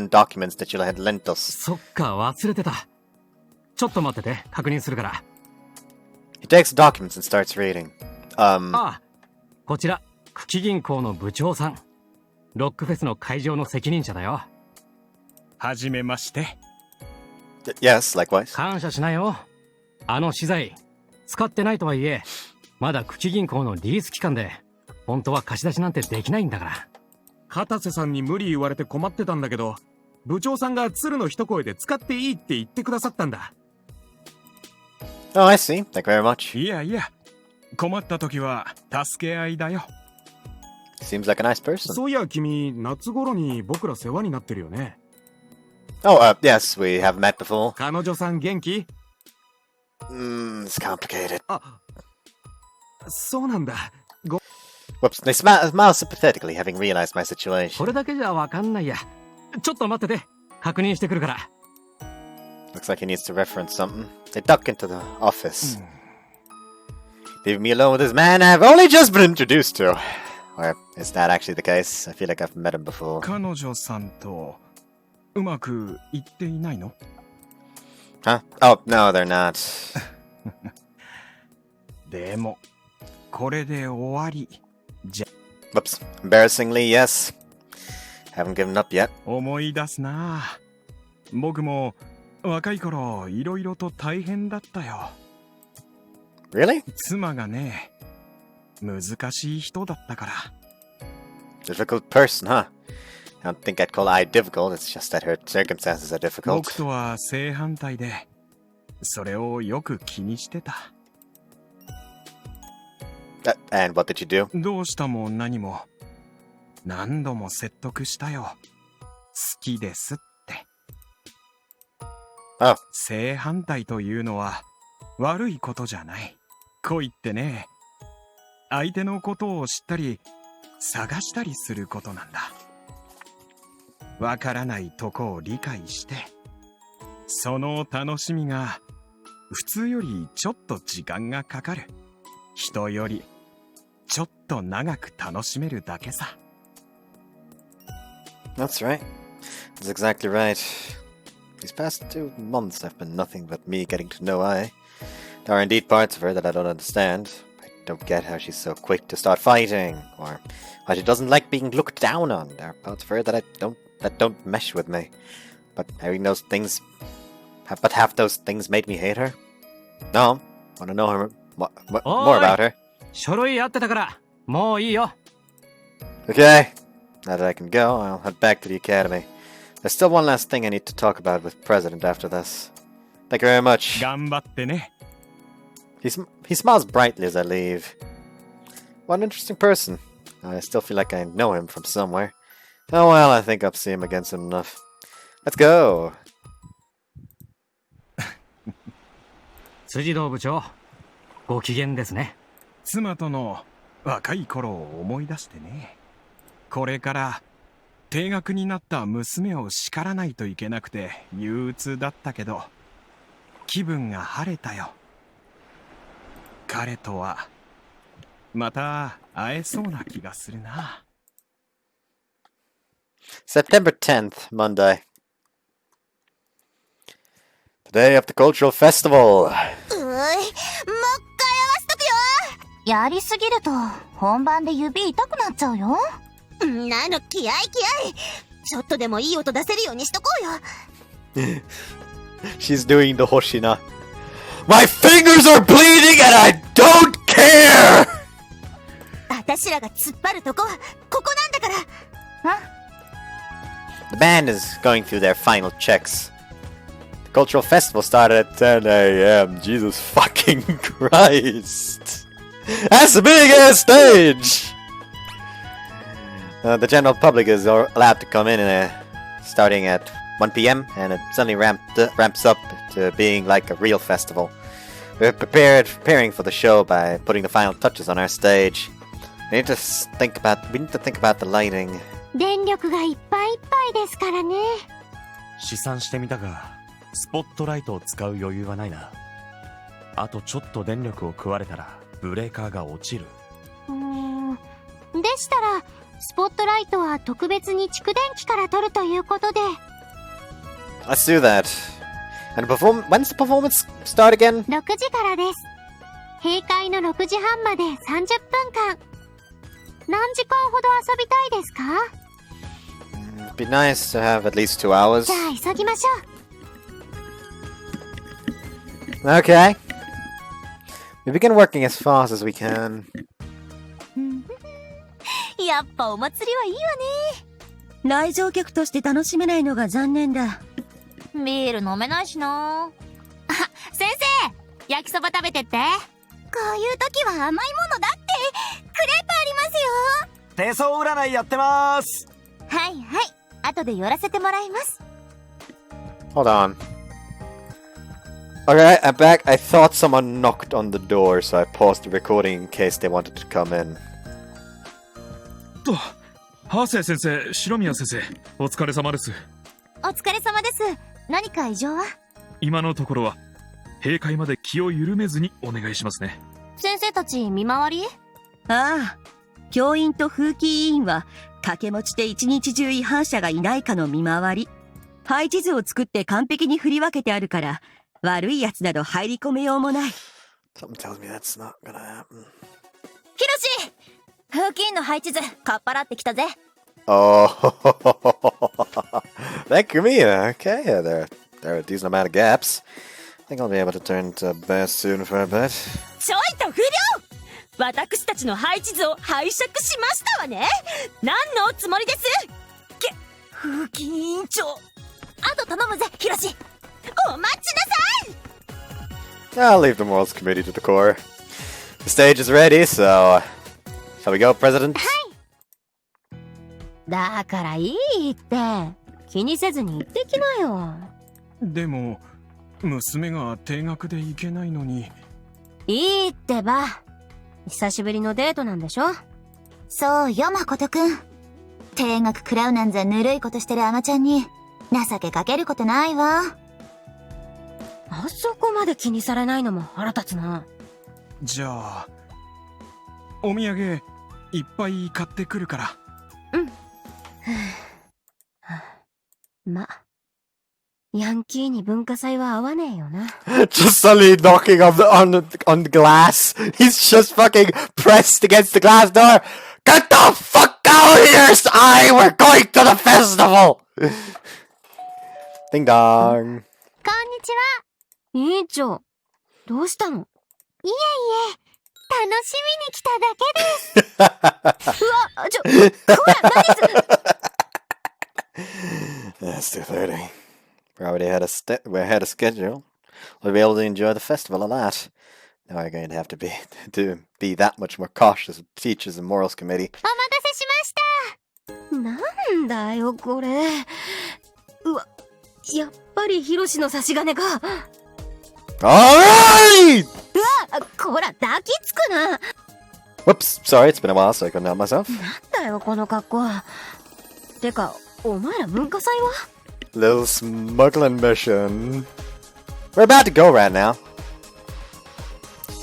documents that you had lent us. そっか、忘れてた。ちょっと待ってて、確認するから。He takes the documents and starts reading. こちら、久喜銀行の部長さん。ロックフェスの会場の責任者だよ。はじめまして。Yes, likewise. 感謝しなよ。あの資材、使ってないとはいえ、まだ久喜銀行のリース期間で、本当は貸し出しなんてできないんだから。片瀬さんに無理言われて困ってたんだけど、部長さんが鶴の一声で使っていいって言ってくださったんだ。Oh, I see. Thank you very much. いやいや、困った時は助け合いだよ。Seems like a nice person. そういや君、夏頃に僕ら世話になってるよね。Oh, yes, we have met before. 彼女さん元気？ It's complicated. そうなんだ。Whoops, they smile sympathetically, having realized my situation. これだけじゃわかんないや。ちょっと待ってて。確認してくるから。Looks like he needs to reference something. They duck into the office. Leave me alone with this man I've only just been introduced to. Or is that actually the case? I feel like I've met him before. 彼女さんとうまくいっていないの？ Huh? Oh, no, they're not. でもこれで終わりじゃ。Whoops. Embarrassingly, yes. Haven't given up yet. 思い出すな。僕も若い頃いろいろと大変だったよ。Really? 妻がね、難しい人だったから。Difficult person, huh? I don't think I'd call I difficult, it's just that her circumstances are difficult. 僕とは正反対で、それをよく気にしてた。And what did you do? どうしたも何も、何度も説得したよ。好きですって。Oh. 正反対というのは悪いことじゃない。恋ってね、相手のことを知ったり、探したりすることなんだ。わからないとこを理解して、その楽しみが普通よりちょっと時間がかかる。人よりちょっと長く楽しめるだけさ。That's right. That's exactly right. These past 2 months have been nothing but me getting to know Ai. There are indeed parts of her that I don't understand. I don't get how she's so quick to start fighting, or why she doesn't like being looked down on. There are parts of her that don't mesh with me. But having those things, have those things made me hate her? No, want to know her more about her. 書類あってたからもういいよ。 Okay, now that I can go, I'll head back to the academy. There's still one last thing I need to talk about with President after this. Thank you very much. 頑張ってね。He smiles brightly as I leave. What an interesting person. I still feel like I know him from somewhere. Oh well, I think I'll see him again soon enough. Let's go! 辻堂部長、ご機嫌ですね。妻との若い頃を思い出してね。これから定額になった娘を叱らないといけなくて憂鬱だったけど、気分が晴れたよ。彼とはまた会えそうな気がするな。September 10th, Monday. The day of the cultural festival. もう一回合わしとくよ。やりすぎると本番で指痛くなっちゃうよ。なの気合い気合い。ちょっとでもいい音出せるようにしとこうよ。She's doing the Hoshina. My fingers are bleeding and I don't care! 私らが突っ張るとこはここなんだから。The band is going through their final checks. The cultural festival started at 10 a.m. Jesus fucking Christ! That's a big ass stage! The general public is allowed to come in starting at 1 p.m. and it suddenly ramps up to being like a real festival. We're preparing for the show by putting the final touches on our stage. We need to think about the lighting. 電力がいっぱいいっぱいですからね。試算してみたが、スポットライトを使う余裕はないな。あとちょっと電力を食われたらブレーカーが落ちる。でしたらスポットライトは特別に蓄電機から取るということで。Let's do that. And when's the performance start again? 6時からです。閉会の6時半まで30分間。何時間ほど遊びたいですか？ It'd be nice to have at least 2 hours. じゃあ急ぎましょう。 Okay. We begin working as fast as we can. やっぱお祭りはいいわね。来場客として楽しめないのが残念だ。ビール飲めないしな。あ、先生、焼きそば食べてって。こういう時は甘いものだって。クレープありますよ。手相占いやってます。はいはい、後で寄らせてもらいます。 Hold on. Okay, I'm back. I thought someone knocked on the door, so I paused the recording in case they wanted to come in. と、ハーセイ先生、白宮先生、お疲れ様です。お疲れ様です。何か異常は？今のところは閉会まで気を緩めずにお願いしますね。先生たち見回り？ああ、教員と風紀委員は掛け持ちで一日中違反者がいないかの見回り。配置図を作って完璧に振り分けてあるから悪い奴など入り込めようもない。 Something tells me that's not gonna happen. ヒロシ、風紀委員の配置図かっぱらってきたぜ。 Oh, that could be okay. Yeah, there are a decent amount of gaps. I think I'll be able to turn to best soon for a bit. ちょいと不良、私たちの配置図を拝借しましたわね。何のつもりです？風紀委員長。あと頼むぜ、ヒロシ。お待ちなさい。 I'll leave the morals committee to the core. The stage is ready, so shall we go, President? だからいいって気にせずに行ってきなよ。でも娘が定額で行けないのに。いいってば、久しぶりのデートなんでしょ。そうよ、誠くん。定額食らうなんざぬるいことしてるアマちゃんに情けかけることないわ。あそこまで気にされないのも腹立つな。じゃあお土産いっぱい買ってくるから。うん。ま、ヤンキーに文化祭は合わねえよな。Just suddenly knocking on the glass. He's just fucking pressed against the glass door. Get the fuck out of here! We're going to the festival! Ding dong. こんにちは。委員長、どうしたの？いえいえ、楽しみに来ただけです。うわ、こら、何It's 2:30. We're already we're ahead of schedule. We'll be able to enjoy the festival a lot. Now we're going to have to be that much more cautious with teachers and morals committee. お待たせしました。なんだよこれ。うわ、やっぱりヒロシの差し金か。Alright! うわ、こら抱きつくな。 Whoops, sorry, it's been a while, so I couldn't help myself. なんだよこの格好。てか、お前ら文化祭は？ Little smuggling mission. We're about to go right now.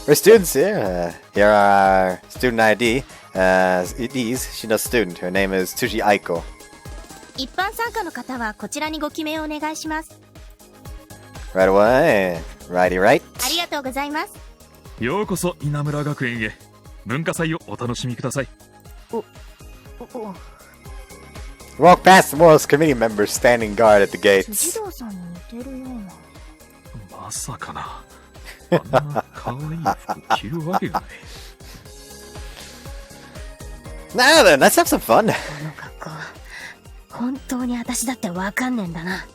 We're students here. Here are our student ID. She's a student. Her name is Tsujidou-san. 一般参加の方はこちらにご記名をお願いします。 Right away. Righty right. ありがとうございます。ようこそ稲村学園へ。文化祭をお楽しみください。Walk past the morals committee members standing guard at the gates. Tsujidou-さんに似てるような。まさかな。あんな可愛い服着るわけがない。Now then, let's have some fun. この格好、本当に私だってわかんねえんだな。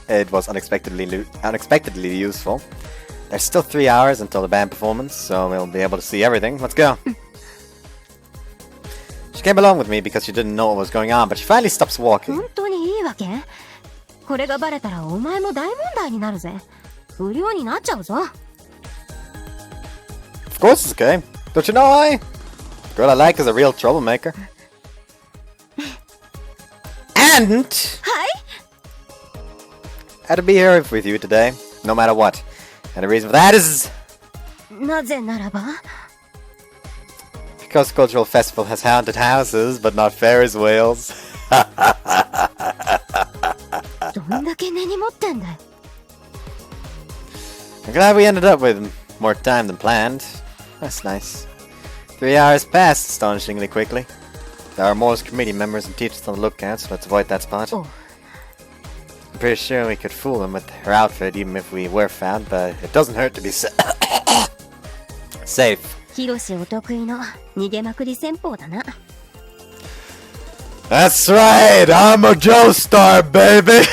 It was unexpectedly useful. There's still 3 hours until the band performance, so we'll be able to see everything. Let's go. She came along with me because she didn't know what was going on, but she finally stops walking. 本当にいいわけ？これがバレたらお前も大問題になるぜ。不良になっちゃうぞ。Of course it's okay. Don't you know I? The girl I like is a real troublemaker. And I had to be here with you today, no matter what. And the reason for that is なぜならば？ because cultural festival has haunted houses, but not Ferris wheels. どんだけ根に持ってんだよ。I'm glad we ended up with more time than planned. That's nice. 3 hours passed astonishingly quickly. There are more committee members and teachers on the lookout, so let's avoid that spot. Oh. I'm pretty sure we could fool them with her outfit even if we were found, but it doesn't hurt to be safe. ヒロシお得意の逃げまくり戦法だな。That's right! I'm a Joestar, baby!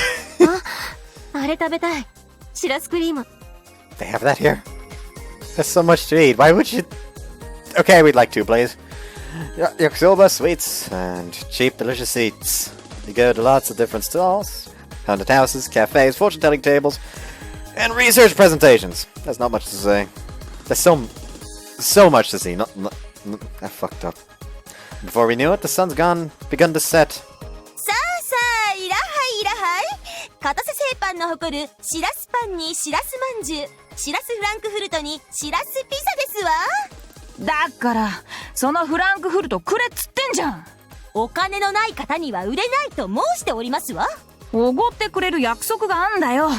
あれ食べたい。シラスクリーム。 They have that here? There's so much to eat. Why would you... Okay, we'd like two, please. Yakisoba sweets and cheap, delicious eats. You go to lots of different stalls, haunted houses, cafes, fortune-telling tables, and research presentations. There's not much to say. There's so much to see. I fucked up. Before we knew it, the sun's begun to set. さあさあ、いらはいいらはい。片瀬製パンの誇るしらすパンにしらすまんじゅう、しらすフランクフルトにしらすピザですわ。だからそのフランクフルトくれっつってんじゃん。お金のない方には売れないと申しておりますわ。おごってくれる約束があんだよ。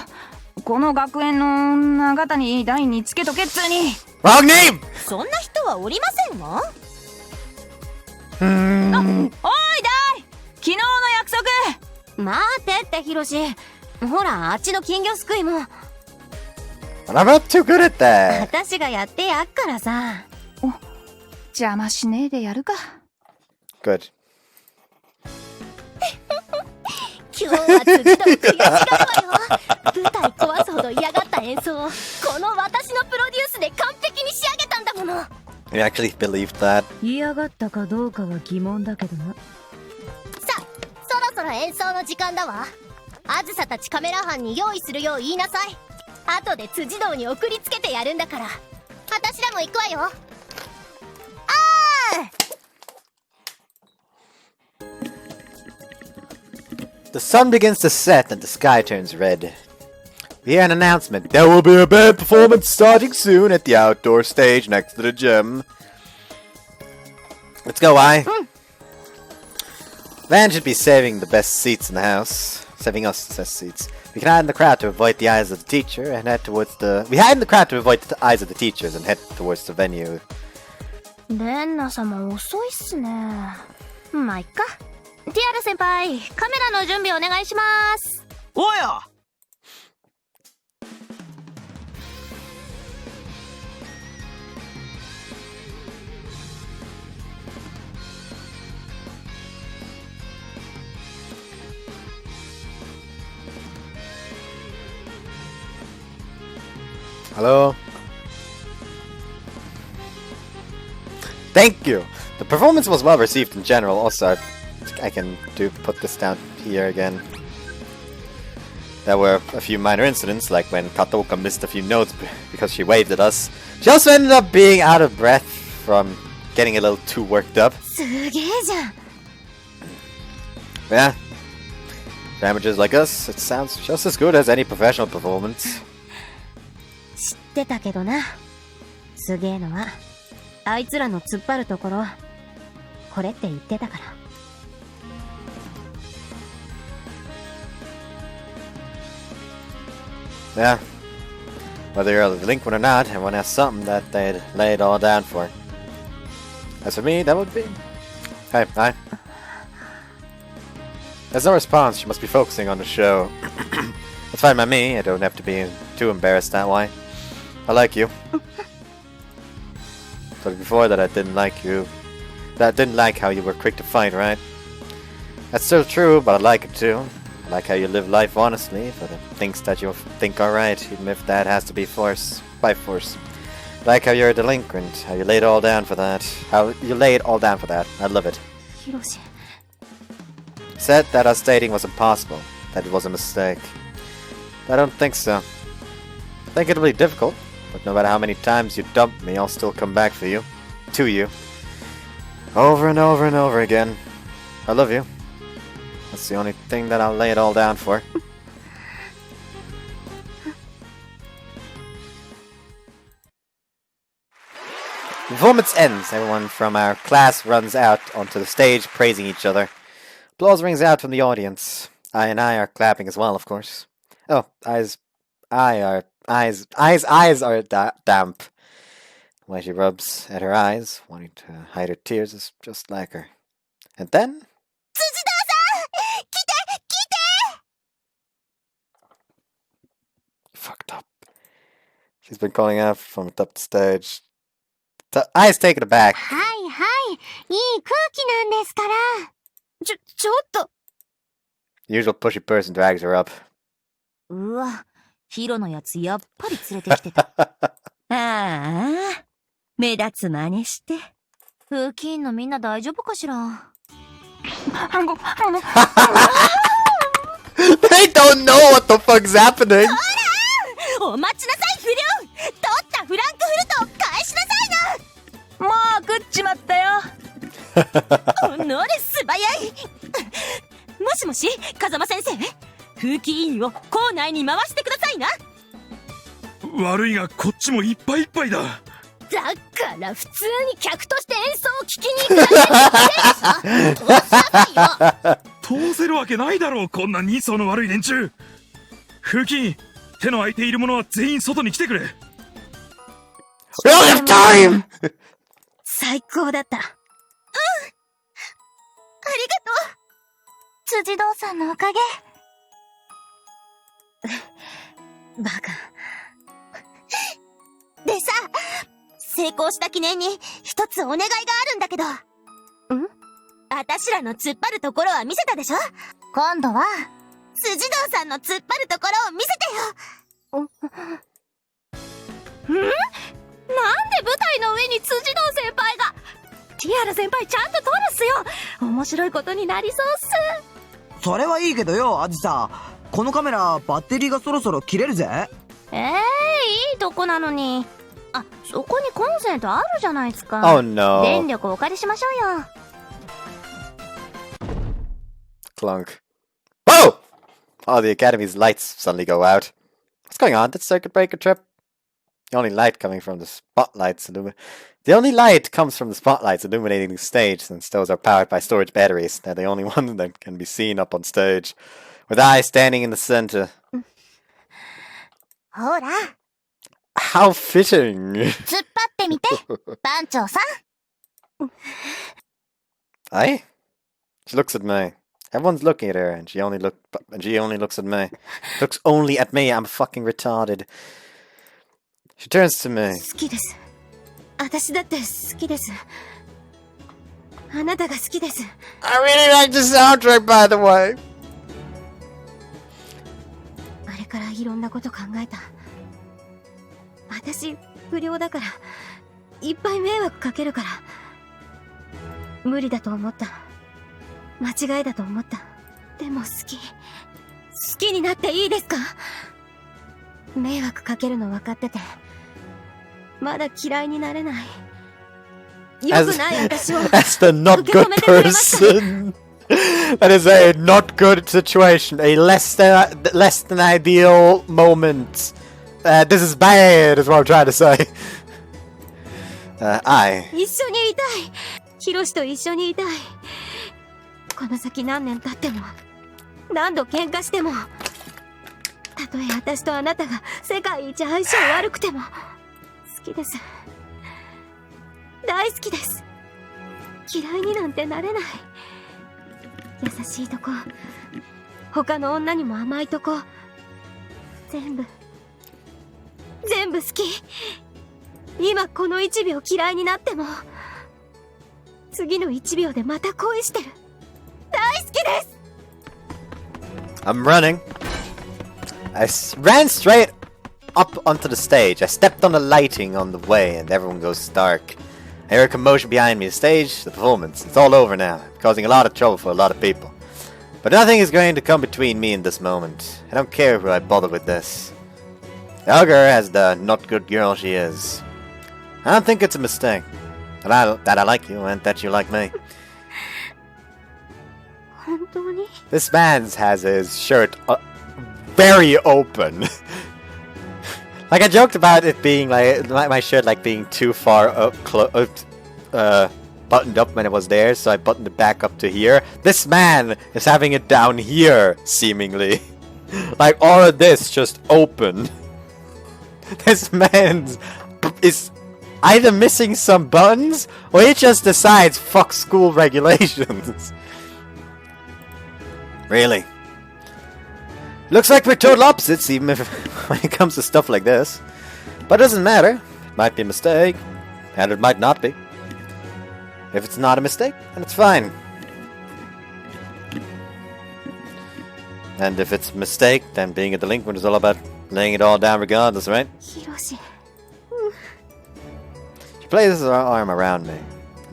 この学園の女方に台につけとけっつうに。Wrong name! そんな人はおりませんわ。おいダイ、昨日の約束。待ってってヒロシ、ほらあっちの金魚すくいも I'm not too good at that. 私がやってやっからさ。邪魔しねえでやるか。Good. 今日は辻堂悔しがるわよ。舞台壊すほど嫌がった演奏をこの私のプロデュースで完璧に仕上げたんだもの。 You actually believed that? 嫌がったかどうかは疑問だけどな。さあ、そろそろ演奏の時間だわ。あずさたちカメラ班に用意するよう言いなさい。後で辻堂に送りつけてやるんだから。私らも行くわよ。The sun begins to set and the sky turns red. We hear an announcement. There will be a band performance starting soon at the outdoor stage next to the gym. Let's go, Van should be saving the best seats in the house. Saving us the best seats. We can hide in the crowd to avoid the eyes of the teacher and head towards the... We hide in the crowd to avoid the eyes of the teachers and head towards the venue. レンナ様遅いっすね。まあいっか。ティアラ先輩、カメラの準備お願いします。おや。Hello? Thank you! The performance was well received in general. Also, I can put this down here again. There were a few minor incidents, like when Katoka missed a few notes because she waved at us. She also ended up being out of breath from getting a little too worked up. すげえじゃん。 Yeah. For amateurs like us, it sounds just as good as any professional performance. 知ってたけどな。すげえのはあいつらの突っ張るところ。これって言ってたから。Yeah. Whether you're a delinquent or not, everyone has something that they'd lay it all down for. As for me, that would be... Hey, hi. There's no response. She must be focusing on the show. That's fine by me. I don't have to be too embarrassed that way. I like you. But before that, I didn't like you. I didn't like how you were quick to fight, right? That's still true, but I like it too. I like how you live life honestly for the things that you think are right, even if that has to be by force. I like how you're a delinquent, how you lay it all down for that. How you lay it all down for that. I love it. ヒロシ。 Said that us dating was impossible, that it was a mistake. I don't think so. I think it'll be difficult, but no matter how many times you dump me, I'll still come back for you. To you. Over and over and over again. I love you. That's the only thing that I'll lay it all down for. The performance ends. Everyone from our class runs out onto the stage, praising each other. Applause rings out from the audience. I are clapping as well, of course. Oh, eyes are damp. Why she rubs at her eyes, wanting to hide her tears, is just like her. And then... Tsujidou-san! Kite! Fucked up. She's been calling out from up the stage. Eyes taken aback. はいはい。いい空気なんですから。ちょっと。 Usual pushy person drags her up. うわ、ヒロのやつやっぱり連れてきてた。ああ、目立つ真似して。風紀委員のみんな大丈夫かしら。They don't know what the fuck's happening! お待ちなさい、不良。取ったフランクフルト返しなさいな。もう食っちまったよ。おのれ素早い。もしもし、風間先生、風紀委員を校内に回してくださいな。悪いがこっちもいっぱいいっぱいだ。だから普通に客として演奏を聞きに行くだけで通せるわけないだろう、こんな人相の悪い連中。風紀委員、手の空いている者は全員外に来てくれ。最高だった。ありがとう。辻堂さんのおかげ。バカ。でさ、成功した記念に一つお願いがあるんだけど。あたしらの突っ張るところは見せたでしょ？今度は、辻堂さんの突っ張るところを見せてよ。なんで舞台の上に辻堂先輩が。ティアラ先輩ちゃんと撮るっすよ。面白いことになりそうっす。それはいいけどよ、アジさ。このカメラ、バッテリーがそろそろ切れるぜ。いいとこなのに。あ、そこにコンセントあるじゃないですか。Oh no. 電力お借りしましょうよ。Clunk. Whoa! Oh, the Academy's lights suddenly go out. What's going on? Did circuit breaker trip? The only light coming from the spotlights The only light comes from the spotlights illuminating the stage, since those are powered by storage batteries. They're the only ones that can be seen up on stage, with I standing in the center. ほら。 How fitting! 突っ張ってみて、番長さん。Aye? She looks at me. Everyone's looking at her, and she only looks at me. Looks only at me. I'm fucking retarded. She turns to me. 好きです。私だって好きです。あなたが好きです。I really like the soundtrack, by the way. あれからいろんなこと考えた。私、不良だから、いっぱい迷惑かけるから。無理だと思った。間違いだと思った。でも好きになっていいですか？迷惑かけるの分かってて、まだ嫌いになれない。良くない私を As the not good person. That is a not good situation. A less than ideal moment. This is bad, is what I'm trying to say. I. 一緒にいたい。ヒロシと一緒にいたい。この先何年経っても、何度喧嘩しても、たとえ私とあなたが世界一相性悪くても、好きです。大好きです。嫌いになんてなれない。優しいとこ、他の女にも甘いとこ、全部好き。今この1秒嫌いになっても、次の1秒でまた恋してる。大好きです。 I'm running. I ran straight up onto the stage. I stepped on the lighting on the way, and everyone goes stark. I hear a commotion behind me. The stage, the performance, it's all over now, causing a lot of trouble for a lot of people. But nothing is going to come between me and this moment. I don't care who I bother with this. The ogre as the not good girl she is. I don't think it's a mistake. That I like you and that you like me. 本当に? This man has his shirt very open. Like I joked about it being like my shirt like being too far up, buttoned up when it was there, so I buttoned it back up to here. This man is having it down here, seemingly. Like all of this just open. This man is either missing some buttons or he just decides fuck school regulations. Really? Looks like we're total opposites, even if when it comes to stuff like this. But it doesn't matter. It might be a mistake, and it might not be. If it's not a mistake, then it's fine. And if it's a mistake, then being a delinquent is all about laying it all down regardless, right? Hiroshi. She places her arm around me.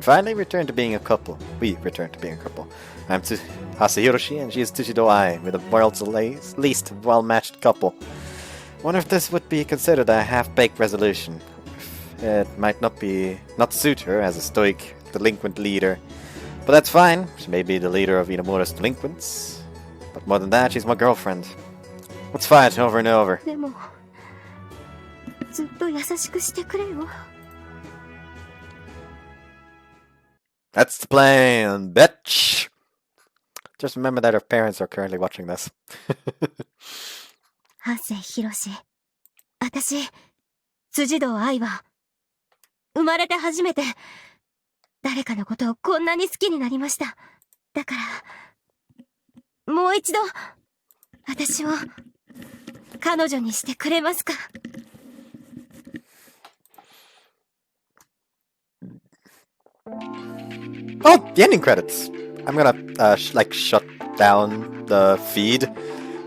finally returned to being a couple. We returned to being a couple. I'm Hasehiroshi, and she is Tsujidou-ai, with the world's least well-matched couple. Wonder if this would be considered a half-baked resolution. It might not suit her as a stoic, delinquent leader. But that's fine. She may be the leader of Inamura's delinquents. But more than that, she's my girlfriend. Let's fight over and over. でも、ずっと優しくしてくれよ。That's the plan, bitch! Just remember that her parents are currently watching this. ハセヒロシ。私、辻堂愛は、生まれて初めて、誰かのことをこんなに好きになりました。だから、もう一度、私を、彼女にしてくれますか？ Oh, the ending credits. I'm gonna shut down the feed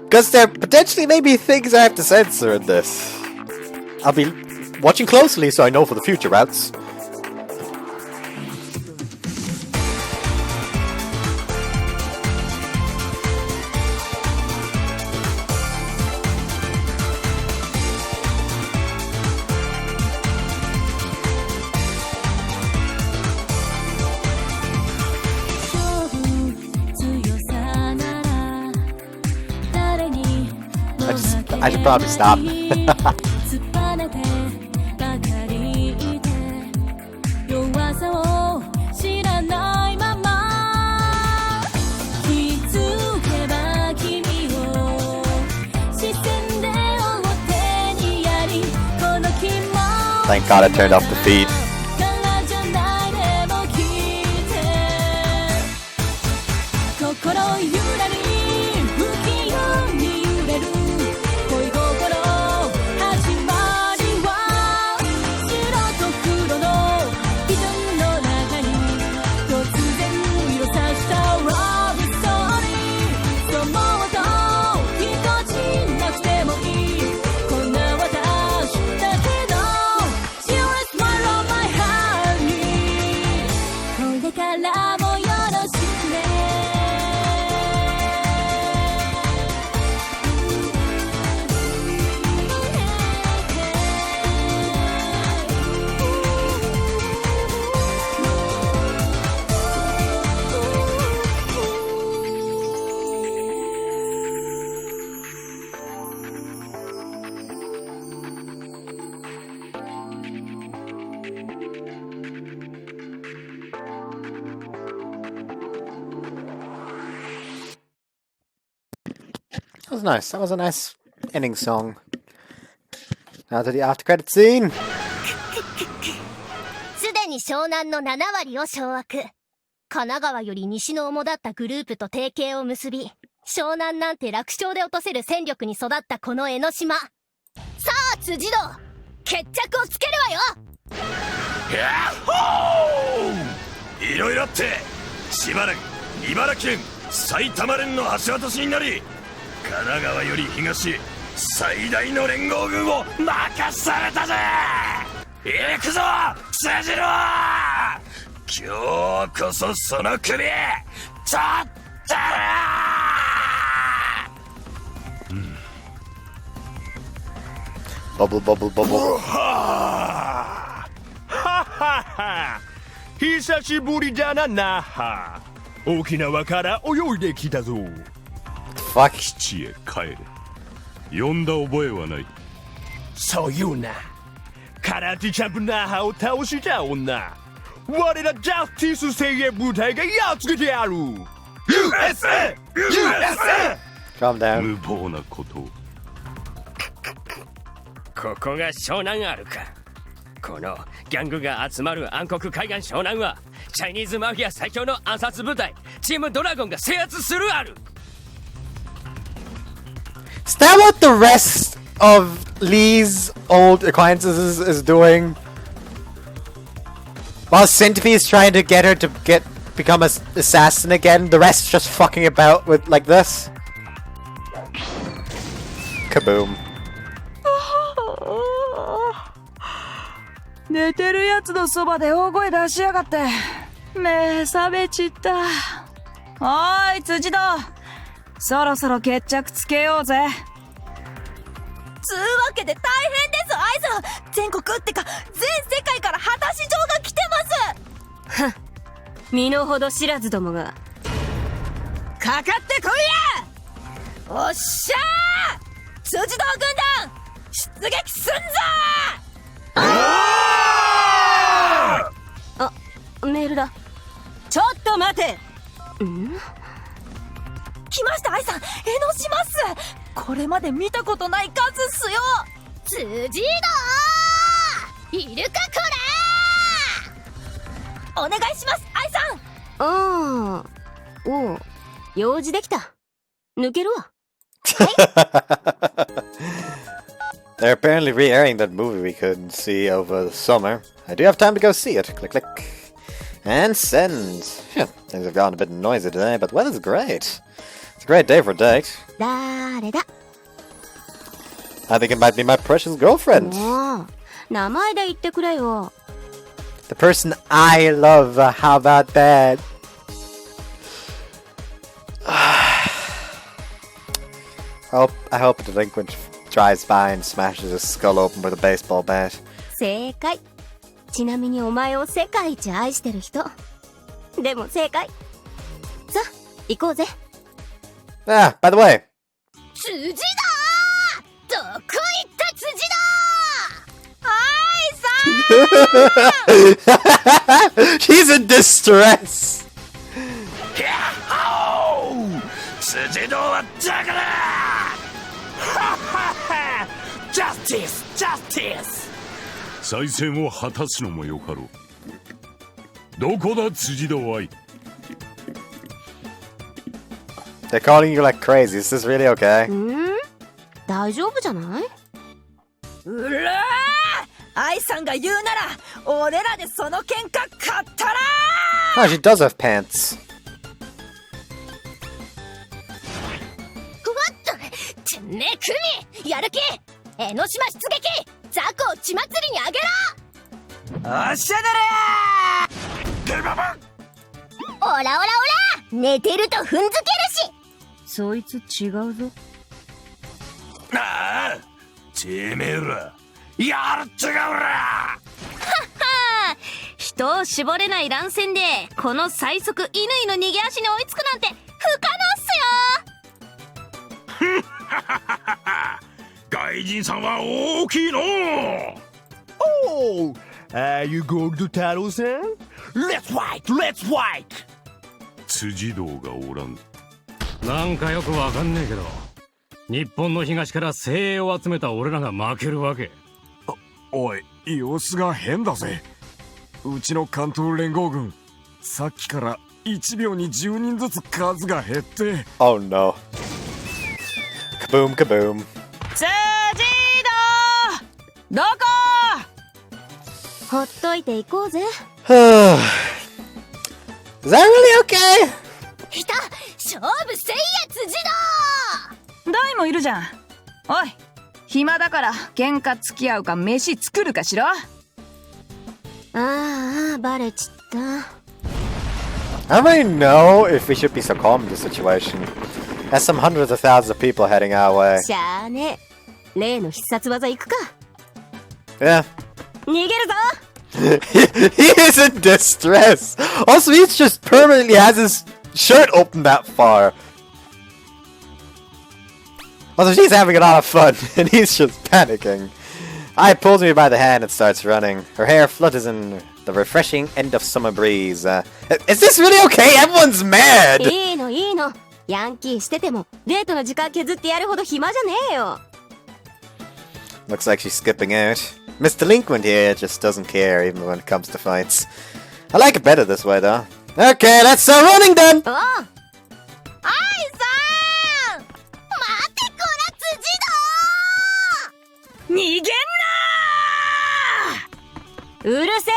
because there potentially may be things I have to censor in this. I'll be watching closely so I know for the future routes. I should probably stop. Thank God I turned off the feed. That was nice. That was a nice ending song. Now to the after credit scene. すでに湘南の7割を掌握。神奈川より西の主だったグループと提携を結び、湘南なんて楽勝で落とせる戦力に育ったこの江ノ島。さあ辻堂、決着をつけるわよ。ヤッホー！いろいろあって千葉連、茨城連、埼玉連の橋渡しになり、神奈川より東最大の連合軍を任されたぜ。行くぞ辻郎、今日こそその首取ったら。バブルバブルバブル。はは久しぶりだな那覇。沖縄から泳いできたぞ。基地へ帰れ。呼んだ覚えはない。そう言うな。空手チャンプ那覇を倒した女。我らジャスティス精鋭部隊がやっつけてやる。USA! USA! Calm down. 無謀なことを。ここが湘南あるか。このギャングが集まる暗黒海岸湘南はチャイニーズマフィア最強の暗殺部隊チームドラゴンが制圧するある。Is that what the rest of Lee's old acquaintances is doing? While Centipede is trying to get her to become an assassin again, the rest just fucking about with like this. Kaboom. 寝てるやつのそばで大声出しやがって。目覚めちった。おーい辻堂、そろそろ決着つけようぜ。つうわけで大変ですアイさん。全国ってか全世界から果たし状が来てます。はっ、身の程知らずどもが。かかってこいや。おっしゃー、辻堂軍団出撃すんぞあ、メールだ。ちょっと待て。来ましたアイさん、江ノ島っす。これまで見たことない数っすよ。辻堂いるかこお願いしますアイさん。ああ、おう、用事できた。抜けるわ。They're apparently re-airing that movie we couldn't see over the summer. I do have time to go see it. Click, click. And send. Phew, things have gotten a bit noisy today, but weather's great. It's a great day for a date. 誰だ。 I think it might be my precious girlfriend. もう、名前で言ってくれよ。The person I love. How about that? I hope a delinquent drives by and smashes his skull open with a baseball bat. 正解。ちなみにお前を世界一愛してる人。でも正解。さあ、行こうぜ。Ah, by the way. 辻堂どこ行った辻堂。She's in distress. 辻堂はだからジャスティスジャスティス。再戦を果たすのもよかろう。どこだ辻堂愛。 They're calling you like crazy. Is this really okay? 大丈夫じゃない？うらー、アイさんが言うなら俺らでその喧嘩買ったらー。 Oh, she does have pants. ふわっとてめえクミやる気。江ノ島出撃、雑魚を血祭りにあげろ。おっしゃだれー。オラオラオラ、寝てると踏んづけるし。そいつ違うぞ。ああ、てめえらやるっちゅうがおら。はっは人を絞れない乱戦でこの最速乾の逃げ足に追いつくなんて不可能っすよ。外人さんは大きいの。Oh, are you going to Taro-san? Let's fight, let's fight. 辻堂がおらん。なんかよくわかんねえけど、日本の東から精鋭を集めた俺らが負けるわけ。おい、様子が変だぜ。うちの関東連合軍、さっきから1秒に10人ずつ数が減って。Oh no. Kaboom, kaboom. 辻堂どこ？ほっといていこうぜ。Is that really okay? いた、勝負せいや辻堂。ダイもいるじゃん。おい、暇だから喧嘩付き合うか飯作るかしろ。ああ、バレちった。I don't really know if we should be so calm in this situation. There's some hundreds of thousands of people heading our way. しゃあねえ、例の必殺技行くか。Yeah. 逃げるぞ。he is in distress. Also, he just permanently has his shirt open that far. Also, she's having a lot of fun, and he's just panicking. I pulls me by the hand and starts running. Her hair flutters in the refreshing end of summer breeze. Is this really okay? Everyone's mad! いいのいいの。ヤンキーしててもデートの時間削ってやるほど暇じゃねえよ。Looks like she's skipping out. Miss Delinquent here just doesn't care even when it comes to fights. I like it better this way though. Okay, let's start running then! おう、アイさん待ってこら辻堂。逃げんなうるせえ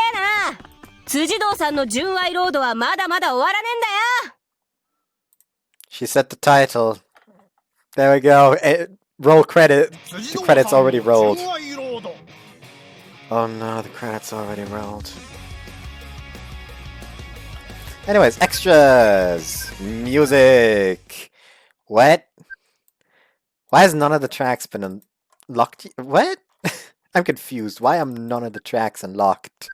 な。辻堂さんの純愛ロードはまだまだ終わらねえんだよ。She set the title. There we go. Roll credit. The credits already rolled. Oh no, the credits already rolled. Anyways, extras! Music! What? Why has none of the tracks been unlocked? What? I'm confused. Why are none of the tracks unlocked?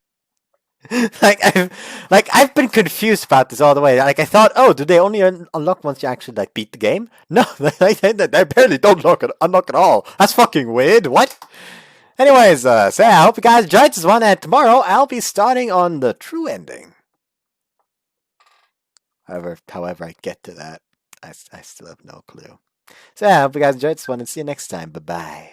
I've been confused about this all the way. Like I thought, oh, do they only unlock once you actually like beat the game? No, they barely don't unlock at all. That's fucking weird. What? Anyways, so yeah, I hope you guys enjoyed this one. And tomorrow I'll be starting on the true ending. However I get to that, I still have no clue. So yeah, I hope you guys enjoyed this one and see you next time. Bye bye.